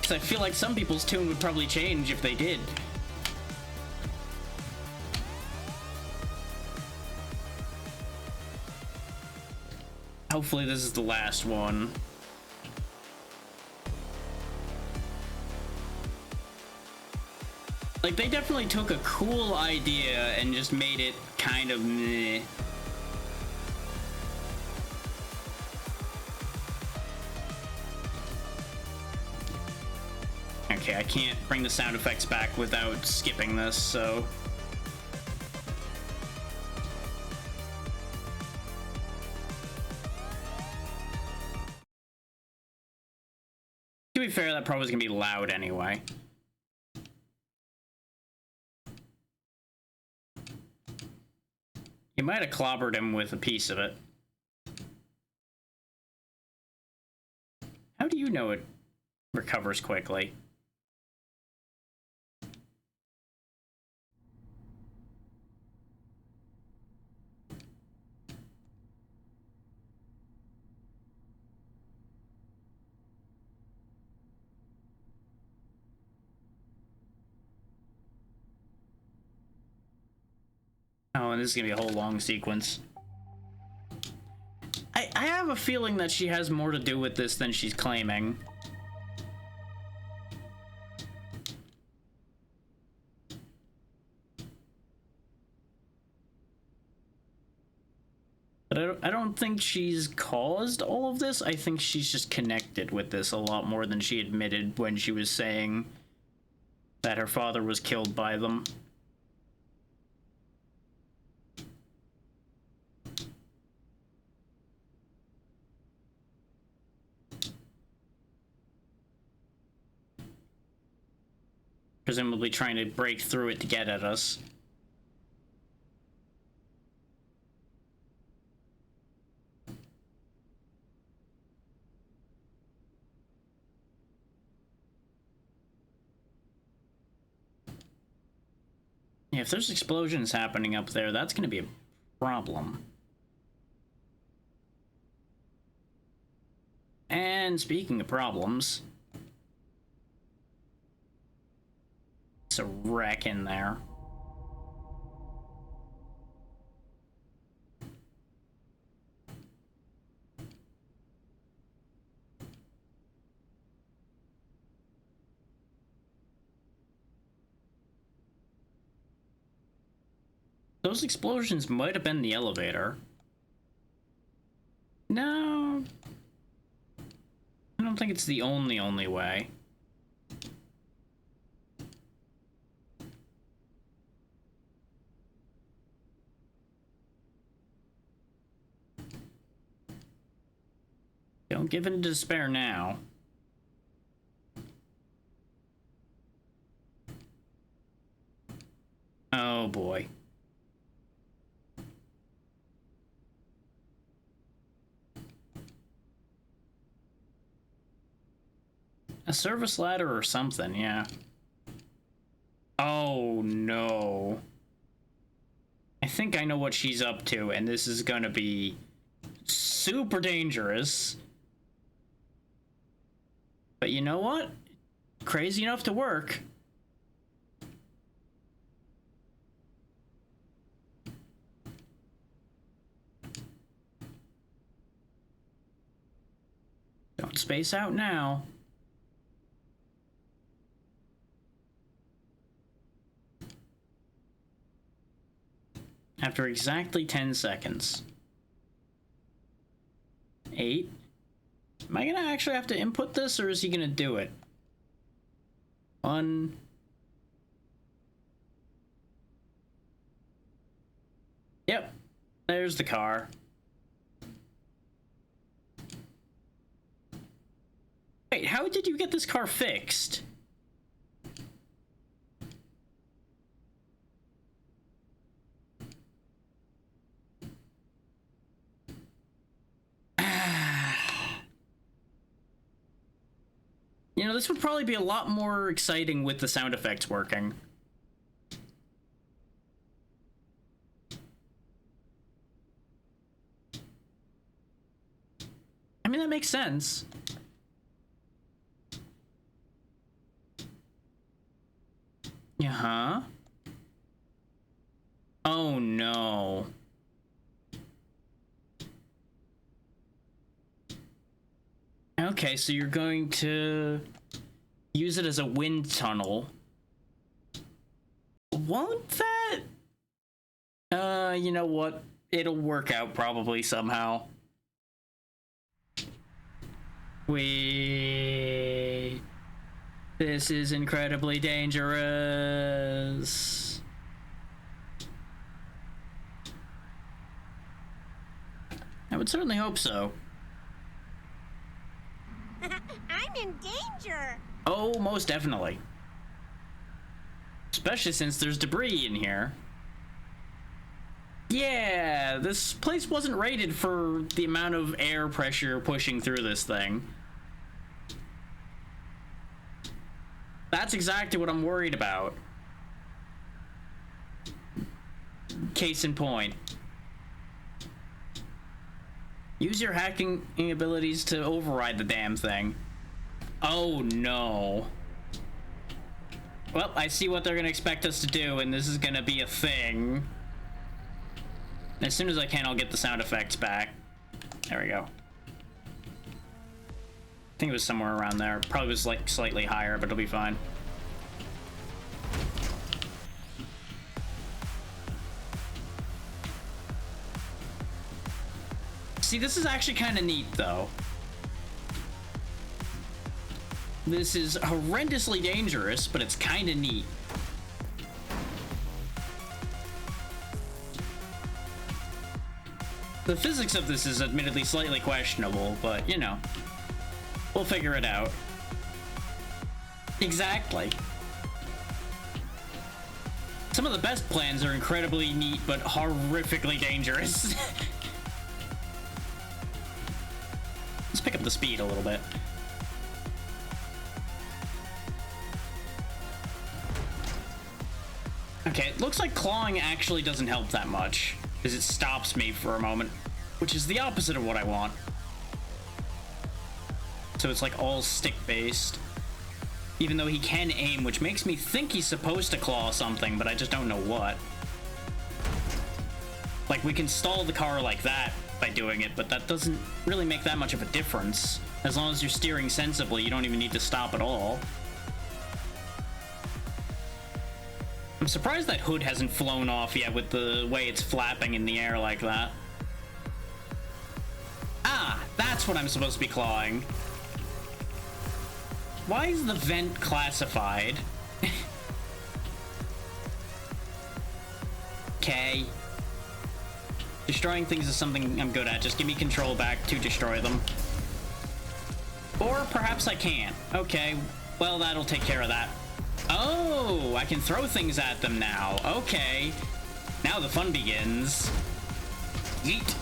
I feel like some people's tune would probably change if they did. Hopefully this is the last one. Like, they definitely took a cool idea and just made it kind of meh. Okay, I can't bring the sound effects back without skipping this, so... To be fair, that probably is gonna be loud anyway. You might have clobbered him with a piece of it. How do you know it recovers quickly? Oh, and this is gonna be a whole long sequence. I I have a feeling that she has more to do with this than she's claiming. But I don't think she's caused all of this. I think she's just connected with this a lot more than she admitted when she was saying that her father was killed by them. Presumably trying to break through it to get at us. Yeah, if there's explosions happening up there, that's going to be a problem. And speaking of problems, it's a wreck in there. Those explosions might have been the elevator. No. I don't think it's the only way. Don't give in to despair now. Oh boy. A service ladder or something, yeah. Oh no. I think I know what she's up to, and this is gonna be super dangerous. But you know what? Crazy enough to work. Don't space out now. After exactly 10 seconds. 8. Am I gonna actually have to input this, or is he gonna do it? 1. Yep. There's the car. Wait, how did you get this car fixed? You know, this would probably be a lot more exciting with the sound effects working. I mean, that makes sense. Uh-huh. Oh, no. Okay, so you're going to use it as a wind tunnel. Won't that? You know what? It'll work out probably somehow. Wait. This is incredibly dangerous. I would certainly hope so. I'm in danger. Oh, most definitely. Especially since there's debris in here. Yeah, this place wasn't rated for the amount of air pressure pushing through this thing. That's exactly what I'm worried about. Case in point. Use your hacking abilities to override the damn thing. Oh no. Well, I see what they're gonna expect us to do, and this is gonna be a thing. As soon as I can, I'll get the sound effects back. There we go. I think it was somewhere around there. Probably was like slightly higher, but it'll be fine. See, this is actually kind of neat, though. This is horrendously dangerous, but it's kind of neat. The physics of this is admittedly slightly questionable, but, you know, we'll figure it out. Exactly. Some of the best plans are incredibly neat, but horrifically dangerous. Let's pick up the speed a little bit. Okay, it looks like clawing actually doesn't help that much, because it stops me for a moment, which is the opposite of what I want. So it's like all stick-based. Even though he can aim, which makes me think he's supposed to claw something, but I just don't know what. Like, we can stall the car like that by doing it, but that doesn't really make that much of a difference. As long as you're steering sensibly, you don't even need to stop at all. I'm surprised that hood hasn't flown off yet with the way it's flapping in the air like that. Ah, that's what I'm supposed to be clawing. Why is the vent classified? Okay. Destroying things is something I'm good at. Just give me control back to destroy them. Or perhaps I can't. Okay, well, that'll take care of that. Oh, I can throw things at them now. Okay. Now the fun begins. Yeet.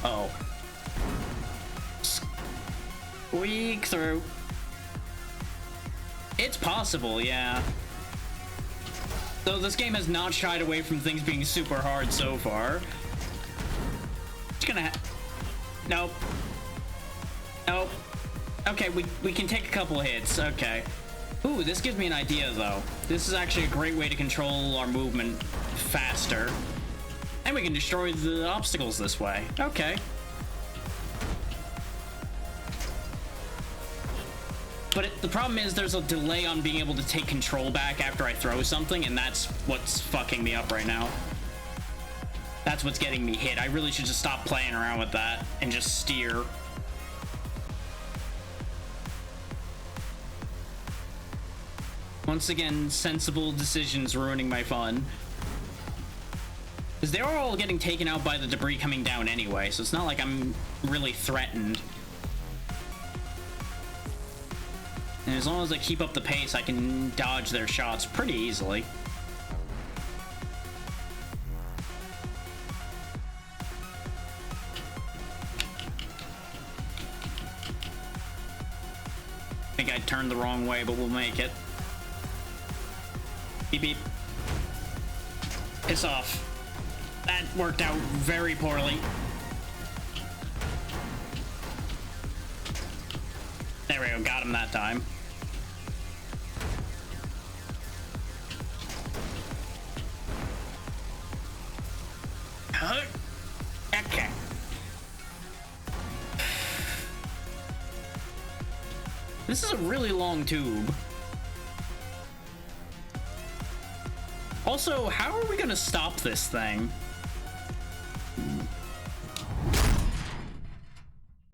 Oh. Squeak through. It's possible, yeah. Though this game has not shied away from things being super hard so far. It's gonna nope. Nope. Okay, we can take a couple hits. Okay. Ooh, this gives me an idea, though. This is actually a great way to control our movement faster. And we can destroy the obstacles this way. Okay. But the problem is there's a delay on being able to take control back after I throw something, and that's what's fucking me up right now. That's what's getting me hit. I really should just stop playing around with that and just steer. Once again, sensible decisions ruining my fun. Because they're all getting taken out by the debris coming down anyway, so it's not like I'm really threatened. And as long as I keep up the pace, I can dodge their shots pretty easily. I think I turned the wrong way, but we'll make it. Beep beep. Piss off. That worked out very poorly. There we go, got him that time. Okay. This is a really long tube. Also, how are we gonna stop this thing?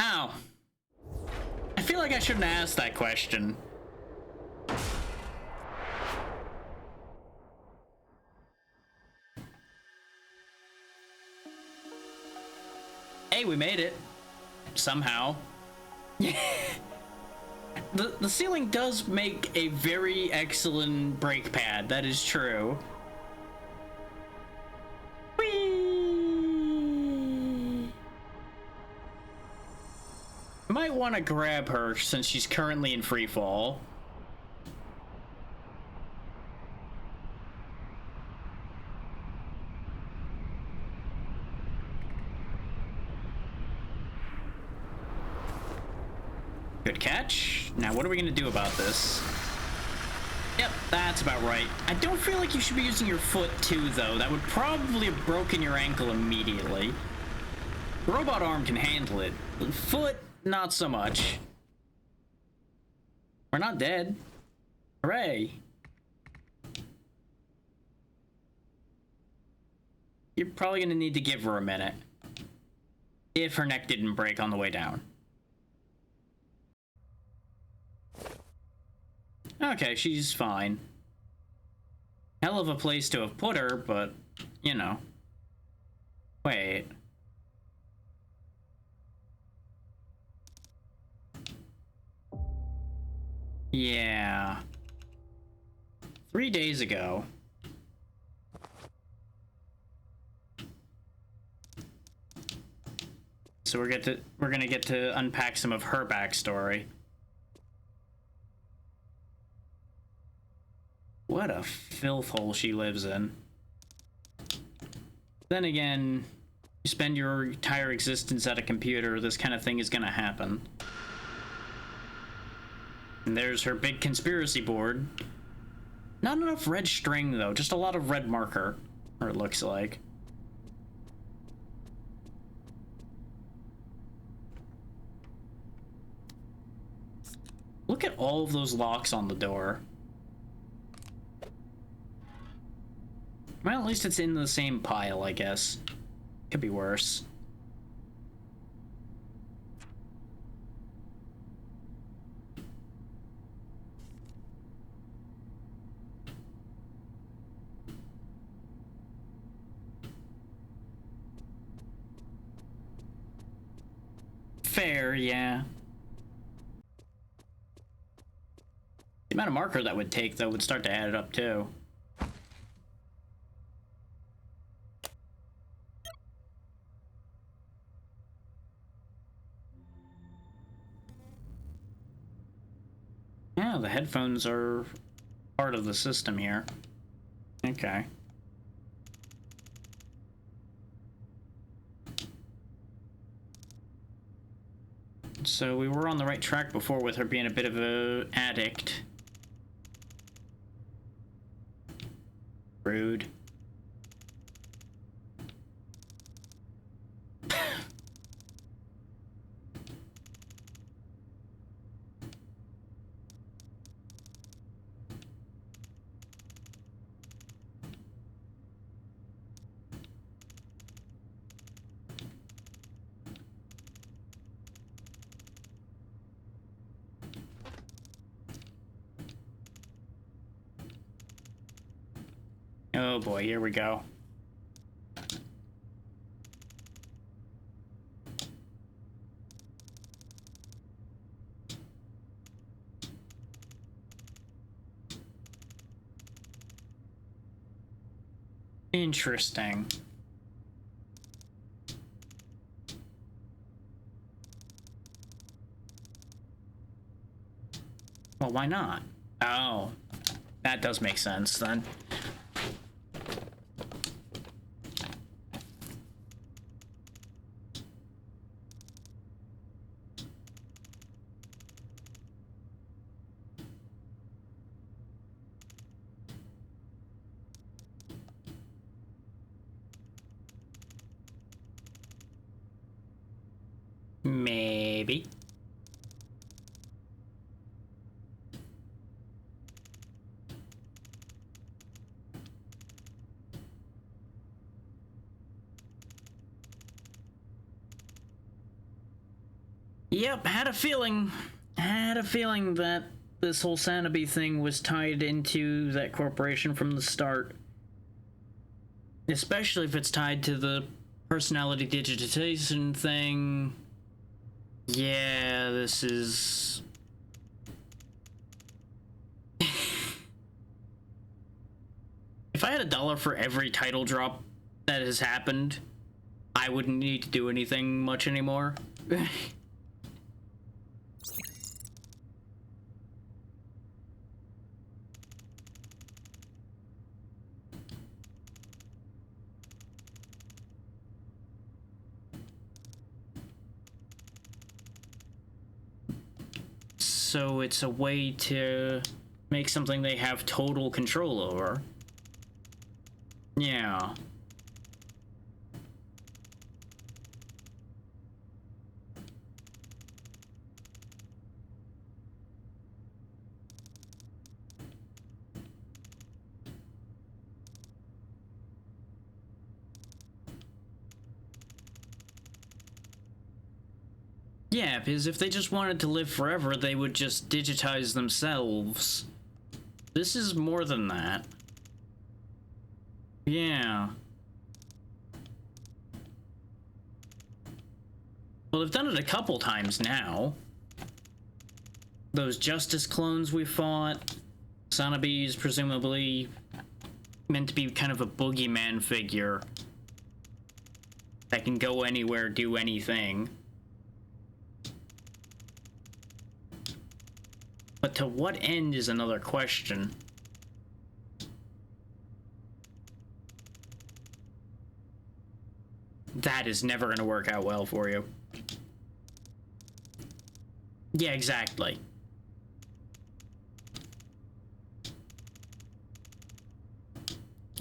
Ow. I feel like I shouldn't ask that question. Hey, we made it. Somehow. The ceiling does make a very excellent brake pad, that is true. Might want to grab her since she's currently in free fall. Good catch. Now what are we gonna do about this? Yep, that's about right. I don't feel like you should be using your foot too, though. That would probably have broken your ankle immediately. The robot arm can handle it. The foot, not so much. We're not dead. Hooray. You're probably gonna need to give her a minute. If her neck didn't break on the way down. Okay, she's fine. Hell of a place to have put her, but, you know. Wait. Yeah. 3 days ago. So we're gonna get to unpack some of her backstory. What a filth hole she lives in. Then again, you spend your entire existence at a computer, this kind of thing is gonna happen. And there's her big conspiracy board. Not enough red string, though, just a lot of red marker, or it looks like. Look at all of those locks on the door. Well, at least it's in the same pile, I guess. Could be worse. Fair, yeah. The amount of marker that would take, though, would start to add it up, too. Yeah, the headphones are part of the system here. Okay. So we were on the right track before with her being a bit of an addict. Rude. Oh boy, here we go. Interesting. Well, why not? Oh, that does make sense then. Maybe. Yep, had a feeling that this whole Sanabi thing was tied into that corporation from the start. Especially if it's tied to the personality digitization thing. Yeah, this is... If I had $1 for every title drop that has happened, I wouldn't need to do anything much anymore. So it's a way to make something they have total control over. Yeah. Yeah, because if they just wanted to live forever, they would just digitize themselves. This is more than that. Yeah. Well, they've done it a couple times now. Those Justice clones we fought. Sanabi is presumably meant to be kind of a boogeyman figure that can go anywhere, do anything. But to what end is another question. That is never going to work out well for you. Yeah, exactly.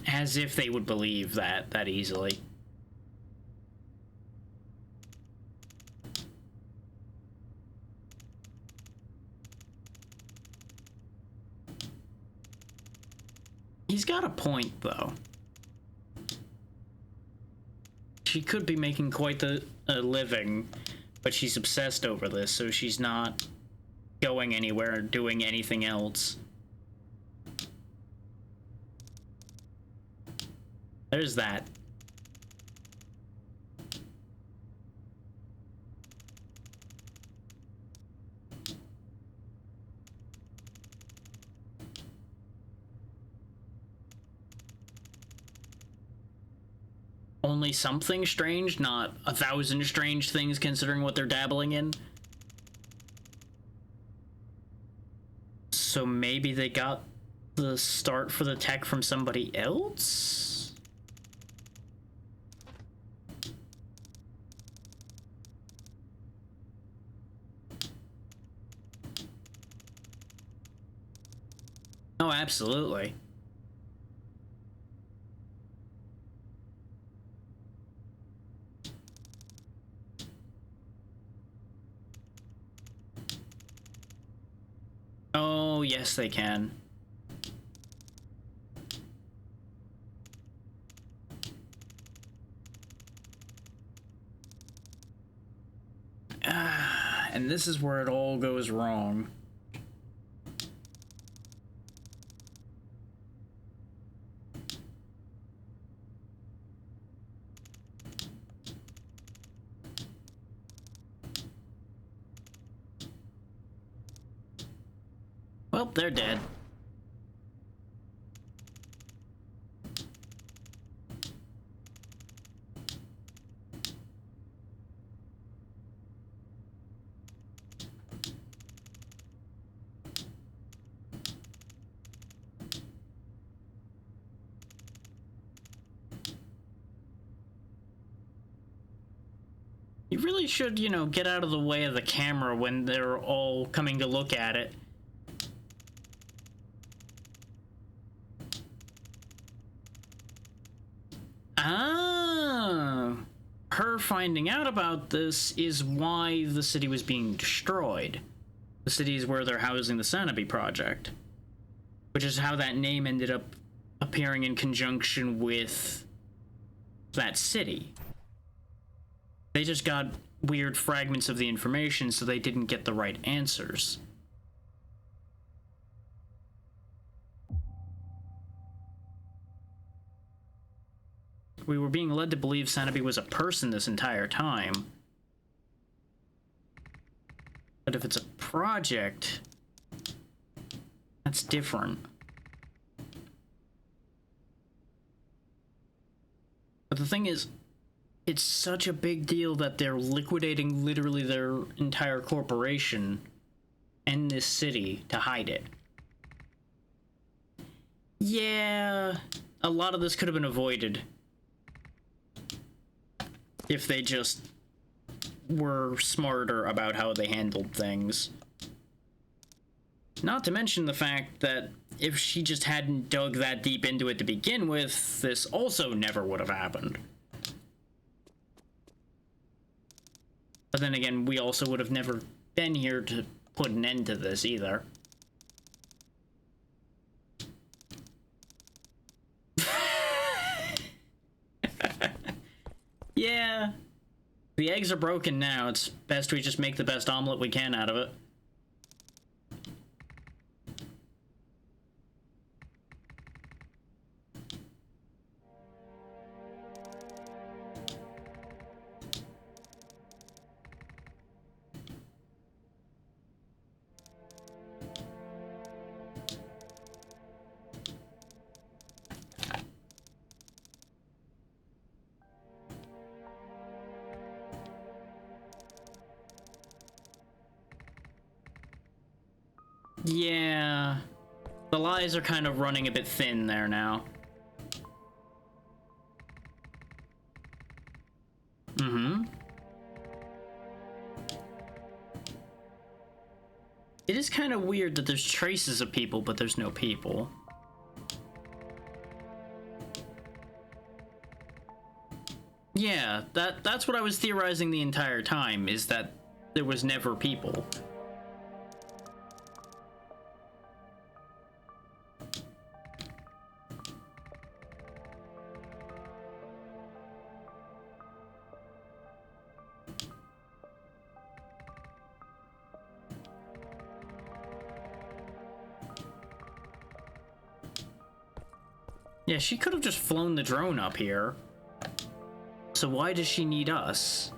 As if they would believe that easily. He's got a point, though. She could be making quite a living, but she's obsessed over this, so she's not going anywhere or doing anything else. There's that. Only something strange, not 1,000 strange things considering what they're dabbling in. So maybe they got the start for the tech from somebody else? Oh, absolutely. Oh, yes, they can. And this is where it all goes wrong. Well, they're dead. You really should, you know, get out of the way of the camera when they're all coming to look at it. Ah, her finding out about this is why the city was being destroyed. The city is where they're housing the Sanabi project, which is how that name ended up appearing in conjunction with that city. They just got weird fragments of the information, so they didn't get the right answers. We were being led to believe Sanabi was a person this entire time. But if it's a project, that's different. But the thing is, it's such a big deal that they're liquidating literally their entire corporation and this city to hide it. Yeah, a lot of this could have been avoided if they just were smarter about how they handled things. Not to mention the fact that if she just hadn't dug that deep into it to begin with, this also never would have happened. But then again, we also would have never been here to put an end to this either. Yeah. The eggs are broken now. It's best we just make the best omelet we can out of it. Yeah, the lies are kind of running a bit thin there now. It is kind of weird that there's traces of people, but there's no people. Yeah, that's what I was theorizing the entire time, is that there was never people. Yeah, she could have just flown the drone up here. So why does she need us?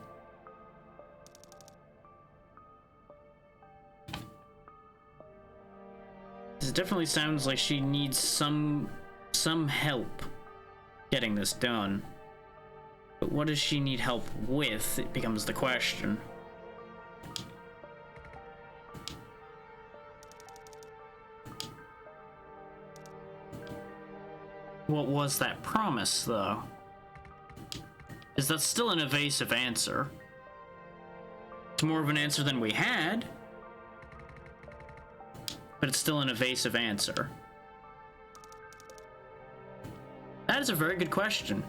This definitely sounds like she needs some help getting this done. But what does she need help with? It becomes the question. What was that promise, though? Is that still an evasive answer? It's more of an answer than we had, but it's still an evasive answer. That is a very good question.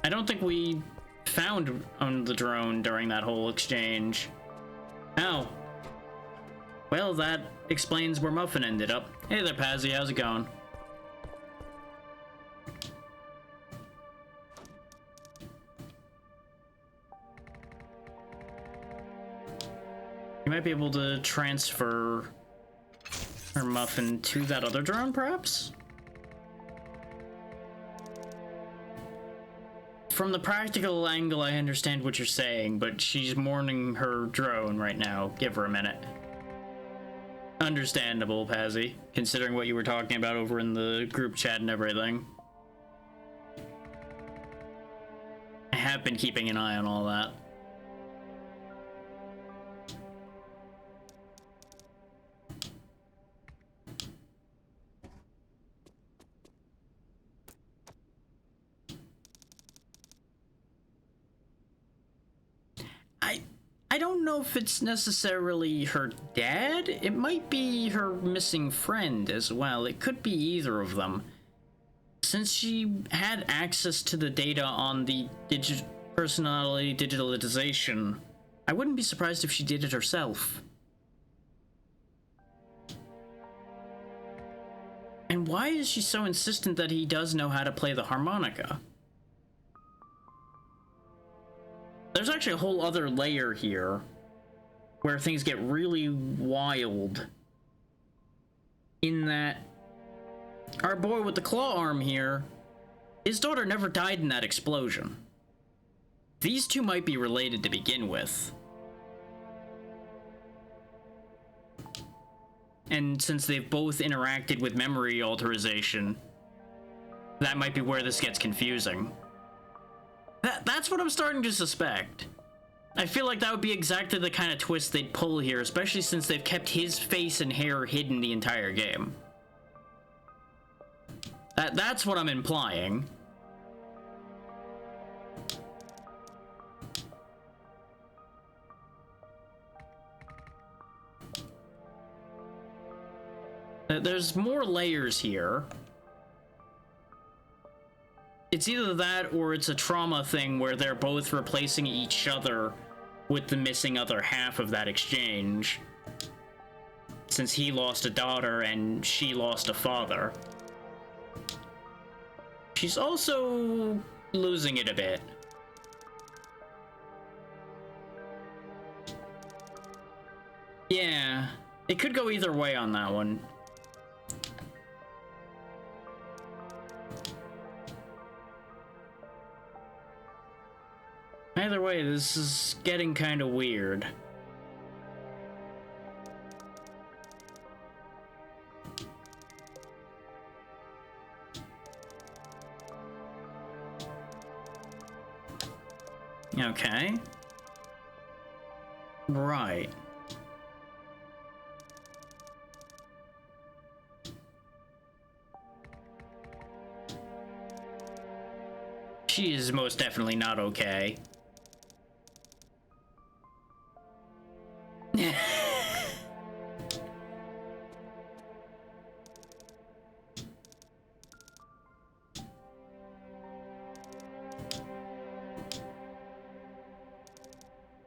I don't think we found on the drone during that whole exchange. Oh. Well, that explains where Muffin ended up. Hey there, Pazzy, how's it going? You might be able to transfer her Muffin to that other drone, perhaps? From the practical angle, I understand what you're saying, but she's mourning her drone right now. Give her a minute. Understandable, Pazzy, considering what you were talking about over in the group chat and everything. I have been keeping an eye on all that. I don't know if it's necessarily her dad. It might be her missing friend as well. It could be either of them. Since she had access to the data on the personality digitalization, I wouldn't be surprised if she did it herself. And why is she so insistent that he does know how to play the harmonica? There's actually a whole other layer here where things get really wild. In that our boy with the claw arm here, his daughter never died in that explosion. These two might be related to begin with. And since they've both interacted with memory alteration, that might be where this gets confusing. That's what I'm starting to suspect. I feel like that would be exactly the kind of twist they'd pull here, especially since they've kept his face and hair hidden the entire game. That's what I'm implying. There's more layers here. It's either that or it's a trauma thing where they're both replacing each other with the missing other half of that exchange. Since he lost a daughter and she lost a father. She's also losing it a bit. Yeah, it could go either way on that one. Either way, this is getting kind of weird. Okay. Right. She is most definitely not okay.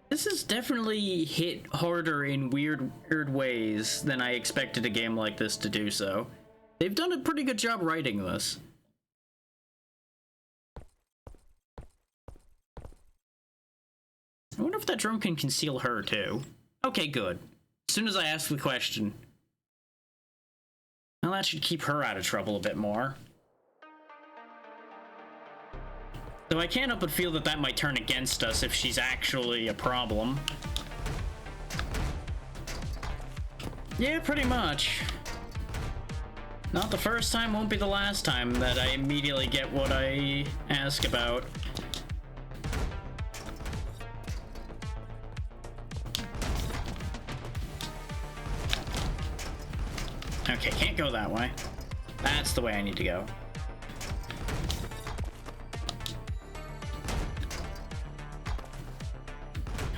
This has definitely hit harder in weird ways than I expected a game like this to do so. They've done a pretty good job writing this. I wonder if that drone can conceal her too. Okay, good. As soon as I ask the question. Well, that should keep her out of trouble a bit more. Though I can't help but feel that that might turn against us if she's actually a problem. Yeah, pretty much. Not the first time, won't be the last time that I immediately get what I ask about. Okay, can't go that way. That's the way I need to go.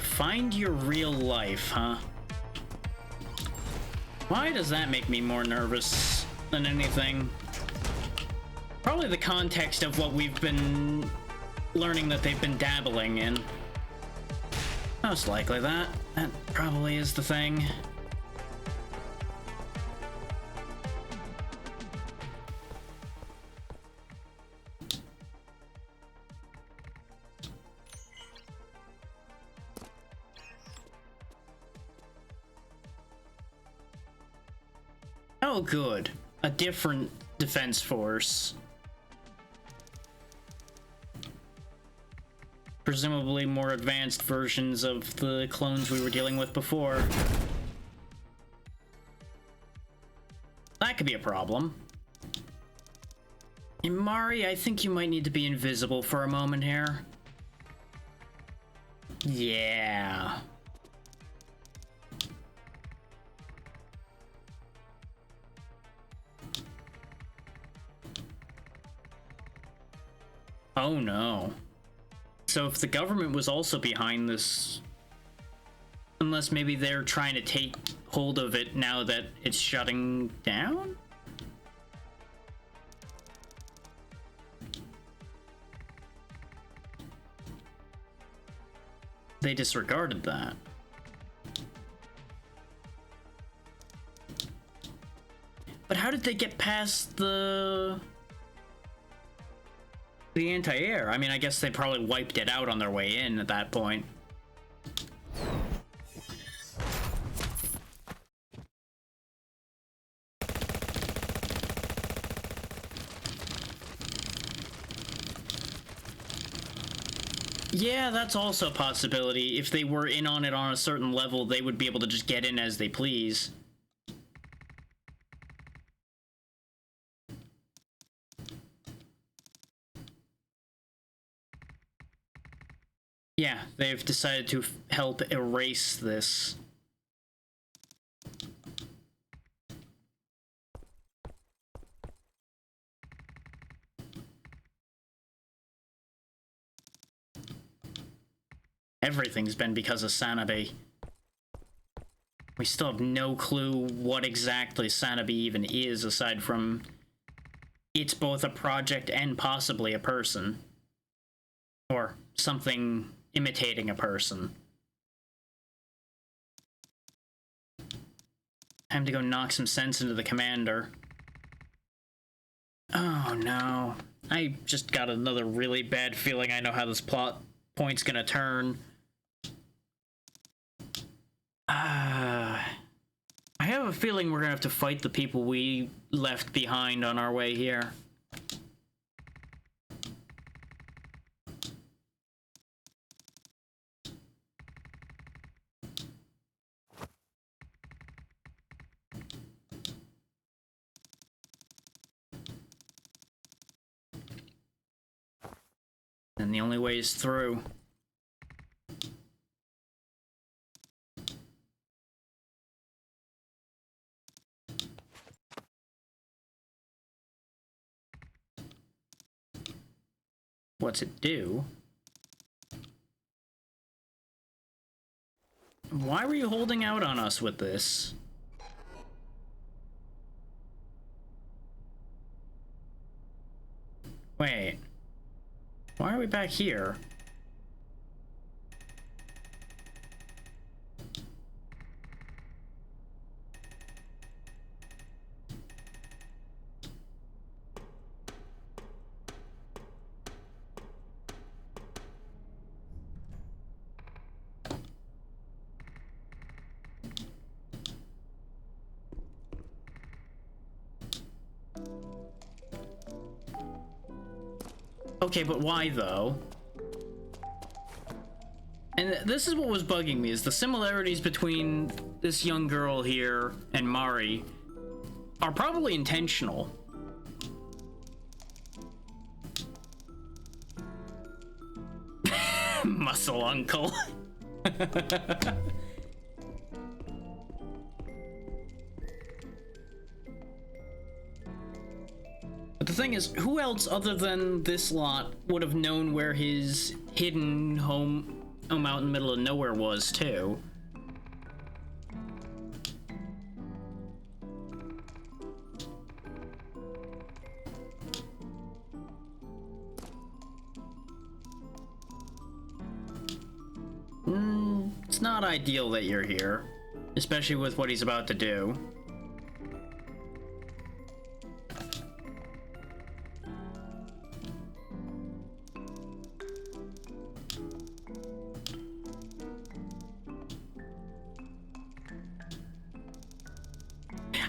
Find your real life, huh? Why does that make me more nervous than anything? Probably the context of what we've been learning that they've been dabbling in. Most likely that. That probably is the thing. Oh, good. A different defense force. Presumably more advanced versions of the clones we were dealing with before. That could be a problem. And Mari, I think you might need to be invisible for a moment here. Yeah. Oh no. So if the government was also behind this, unless maybe they're trying to take hold of it now that it's shutting down? They disregarded that. But how did they get past the anti-air? I mean, I guess they probably wiped it out on their way in at that point. Yeah, that's also a possibility. If they were in on it on a certain level, they would be able to just get in as they please. Yeah, they've decided to help erase this. Everything's been because of Sanabi. We still have no clue what exactly Sanabi even is, aside from it's both a project and possibly a person. Or something imitating a person. Time to go knock some sense into the commander. Oh no. I just got another really bad feeling I know how this plot point's gonna turn. I have a feeling we're gonna have to fight the people we left behind on our way here. And the only way is through. What's it do? Why were you holding out on us with this? Wait. Why are we back here? Okay, but why though? And this is what was bugging me, is the similarities between this young girl here and Mari are probably intentional. Muscle uncle. But the thing is, who else other than this lot would have known where his hidden home out in the middle of nowhere was, too? It's not ideal that you're here, especially with what he's about to do.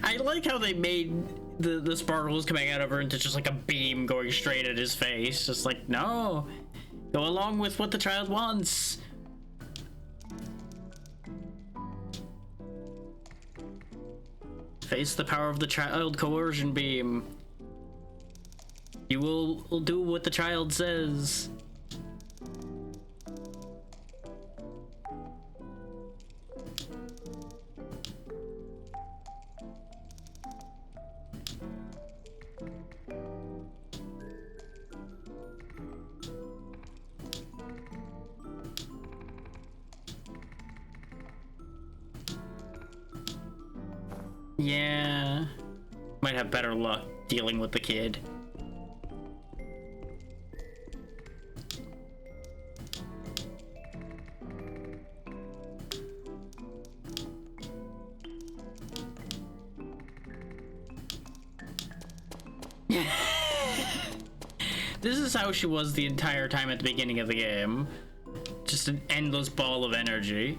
I like how they made the sparkles coming out of her into just like a beam going straight at his face. Just like, no, go along with what the child wants. Face the power of the child coercion beam. You will do what the child says. Yeah, might have better luck dealing with the kid. This is how she was the entire time at the beginning of the game. Just an endless ball of energy.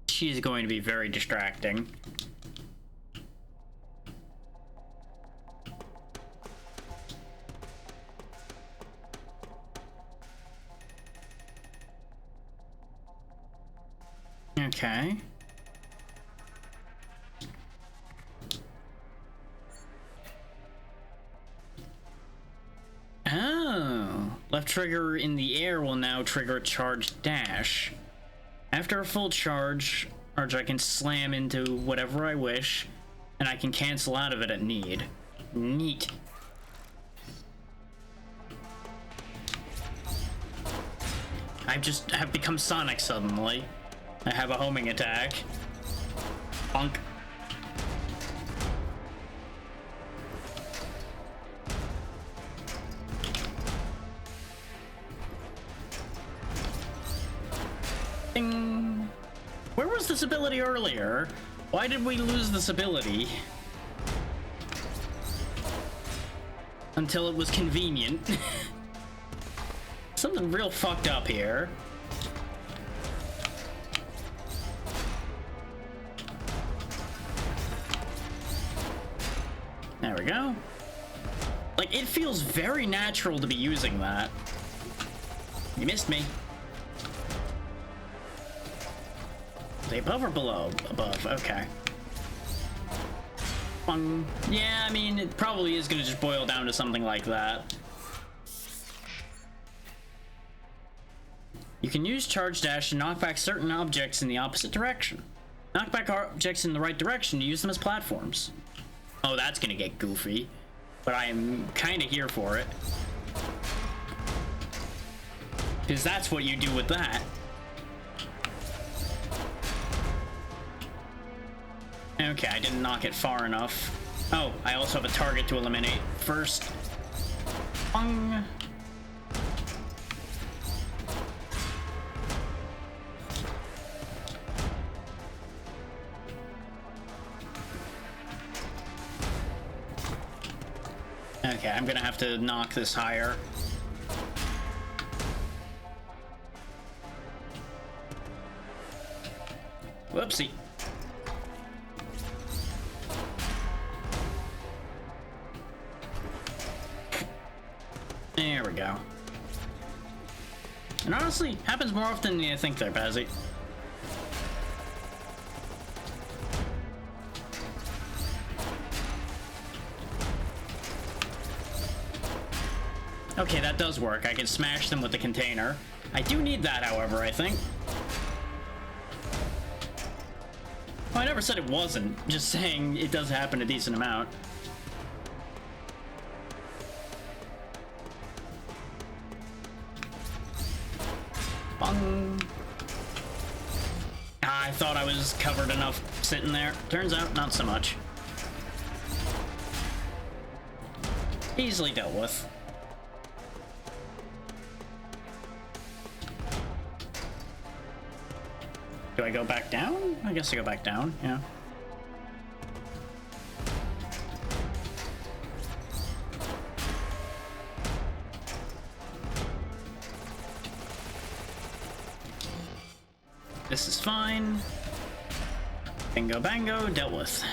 She's going to be very distracting. Okay. Oh, Left trigger in the air will now trigger a charge dash. After a full charge, I can slam into whatever I wish, and I can cancel out of it at need. Neat. I just have become Sonic suddenly. I have a homing attack. Bonk. Ding. Where was this ability earlier? Why did we lose this ability? Until it was convenient. Something real fucked up here. There we go. Like, it feels very natural to be using that. You missed me. Are they above or below? Above, okay. Yeah, I mean, it probably is gonna just boil down to something like that. You can use charge dash to knock back certain objects in the opposite direction. Knock back objects in the right direction to use them as platforms. Oh, that's gonna get goofy, but I am kind of here for it. Because that's what you do with that. Okay, I didn't knock it far enough. Oh, I also have a target to eliminate first. Bong. Okay, I'm gonna have to knock this higher. Whoopsie. There we go. And honestly, happens more often than you think there, Pazzy. Okay, that does work. I can smash them with the container. I do need that, however, I think. Well, I never said it wasn't. Just saying it does happen a decent amount. Bong. Ah, I thought I was covered enough sitting there. Turns out, not so much. Easily dealt with. Do I go back down? I guess I go back down, yeah. This is fine. Bingo bango, dealt with.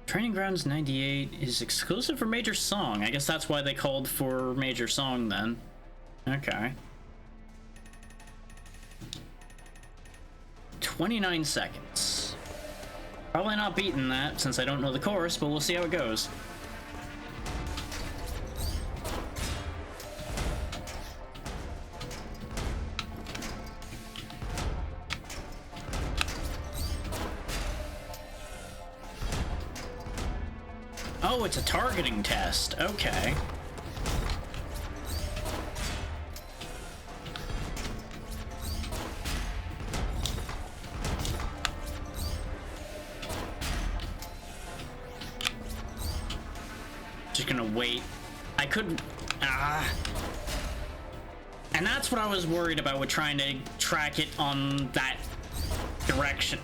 Training Grounds 98 is exclusive for Major Song. I guess that's why they called for Major Song then. Okay. 29 seconds. Probably not beating that since I don't know the course, but we'll see how it goes. Oh, it's a targeting test. Okay. Just gonna wait. I could... And that's what I was worried about with trying to track it on that direction.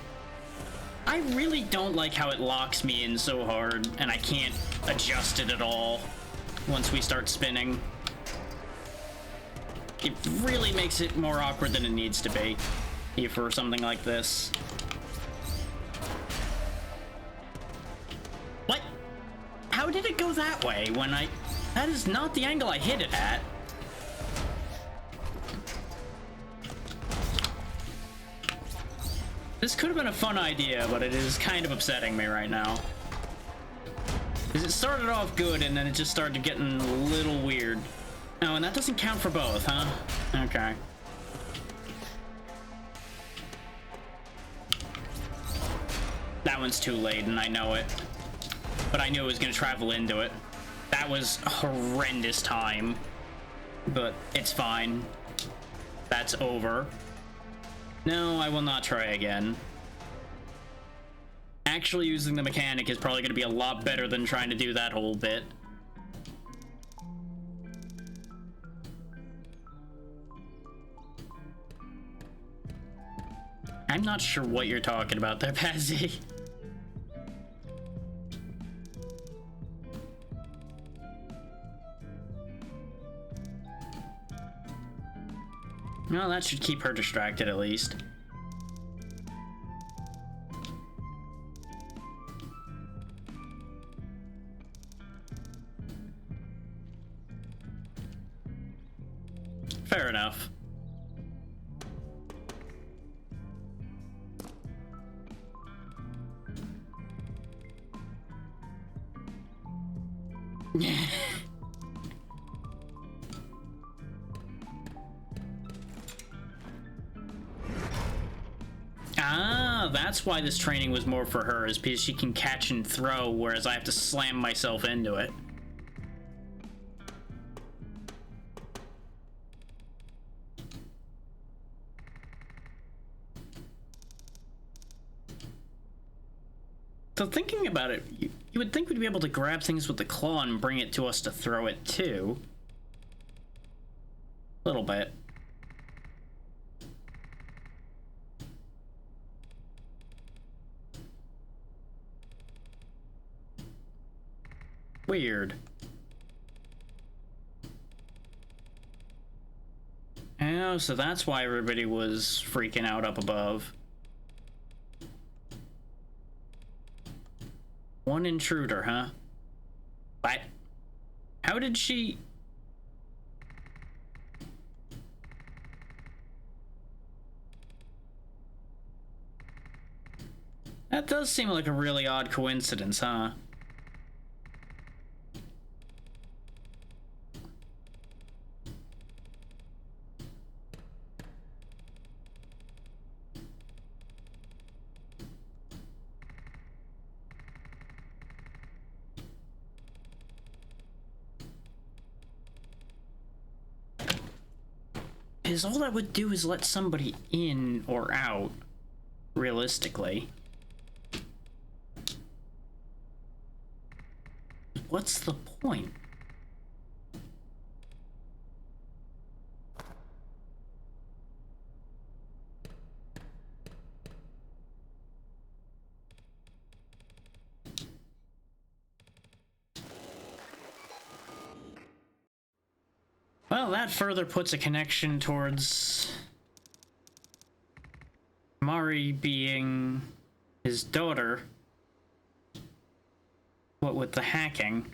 I really don't like how it locks me in so hard, and I can't adjust it at all once we start spinning. It really makes it more awkward than it needs to be for something like this. What? How did it go that way when I... That is not the angle I hit it at. This could have been a fun idea, but it is kind of upsetting me right now. Because it started off good, and then it just started getting a little weird. Oh, and that doesn't count for both, huh? Okay. That one's too late, and I know it. But I knew it was going to travel into it. That was a horrendous time. But it's fine. That's over. No, I will not try again. Actually using the mechanic is probably going to be a lot better than trying to do that whole bit. I'm not sure what you're talking about there, Pazzy. Well, that should keep her distracted at least. Fair enough. Ah, that's why this training was more for her, is because she can catch and throw, whereas I have to slam myself into it. So thinking about it, you would think we'd be able to grab things with the claw and bring it to us to throw it too. A little bit. Weird. Oh, so that's why everybody was freaking out up above. One intruder, huh? What? How did she... That does seem like a really odd coincidence, huh? Because all that would do is let somebody in or out, realistically. What's the point? Well, that further puts a connection towards Mari being his daughter. What with the hacking?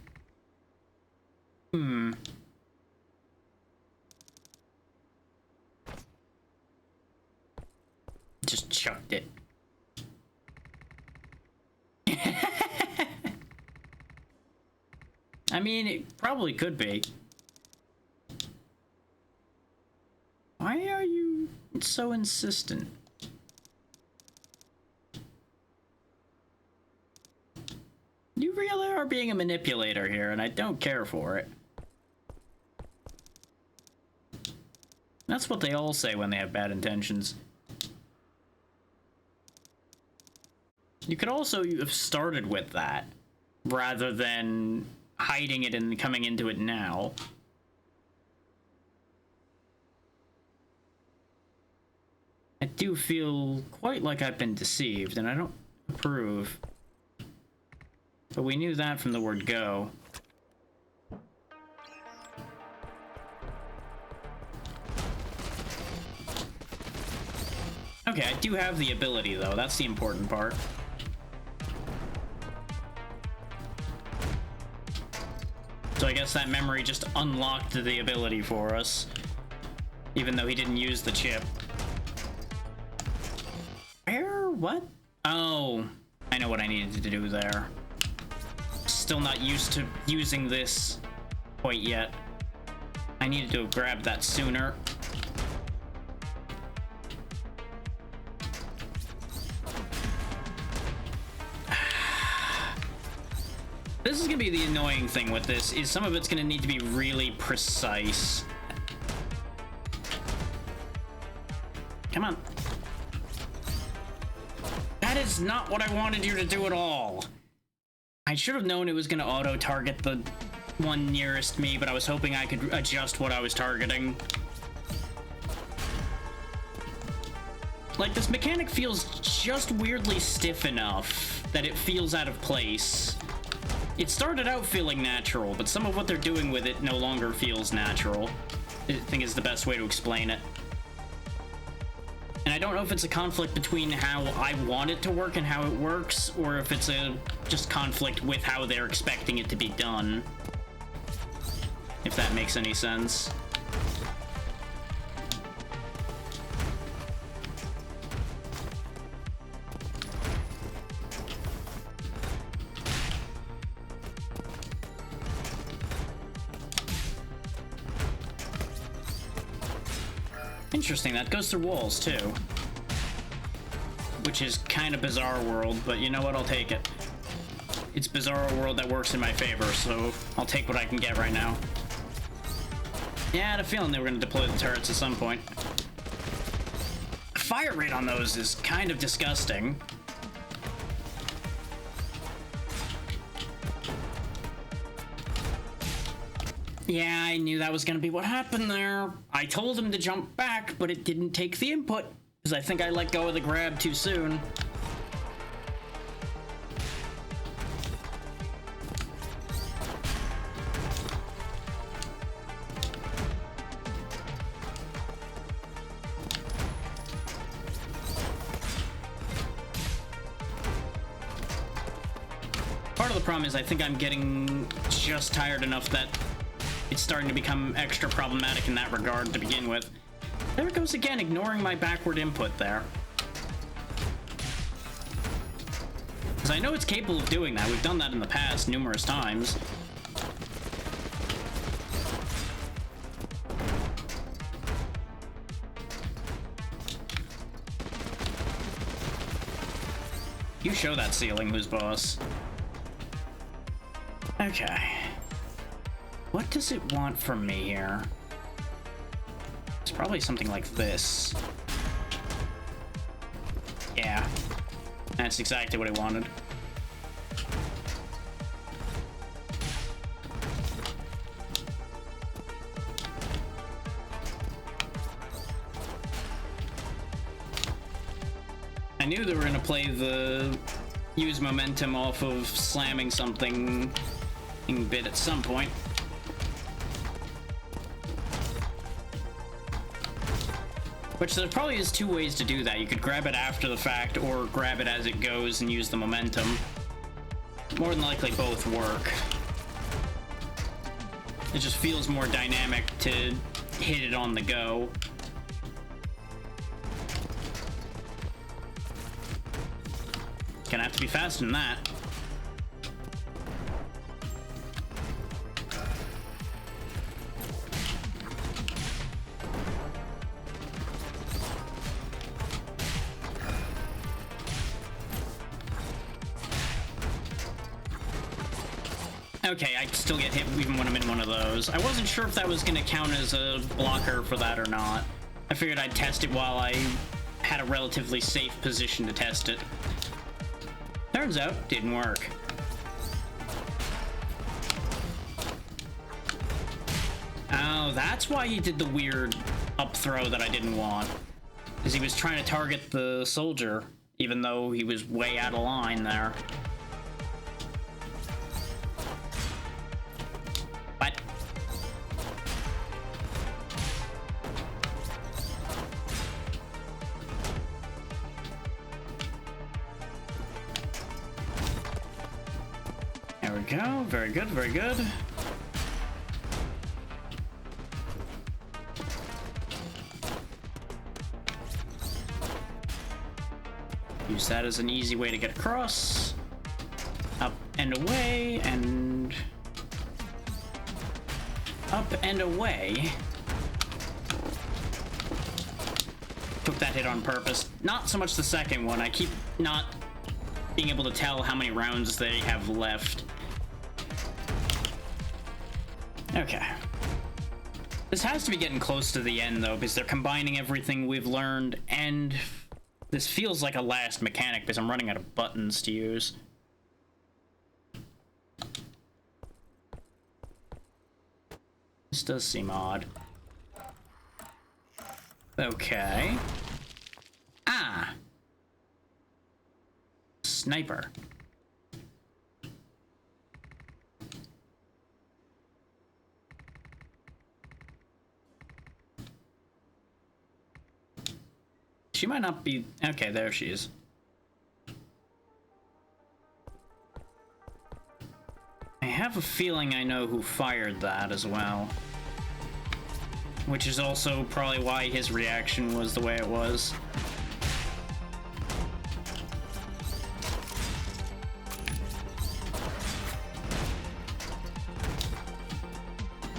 Just chucked it. I mean, it probably could be. Why are you so insistent? You really are being a manipulator here, and I don't care for it. That's what they all say when they have bad intentions. You could also have started with that, rather than hiding it and coming into it now. I do feel quite like I've been deceived, and I don't approve. But we knew that from the word go. Okay, I do have the ability, though. That's the important part. So I guess that memory just unlocked the ability for us, even though he didn't use the chip. Where What? Oh, I know what I needed to do there. Still not used to using this quite yet. I needed to have grabbed that sooner. This is gonna be the annoying thing with this, is some of it's gonna need to be really precise. Come on. That is not what I wanted you to do at all. I should have known it was gonna auto-target the one nearest me, but I was hoping I could adjust what I was targeting. Like, this mechanic feels just weirdly stiff enough that it feels out of place. It started out feeling natural, but some of what they're doing with it no longer feels natural. I think is the best way to explain it. And I don't know if it's a conflict between how I want it to work and how it works, or if it's a just conflict with how they're expecting it to be done. If that makes any sense. Interesting, that goes through walls too. Which is kind of Bizarre World, but you know what, I'll take it. It's Bizarre World that works in my favor, so I'll take what I can get right now. Yeah, I had a feeling they were going to deploy the turrets at some point. The fire rate on those is kind of disgusting. Yeah, I knew that was going to be what happened there. I told him to jump back, but it didn't take the input, because I think I let go of the grab too soon. Part of the problem is I think I'm getting just tired enough that it's starting to become extra problematic in that regard to begin with. There it goes again, ignoring my backward input there. Because I know it's capable of doing that. We've done that in the past numerous times. You show that ceiling who's boss. Okay. What does it want from me here? It's probably something like this. Yeah. That's exactly what it wanted. I knew they were gonna play the use momentum off of slamming something bit at some point. Which there probably is two ways to do that. You could grab it after the fact or grab it as it goes and use the momentum. More than likely both work. It just feels more dynamic to hit it on the go. Gonna have to be faster than that. Okay, I still get hit even when I'm in one of those. I wasn't sure if that was going to count as a blocker for that or not. I figured I'd test it while I had a relatively safe position to test it. Turns out, didn't work. Oh, that's why he did the weird up throw that I didn't want. Because he was trying to target the soldier, even though he was way out of line there. What? There we go. Very good, very good. Use that is an easy way to get across. Up and away, and... up and away. Took that hit on purpose. Not so much the second one. I keep not being able to tell how many rounds they have left. Okay. This has to be getting close to the end, though, because they're combining everything we've learned, and this feels like a last mechanic because I'm running out of buttons to use. This does seem odd. Okay. Ah! Sniper. She might not be... okay, there she is. I have a feeling I know who fired that as well. Which is also probably why his reaction was the way it was.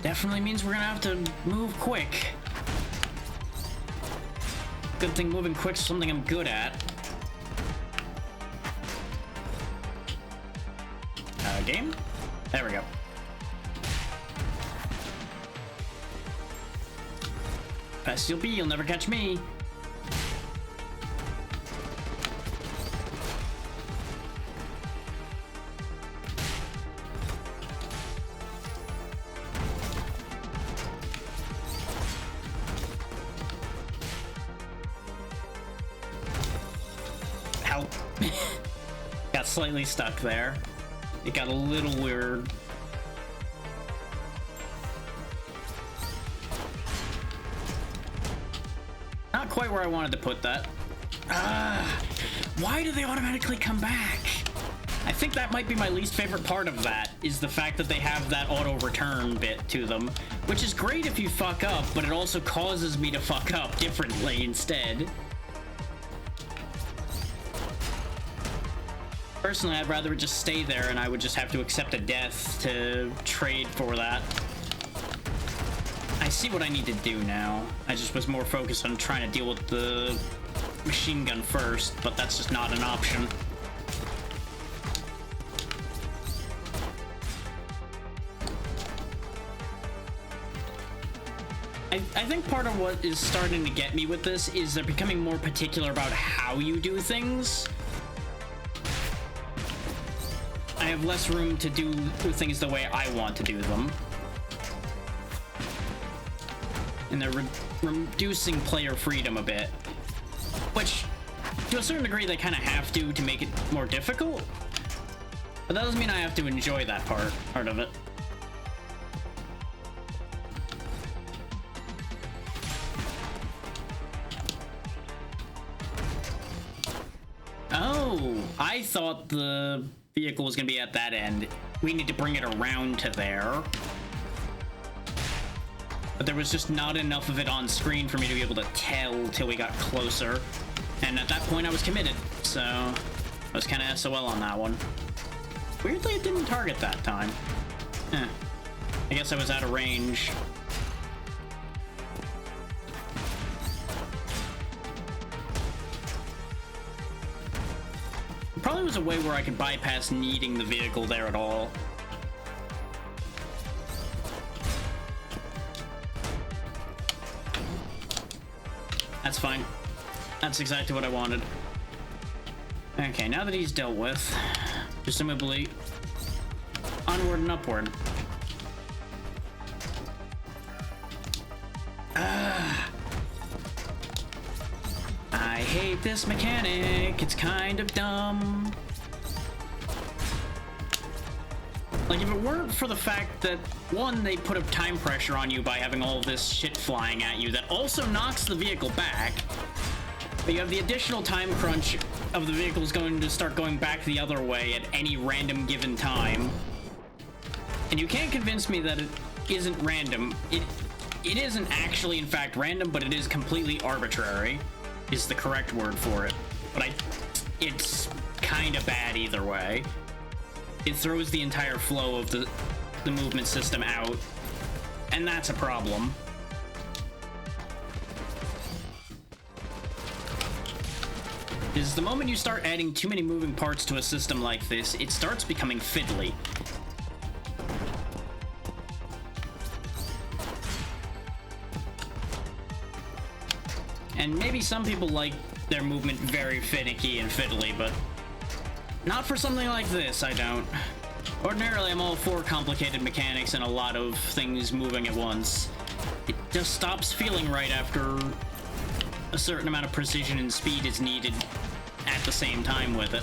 Definitely means we're gonna have to move quick. Good thing moving quick is something I'm good at. Game? There we go. Fast you'll be, you'll never catch me. Help. Got slightly stuck there. It got a little weird. Not quite where I wanted to put that. Why do they automatically come back? I think that might be my least favorite part of that, is the fact that they have that auto-return bit to them, which is great if you fuck up, but it also causes me to fuck up differently instead. Personally, I'd rather it just stay there and I would just have to accept a death to trade for that. I see what I need to do now. I just was more focused on trying to deal with the machine gun first, but that's just not an option. I think part of what is starting to get me with this is they're becoming more particular about how you do things. I have less room to do things the way I want to do them. And they're reducing player freedom a bit. Which, to a certain degree, they kind of have to make it more difficult. But that doesn't mean I have to enjoy that part of it. Oh, I thought the vehicle was going to be at that end. We need to bring it around to there. But there was just not enough of it on screen for me to be able to tell till we got closer. And at that point I was committed, so I was kind of SOL on that one. Weirdly, it didn't target that time. I guess I was out of range. Probably was a way where I could bypass needing the vehicle there at all. That's fine. That's exactly what I wanted. Okay, now that he's dealt with, presumably onward and upward. I hate this mechanic. It's kind of dumb. Like, if it weren't for the fact that, one, they put a time pressure on you by having all of this shit flying at you that also knocks the vehicle back, but you have the additional time crunch of the vehicles going to start going back the other way at any random given time. And you can't convince me that it isn't random. It isn't actually, in fact, random, but it is completely arbitrary, is the correct word for it. But it's kind of bad either way. It throws the entire flow of the movement system out, and that's a problem. Is the moment you start adding too many moving parts to a system like this, it starts becoming fiddly. And maybe some people like their movement very finicky and fiddly, but not for something like this, I don't. Ordinarily, I'm all for complicated mechanics and a lot of things moving at once. It just stops feeling right after a certain amount of precision and speed is needed at the same time with it.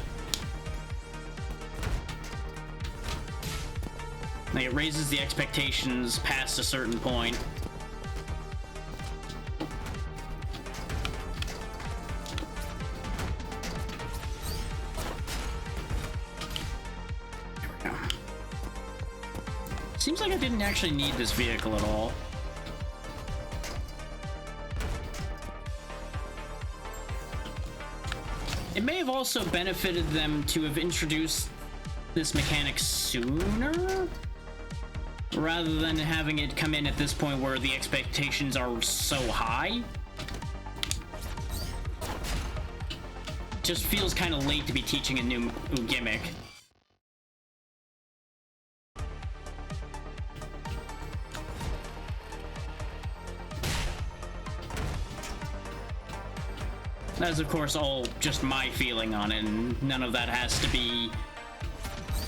Like, it raises the expectations past a certain point. There we go. Seems like I didn't actually need this vehicle at all. It may have also benefited them to have introduced this mechanic sooner, rather than having it come in at this point where the expectations are so high. Just feels kind of late to be teaching a new gimmick. That's, of course, all just my feeling on it, and none of that has to be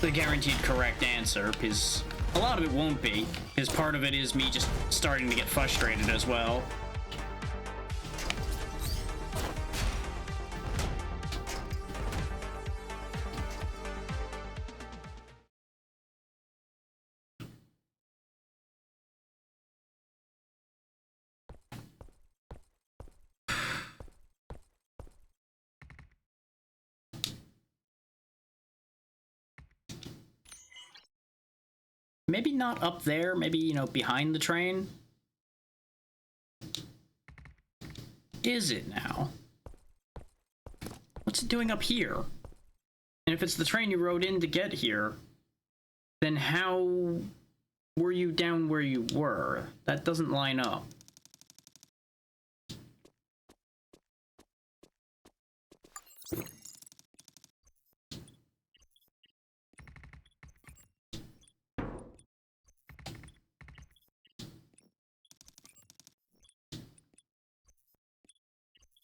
the guaranteed correct answer, because a lot of it won't be, because part of it is me just starting to get frustrated as well. Maybe not up there, maybe, you know, behind the train? Is it now? What's it doing up here? And if it's the train you rode in to get here, then how were you down where you were? That doesn't line up.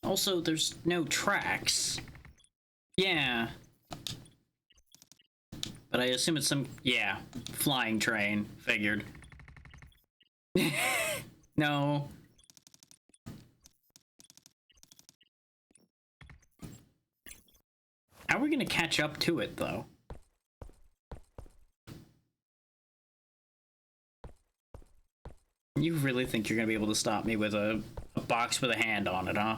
Also, there's no tracks. Yeah. But I assume it's some... yeah. Flying train. Figured. No. How are we gonna catch up to it, though? You really think you're gonna be able to stop me with a box with a hand on it, huh?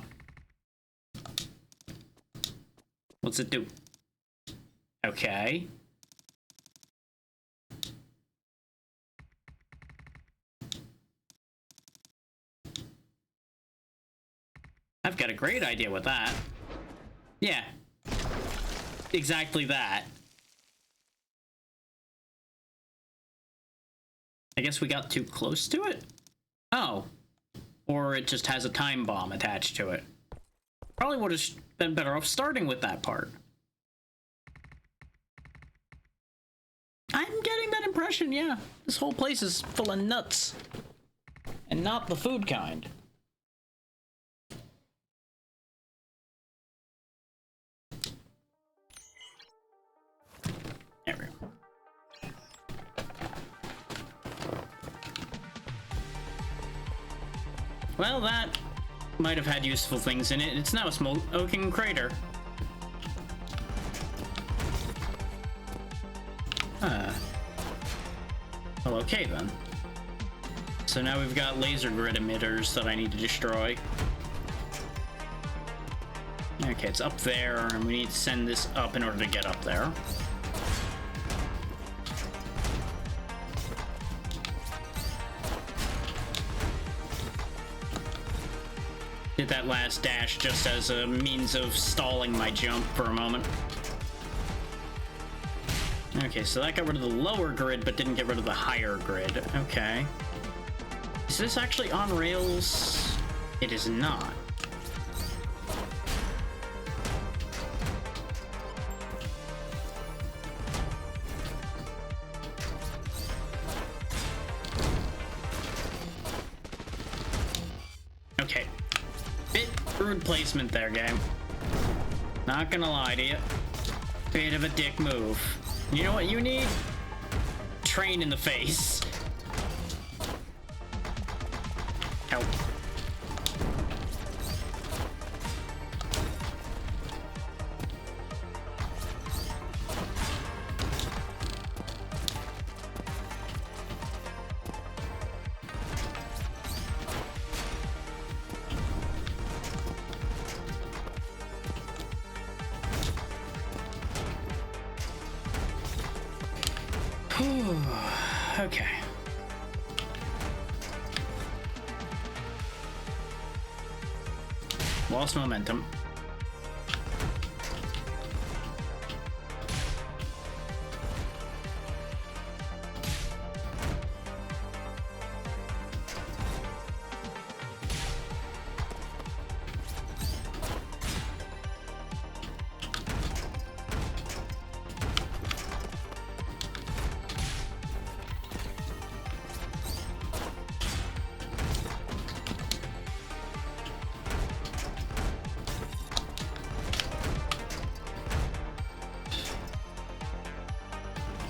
What's it do? Okay. I've got a great idea with that. Yeah. Exactly that. I guess we got too close to it? Oh. Or it just has a time bomb attached to it. Probably would have been better off starting with that part. I'm getting that impression, yeah. This whole place is full of nuts. And not the food kind. There we go. Well, that might have had useful things in it. It's now a smoking crater. Well, okay then. So now we've got laser grid emitters that I need to destroy. Okay, it's up there, and we need to send this up in order to get up there. Did that last dash just as a means of stalling my jump for a moment. Okay, so that got rid of the lower grid, but didn't get rid of the higher grid. Okay. Is this actually on rails? It is not. Okay. Bit rude placement there, game. Not gonna lie to you. Bit of a dick move. You know what you need? Train in the face. Help. Okay. Lost momentum.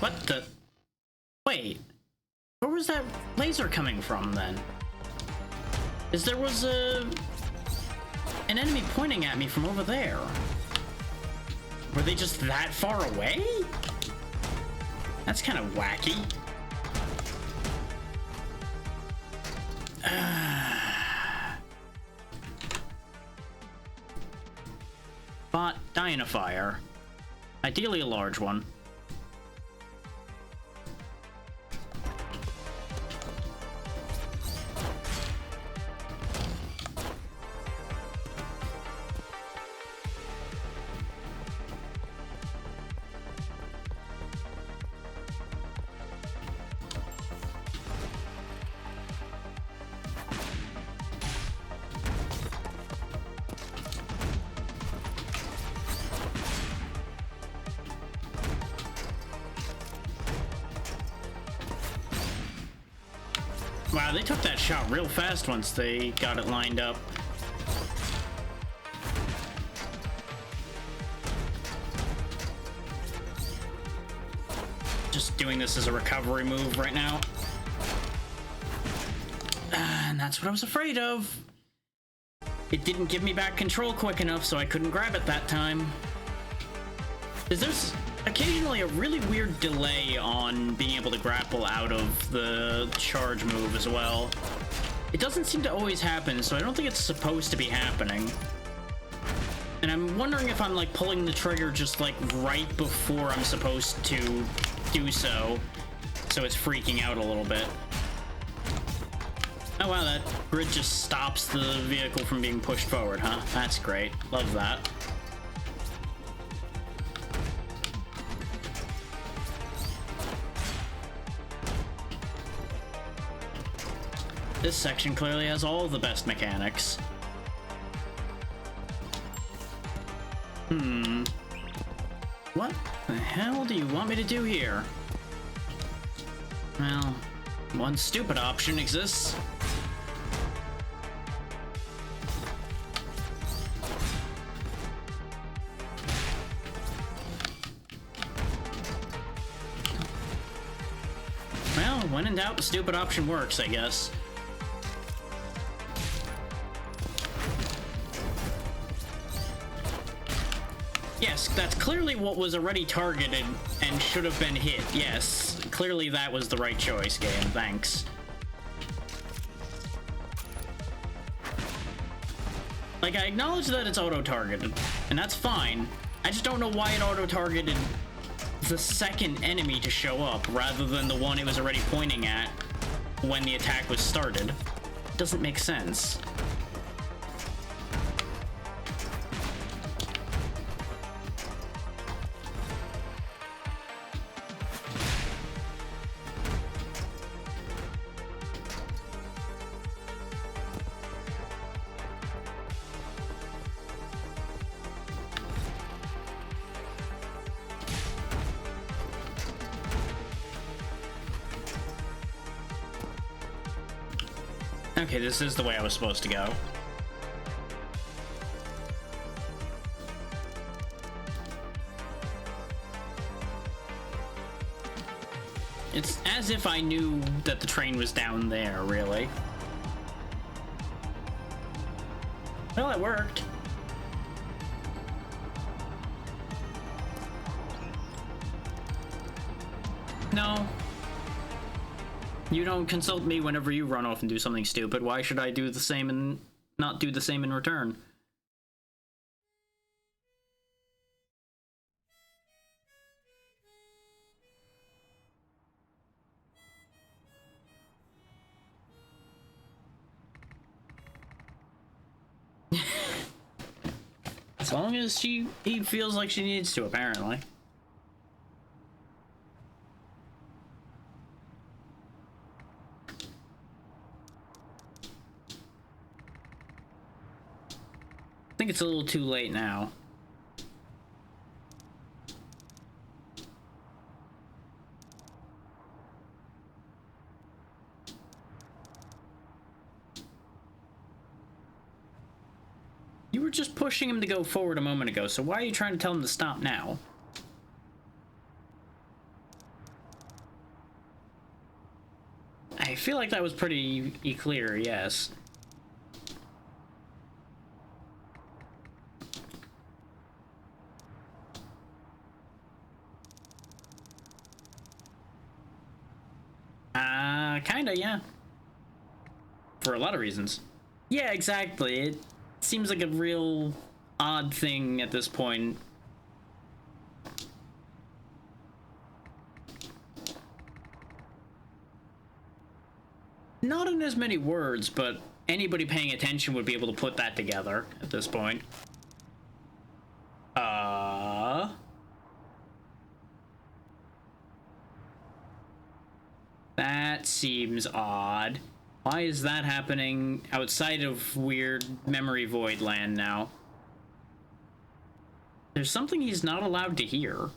What the? Wait. Where was that laser coming from then? Is there was an enemy pointing at me from over there? Were they just that far away? That's kind of wacky. Bot Dynafier. Ideally a large one. Wow, they took that shot real fast once they got it lined up. Just doing this as a recovery move right now. And that's what I was afraid of. It didn't give me back control quick enough, so I couldn't grab it that time. There's occasionally a really weird delay on being able to grapple out of the charge move as well. It doesn't seem to always happen, so I don't think it's supposed to be happening. And I'm wondering if I'm like pulling the trigger just like right before I'm supposed to do so it's freaking out a little bit. Oh wow, that grid just stops the vehicle from being pushed forward, huh? That's great. Love that. This section clearly has all the best mechanics. What the hell do you want me to do here? Well, one stupid option exists. Well, when in doubt, the stupid option works, I guess. Yes, that's clearly what was already targeted and should have been hit. Yes, clearly that was the right choice, game. Thanks. Like, I acknowledge that it's auto-targeted, and that's fine. I just don't know why it auto-targeted the second enemy to show up rather than the one it was already pointing at when the attack was started. It doesn't make sense. Okay, this is the way I was supposed to go. It's as if I knew that the train was down there, really. Well, it worked. No. You don't consult me whenever you run off and do something stupid. Why should I do the same and not do the same in return? As long as he feels like she needs to, apparently. I think it's a little too late now. You were just pushing him to go forward a moment ago, so why are you trying to tell him to stop now? I feel like that was pretty clear, yes. Kinda, yeah. For a lot of reasons. Yeah, exactly. It seems like a real odd thing at this point. Not in as many words, but anybody paying attention would be able to put that together at this point. That seems odd. Why is that happening outside of weird memory void land now? There's something he's not allowed to hear.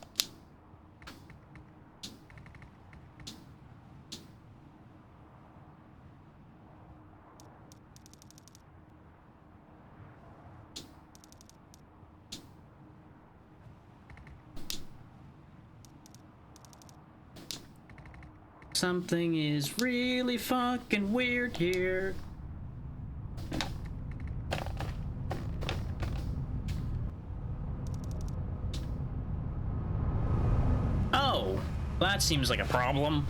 Something is really fucking weird here. Oh, that seems like a problem.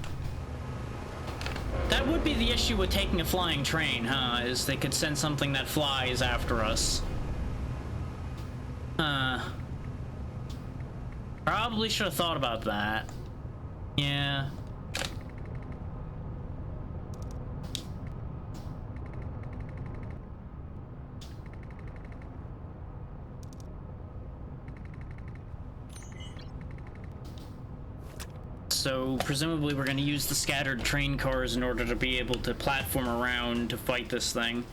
That would be the issue with taking a flying train, huh? Is they could send something that flies after us. Probably should have thought about that. Yeah. So presumably we're going to use the scattered train cars in order to be able to platform around to fight this thing.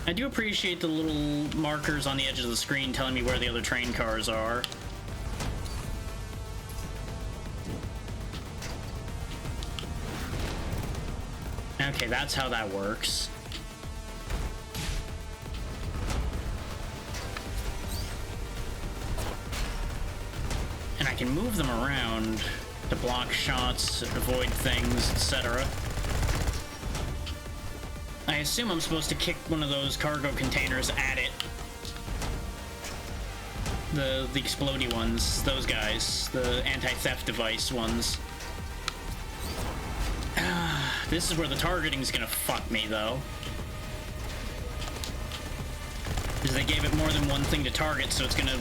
I do appreciate the little markers on the edge of the screen telling me where the other train cars are. Okay, that's how that works. And I can move them around to block shots, avoid things, etc. I assume I'm supposed to kick one of those cargo containers at it. The explodey ones, those guys, the anti-theft device ones. This is where the targeting's gonna fuck me, though. Because they gave it more than one thing to target, so it's gonna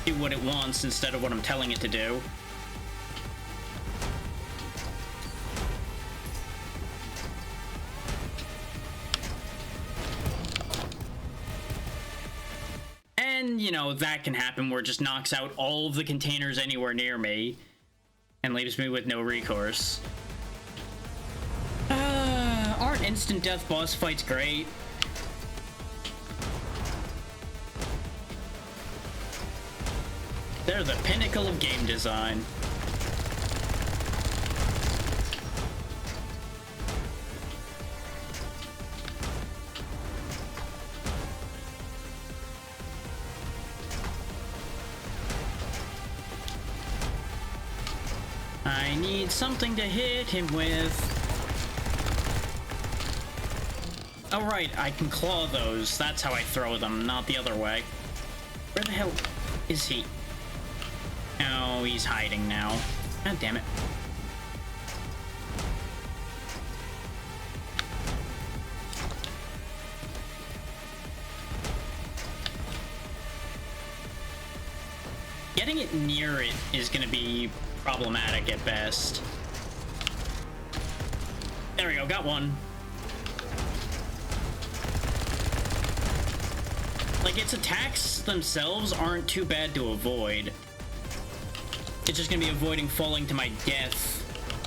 do what it wants instead of what I'm telling it to do. And, you know, that can happen where it just knocks out all of the containers anywhere near me and leaves me with no recourse. Aren't instant death boss fights great? They're the pinnacle of game design. I need something to hit him with. Oh right, I can claw those. That's how I throw them, not the other way. Where the hell is he? Oh, he's hiding now. God damn it. Getting it near it is going to be problematic at best. There we go, got one. Like, its attacks themselves aren't too bad to avoid. It's just going to be avoiding falling to my death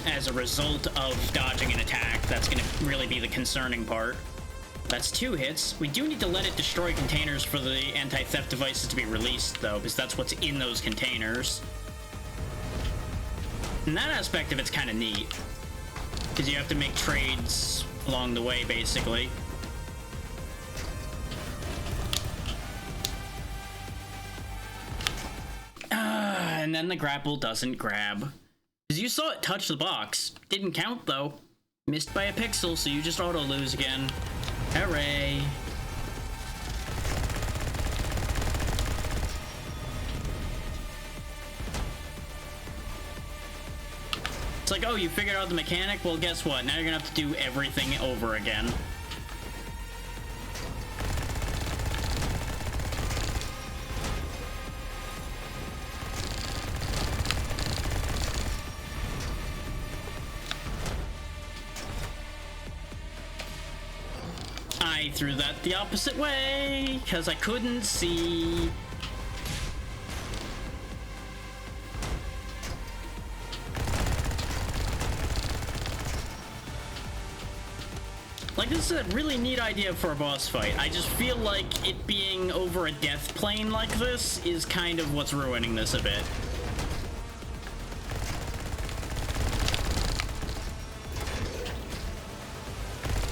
as a result of dodging an attack. That's going to really be the concerning part. That's 2 hits. We do need to let it destroy containers for the anti-theft devices to be released, though, because that's what's in those containers. And that aspect of it's kind of neat, because you have to make trades along the way, basically. And then the grapple doesn't grab. Because you saw it touch the box. Didn't count, though. Missed by a pixel, so you just auto-lose again. Hooray! It's like, oh, you figured out the mechanic? Well, guess what? Now you're gonna have to do everything over again. I threw that the opposite way, because I couldn't see. Like, this is a really neat idea for a boss fight. I just feel like it being over a death plane like this is kind of what's ruining this a bit.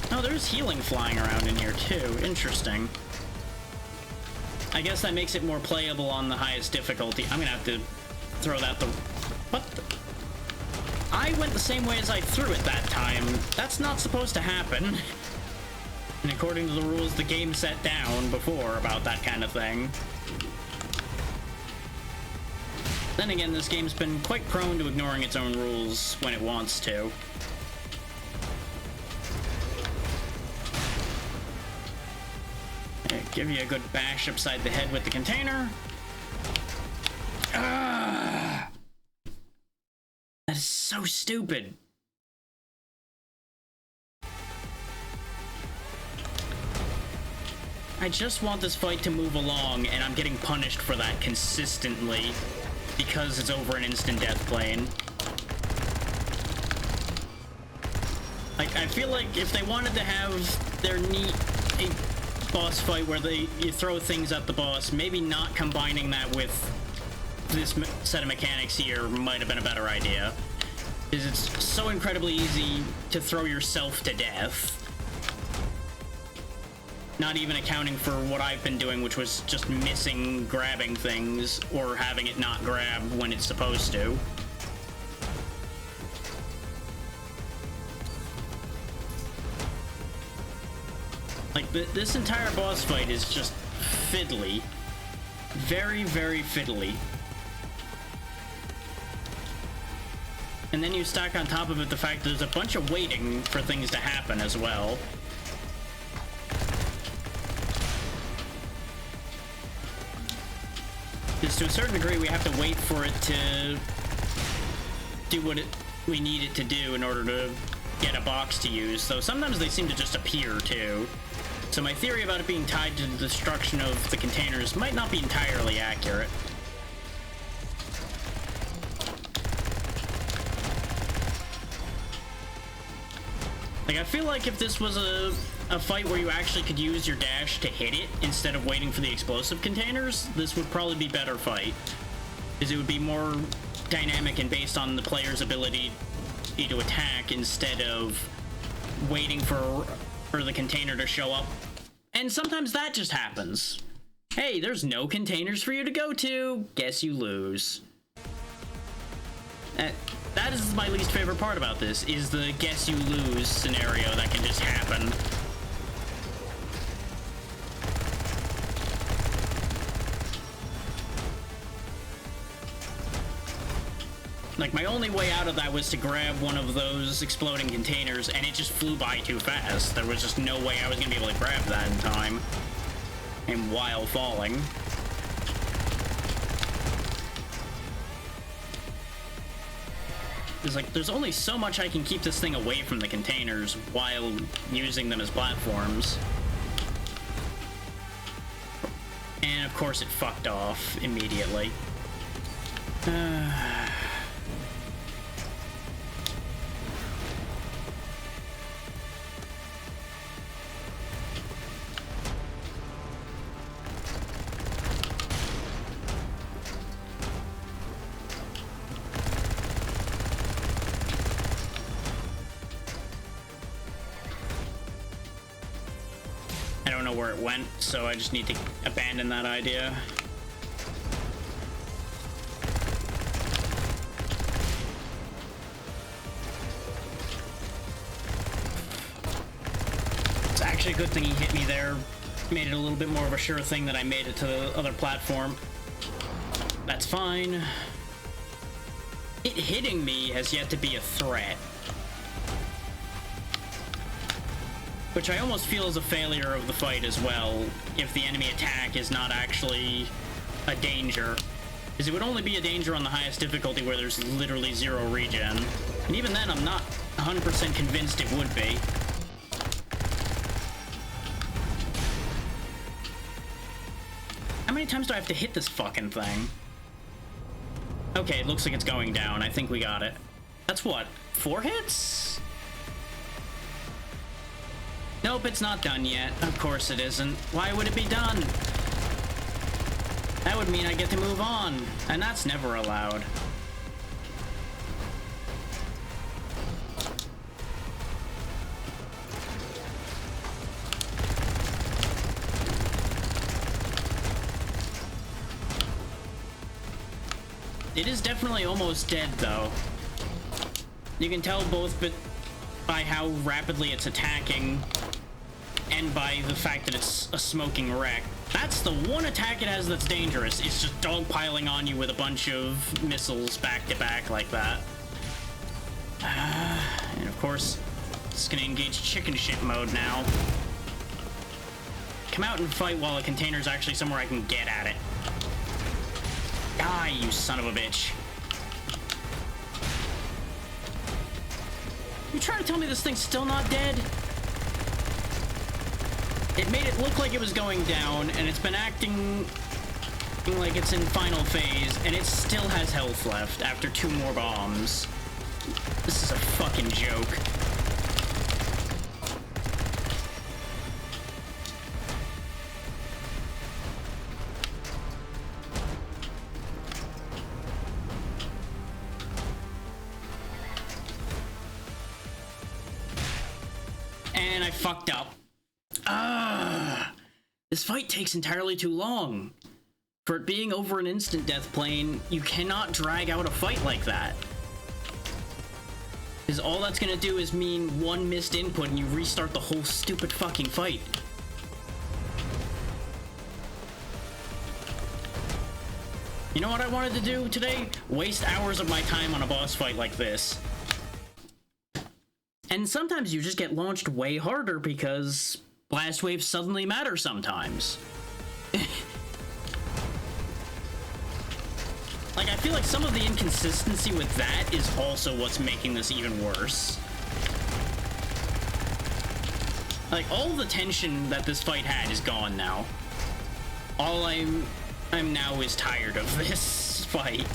Oh, there's healing flying around in here, too. Interesting. I guess that makes it more playable on the highest difficulty. I'm gonna have to throw that the... What the... I went the same way as I threw it that time. That's not supposed to happen. And according to the rules the game set down before about that kind of thing. Then again, this game's been quite prone to ignoring its own rules when it wants to. Give you a good bash upside the head with the container. Ah! That is so stupid. I just want this fight to move along, and I'm getting punished for that consistently because it's over an instant death plane. Like, I feel like if they wanted to have their a boss fight where you throw things at the boss, maybe not combining that with this set of mechanics here might have been a better idea. Because it's so incredibly easy to throw yourself to death. Not even accounting for what I've been doing, which was just missing grabbing things or having it not grab when it's supposed to. Like, this entire boss fight is just fiddly. Very, very fiddly. And then you stack on top of it the fact that there's a bunch of waiting for things to happen as well. Because to a certain degree, we have to wait for it to do what we need it to do in order to get a box to use. So sometimes they seem to just appear, too. So my theory about it being tied to the destruction of the containers might not be entirely accurate. Like, I feel like if this was a fight where you actually could use your dash to hit it instead of waiting for the explosive containers, this would probably be a better fight. Because it would be more dynamic and based on the player's ability to attack instead of waiting for the container to show up. And sometimes that just happens. Hey, there's no containers for you to go to. Guess you lose. That is my least favorite part about this, is the guess you lose scenario that can just happen. Like, my only way out of that was to grab one of those exploding containers, and it just flew by too fast. There was just no way I was gonna be able to grab that in time. And while falling. It's like, there's only so much I can keep this thing away from the containers while using them as platforms. And of course it fucked off immediately. I don't know where it went, so I just need to abandon that idea. It's actually a good thing he hit me there. Made it a little bit more of a sure thing that I made it to the other platform. That's fine. It hitting me has yet to be a threat. Which I almost feel is a failure of the fight as well, if the enemy attack is not actually a danger. Because it would only be a danger on the highest difficulty where there's literally zero regen. And even then, I'm not 100% convinced it would be. How many times do I have to hit this fucking thing? Okay, it looks like it's going down. I think we got it. That's what, 4 hits? Nope, it's not done yet. Of course it isn't. Why would it be done? That would mean I get to move on, and that's never allowed. It is definitely almost dead, though. You can tell both by how rapidly it's attacking and by the fact that it's a smoking wreck. That's the one attack it has that's dangerous. It's just dogpiling on you with a bunch of missiles back to back like that. And of course, it's gonna engage chicken shit mode now. Come out and fight while a container's actually somewhere I can get at it. Die, you son of a bitch. You trying to tell me this thing's still not dead? It made it look like it was going down, and it's been acting like it's in final phase, and it still has health left after 2 more bombs. This is a fucking joke. And I fucked up. This fight takes entirely too long. For it being over an instant death plane, you cannot drag out a fight like that. Because all that's gonna do is mean one missed input and you restart the whole stupid fucking fight. You know what I wanted to do today? Waste hours of my time on a boss fight like this. And sometimes you just get launched way harder because blast waves suddenly matter sometimes. Like, I feel like some of the inconsistency with that is also what's making this even worse. Like, all the tension that this fight had is gone now. All I'm now is tired of this fight.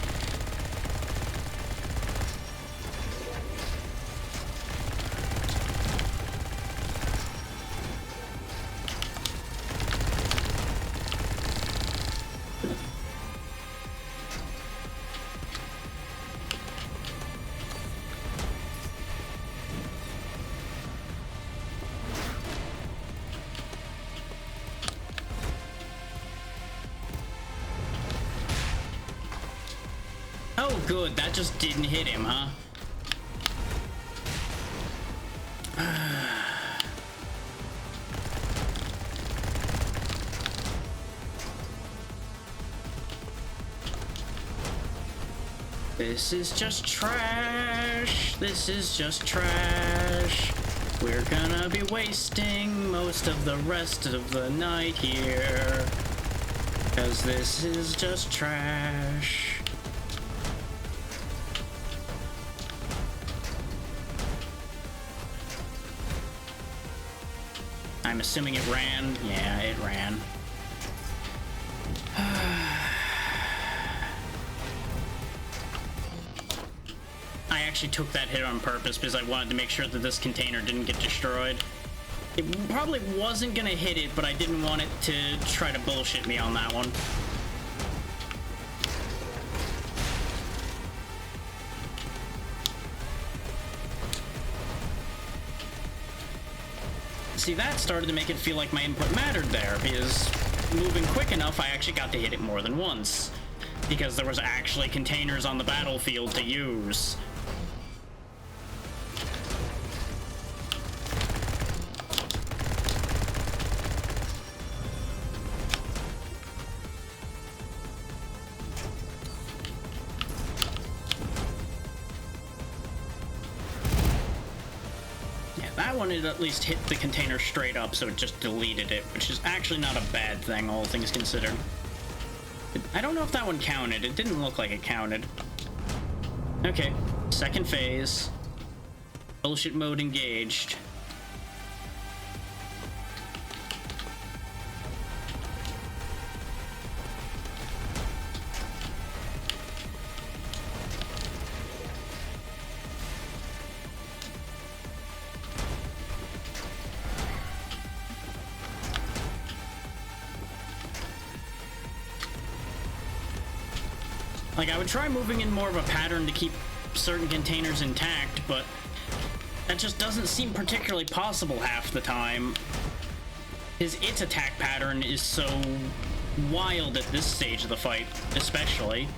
Oh, good. That just didn't hit him, huh? This is just trash. This is just trash. We're gonna be wasting most of the rest of the night here. 'Cause this is just trash. I'm assuming it ran. Yeah, it ran. I actually took that hit on purpose because I wanted to make sure that this container didn't get destroyed. It probably wasn't gonna hit it, but I didn't want it to try to bullshit me on that one. See, that started to make it feel like my input mattered there, because moving quick enough, I actually got to hit it more than once. Because there was actually containers on the battlefield to use. That one, it at least hit the container straight up, so it just deleted it, which is actually not a bad thing, all things considered. I don't know if that one counted. It didn't look like it counted. Okay, second phase. Bullshit mode engaged. Like, I would try moving in more of a pattern to keep certain containers intact, but that just doesn't seem particularly possible half the time. Its attack pattern is so wild at this stage of the fight, especially.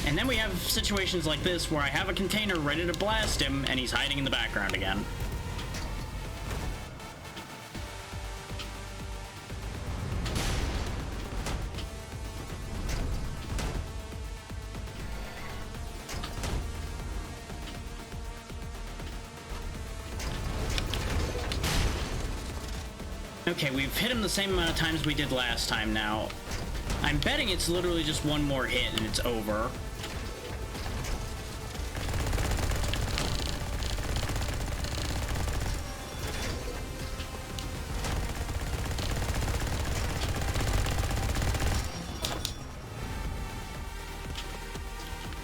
And then we have situations like this where I have a container ready to blast him, and he's hiding in the background again. Okay, we've hit him the same amount of times we did last time now. I'm betting it's literally just one more hit and it's over.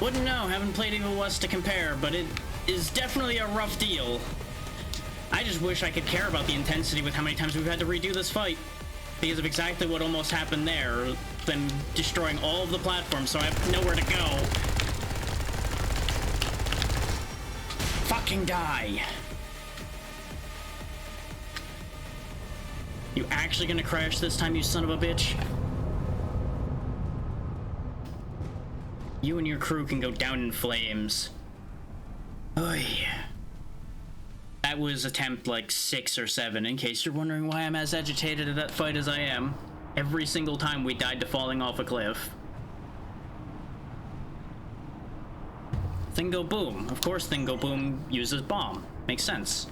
Wouldn't know, haven't played Evil West to compare, but it is definitely a rough deal. I just wish I could care about the intensity with how many times we've had to redo this fight. Because of exactly what almost happened there, them destroying all of the platforms so I have nowhere to go. Fucking die. You actually gonna crash this time, you son of a bitch? You and your crew can go down in flames. Oy. That was attempt like 6 or 7, in case you're wondering why I'm as agitated at that fight as I am. Every single time we died to falling off a cliff. Thing go boom. Of course Thing go boom uses bomb. Makes sense.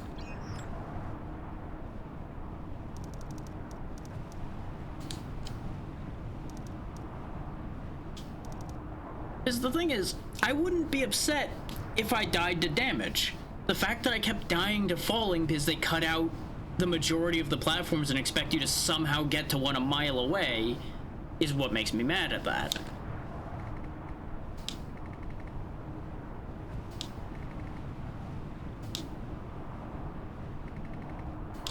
Because the thing is, I wouldn't be upset if I died to damage. The fact that I kept dying to falling because they cut out the majority of the platforms and expect you to somehow get to one a mile away is what makes me mad at that.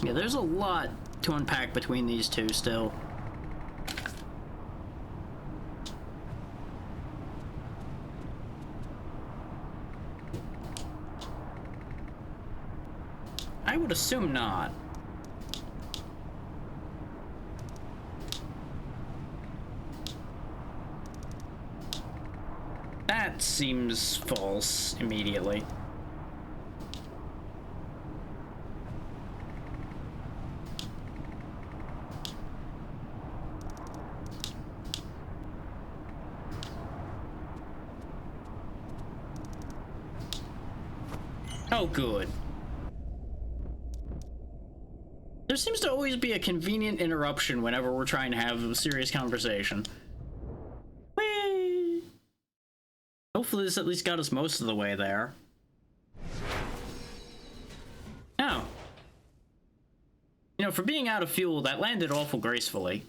Yeah, there's a lot to unpack between these two still. I would assume not. That seems false immediately. Oh, good. There seems to always be a convenient interruption whenever we're trying to have a serious conversation. Whee! Hopefully this at least got us most of the way there. Oh. You know, for being out of fuel, that landed awful gracefully.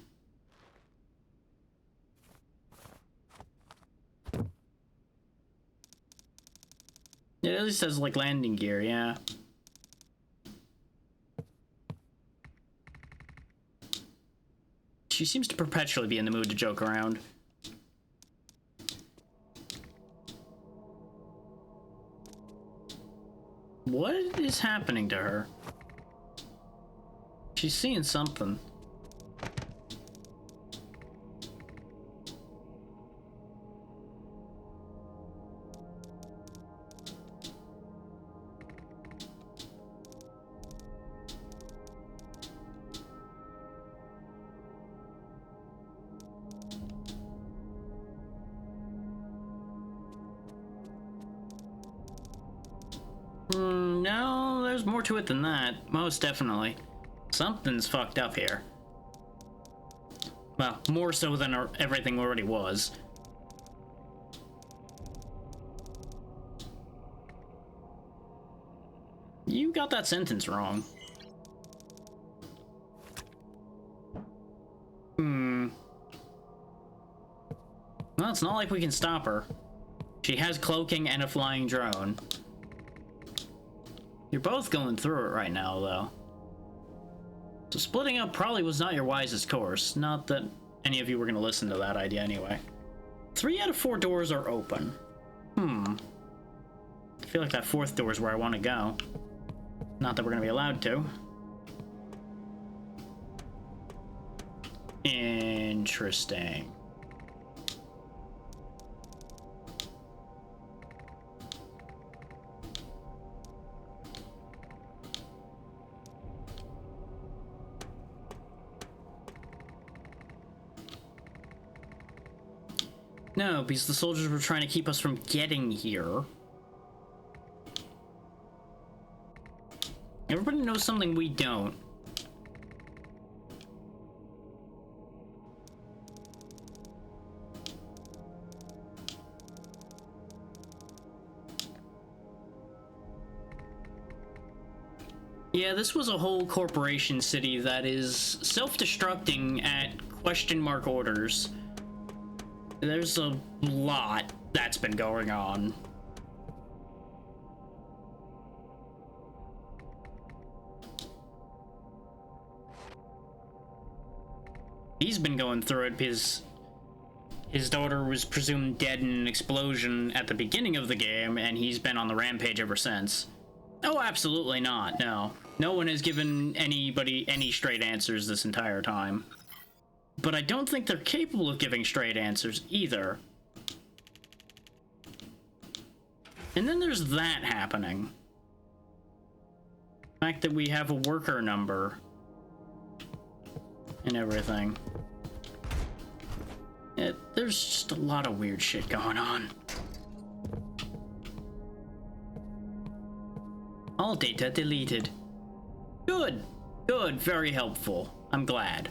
It at least has, like, landing gear, yeah. She seems to perpetually be in the mood to joke around. What is happening to her? She's seeing something. No, there's more to it than that. Most definitely. Something's fucked up here. Well, more so than everything already was. You got that sentence wrong. Well, it's not like we can stop her. She has cloaking and a flying drone. You're both going through it right now, though. So splitting up probably was not your wisest course. Not that any of you were going to listen to that idea anyway. 3 out of 4 doors are open. I feel like that 4th door is where I want to go. Not that we're going to be allowed to. Interesting. No, because the soldiers were trying to keep us from getting here. Everybody knows something we don't. Yeah, this was a whole corporation city that is self-destructing at question mark orders. There's a lot that's been going on. He's been going through it because his daughter was presumed dead in an explosion at the beginning of the game, and he's been on the rampage ever since. Oh, absolutely not, no. No one has given anybody any straight answers this entire time. But I don't think they're capable of giving straight answers either. And then there's that happening. The fact that we have a worker number and everything. There's just a lot of weird shit going on. All data deleted. Good. Good. Very helpful. I'm glad.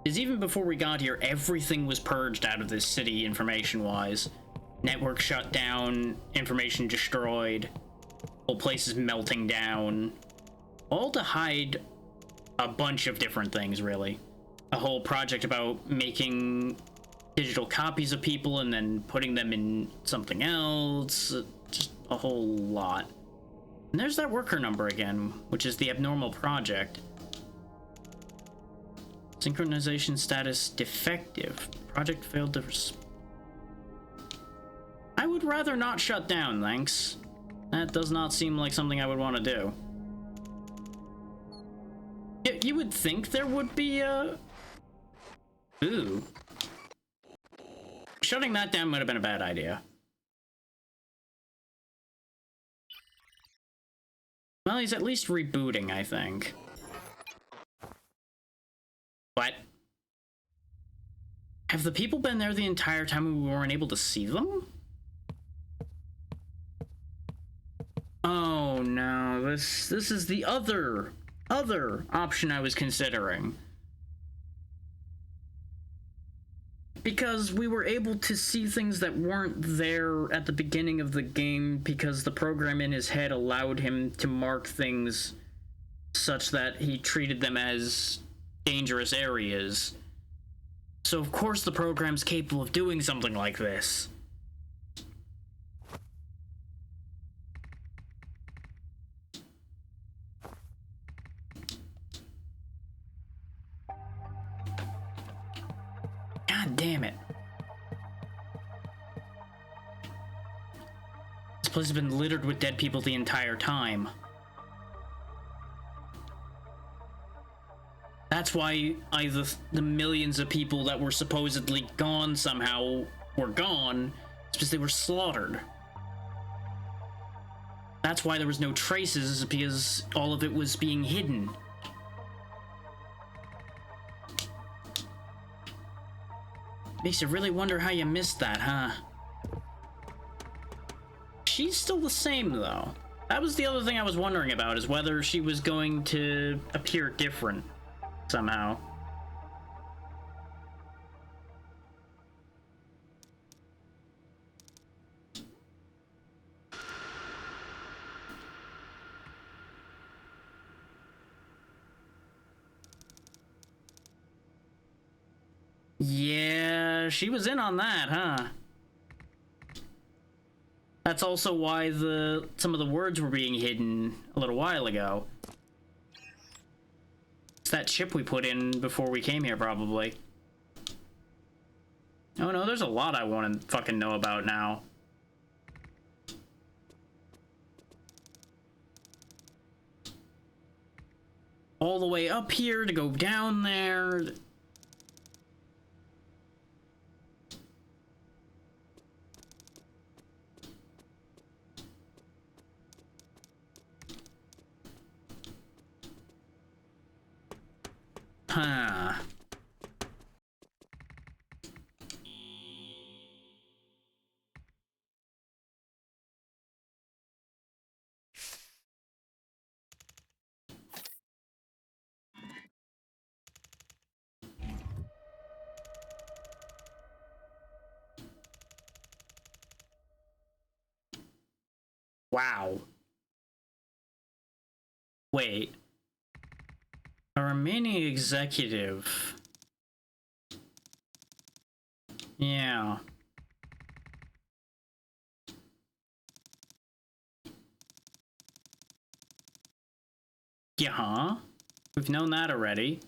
Because even before we got here, everything was purged out of this city information-wise. Network shut down, information destroyed, whole place is melting down. All to hide a bunch of different things, really. A whole project about making digital copies of people and then putting them in something else. Just a whole lot. And there's that worker number again, which is the abnormal project. Synchronization status defective. Project failed to... I would rather not shut down, thanks. That does not seem like something I would want to do. You would think there would be a... Ooh. Shutting that down might have been a bad idea. Well, he's at least rebooting, I think. What? Have the people been there the entire time and we weren't able to see them? Oh no, this is the other option I was considering. Because we were able to see things that weren't there at the beginning of the game because the program in his head allowed him to mark things such that he treated them as dangerous areas. So of course the program's capable of doing something like this. God damn it. This place has been littered with dead people the entire time. That's why the millions of people that were supposedly gone somehow were gone. It's because they were slaughtered. That's why there was no traces, because all of it was being hidden. Makes you really wonder how you missed that, huh? She's still the same, though. That was the other thing I was wondering about, is whether she was going to appear different somehow. Yeah, she was in on that, huh? That's also why some of the words were being hidden a little while ago. It's that chip we put in before we came here, probably. Oh no, there's a lot I want to fucking know about now. All the way up here to go down there. Huh. Wow. Wait. A remaining executive. Yeah. Yeah. We've known that already.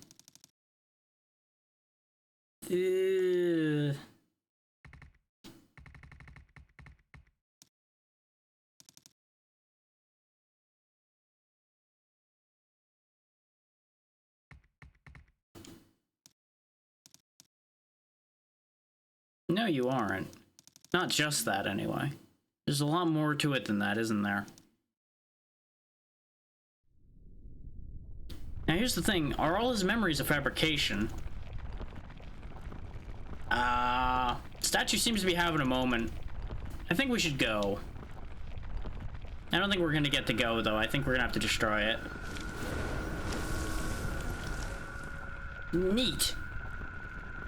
No, you aren't. Not just that, anyway. There's a lot more to it than that, isn't there? Now, here's the thing. Are all his memories a fabrication? Statue seems to be having a moment. I think we should go. I don't think we're gonna get to go, though. I think we're gonna have to destroy it. Neat.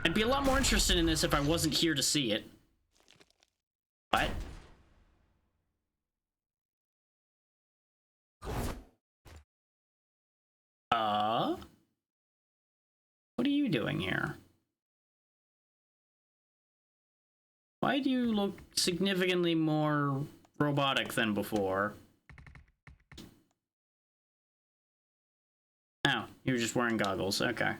I'd be a lot more interested in this if I wasn't here to see it. What? What are you doing here? Why do you look significantly more robotic than before? Oh, you were just wearing goggles. Okay.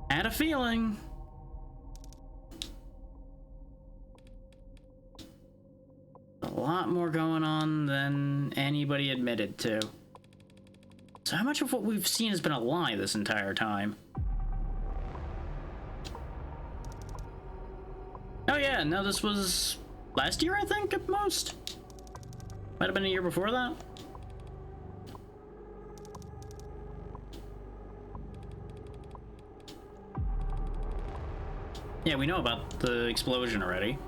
Had a feeling. A lot more going on than anybody admitted to. So how much of what we've seen has been a lie this entire time? Oh yeah, no, this was last year, I think, at most. Might have been a year before that. Yeah, we know about the explosion already.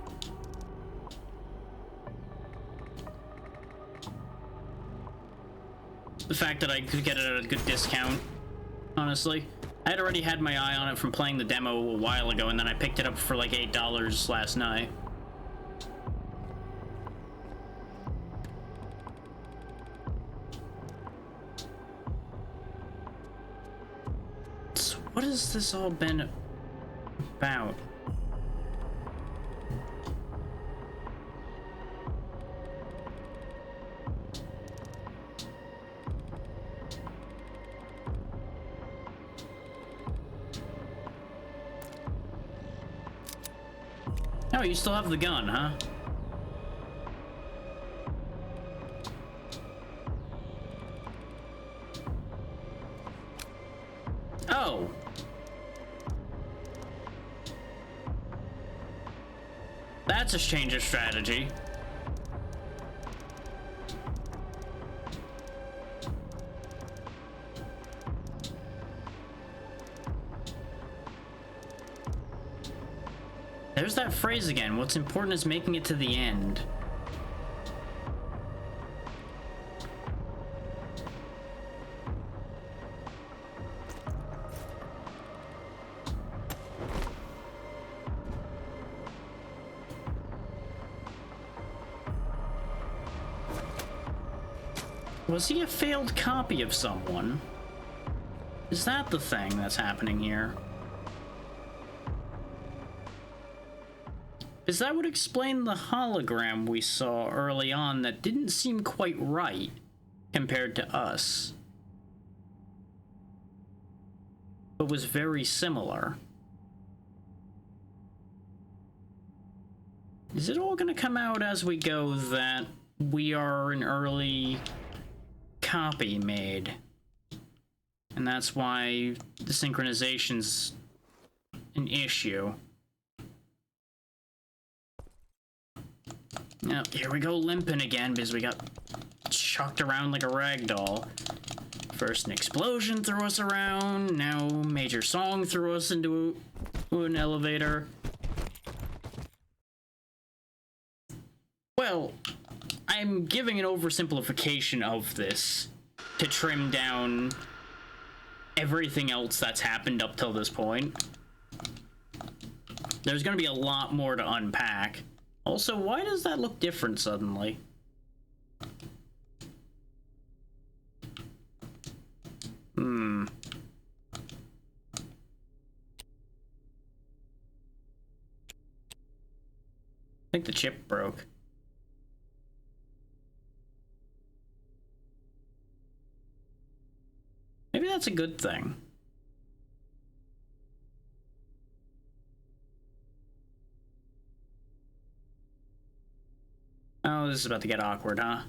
The fact that I could get it at a good discount, honestly. I had already had my eye on it from playing the demo a while ago, and then I picked it up for like $8 last night. So what has this all been about? Oh, you still have the gun, huh? Oh. That's a change of strategy. There's that phrase again. What's important is making it to the end. Was he a failed copy of someone? Is that the thing that's happening here? Is that would explain the hologram we saw early on that didn't seem quite right compared to us, but was very similar? Is it all gonna come out as we go that we are an early copy made, and that's why the synchronization's an issue? Now, here we go limping again because we got chucked around like a rag doll. First an explosion threw us around, now Major Song threw us into an elevator. Well, I'm giving an oversimplification of this to trim down everything else that's happened up till this point. There's gonna be a lot more to unpack. Also, why does that look different suddenly? I think the chip broke. Maybe that's a good thing. Oh, this is about to get awkward, huh?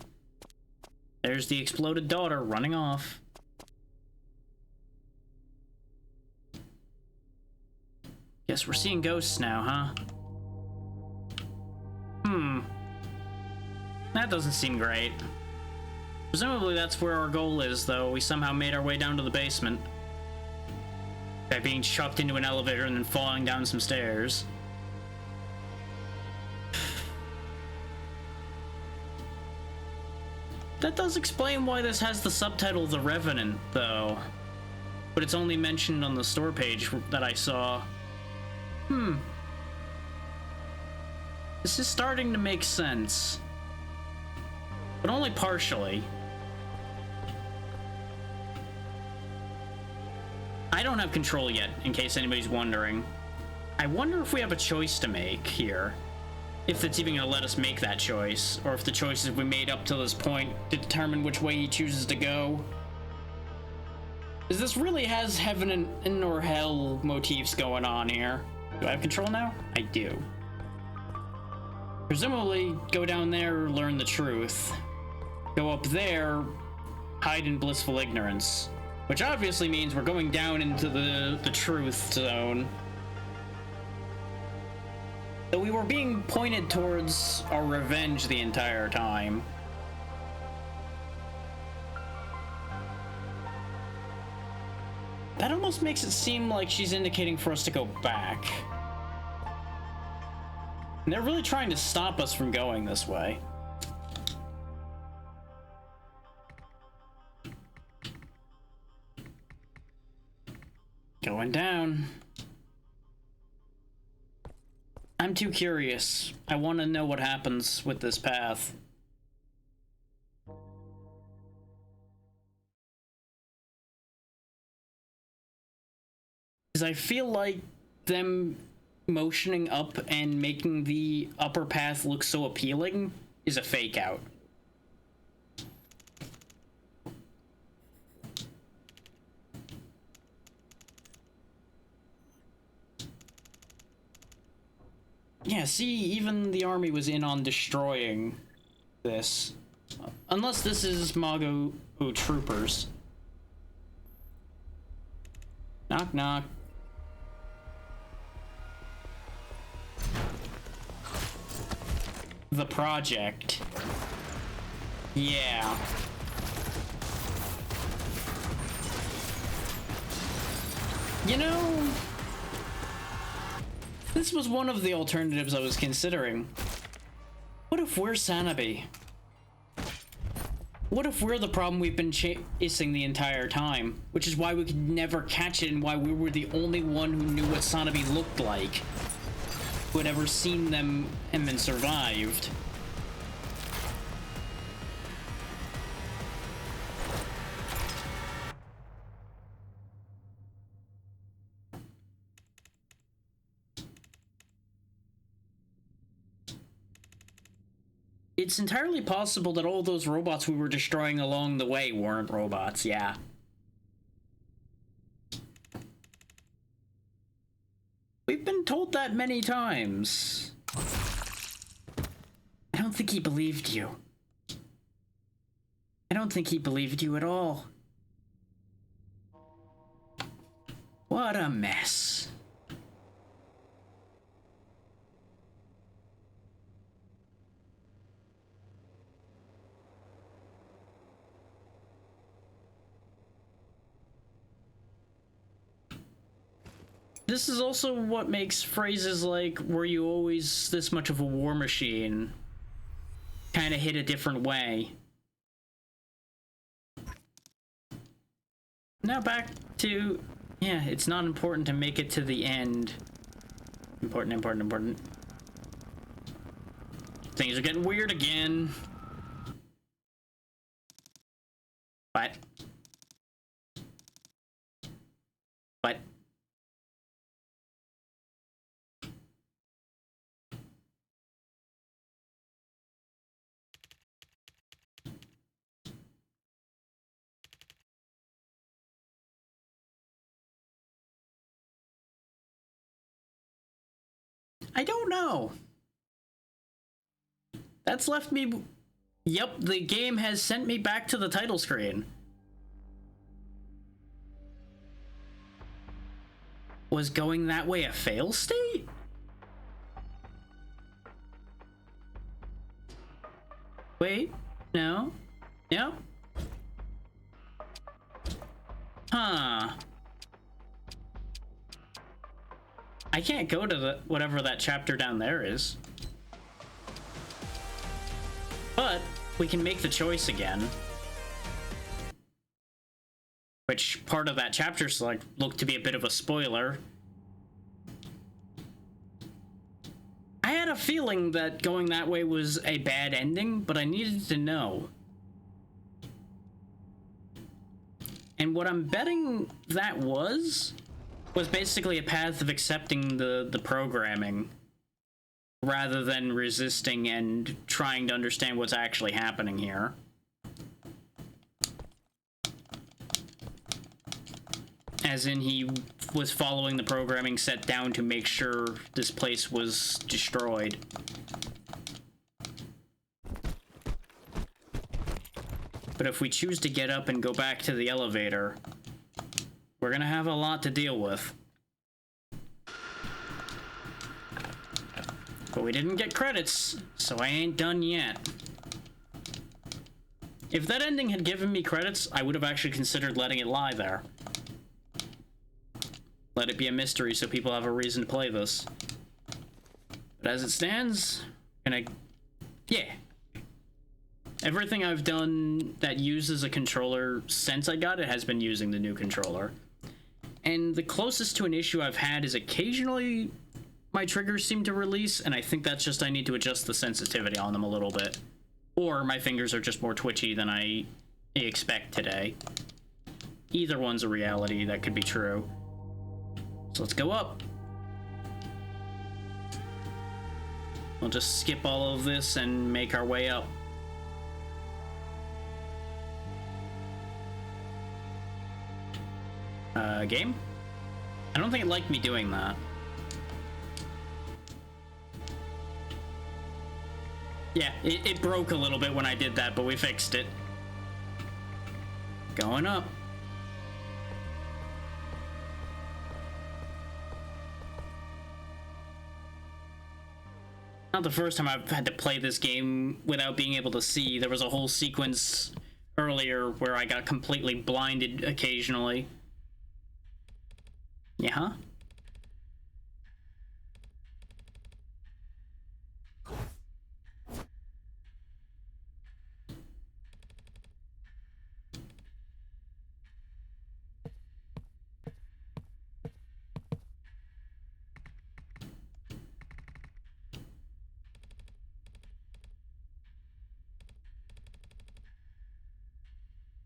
There's the exploded daughter running off. Guess we're seeing ghosts now, huh? That doesn't seem great. Presumably that's where our goal is, though. We somehow made our way down to the basement by being chucked into an elevator and then falling down some stairs. That does explain why this has the subtitle The Revenant, though. But it's only mentioned on the store page that I saw. This is starting to make sense. But only partially. I don't have control yet, in case anybody's wondering. I wonder if we have a choice to make here. If it's even going to let us make that choice, or if the choices we made up to this point determine which way he chooses to go. Because this really has heaven and or hell motifs going on here. Do I have control now? I do. Presumably, go down there, learn the truth. Go up there, hide in blissful ignorance. Which obviously means we're going down into the truth zone. Though we were being pointed towards our revenge the entire time. That almost makes it seem like she's indicating for us to go back. And they're really trying to stop us from going this way. Going down. I'm too curious. I want to know what happens with this path. Because I feel like them motioning up and making the upper path look so appealing is a fake out. Yeah, see, even the army was in on destroying this. Unless this is Mago troopers. Knock, knock. The project. Yeah. You know, this was one of the alternatives I was considering. What if we're Sanabi? What if we're the problem we've been chasing the entire time? Which is why we could never catch it and why we were the only one who knew what Sanabi looked like. Who had ever seen them and then survived. It's entirely possible that all those robots we were destroying along the way weren't robots, yeah. We've been told that many times. I don't think he believed you. I don't think he believed you at all. What a mess. This is also what makes phrases like, were you always this much of a war machine, kind of hit a different way. Now back to, yeah, it's not important to make it to the end. Important, important, important. Things are getting weird again. What? What? I don't know. That's left me... Yep, the game has sent me back to the title screen. Was going that way a fail state? Wait, no. Yep. Huh. I can't go to the whatever that chapter down there is. But we can make the choice again. Which part of that chapter select looked to be a bit of a spoiler. I had a feeling that going that way was a bad ending, but I needed to know. And what I'm betting that was basically a path of accepting the programming rather than resisting and trying to understand what's actually happening here. As in, he was following the programming set down to make sure this place was destroyed. But if we choose to get up and go back to the elevator, we're gonna have a lot to deal with. But we didn't get credits, so I ain't done yet. If that ending had given me credits, I would have actually considered letting it lie there. Let it be a mystery so people have a reason to play this. But But as it stands, yeah. Everything I've done that uses a controller since I got it has been using the new controller. And the closest to an issue I've had is occasionally my triggers seem to release, and I think that's just I need to adjust the sensitivity on them a little bit. Or my fingers are just more twitchy than I expect today. Either one's a reality that could be true. So let's go up. We'll just skip all of this and make our way up. Game? I don't think it liked me doing that. Yeah, it broke a little bit when I did that, but we fixed it. Going up. Not the first time I've had to play this game without being able to see. There was a whole sequence earlier where I got completely blinded occasionally. Yeah, huh?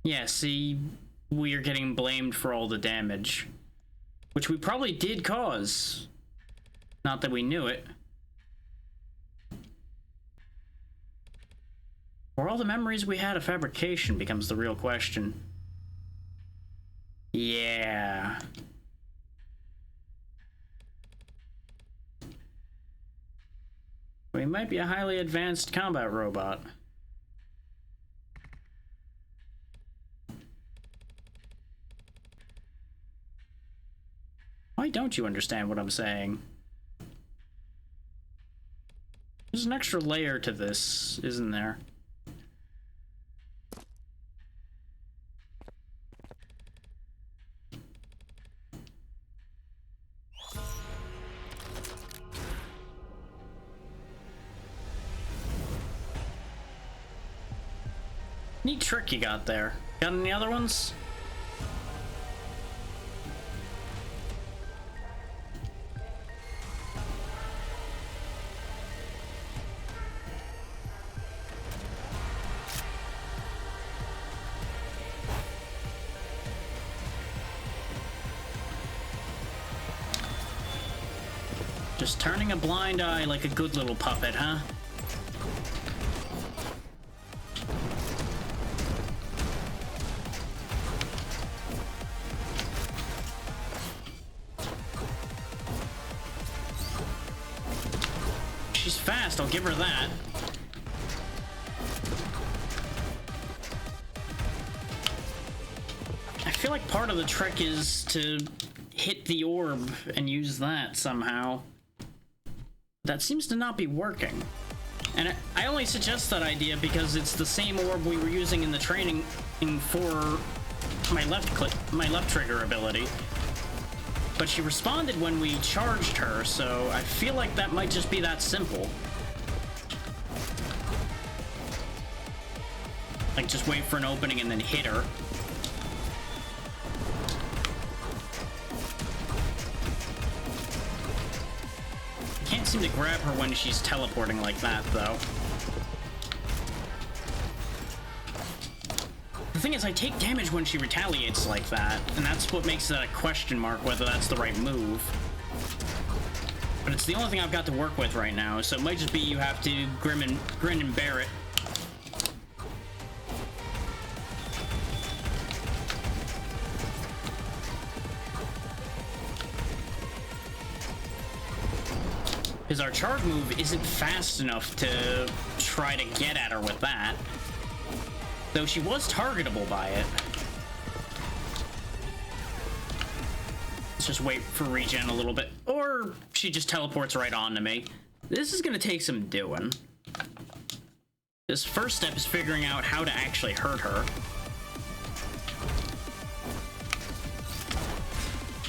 Yeah, see, we're getting blamed for all the damage. Which we probably did cause. Not that we knew it. Were all the memories we had of fabrication becomes the real question. Yeah. We might be a highly advanced combat robot. Why don't you understand what I'm saying? There's an extra layer to this, isn't there? Neat trick you got there. Got any other ones? Just turning a blind eye like a good little puppet, huh? She's fast, I'll give her that. I feel like part of the trick is to hit the orb and use that somehow. That seems to not be working. And I only suggest that idea because it's the same orb we were using in the training for my left trigger ability. But she responded when we charged her, so I feel like that might just be that simple. Like, just wait for an opening and then hit her. Can't seem to grab her when she's teleporting like that, though. The thing is, I take damage when she retaliates like that, and that's what makes it a question mark whether that's the right move. But it's the only thing I've got to work with right now, so it might just be you have to grin and bear it. Because our charge move isn't fast enough to try to get at her with that. Though she was targetable by it. Let's just wait for regen a little bit. Or she just teleports right onto me. This is gonna take some doing. This first step is figuring out how to actually hurt her.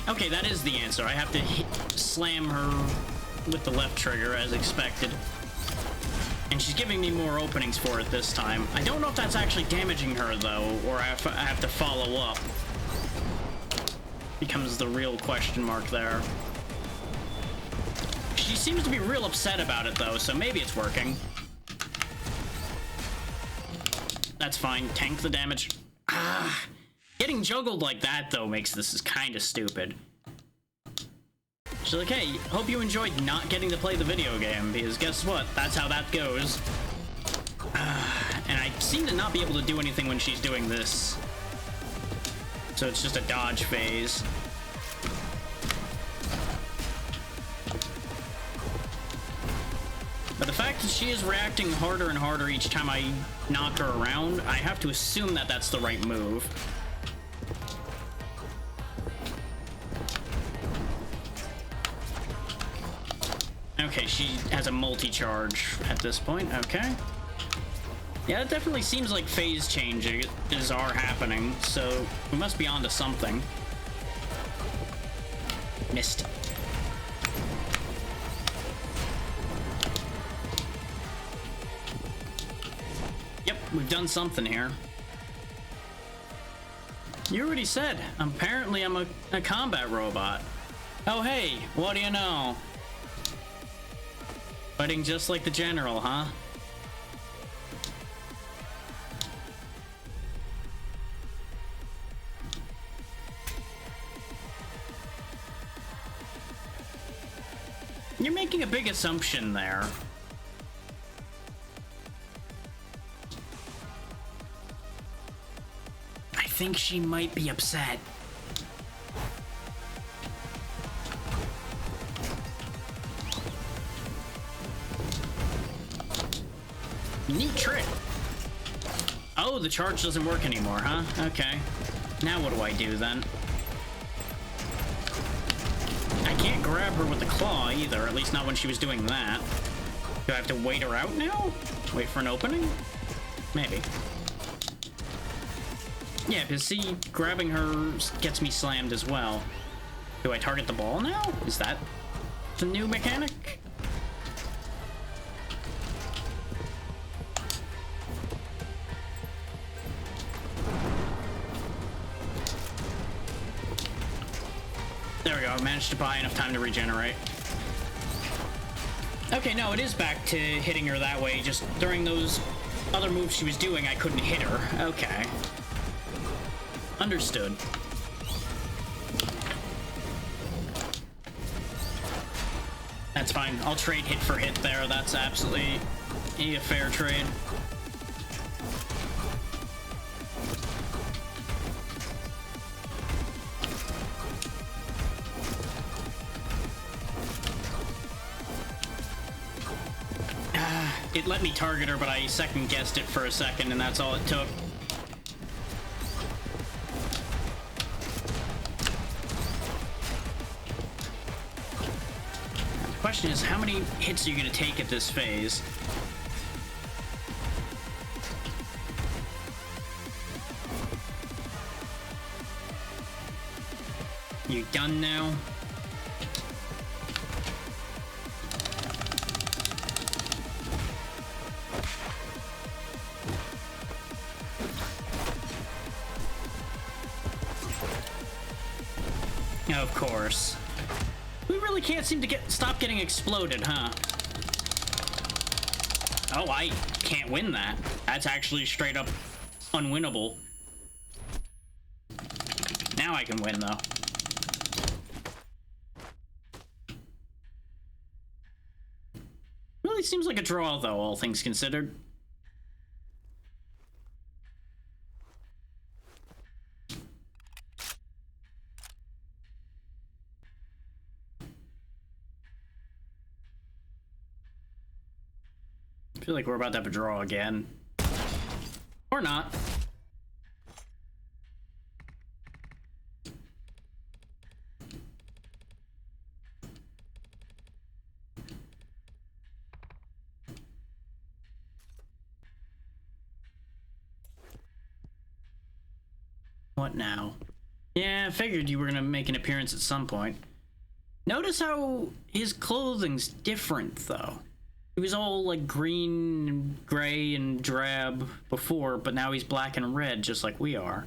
Okay, that is the answer. I have to slam her with the left trigger, as expected. And she's giving me more openings for it this time. I don't know if that's actually damaging her, though, or I have to follow up. Becomes the real question mark there. She seems to be real upset about it, though, so maybe it's working. That's fine. Tank the damage. Ah, getting juggled like that, though, makes this kind of stupid. She's like, hey, hope you enjoyed not getting to play the video game, because guess what? That's how that goes. And I seem to not be able to do anything when she's doing this. So it's just a dodge phase. But the fact that she is reacting harder and harder each time I knock her around, I have to assume that that's the right move. Okay, she has a multi-charge at this point. Okay. Yeah, it definitely seems like phase changes are happening, so we must be onto something. Missed. Yep, we've done something here. You already said, apparently I'm a combat robot. Oh hey, what do you know? Fighting just like the general, huh? You're making a big assumption there. I think she might be upset. Neat trick. Oh, the charge doesn't work anymore, huh? Okay. Now what do I do then? I can't grab her with the claw either, at least not when she was doing that. Do I have to wait her out now? Wait for an opening? Maybe. Yeah, because see, grabbing her gets me slammed as well. Do I target the ball now? Is that the new mechanic? There we go, I managed to buy enough time to regenerate. Okay, no, it is back to hitting her that way. Just during those other moves she was doing, I couldn't hit her. Okay. Understood. That's fine. I'll trade hit for hit there. That's absolutely a fair trade. It let me target her, but I second-guessed it for a second, and that's all it took. The question is, how many hits are you going to take at this phase? You done now? Of course. We really can't seem to stop getting exploded, huh? Oh, I can't win that. That's actually straight up unwinnable. Now I can win, though. Really seems like a draw, though, all things considered. I feel like we're about to have a draw again. Or not. What now? Yeah, I figured you were gonna make an appearance at some point. Notice how his clothing's different, though. He was all like green and gray and drab before, but now he's black and red, just like we are.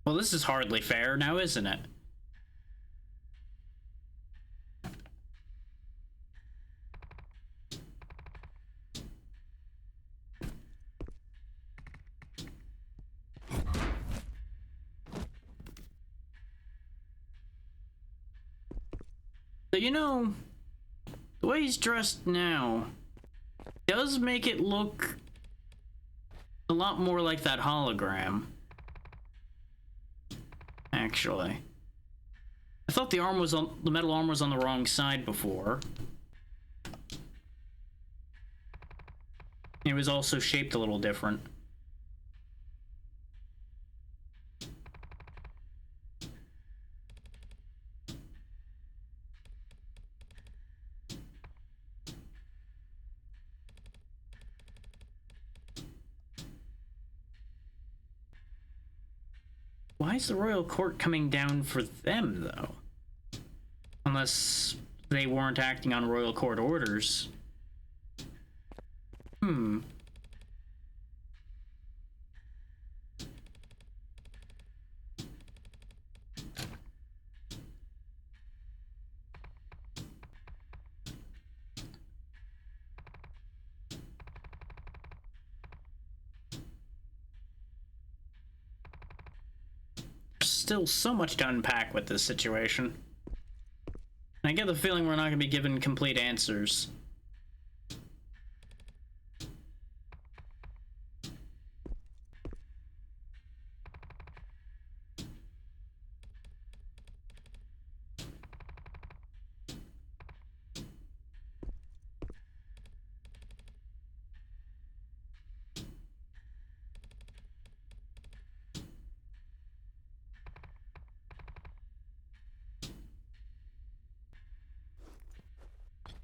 Well, this is hardly fair now, isn't it? So, you know, the way he's dressed now does make it look a lot more like that hologram. Actually. I thought the metal arm was on the wrong side before. It was also shaped a little different. Why is the royal court coming down for them, though? Unless they weren't acting on royal court orders. Still so much to unpack with this situation. And I get the feeling we're not going to be given complete answers.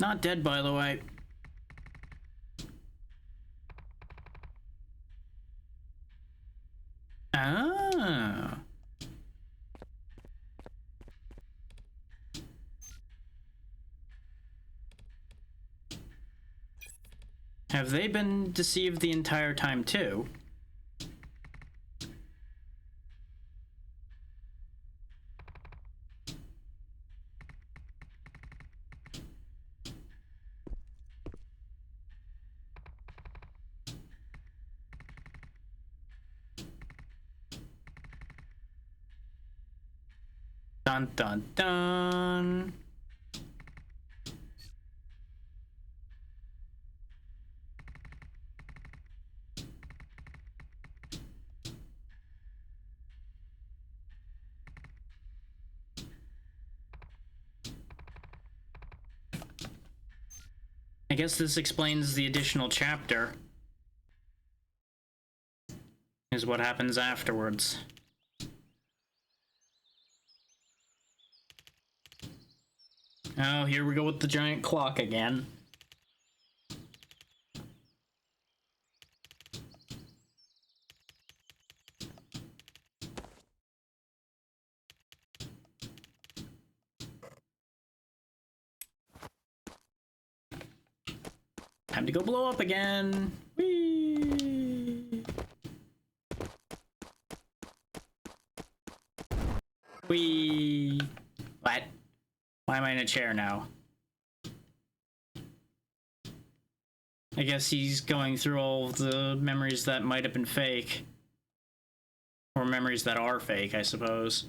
Not dead, by the way. Ah. Have they been deceived the entire time, too? Dun dun dun. I guess this explains the additional chapter. Is what happens afterwards. Oh, here we go with the giant clock again. Time to go blow up again. Whee! Whee! What? Why am I in a chair now? I guess he's going through all of the memories that might have been fake. Or memories that are fake, I suppose.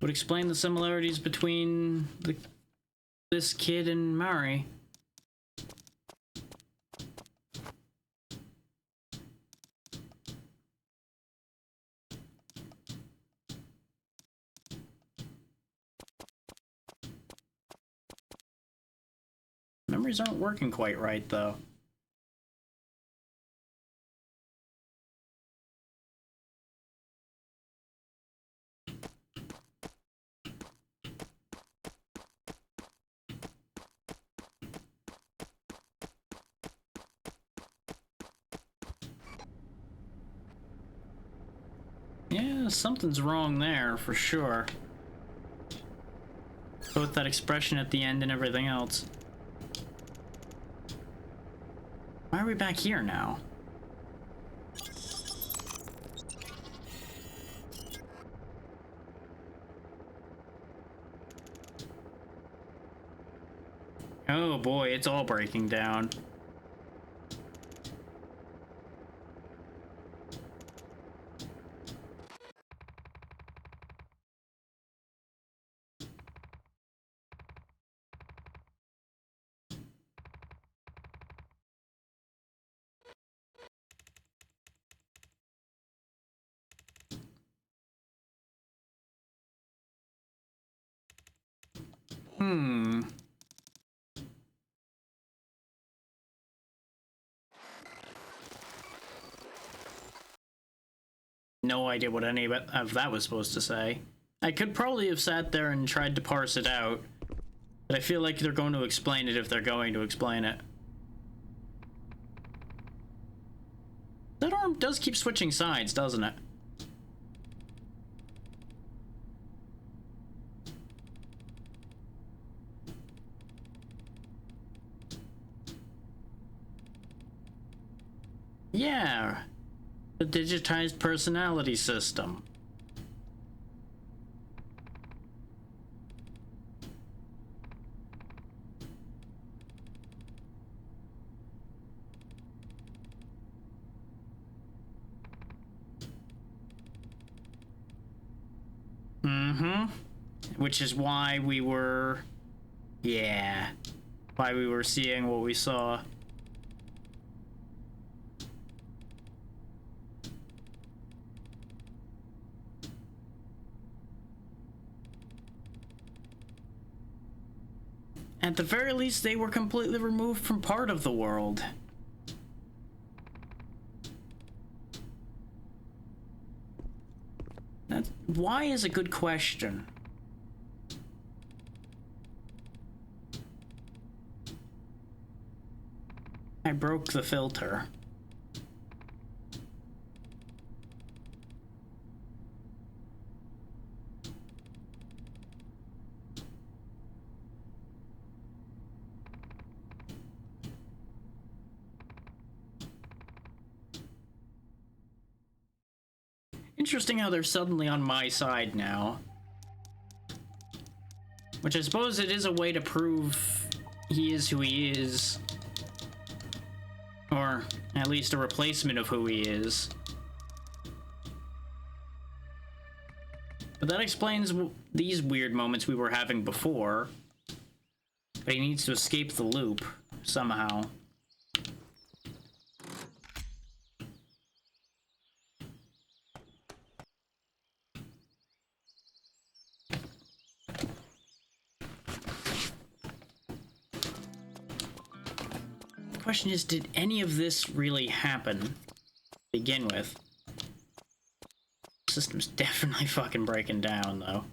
Would explain the similarities between this kid and Mari. Memories aren't working quite right, though. Yeah, something's wrong there, for sure. Both that expression at the end and everything else. Why are we back here now? Oh boy, it's all breaking down. No idea what any of that was supposed to say. I could probably have sat there and tried to parse it out, but I feel like they're going to explain it if they're going to explain it. That arm does keep switching sides, doesn't it? Yeah, the digitized personality system. Which is why we were... Yeah. Why we were seeing what we saw. At the very least, they were completely removed from part of the world. That's, why is a good question. I broke the filter. Interesting how they're suddenly on my side now. Which I suppose it is a way to prove he is who he is. Or at least a replacement of who he is. But that explains these weird moments we were having before. But he needs to escape the loop somehow. The question is, did any of this really happen to begin with? The system's definitely fucking breaking down, though.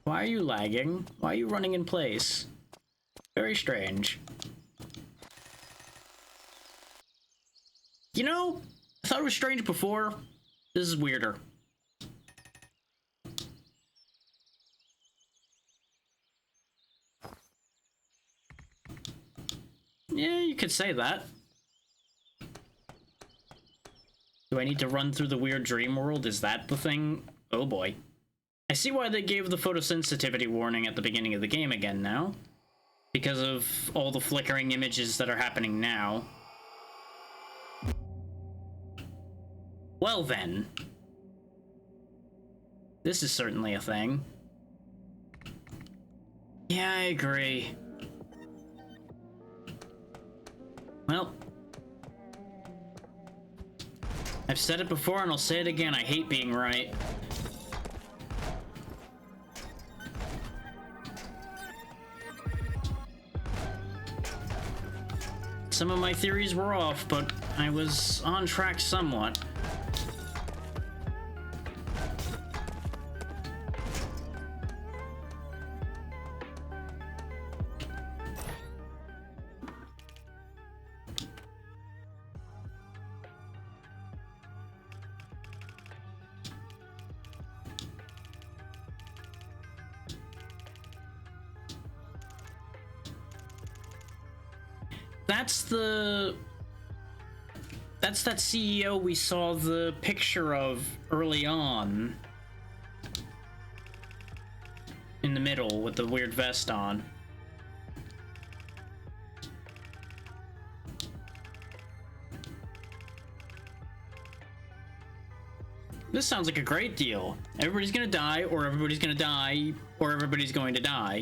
Why are you lagging? Why are you running in place? Very strange. You know, I thought it was strange before. This is weirder. Yeah, you could say that. Do I need to run through the weird dream world? Is that the thing? Oh boy. I see why they gave the photosensitivity warning at the beginning of the game again now. Because of all the flickering images that are happening now. Well then. This is certainly a thing. Yeah, I agree. Well, I've said it before and I'll say it again, I hate being right. Some of my theories were off, but I was on track somewhat. That's that CEO we saw the picture of early on. In the middle with the weird vest on. This sounds like a great deal. Everybody's gonna die, or everybody's gonna die, or everybody's going to die.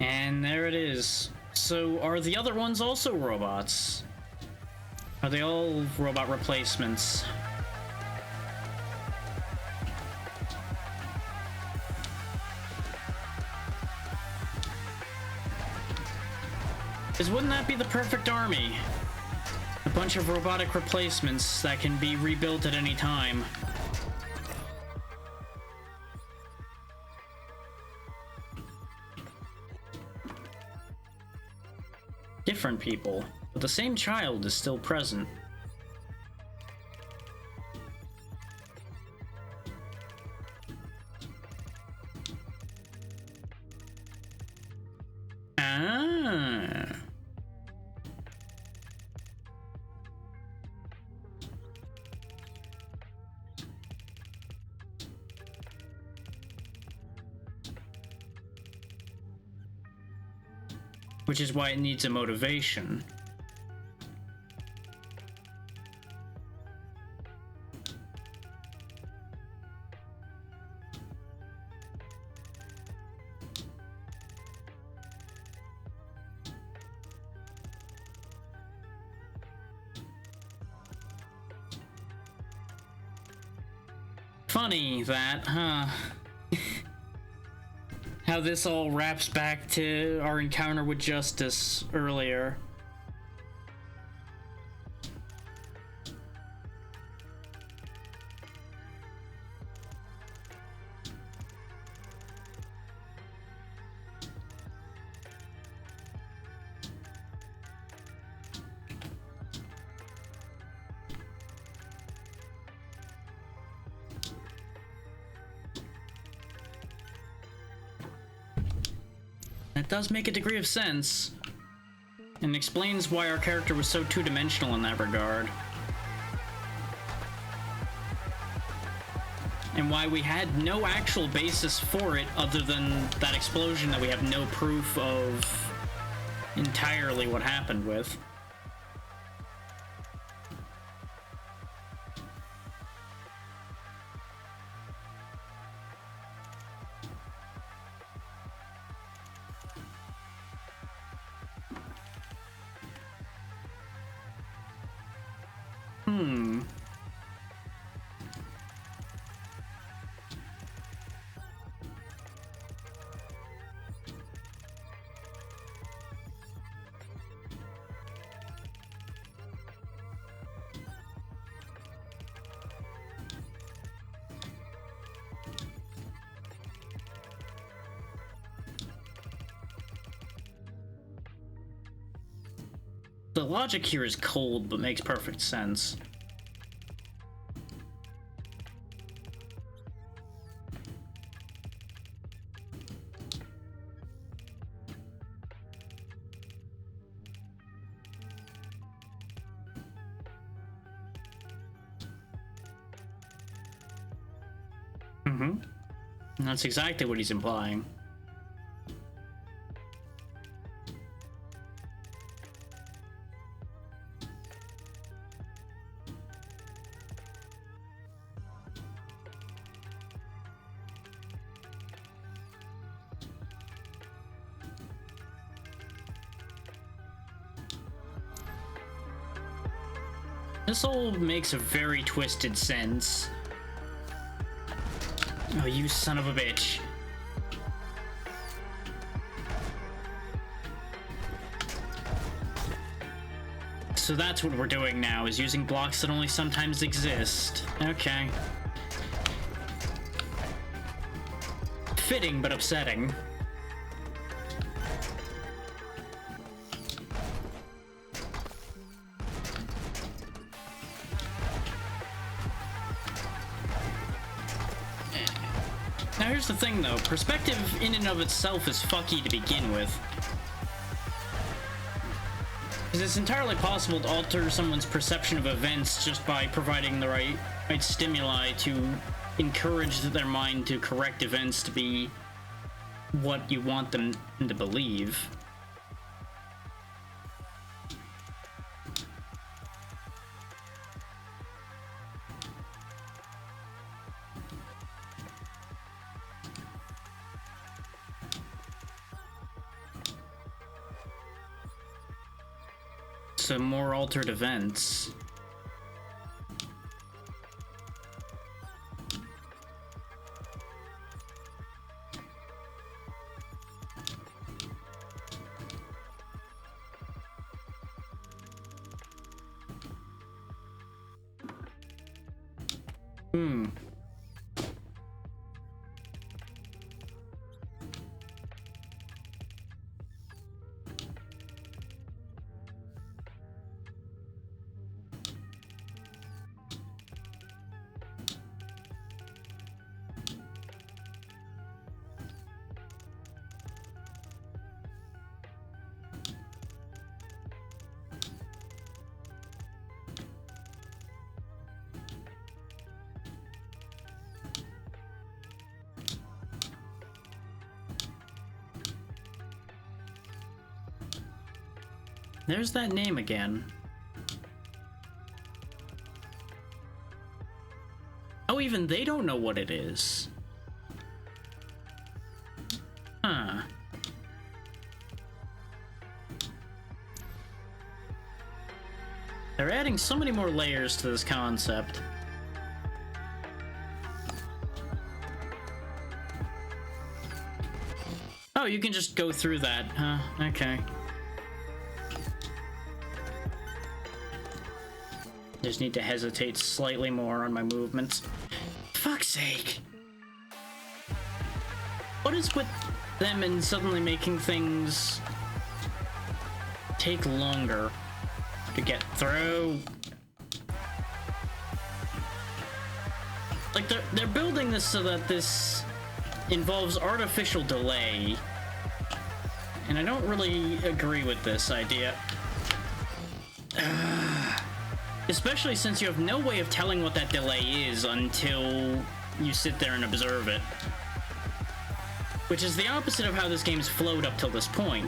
And there it is. So, are the other ones also robots? Are they all robot replacements? Because wouldn't that be the perfect army? A bunch of robotic replacements that can be rebuilt at any time. Different people, but the same child is still present. Ah. Which is why it needs a motivation. Funny that, huh? How this all wraps back to our encounter with Justice earlier. That does make a degree of sense, and explains why our character was so two-dimensional in that regard. And why we had no actual basis for it other than that explosion that we have no proof of entirely what happened with. The logic here is cold, but makes perfect sense. And that's exactly what he's implying. This all makes a very twisted sense. Oh, you son of a bitch. So that's what we're doing now, is using blocks that only sometimes exist. Okay. Fitting, but upsetting. Now here's the thing though, perspective in and of itself is fucky to begin with. Because it's entirely possible to alter someone's perception of events just by providing the right stimuli to encourage their mind to correct events to be what you want them to believe. Some more altered events. There's that name again. Oh, even they don't know what it is. Huh. They're adding so many more layers to this concept. Oh, you can just go through that, huh? Okay. Just need to hesitate slightly more on my movements. Fuck's sake. What is with them and suddenly making things take longer to get through? Like, they're building this so that this involves artificial delay. And I don't really agree with this idea. Especially since you have no way of telling what that delay is until you sit there and observe it. Which is the opposite of how this game's flowed up till this point.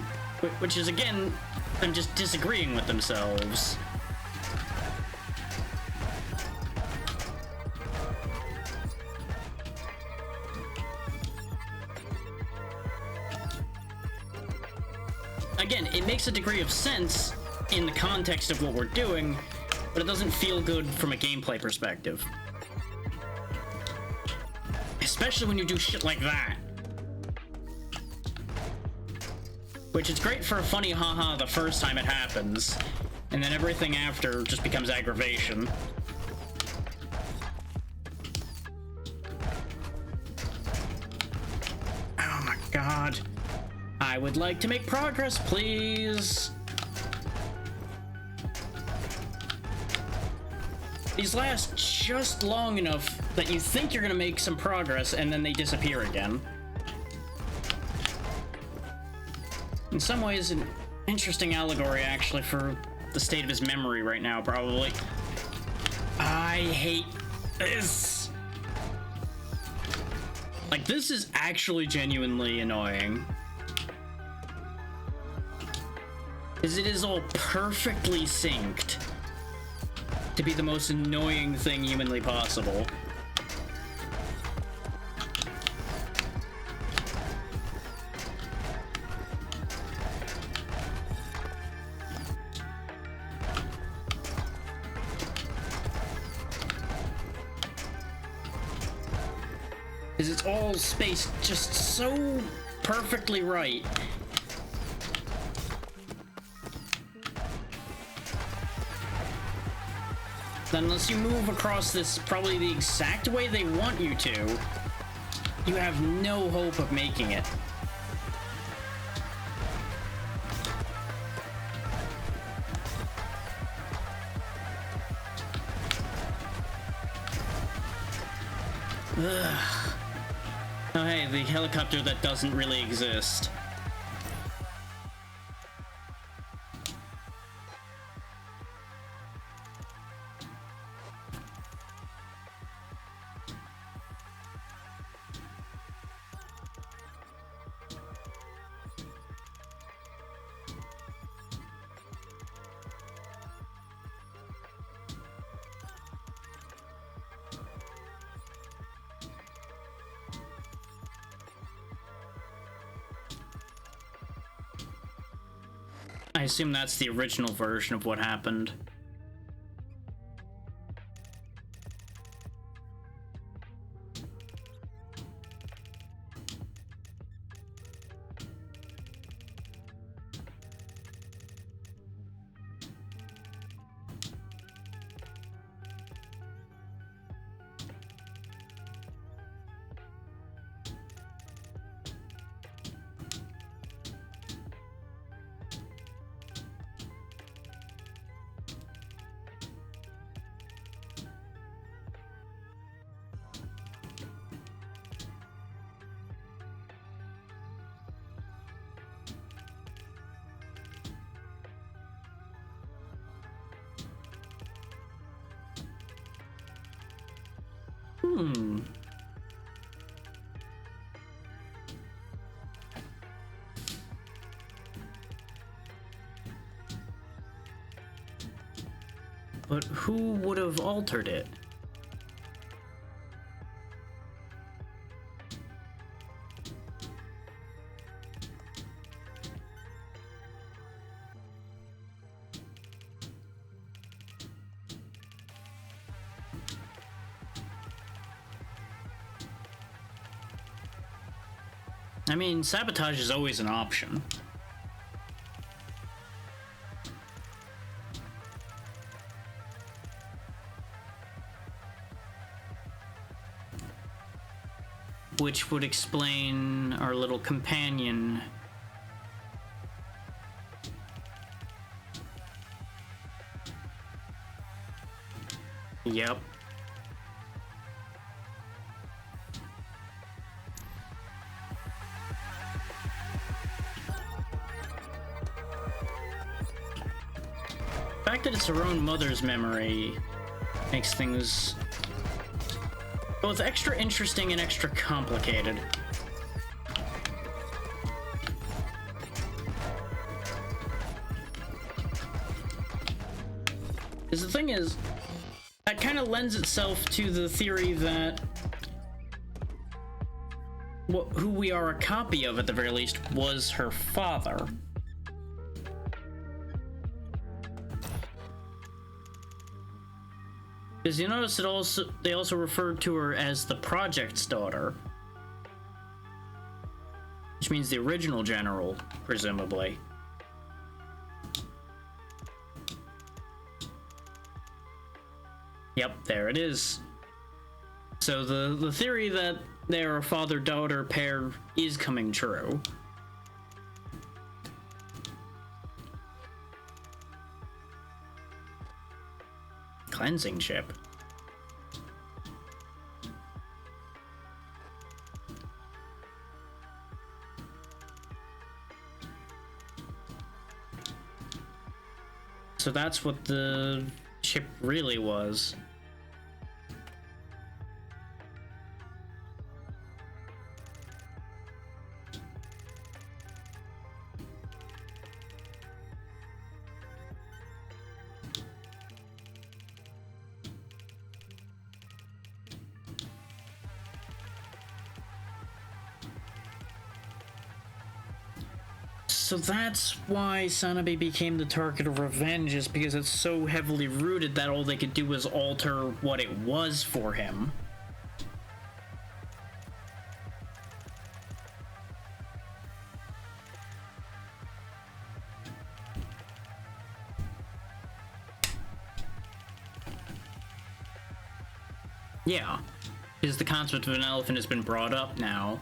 Which is, again, them just disagreeing with themselves. Again, it makes a degree of sense in the context of what we're doing, but it doesn't feel good from a gameplay perspective. Especially when you do shit like that. Which is great for a funny haha the first time it happens, and then everything after just becomes aggravation. Oh my god. I would like to make progress, please. These last just long enough that you think you're gonna make some progress and then they disappear again. In some ways, an interesting allegory actually for the state of his memory right now, probably. I hate this. Like, this is actually genuinely annoying. Because it is all perfectly synced to be the most annoying thing humanly possible. Because it's all spaced just so perfectly right. Unless you move across this probably the exact way they want you to, you have no hope of making it. Ugh. Oh hey, the helicopter that doesn't really exist. I assume that's the original version of what happened. But who would have altered it? I mean, sabotage is always an option. Which would explain our little companion. Yep. The fact that it's her own mother's memory makes things both extra interesting and extra complicated. Because the thing is, that kind of lends itself to the theory that who we are a copy of, at the very least, was her father. Because you notice they also referred to her as the Project's daughter. Which means the original general, presumably. Yep, there it is. So the theory that they're a father-daughter pair is coming true. Cleansing chip. So that's what the chip really was. So that's why Sanabi became the target of revenge, is because it's so heavily rooted that all they could do was alter what it was for him. Yeah, because the concept of an elephant has been brought up now.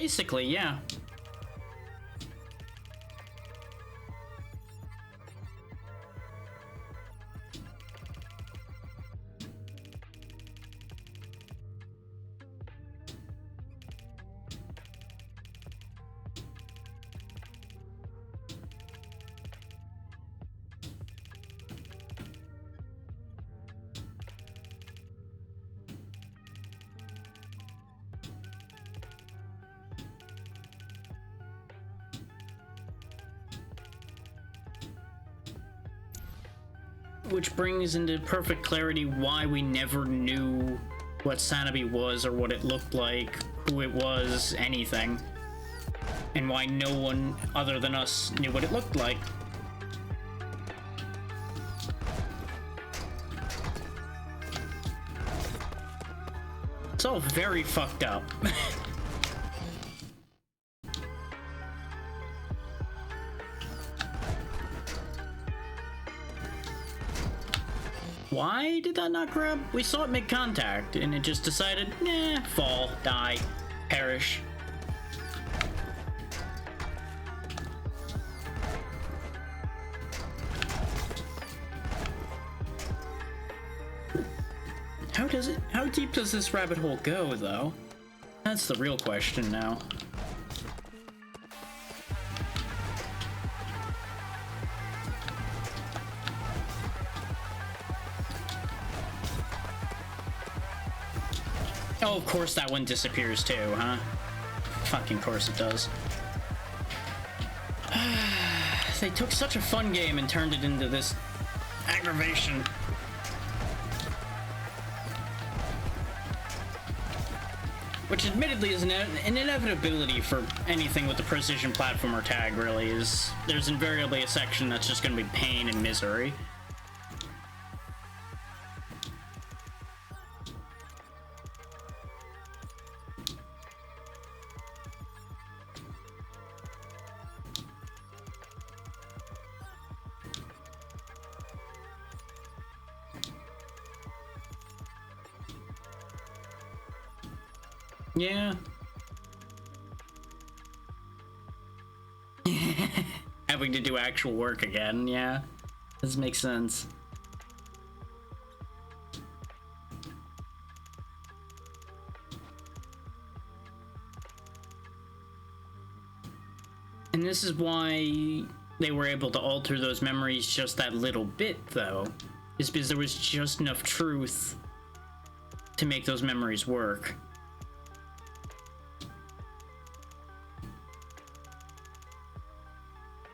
Basically, yeah. Which brings into perfect clarity why we never knew what Sanabi was or what it looked like, who it was, anything. And why no one other than us knew what it looked like. It's all very fucked up. Why did that not grab? We saw it make contact, and it just decided, nah, fall, die, perish. How deep does this rabbit hole go, though? That's the real question now. Oh, of course that one disappears too, huh? Fucking course it does. They took such a fun game and turned it into this aggravation. Which admittedly is an inevitability for anything with the precision platformer tag, really, is there's invariably a section that's just gonna be pain and misery. Yeah. Having to do actual work again, yeah. This makes sense. And this is why they were able to alter those memories just that little bit, though. Is because there was just enough truth to make those memories work.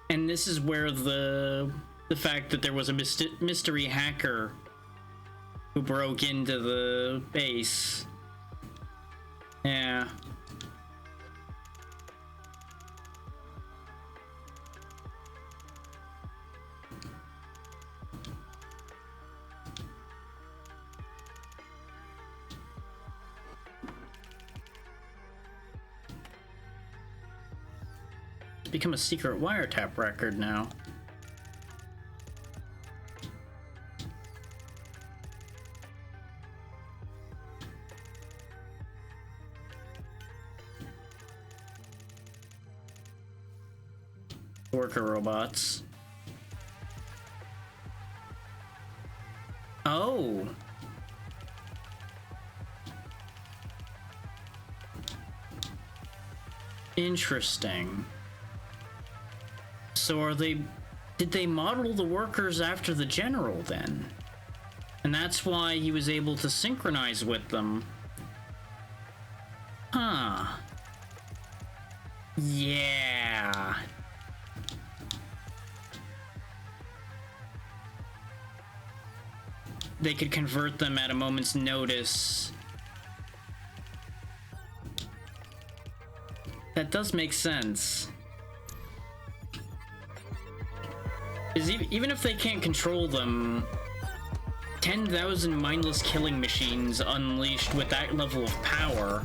And this is where the fact that there was a mystery hacker who broke into the base. Yeah. Become a secret wiretap record now. Worker robots. Oh. Interesting. So did they model the workers after the general then? And that's why he was able to synchronize with them. Huh. Yeah. They could convert them at a moment's notice. That does make sense. Even if they can't control them, 10,000 mindless killing machines unleashed with that level of power.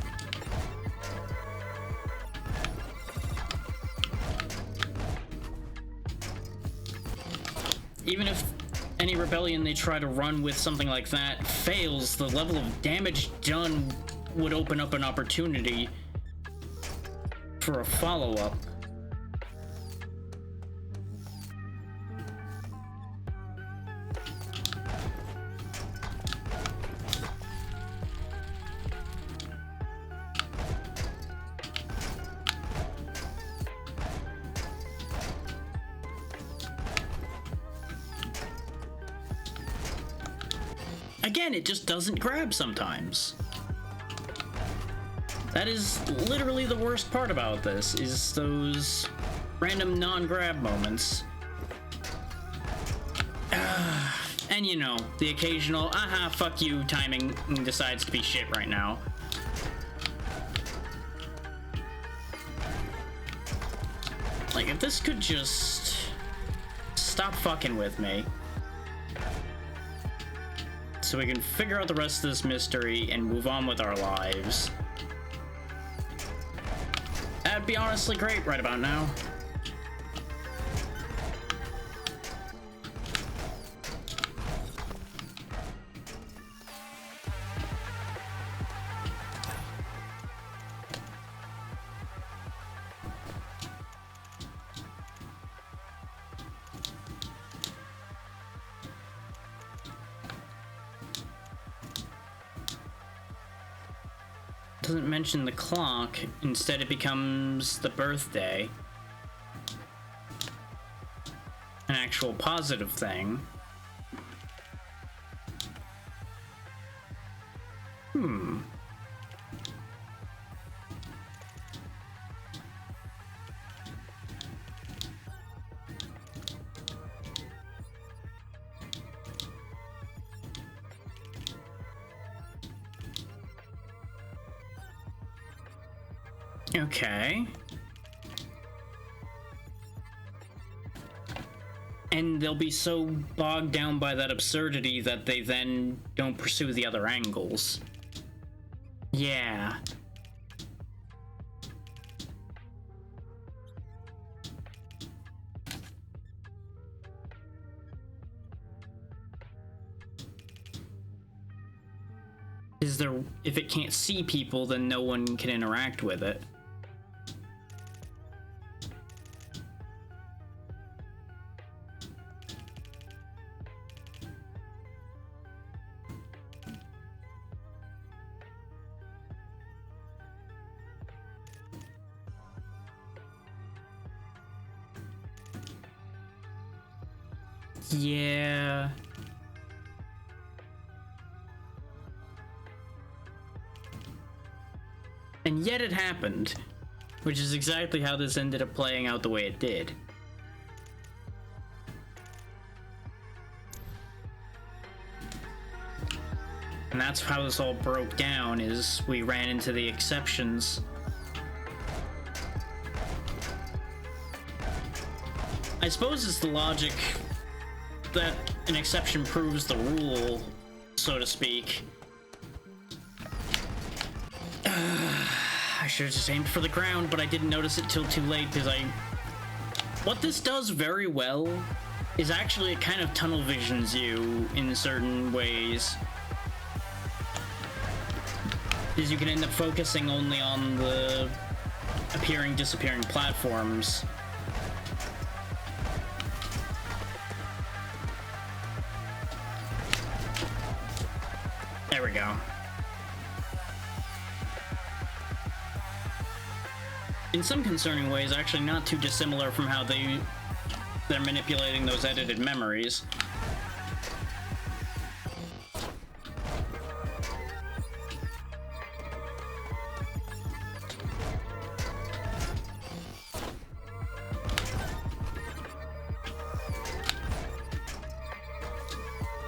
Even if any rebellion they try to run with something like that fails, the level of damage done would open up an opportunity for a follow-up. Again, it just doesn't grab sometimes. That is literally the worst part about this, is those random non-grab moments. And you know, the occasional, aha, fuck you timing decides to be shit right now. Like, if this could just stop fucking with me, so we can figure out the rest of this mystery and move on with our lives. That'd be honestly great right about now. Doesn't mention the clock, instead it becomes the birthday. An actual positive thing. Okay. And they'll be so bogged down by that absurdity that they then don't pursue the other angles. Yeah. Is there, if it can't see people, then no one can interact with it. Yeah. And yet it happened, which is exactly how this ended up playing out the way it did. And that's how this all broke down, is we ran into the exceptions. I suppose it's the logic that an exception proves the rule, so to speak. I should have just aimed for the ground, but I didn't notice it till too late, because what this does very well is actually it kind of tunnel visions you in certain ways. Because you can end up focusing only on the appearing, disappearing platforms. There we go. In some concerning ways, actually not too dissimilar from how they're manipulating those edited memories.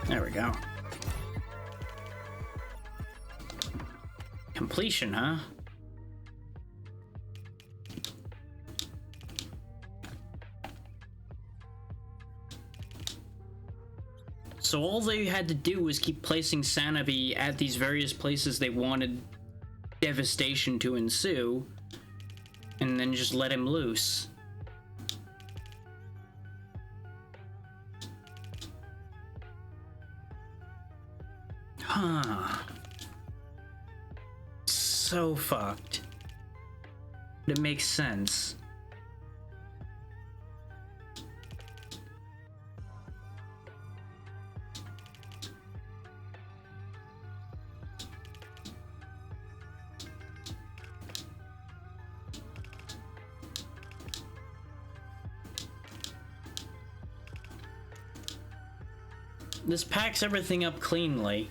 There we go. Completion, huh? So all they had to do was keep placing Sanabi at these various places they wanted devastation to ensue, and then just let him loose. Huh. So fucked. It makes sense. This packs everything up cleanly.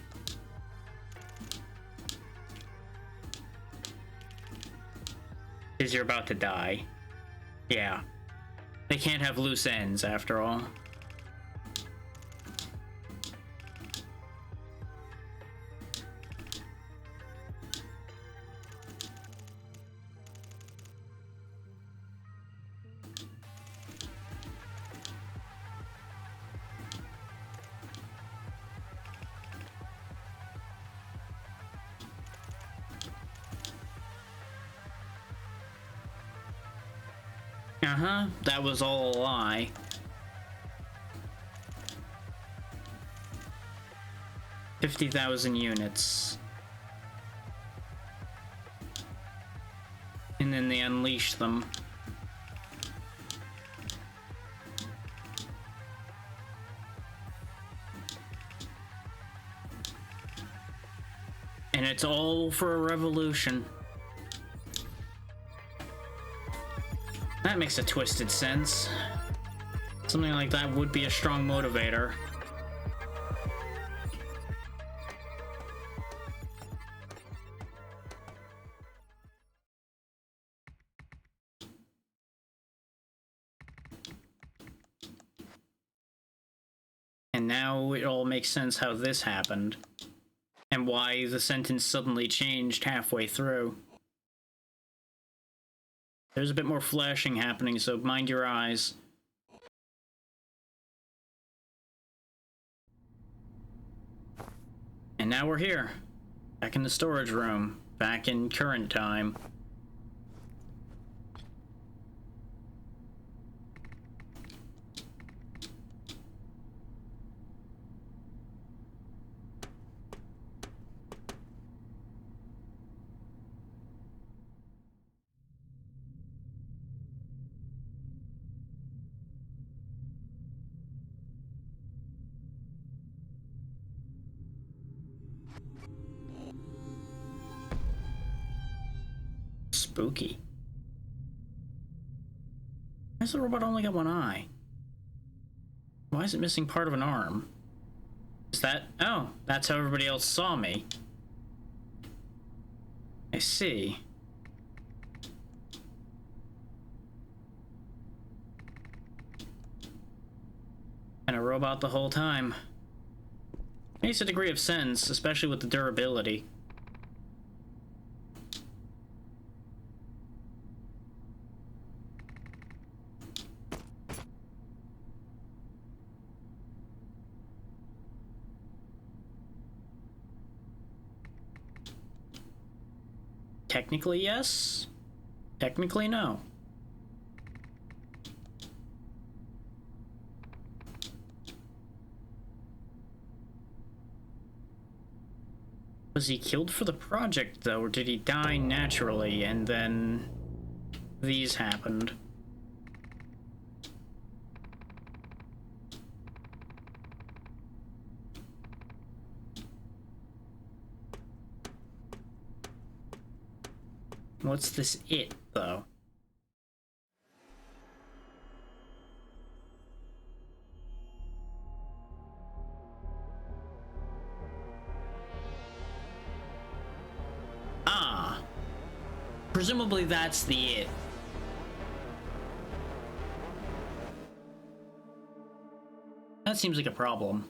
Because you're about to die. Yeah. They can't have loose ends, after all. Uh-huh, that was all a lie. $50,000 units. And then they unleash them. And it's all for a revolution. That makes a twisted sense. Something like that would be a strong motivator. And now it all makes sense how this happened. And why the sentence suddenly changed halfway through. There's a bit more flashing happening, so mind your eyes. And now we're here. Back in the storage room. Back in current time. Spooky. Why does the robot only got one eye? Why is it missing part of an arm? Is that... oh, that's how everybody else saw me. I see. And a robot the whole time. Makes a degree of sense, especially with the durability. Technically, yes. Technically, no. Was he killed for the project, though, or did he die naturally, and then these happened? What's this it, though? Ah. Presumably that's the it. That seems like a problem.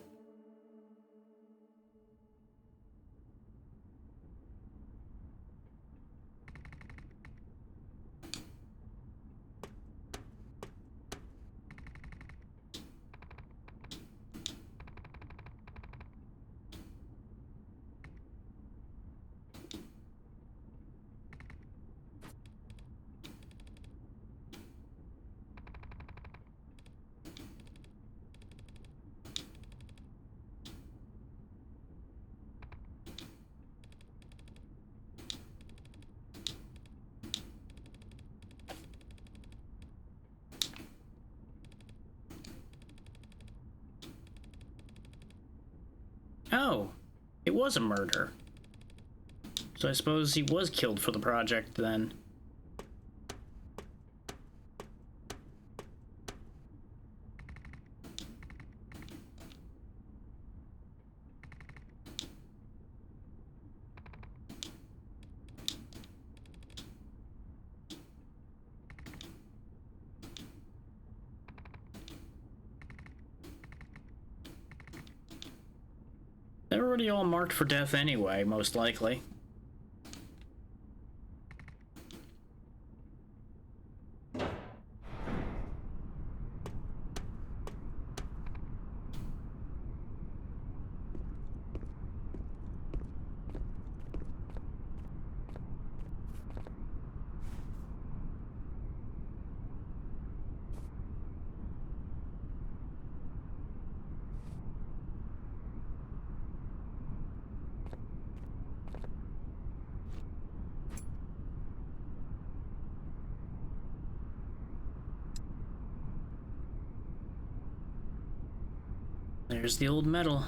Oh, it was a murder. So I suppose he was killed for the project then. They're already all marked for death anyway, most likely. There's the old medal.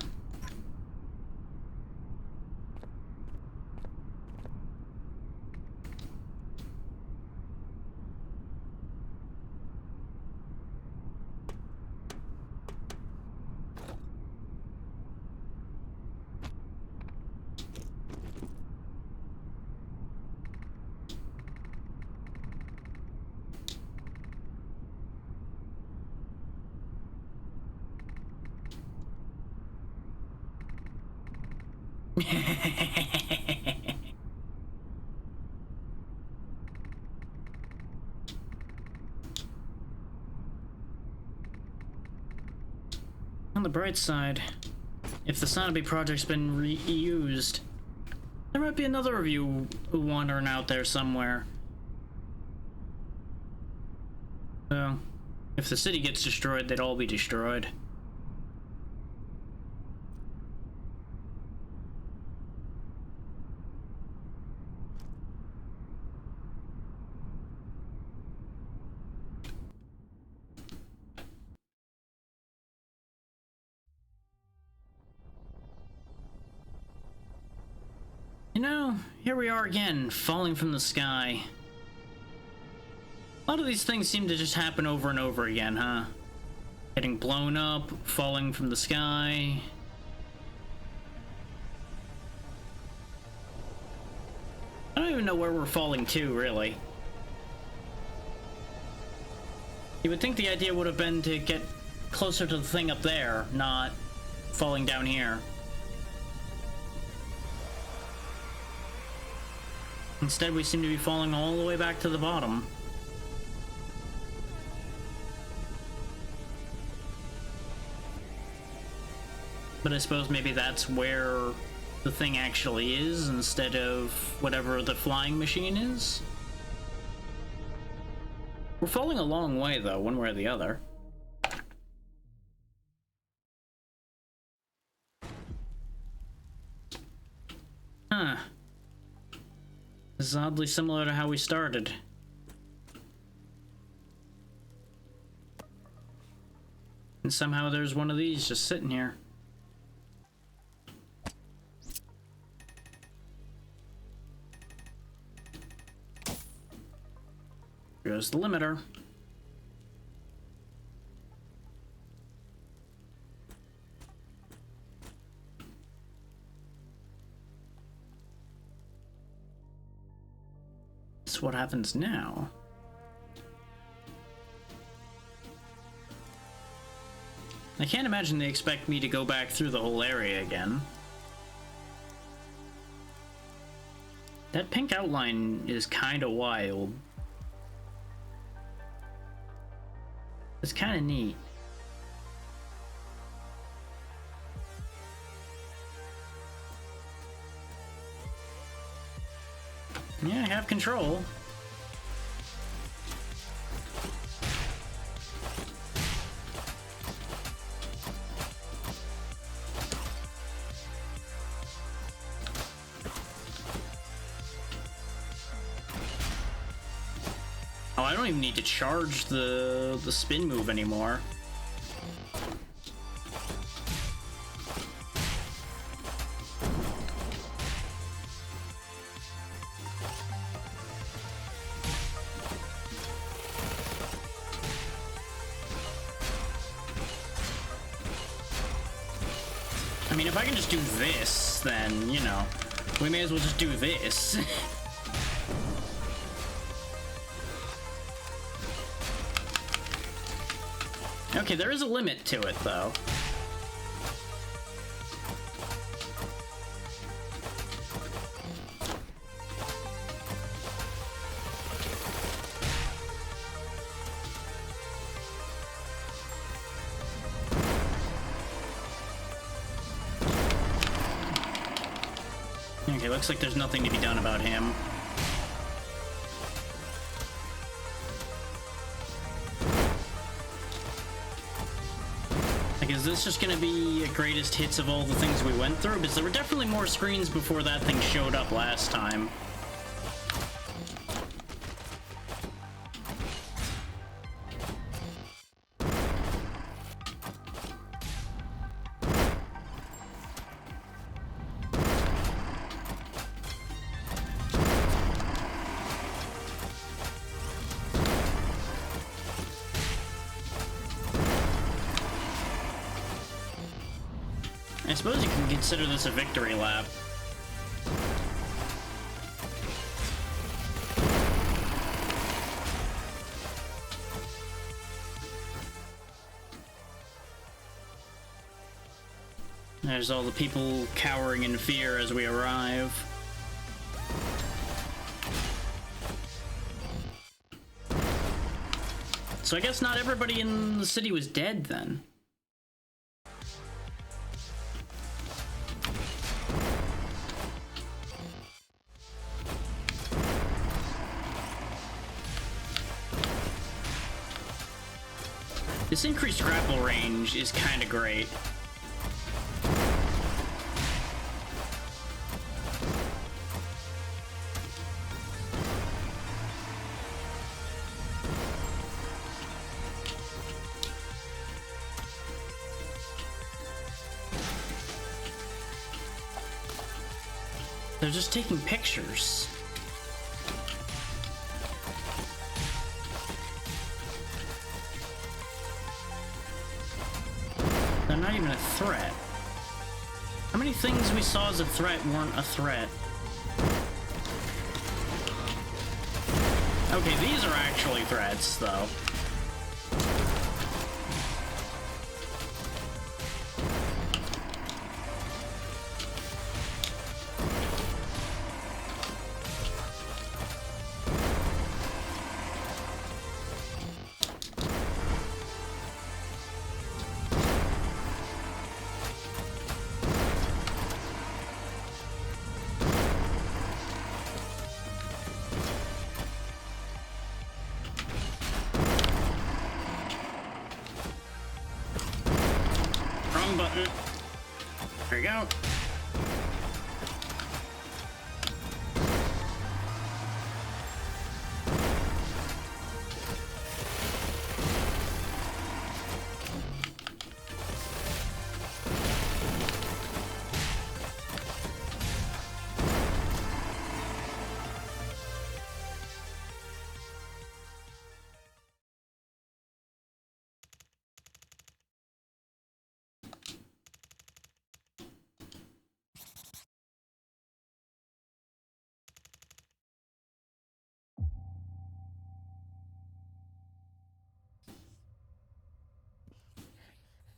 On the bright side, if the Sanabi project's been reused, there might be another of you wandering out there somewhere. So, if the city gets destroyed, they'd all be destroyed. You know, here we are again, falling from the sky. A lot of these things seem to just happen over and over again, huh? Getting blown up, falling from the sky. I don't even know where we're falling to, really. You would think the idea would have been to get closer to the thing up there, not falling down here. Instead, we seem to be falling all the way back to the bottom. But I suppose maybe that's where the thing actually is, instead of whatever the flying machine is. We're falling a long way, though, one way or the other. Huh. This is oddly similar to how we started. And somehow there's one of these just sitting here. Here goes the limiter. So what happens now? I can't imagine they expect me to go back through the whole area again. That pink outline is kinda wild. It's kinda neat. Yeah, I have control. Oh, I don't even need to charge the spin move anymore. mean, if I can just do this, then, you know, we may as well just do this. Okay, there is a limit to it, though. Okay, looks like there's nothing to be done about him. Like, is this just gonna be a greatest hits of all the things we went through? Because there were definitely more screens before that thing showed up last time. I suppose you can consider this a victory lap. There's all the people cowering in fear as we arrive. So I guess not everybody in the city was dead then. This increased grapple range is kind of great. They're just taking pictures. They're not even a threat. How many things we saw as a threat weren't a threat? Okay, these are actually threats, though. Button. There you go.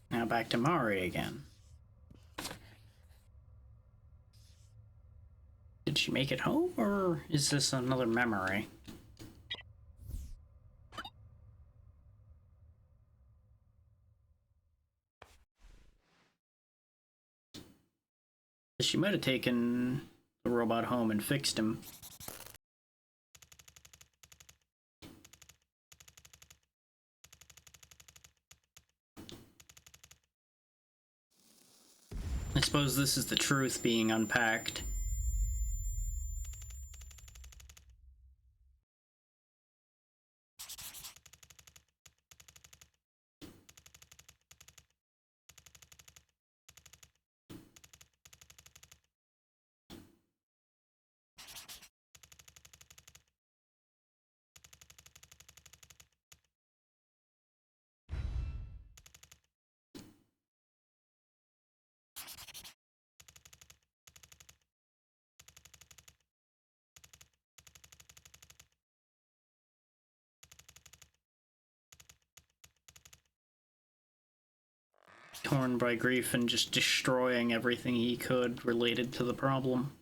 Now back to Mari again. Did she make it home, or is this another memory? She might have taken the robot home and fixed him. I suppose this is the truth being unpacked. torn by grief and just destroying everything he could related to the problem.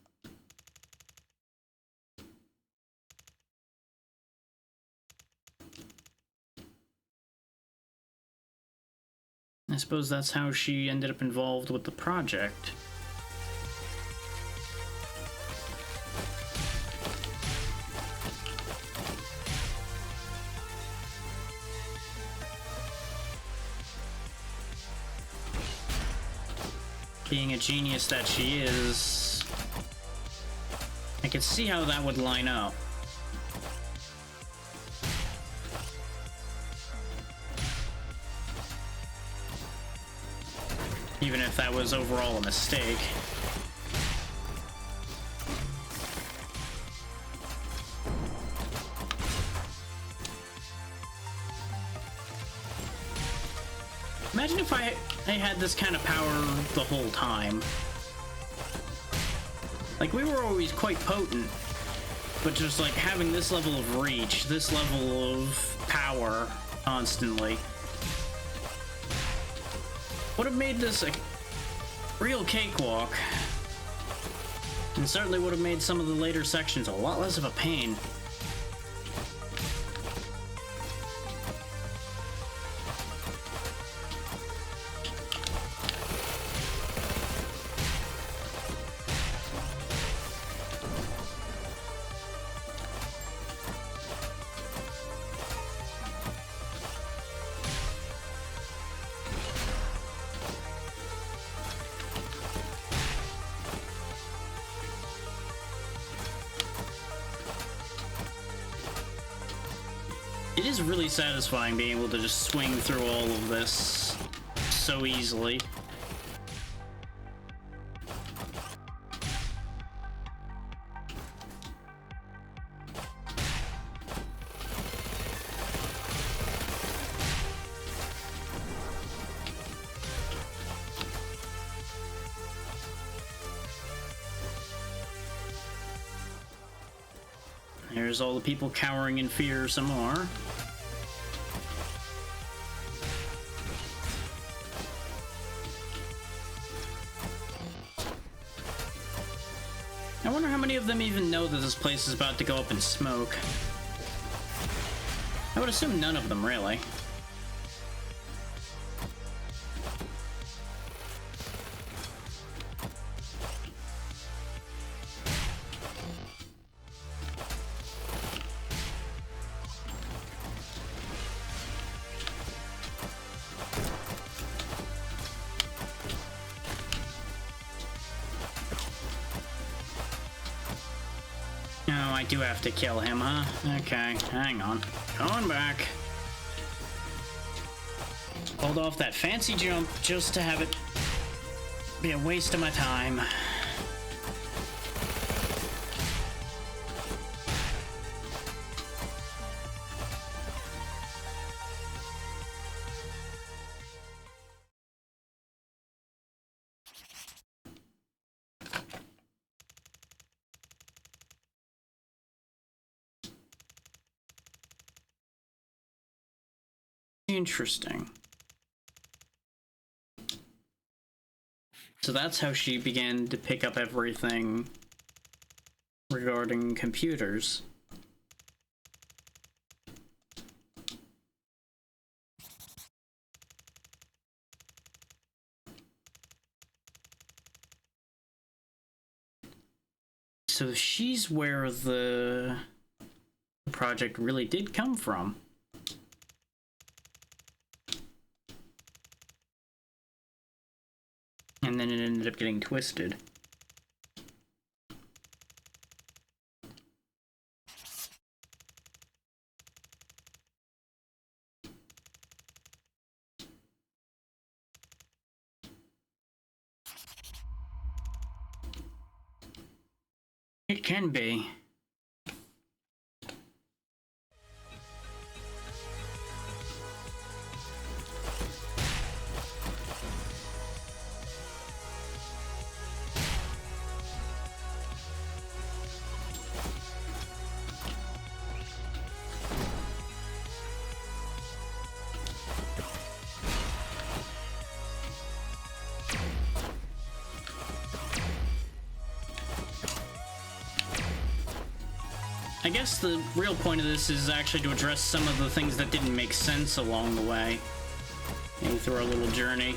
I suppose that's how she ended up involved with the project. Being a genius that she is, I could see how that would line up. Even if that was overall a mistake. Imagine if I had this kind of power the whole time. Like, we were always quite potent, but just like having this level of reach, this level of power constantly, would have made this a real cakewalk. And certainly would have made some of the later sections a lot less of a pain. It is really satisfying being able to just swing through all of this so easily. There's all the people cowering in fear some more. I wonder how many of them even know that this place is about to go up in smoke. I would assume none of them, really. I do have to kill him, huh? Okay, hang on. Going back. Pulled off that fancy jump just to have it be a waste of my time. Interesting. So that's how she began to pick up everything regarding computers. So she's where the project really did come from. And then it ended up getting twisted. It can be. I guess the real point of this is actually to address some of the things that didn't make sense along the way. Maybe through our little journey.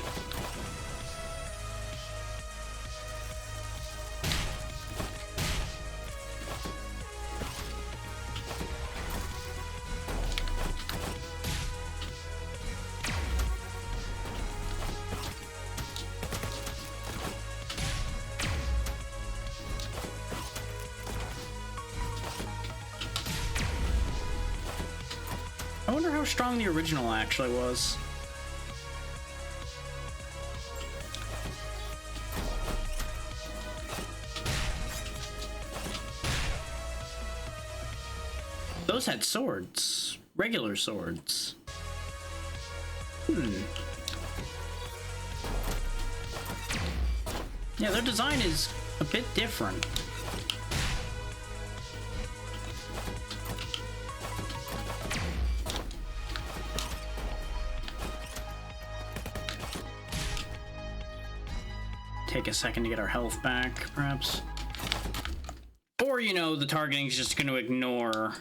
I wonder how strong the original actually was. Those had swords. Regular swords. Yeah, their design is a bit different. Take a second to get our health back, perhaps. Or, you know, the targeting's just going to ignore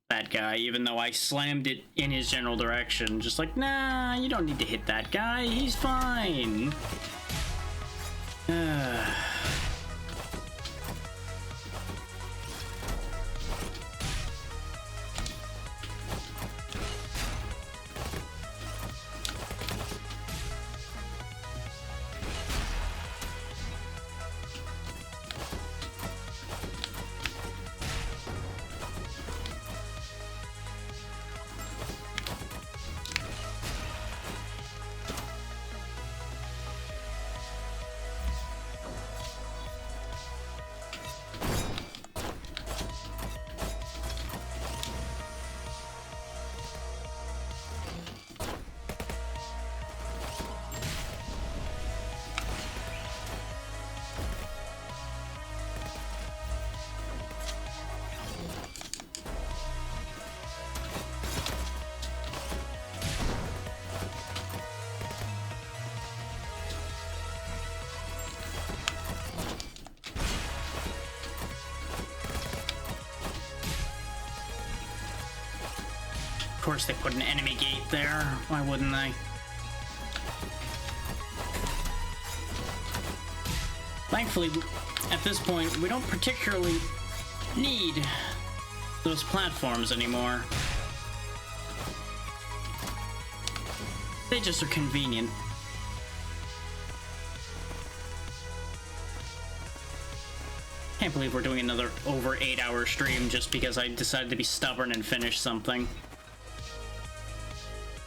that guy, even though I slammed it in his general direction. Just like, nah, you don't need to hit that guy. He's fine. Of course they put an enemy gate there. Why wouldn't they? Thankfully, at this point, we don't particularly need those platforms anymore. They just are convenient. Can't believe we're doing another over 8-hour stream just because I decided to be stubborn and finish something.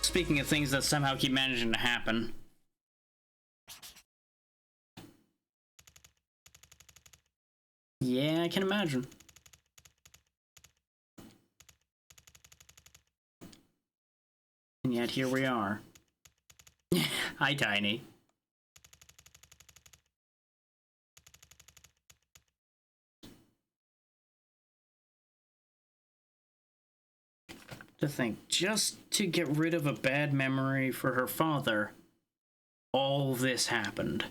Speaking of things that somehow keep managing to happen. Yeah, I can imagine. And yet here we are. Hi, Tiny. To think, just to get rid of a bad memory for her father, all this happened.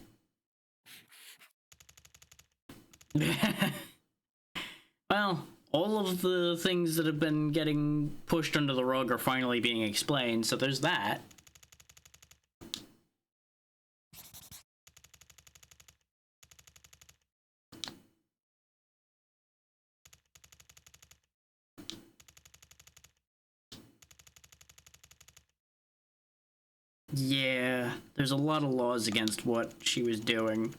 Well, all of the things that have been getting pushed under the rug are finally being explained, so there's that. Yeah, there's a lot of laws against what she was doing.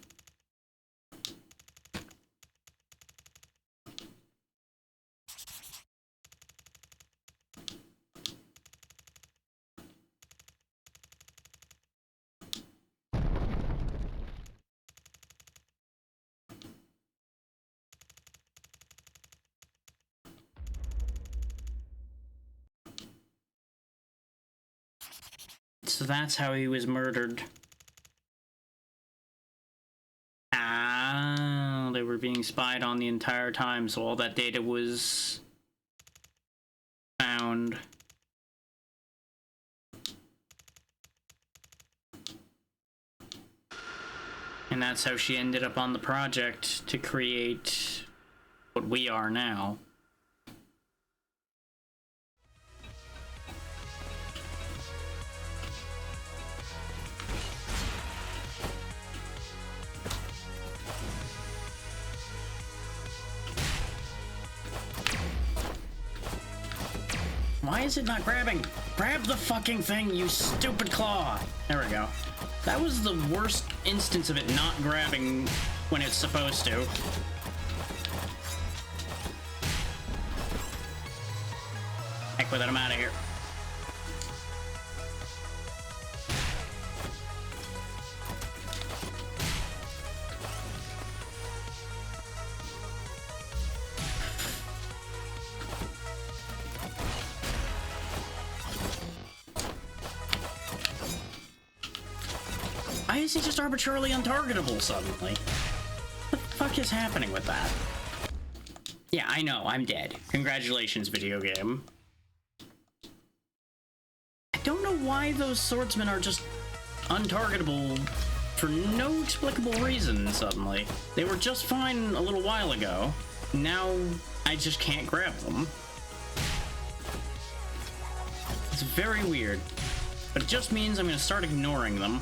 So that's how he was murdered. Ah, they were being spied on the entire time, so all that data was found. And that's how she ended up on the project to create what we are now. Why is it not grabbing? Grab the fucking thing, you stupid claw! There we go. That was the worst instance of it not grabbing when it's supposed to. Heck with it, I'm out of here. Why is he just arbitrarily untargetable suddenly? What the fuck is happening with that? Yeah, I know, I'm dead. Congratulations, video game. I don't know why those swordsmen are just untargetable for no explicable reason suddenly. They were just fine a little while ago. Now I just can't grab them. It's very weird. But it just means I'm gonna start ignoring them.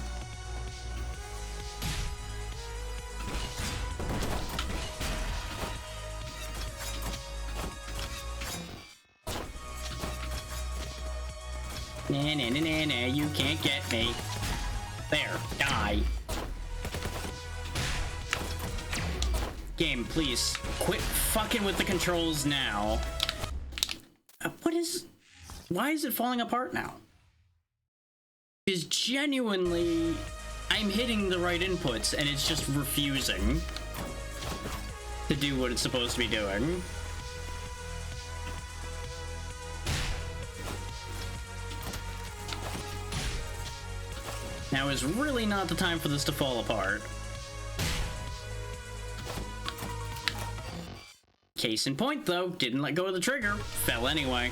Nah, nah, nah, nah, nah, you can't get me. There, die. Game, please, quit fucking with the controls now. Why is it falling apart now? Because genuinely, I'm hitting the right inputs and it's just refusing to do what it's supposed to be doing. Now is really not the time for this to fall apart. Case in point, though, didn't let go of the trigger. Fell anyway.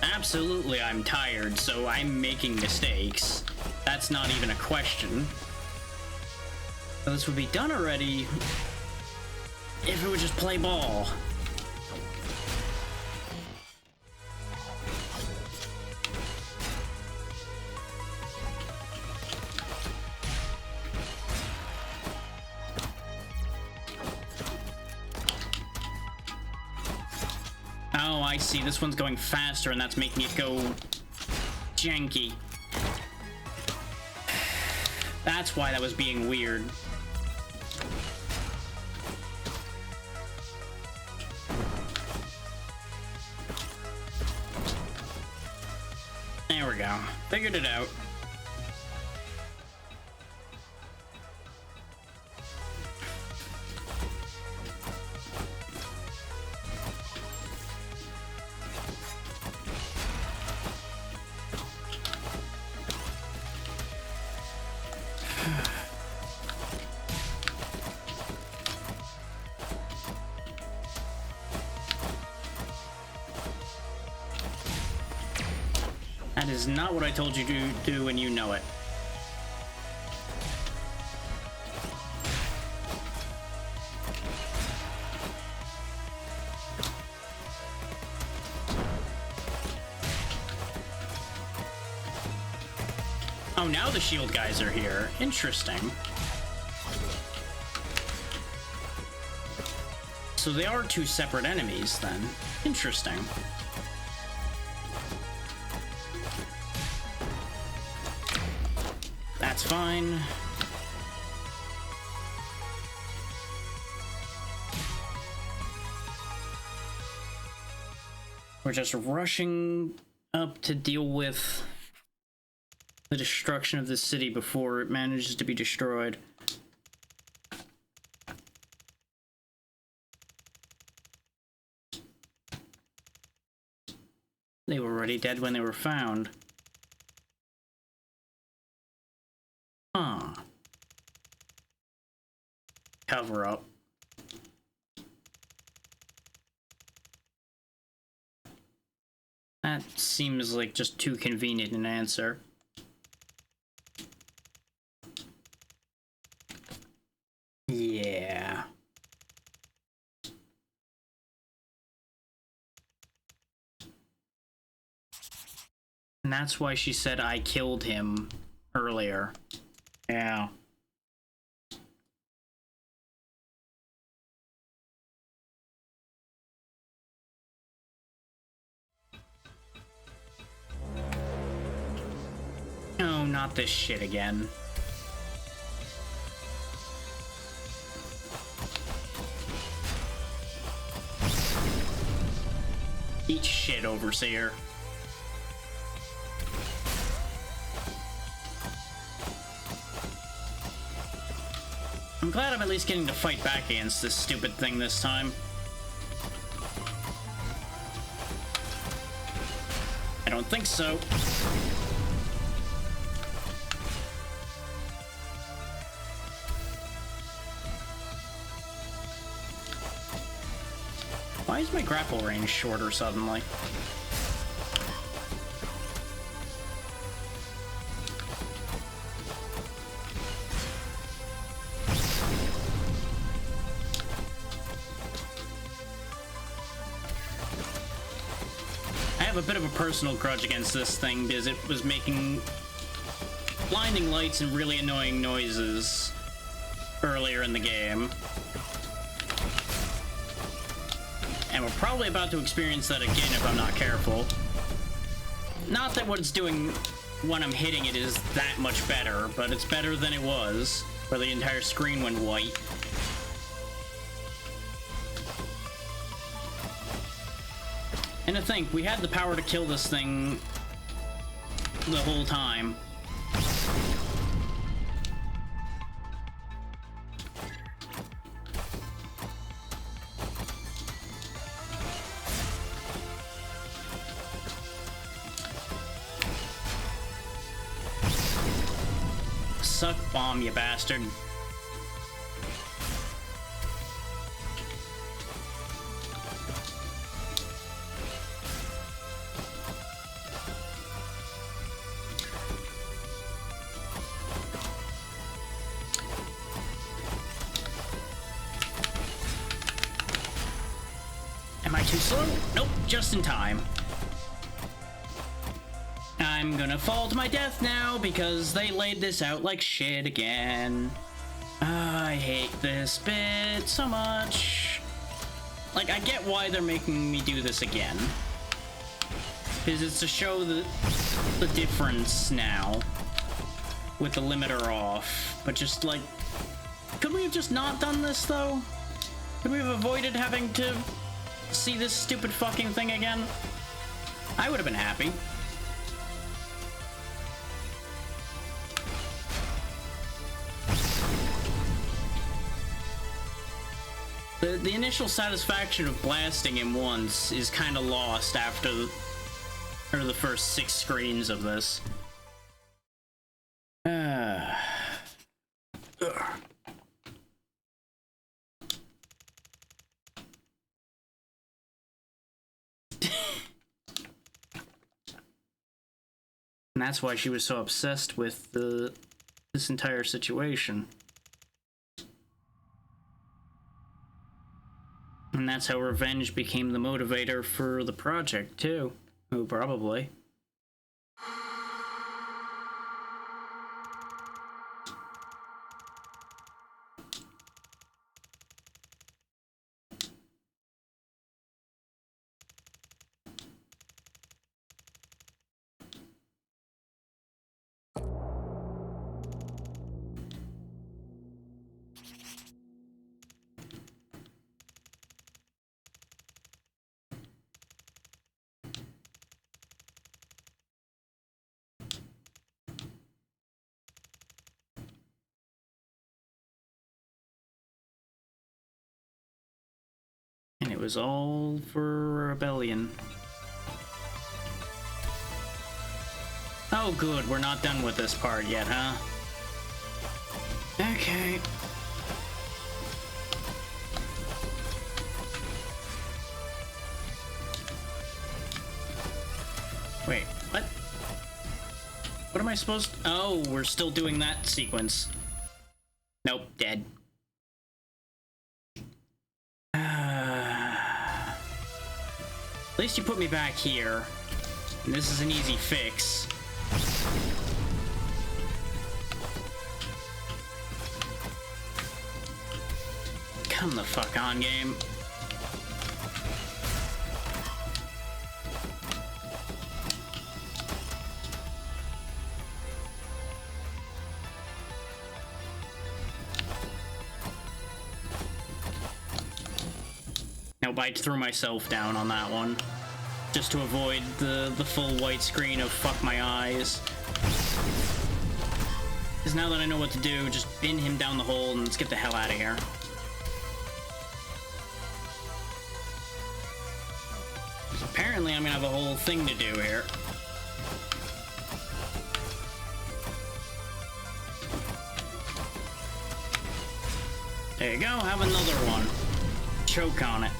Absolutely, I'm tired, so I'm making mistakes. That's not even a question. This would be done already if it would just play ball. Oh, I see. This one's going faster, and that's making it go janky. That's why that was being weird. There we go. Figured it out. That is not what I told you to do, and you know it. Oh, now the shield guys are here. Interesting. So they are two separate enemies, then. Interesting. That's fine. We're just rushing up to deal with the destruction of the city before it manages to be destroyed. They were already dead when they were found. Huh. Cover up. That seems like just too convenient an answer. Yeah. And that's why she said I killed him earlier. Yeah. No, not this shit again. Eat shit, Overseer. I'm glad I'm at least getting to fight back against this stupid thing this time. I don't think so. Why is my grapple range shorter suddenly? I have a bit of a personal grudge against this thing because it was making blinding lights and really annoying noises earlier in the game. And we're probably about to experience that again if I'm not careful. Not that what it's doing when I'm hitting it is that much better, but it's better than it was, where the entire screen went white. And to think, we had the power to kill this thing the whole time. Suck bomb, you bastard. Am I too slow? Nope, just in time. I'm gonna fall to my death now because they laid this out like shit again. I hate this bit so much. Like, I get why they're making me do this again. Because it's to show the difference now with the limiter off. But just like, could we have just not done this though? Could we have avoided having to see this stupid fucking thing again? I would have been happy. The initial satisfaction of blasting him once is kind of lost after the first 6 screens of this. And that's why she was so obsessed with this entire situation. And that's how revenge became the motivator for the project, too. Oh, probably. It was all for rebellion. Oh good, we're not done with this part yet, huh? Okay. Wait, what? What am I supposed to... Oh, we're still doing that sequence. Nope, dead. At least you put me back here. And this is an easy fix. Come the fuck on, game. Nope, I threw myself down on that one. Just to avoid the full white screen of fuck my eyes. Because now that I know what to do, just bin him down the hole and let's get the hell out of here. So apparently I'm gonna have a whole thing to do here. There you go, have another one. Choke on it.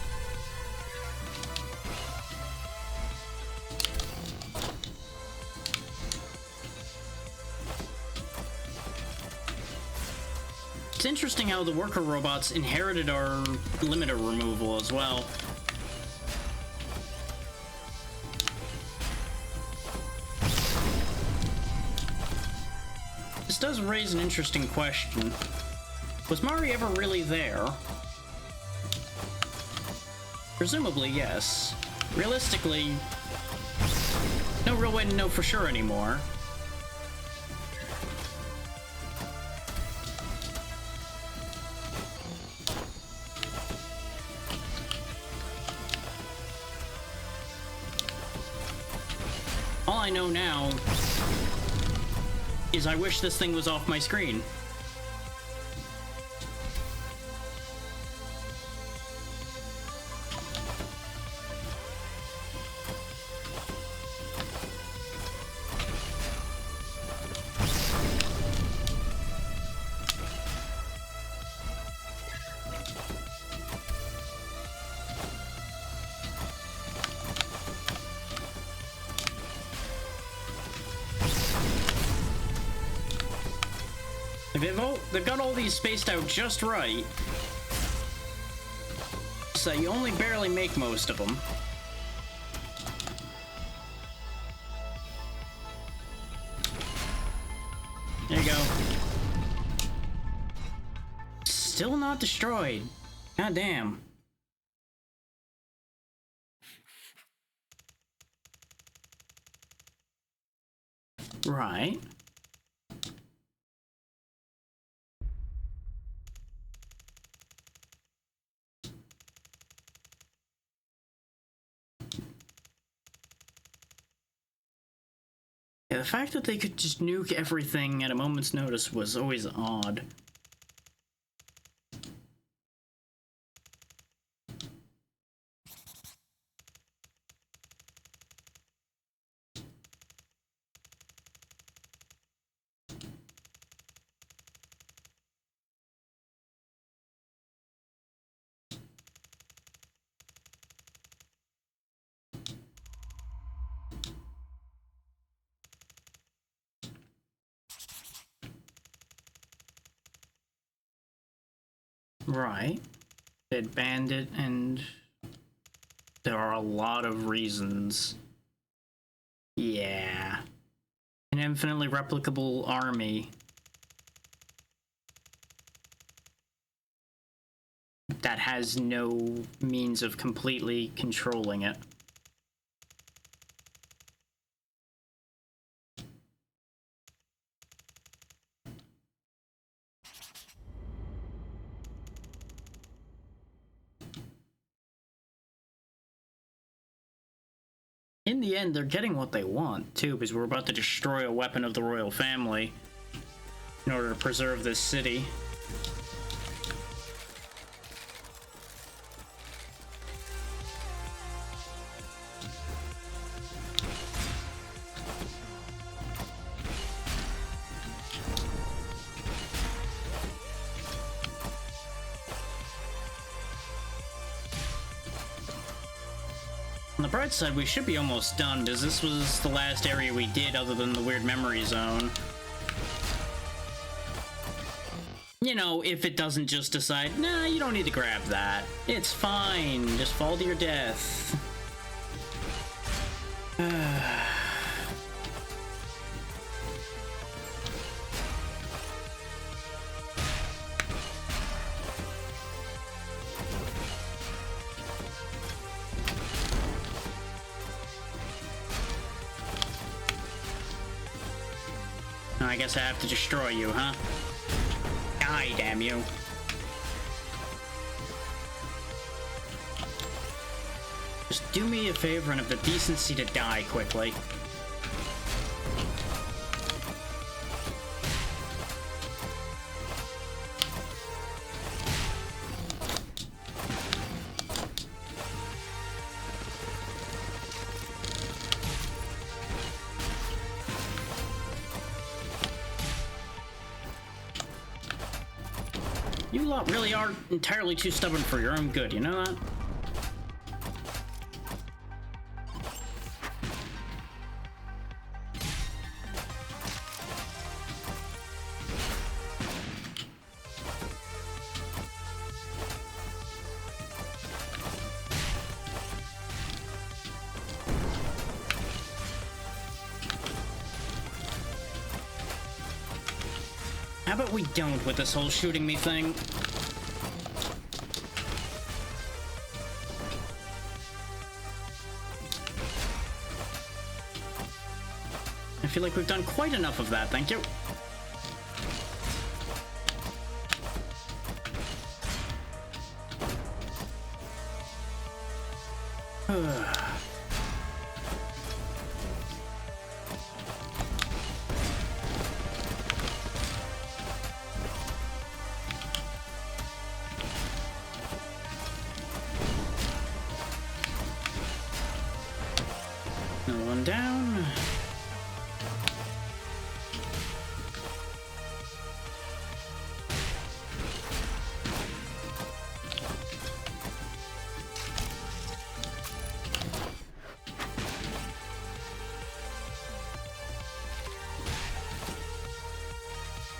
It's interesting how the worker robots inherited our limiter removal as well. This does raise an interesting question. Was Mari ever really there? Presumably, yes. Realistically, no real way to know for sure anymore. All I know now is I wish this thing was off my screen. They've got all these spaced out just right, so you only barely make most of them. There you go. Still not destroyed. God damn. Right. Yeah, the fact that they could just nuke everything at a moment's notice was always odd. Right. They'd banned it, and there are a lot of reasons. Yeah. An infinitely replicable army that has no means of completely controlling it. In the end, they're getting what they want, too, because we're about to destroy a weapon of the royal family in order to preserve this city. On the bright side, we should be almost done, because this was the last area we did other than the weird memory zone. You know, if it doesn't just decide, nah, you don't need to grab that. It's fine, just fall to your death. I guess I have to destroy you, huh? Die, damn you. do me a favor and have the decency to die quickly. You lot really are entirely too stubborn for your own good, you know that? How about we don't with this whole shooting me thing? I feel like we've done quite enough of that, thank you. Another one down.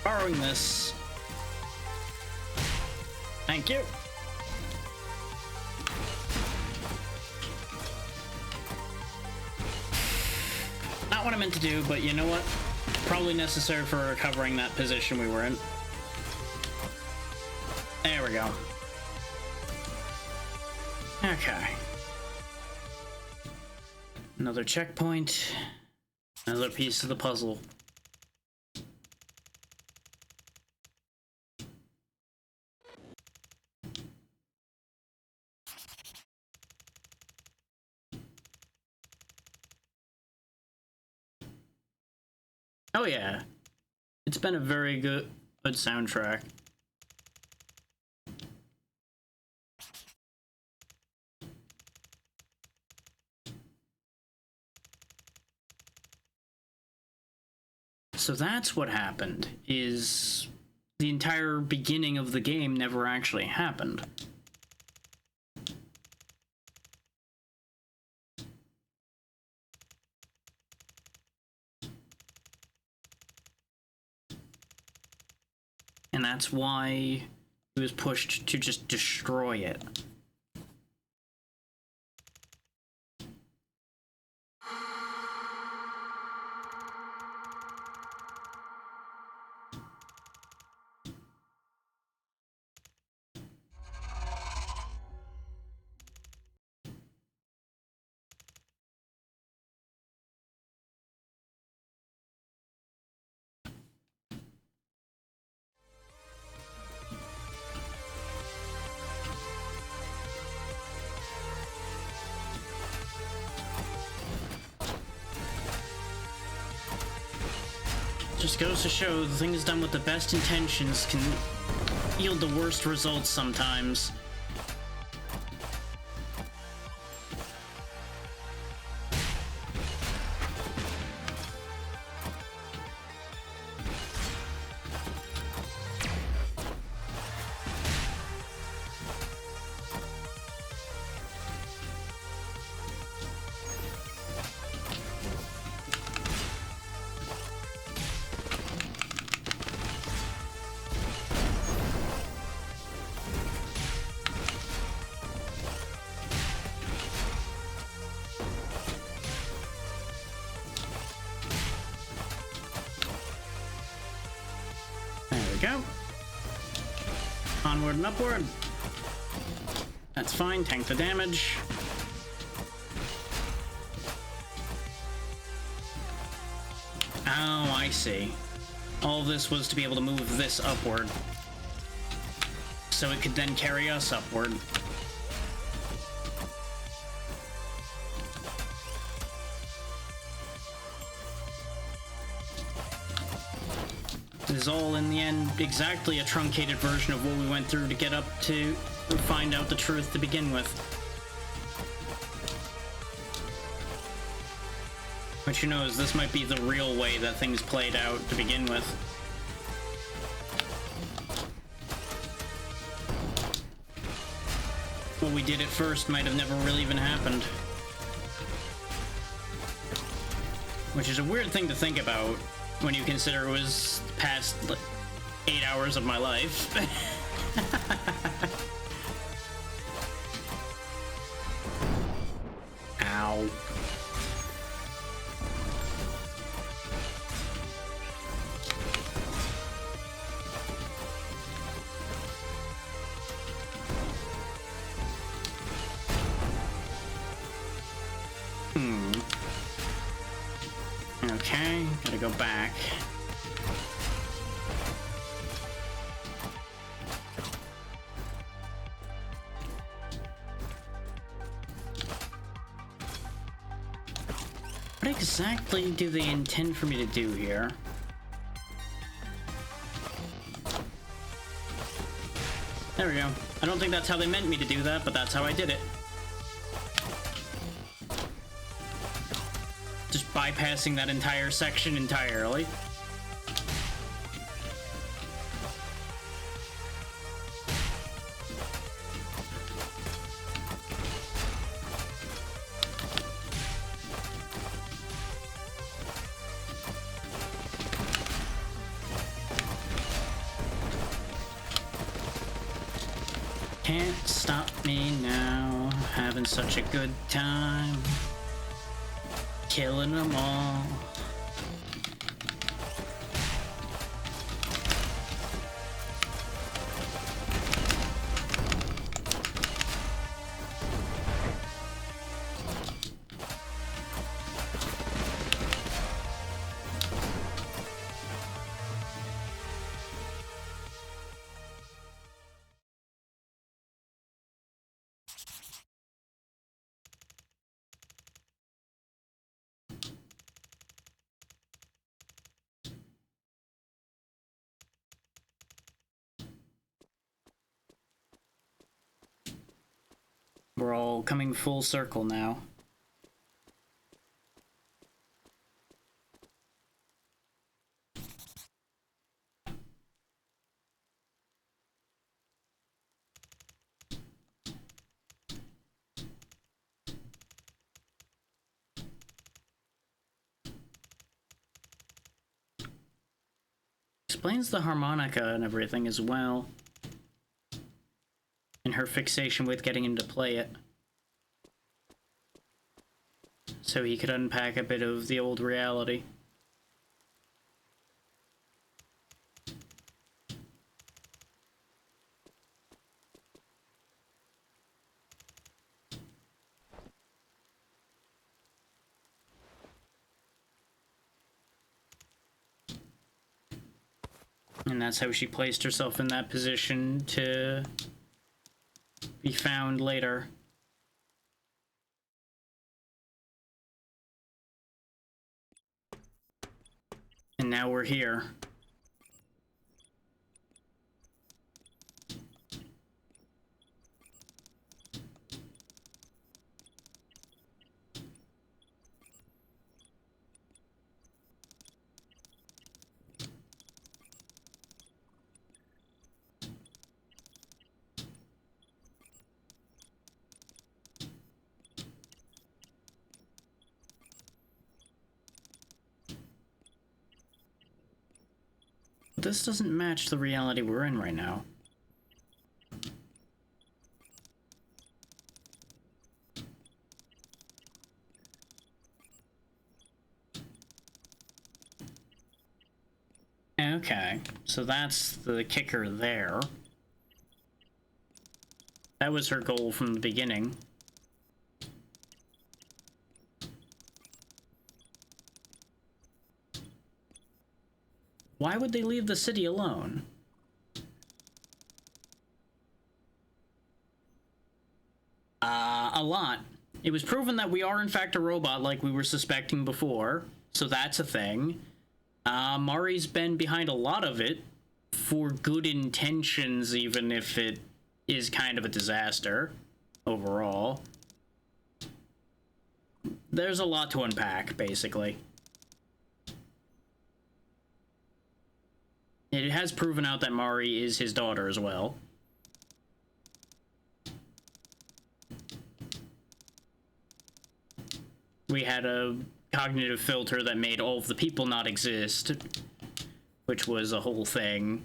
Borrowing this. Thank you. Not what I meant to do, but you know what? Probably necessary for recovering that position we were in. There we go. Okay. Another checkpoint. Another piece of the puzzle. Oh yeah, it's been a very good soundtrack. So that's what happened, is the entire beginning of the game never actually happened. And that's why he was pushed to just destroy it. Just goes to show the things done with the best intentions can yield the worst results sometimes. Go. Onward and upward. That's fine, tank the damage. Oh, I see. All this was to be able to move this upward. So it could then carry us upward. is all in the end exactly a truncated version of what we went through to get up to find out the truth to begin with. But who knows, this might be the real way that things played out to begin with. What we did at first might have never really even happened. Which is a weird thing to think about when you consider it was the past 8 hours of my life. Ow. Okay, gotta go back. What exactly do they intend for me to do here? There we go. I don't think that's how they meant me to do that, but that's how I did it. Just bypassing that entire section entirely. Can't stop me now, having such a good time, killing them all. We're all coming full circle now. Explains the harmonica and everything as well. And her fixation with getting him to play it. So he could unpack a bit of the old reality. And that's how she placed herself in that position to be found later. And now we're here. This doesn't match the reality we're in right now. Okay, so that's the kicker there. That was her goal from the beginning. Why would they leave the city alone? A lot. It was proven that we are in fact a robot like we were suspecting before, so that's a thing. Mari's been behind a lot of it for good intentions, even if it is kind of a disaster overall. There's a lot to unpack, basically. It has proven out that Mari is his daughter as well. We had a cognitive filter that made all of the people not exist, which was a whole thing.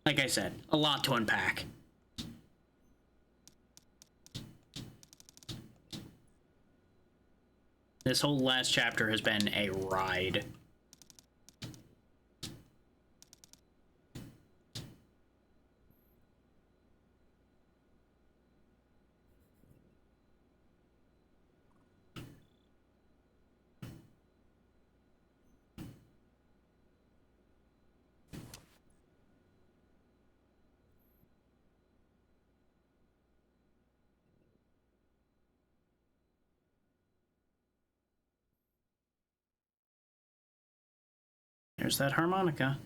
Like I said, a lot to unpack. This whole last chapter has been a ride. There's that harmonica.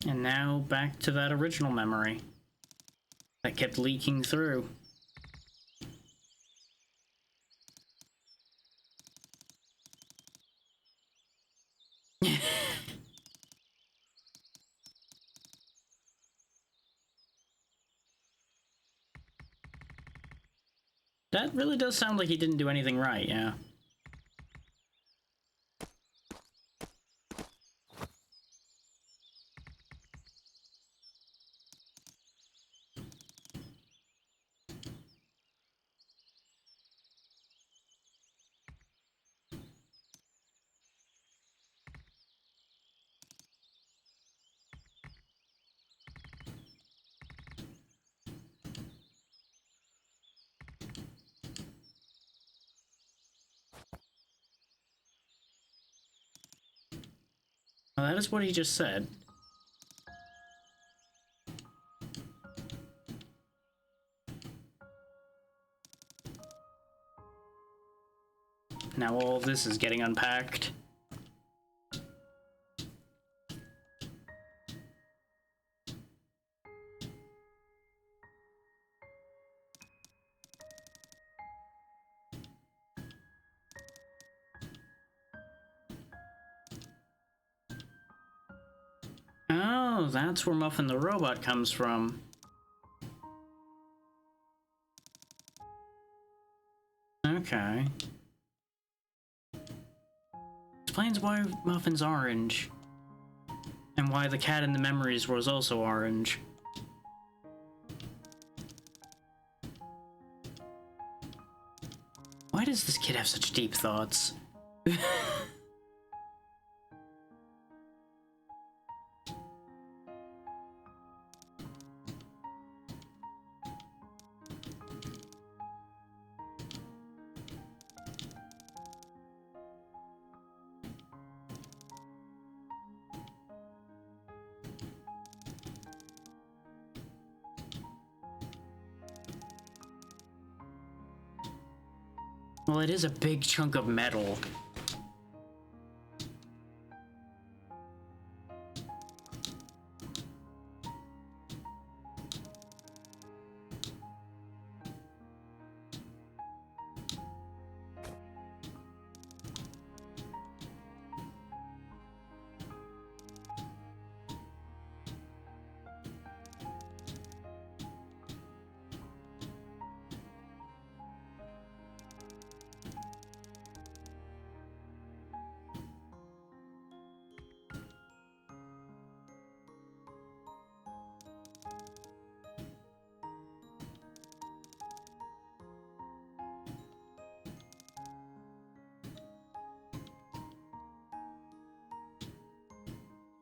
And now back to that original memory that kept leaking through. That really does sound like he didn't do anything right, yeah. Well, that is what he just said. Now all of this is getting unpacked. Oh, that's where Muffin the Robot comes from. Okay. Explains why Muffin's orange. And why the cat in the memories was also orange. Why does this kid have such deep thoughts? Well, it is a big chunk of metal.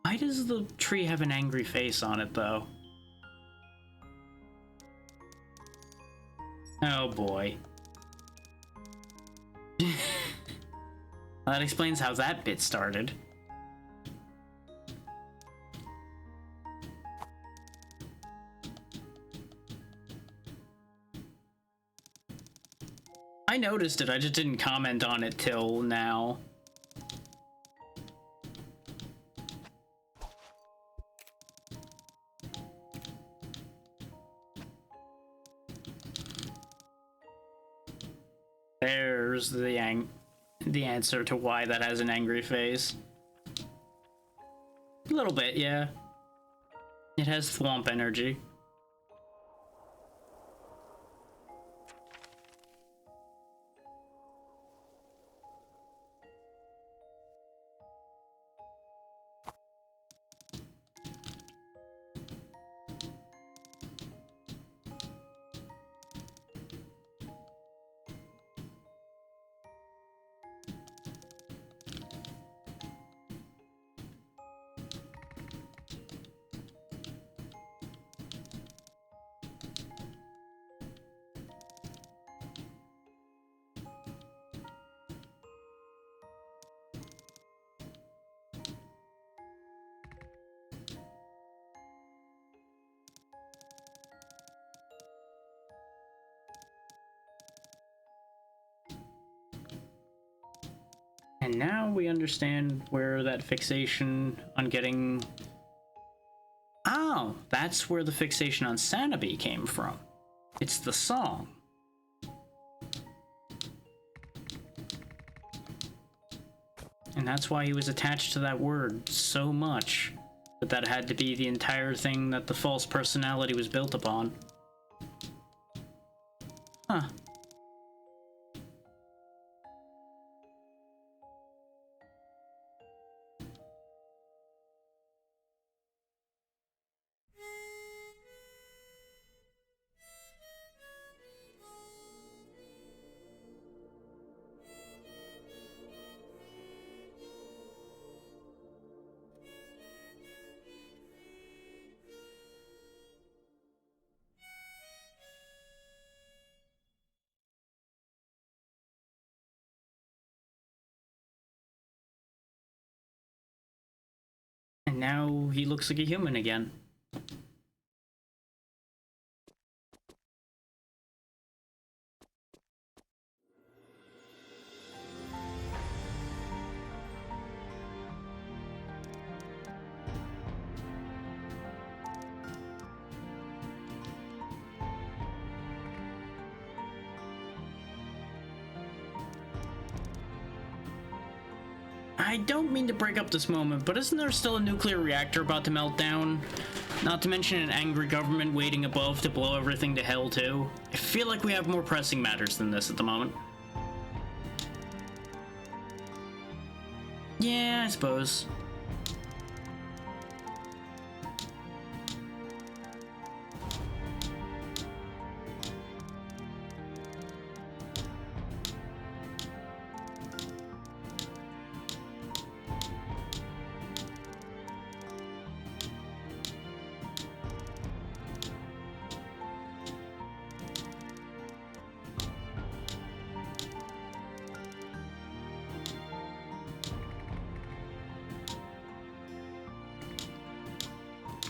Why does the tree have an angry face on it, though? Oh boy. That explains how that bit started. I noticed it, I just didn't comment on it till now. There's the answer to why that has an angry face. A little bit, yeah. It has thwomp energy. And now we understand where that fixation on getting... Oh, that's where the fixation on Sanabi came from. It's the song. And that's why he was attached to that word so much. But that had to be the entire thing that the false personality was built upon. Huh. And now he looks like a human again. I don't mean to break up this moment, but isn't there still a nuclear reactor about to melt down? Not to mention an angry government waiting above to blow everything to hell too. I feel like we have more pressing matters than this at the moment. Yeah, I suppose.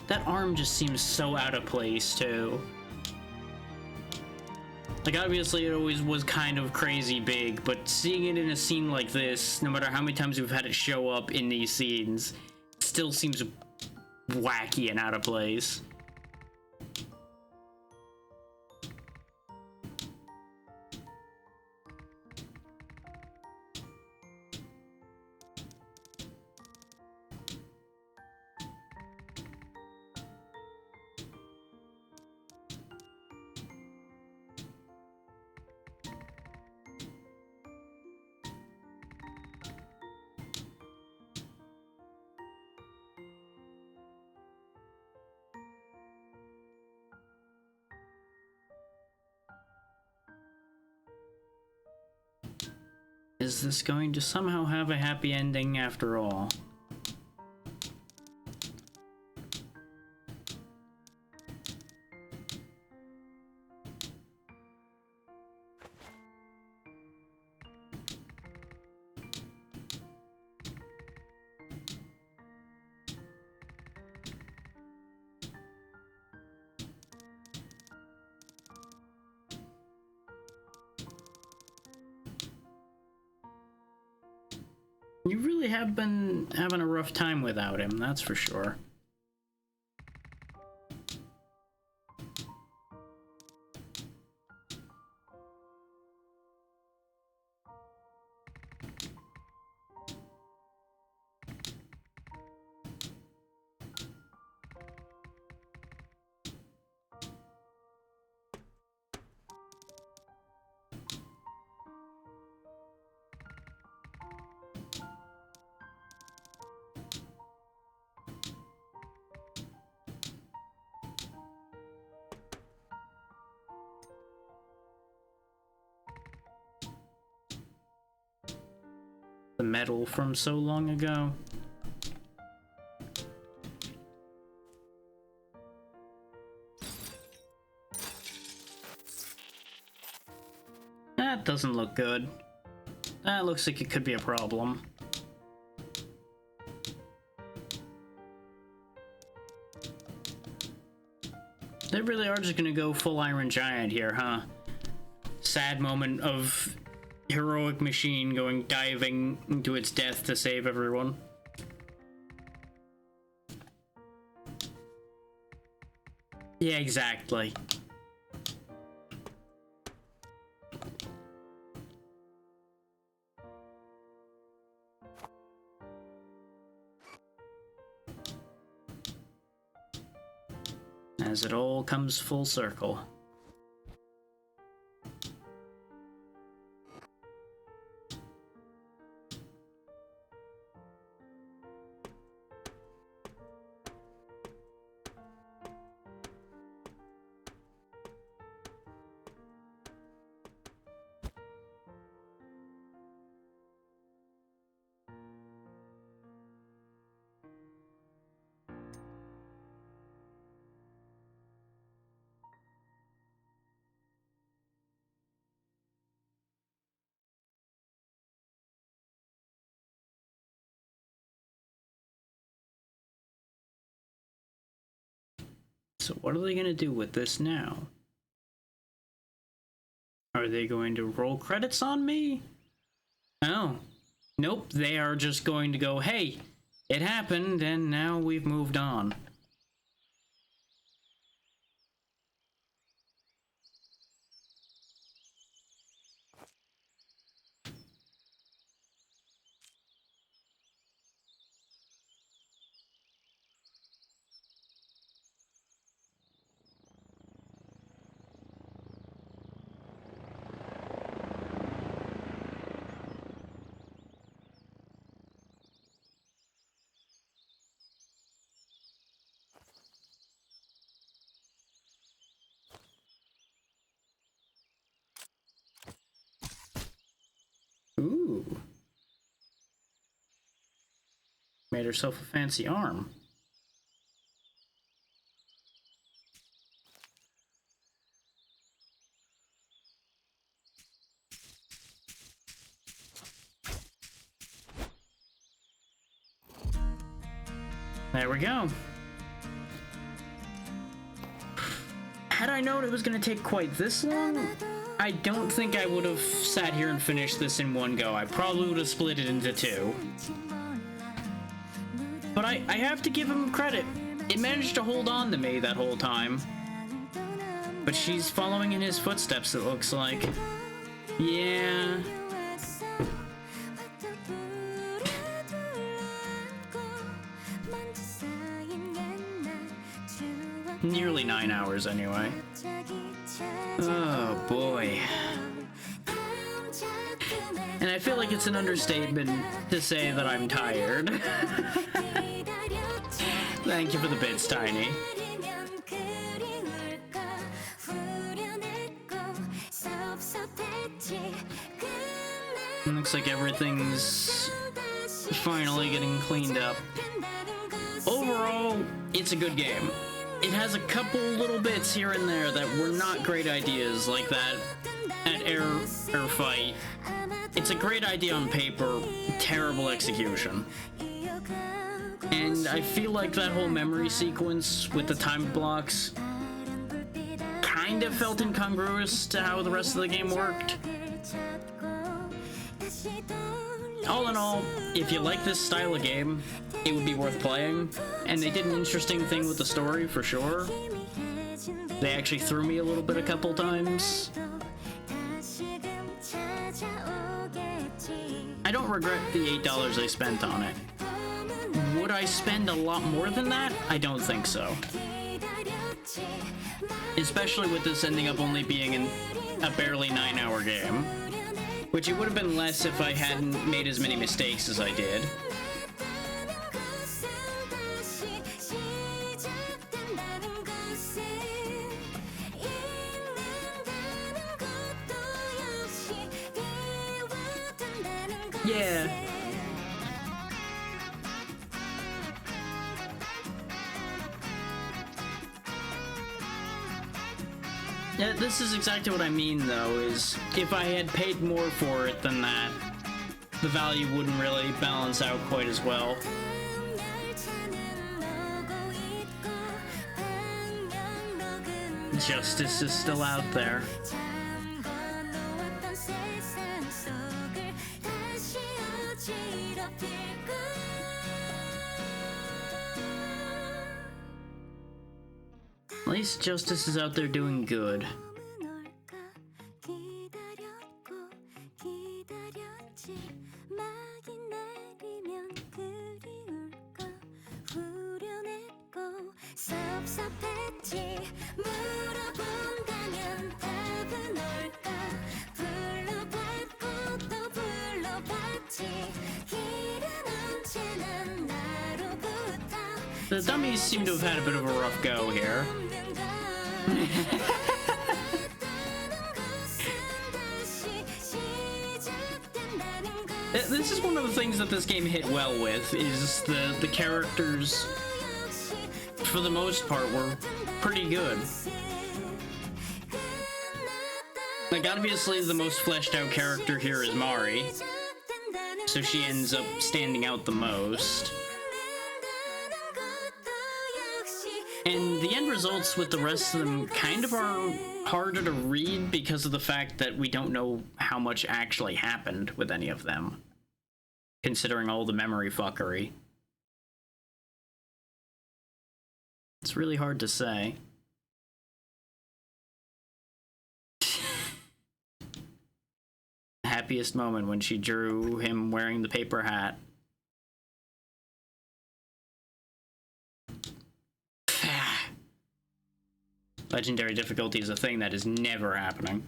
That arm just seems so out of place, too. Like, obviously it always was kind of crazy big, but seeing it in a scene like this, no matter how many times we've had it show up in these scenes, it still seems wacky and out of place. Is this going to somehow have a happy ending after all? You really have been having a rough time without him, that's for sure. The medal from so long ago. That doesn't look good. That looks like it could be a problem. They really are just gonna go full Iron Giant here, huh? Sad moment of heroic machine going diving into its death to save everyone. Yeah, exactly. As it all comes full circle. So what are they going to do with this now? Are they going to roll credits on me? Oh. Nope, they are just going to go, hey, it happened and now we've moved on. Ooh. Made herself a fancy arm. There we go. Had I known it was going to take quite this long, I don't think I would have sat here and finished this in one go. I probably would have split it into two. But I have to give him credit. It managed to hold on to me that whole time. But she's following in his footsteps, it looks like. Yeah. Nearly 9 hours, anyway. Oh, boy. And I feel like it's an understatement to say that I'm tired. Thank you for the bits, Tiny. Looks like everything's finally getting cleaned up. Overall, it's a good game. It has a couple little bits here and there that were not great ideas, like that air fight. It's a great idea on paper, terrible execution. And I feel like that whole memory sequence with the time blocks kind of felt incongruous to how the rest of the game worked. All in all, if you like this style of game, it would be worth playing. And they did an interesting thing with the story, for sure. They actually threw me a little bit a couple times. I don't regret the $8 I spent on it. Would I spend a lot more than that? I don't think so. Especially with this ending up only being a barely 9-hour game. Which it would have been less if I hadn't made as many mistakes as I did. Yeah. Yeah, this is exactly what I mean, though, is if I had paid more for it than that, the value wouldn't really balance out quite as well. Justice is still out there. At least Justice is out there doing good. The dummies seem to have had a bit of a rough go here. This is one of the things that this game hit well with, is the characters, for the most part, were pretty good. Like, obviously the most fleshed out character here is Mari, so she ends up standing out the most. And the end results with the rest of them kind of are harder to read because of the fact that we don't know how much actually happened with any of them, considering all the memory fuckery. It's really hard to say. Happiest moment when she drew him wearing the paper hat. Legendary difficulty is a thing that is never happening.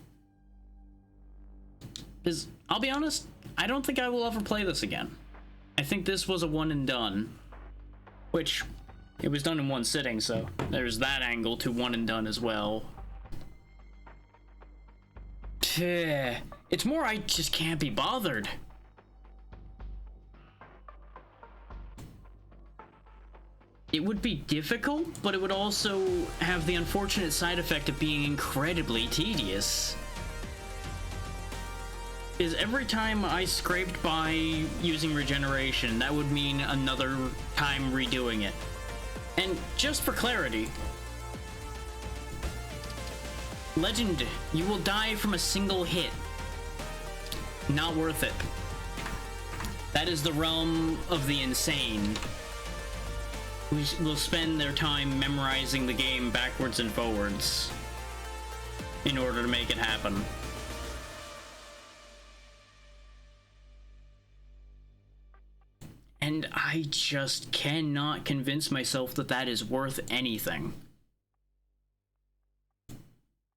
Because, I'll be honest, I don't think I will ever play this again. I think this was a one and done. Which, it was done in one sitting, so there's that angle to one and done as well. It's more I just can't be bothered. It would be difficult, but it would also have the unfortunate side effect of being incredibly tedious. Because every time I scraped by using regeneration, that would mean another time redoing it. And just for clarity, Legend, you will die from a single hit. Not worth it. That is the realm of the insane, who will spend their time memorizing the game backwards and forwards in order to make it happen. And I just cannot convince myself that that is worth anything.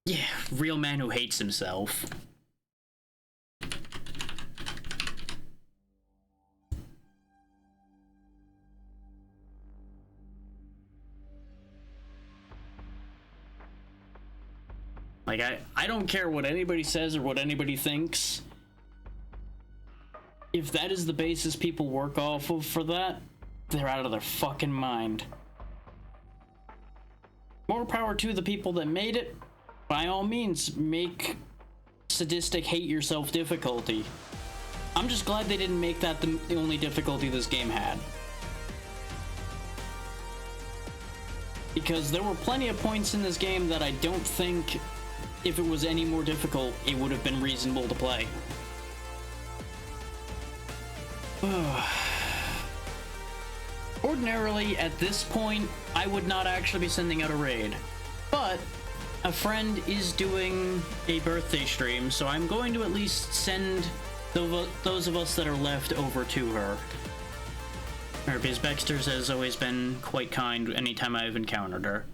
Yeah, real man who hates himself. Like, I don't care what anybody says or what anybody thinks. If that is the basis people work off of for that, they're out of their fucking mind. More power to the people that made it. By all means, make sadistic hate yourself difficulty. I'm just glad they didn't make that the only difficulty this game had. Because there were plenty of points in this game that I don't think, if it was any more difficult, it would have been reasonable to play. Ordinarily, at this point, I would not actually be sending out a raid, but a friend is doing a birthday stream, so I'm going to at least send those of us that are left over to her. Because Baxter's has always been quite kind anytime I've encountered her.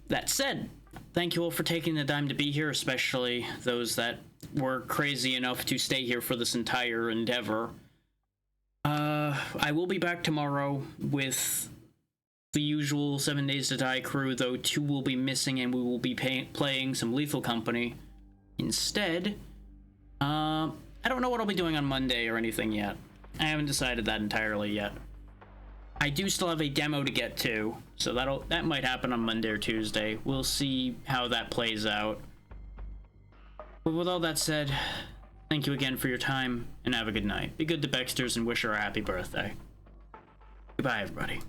That said, thank you all for taking the time to be here, especially those that were crazy enough to stay here for this entire endeavor. I will be back tomorrow with the usual 7 Days to Die crew, though 2 will be missing and we will be playing some Lethal Company instead. I don't know what I'll be doing on Monday or anything yet. I haven't decided that entirely yet. I do still have a demo to get to, so that might happen on Monday or Tuesday. We'll see how that plays out. But with all that said, thank you again for your time, and have a good night. Be good to Baxter's and wish her a happy birthday. Goodbye, everybody.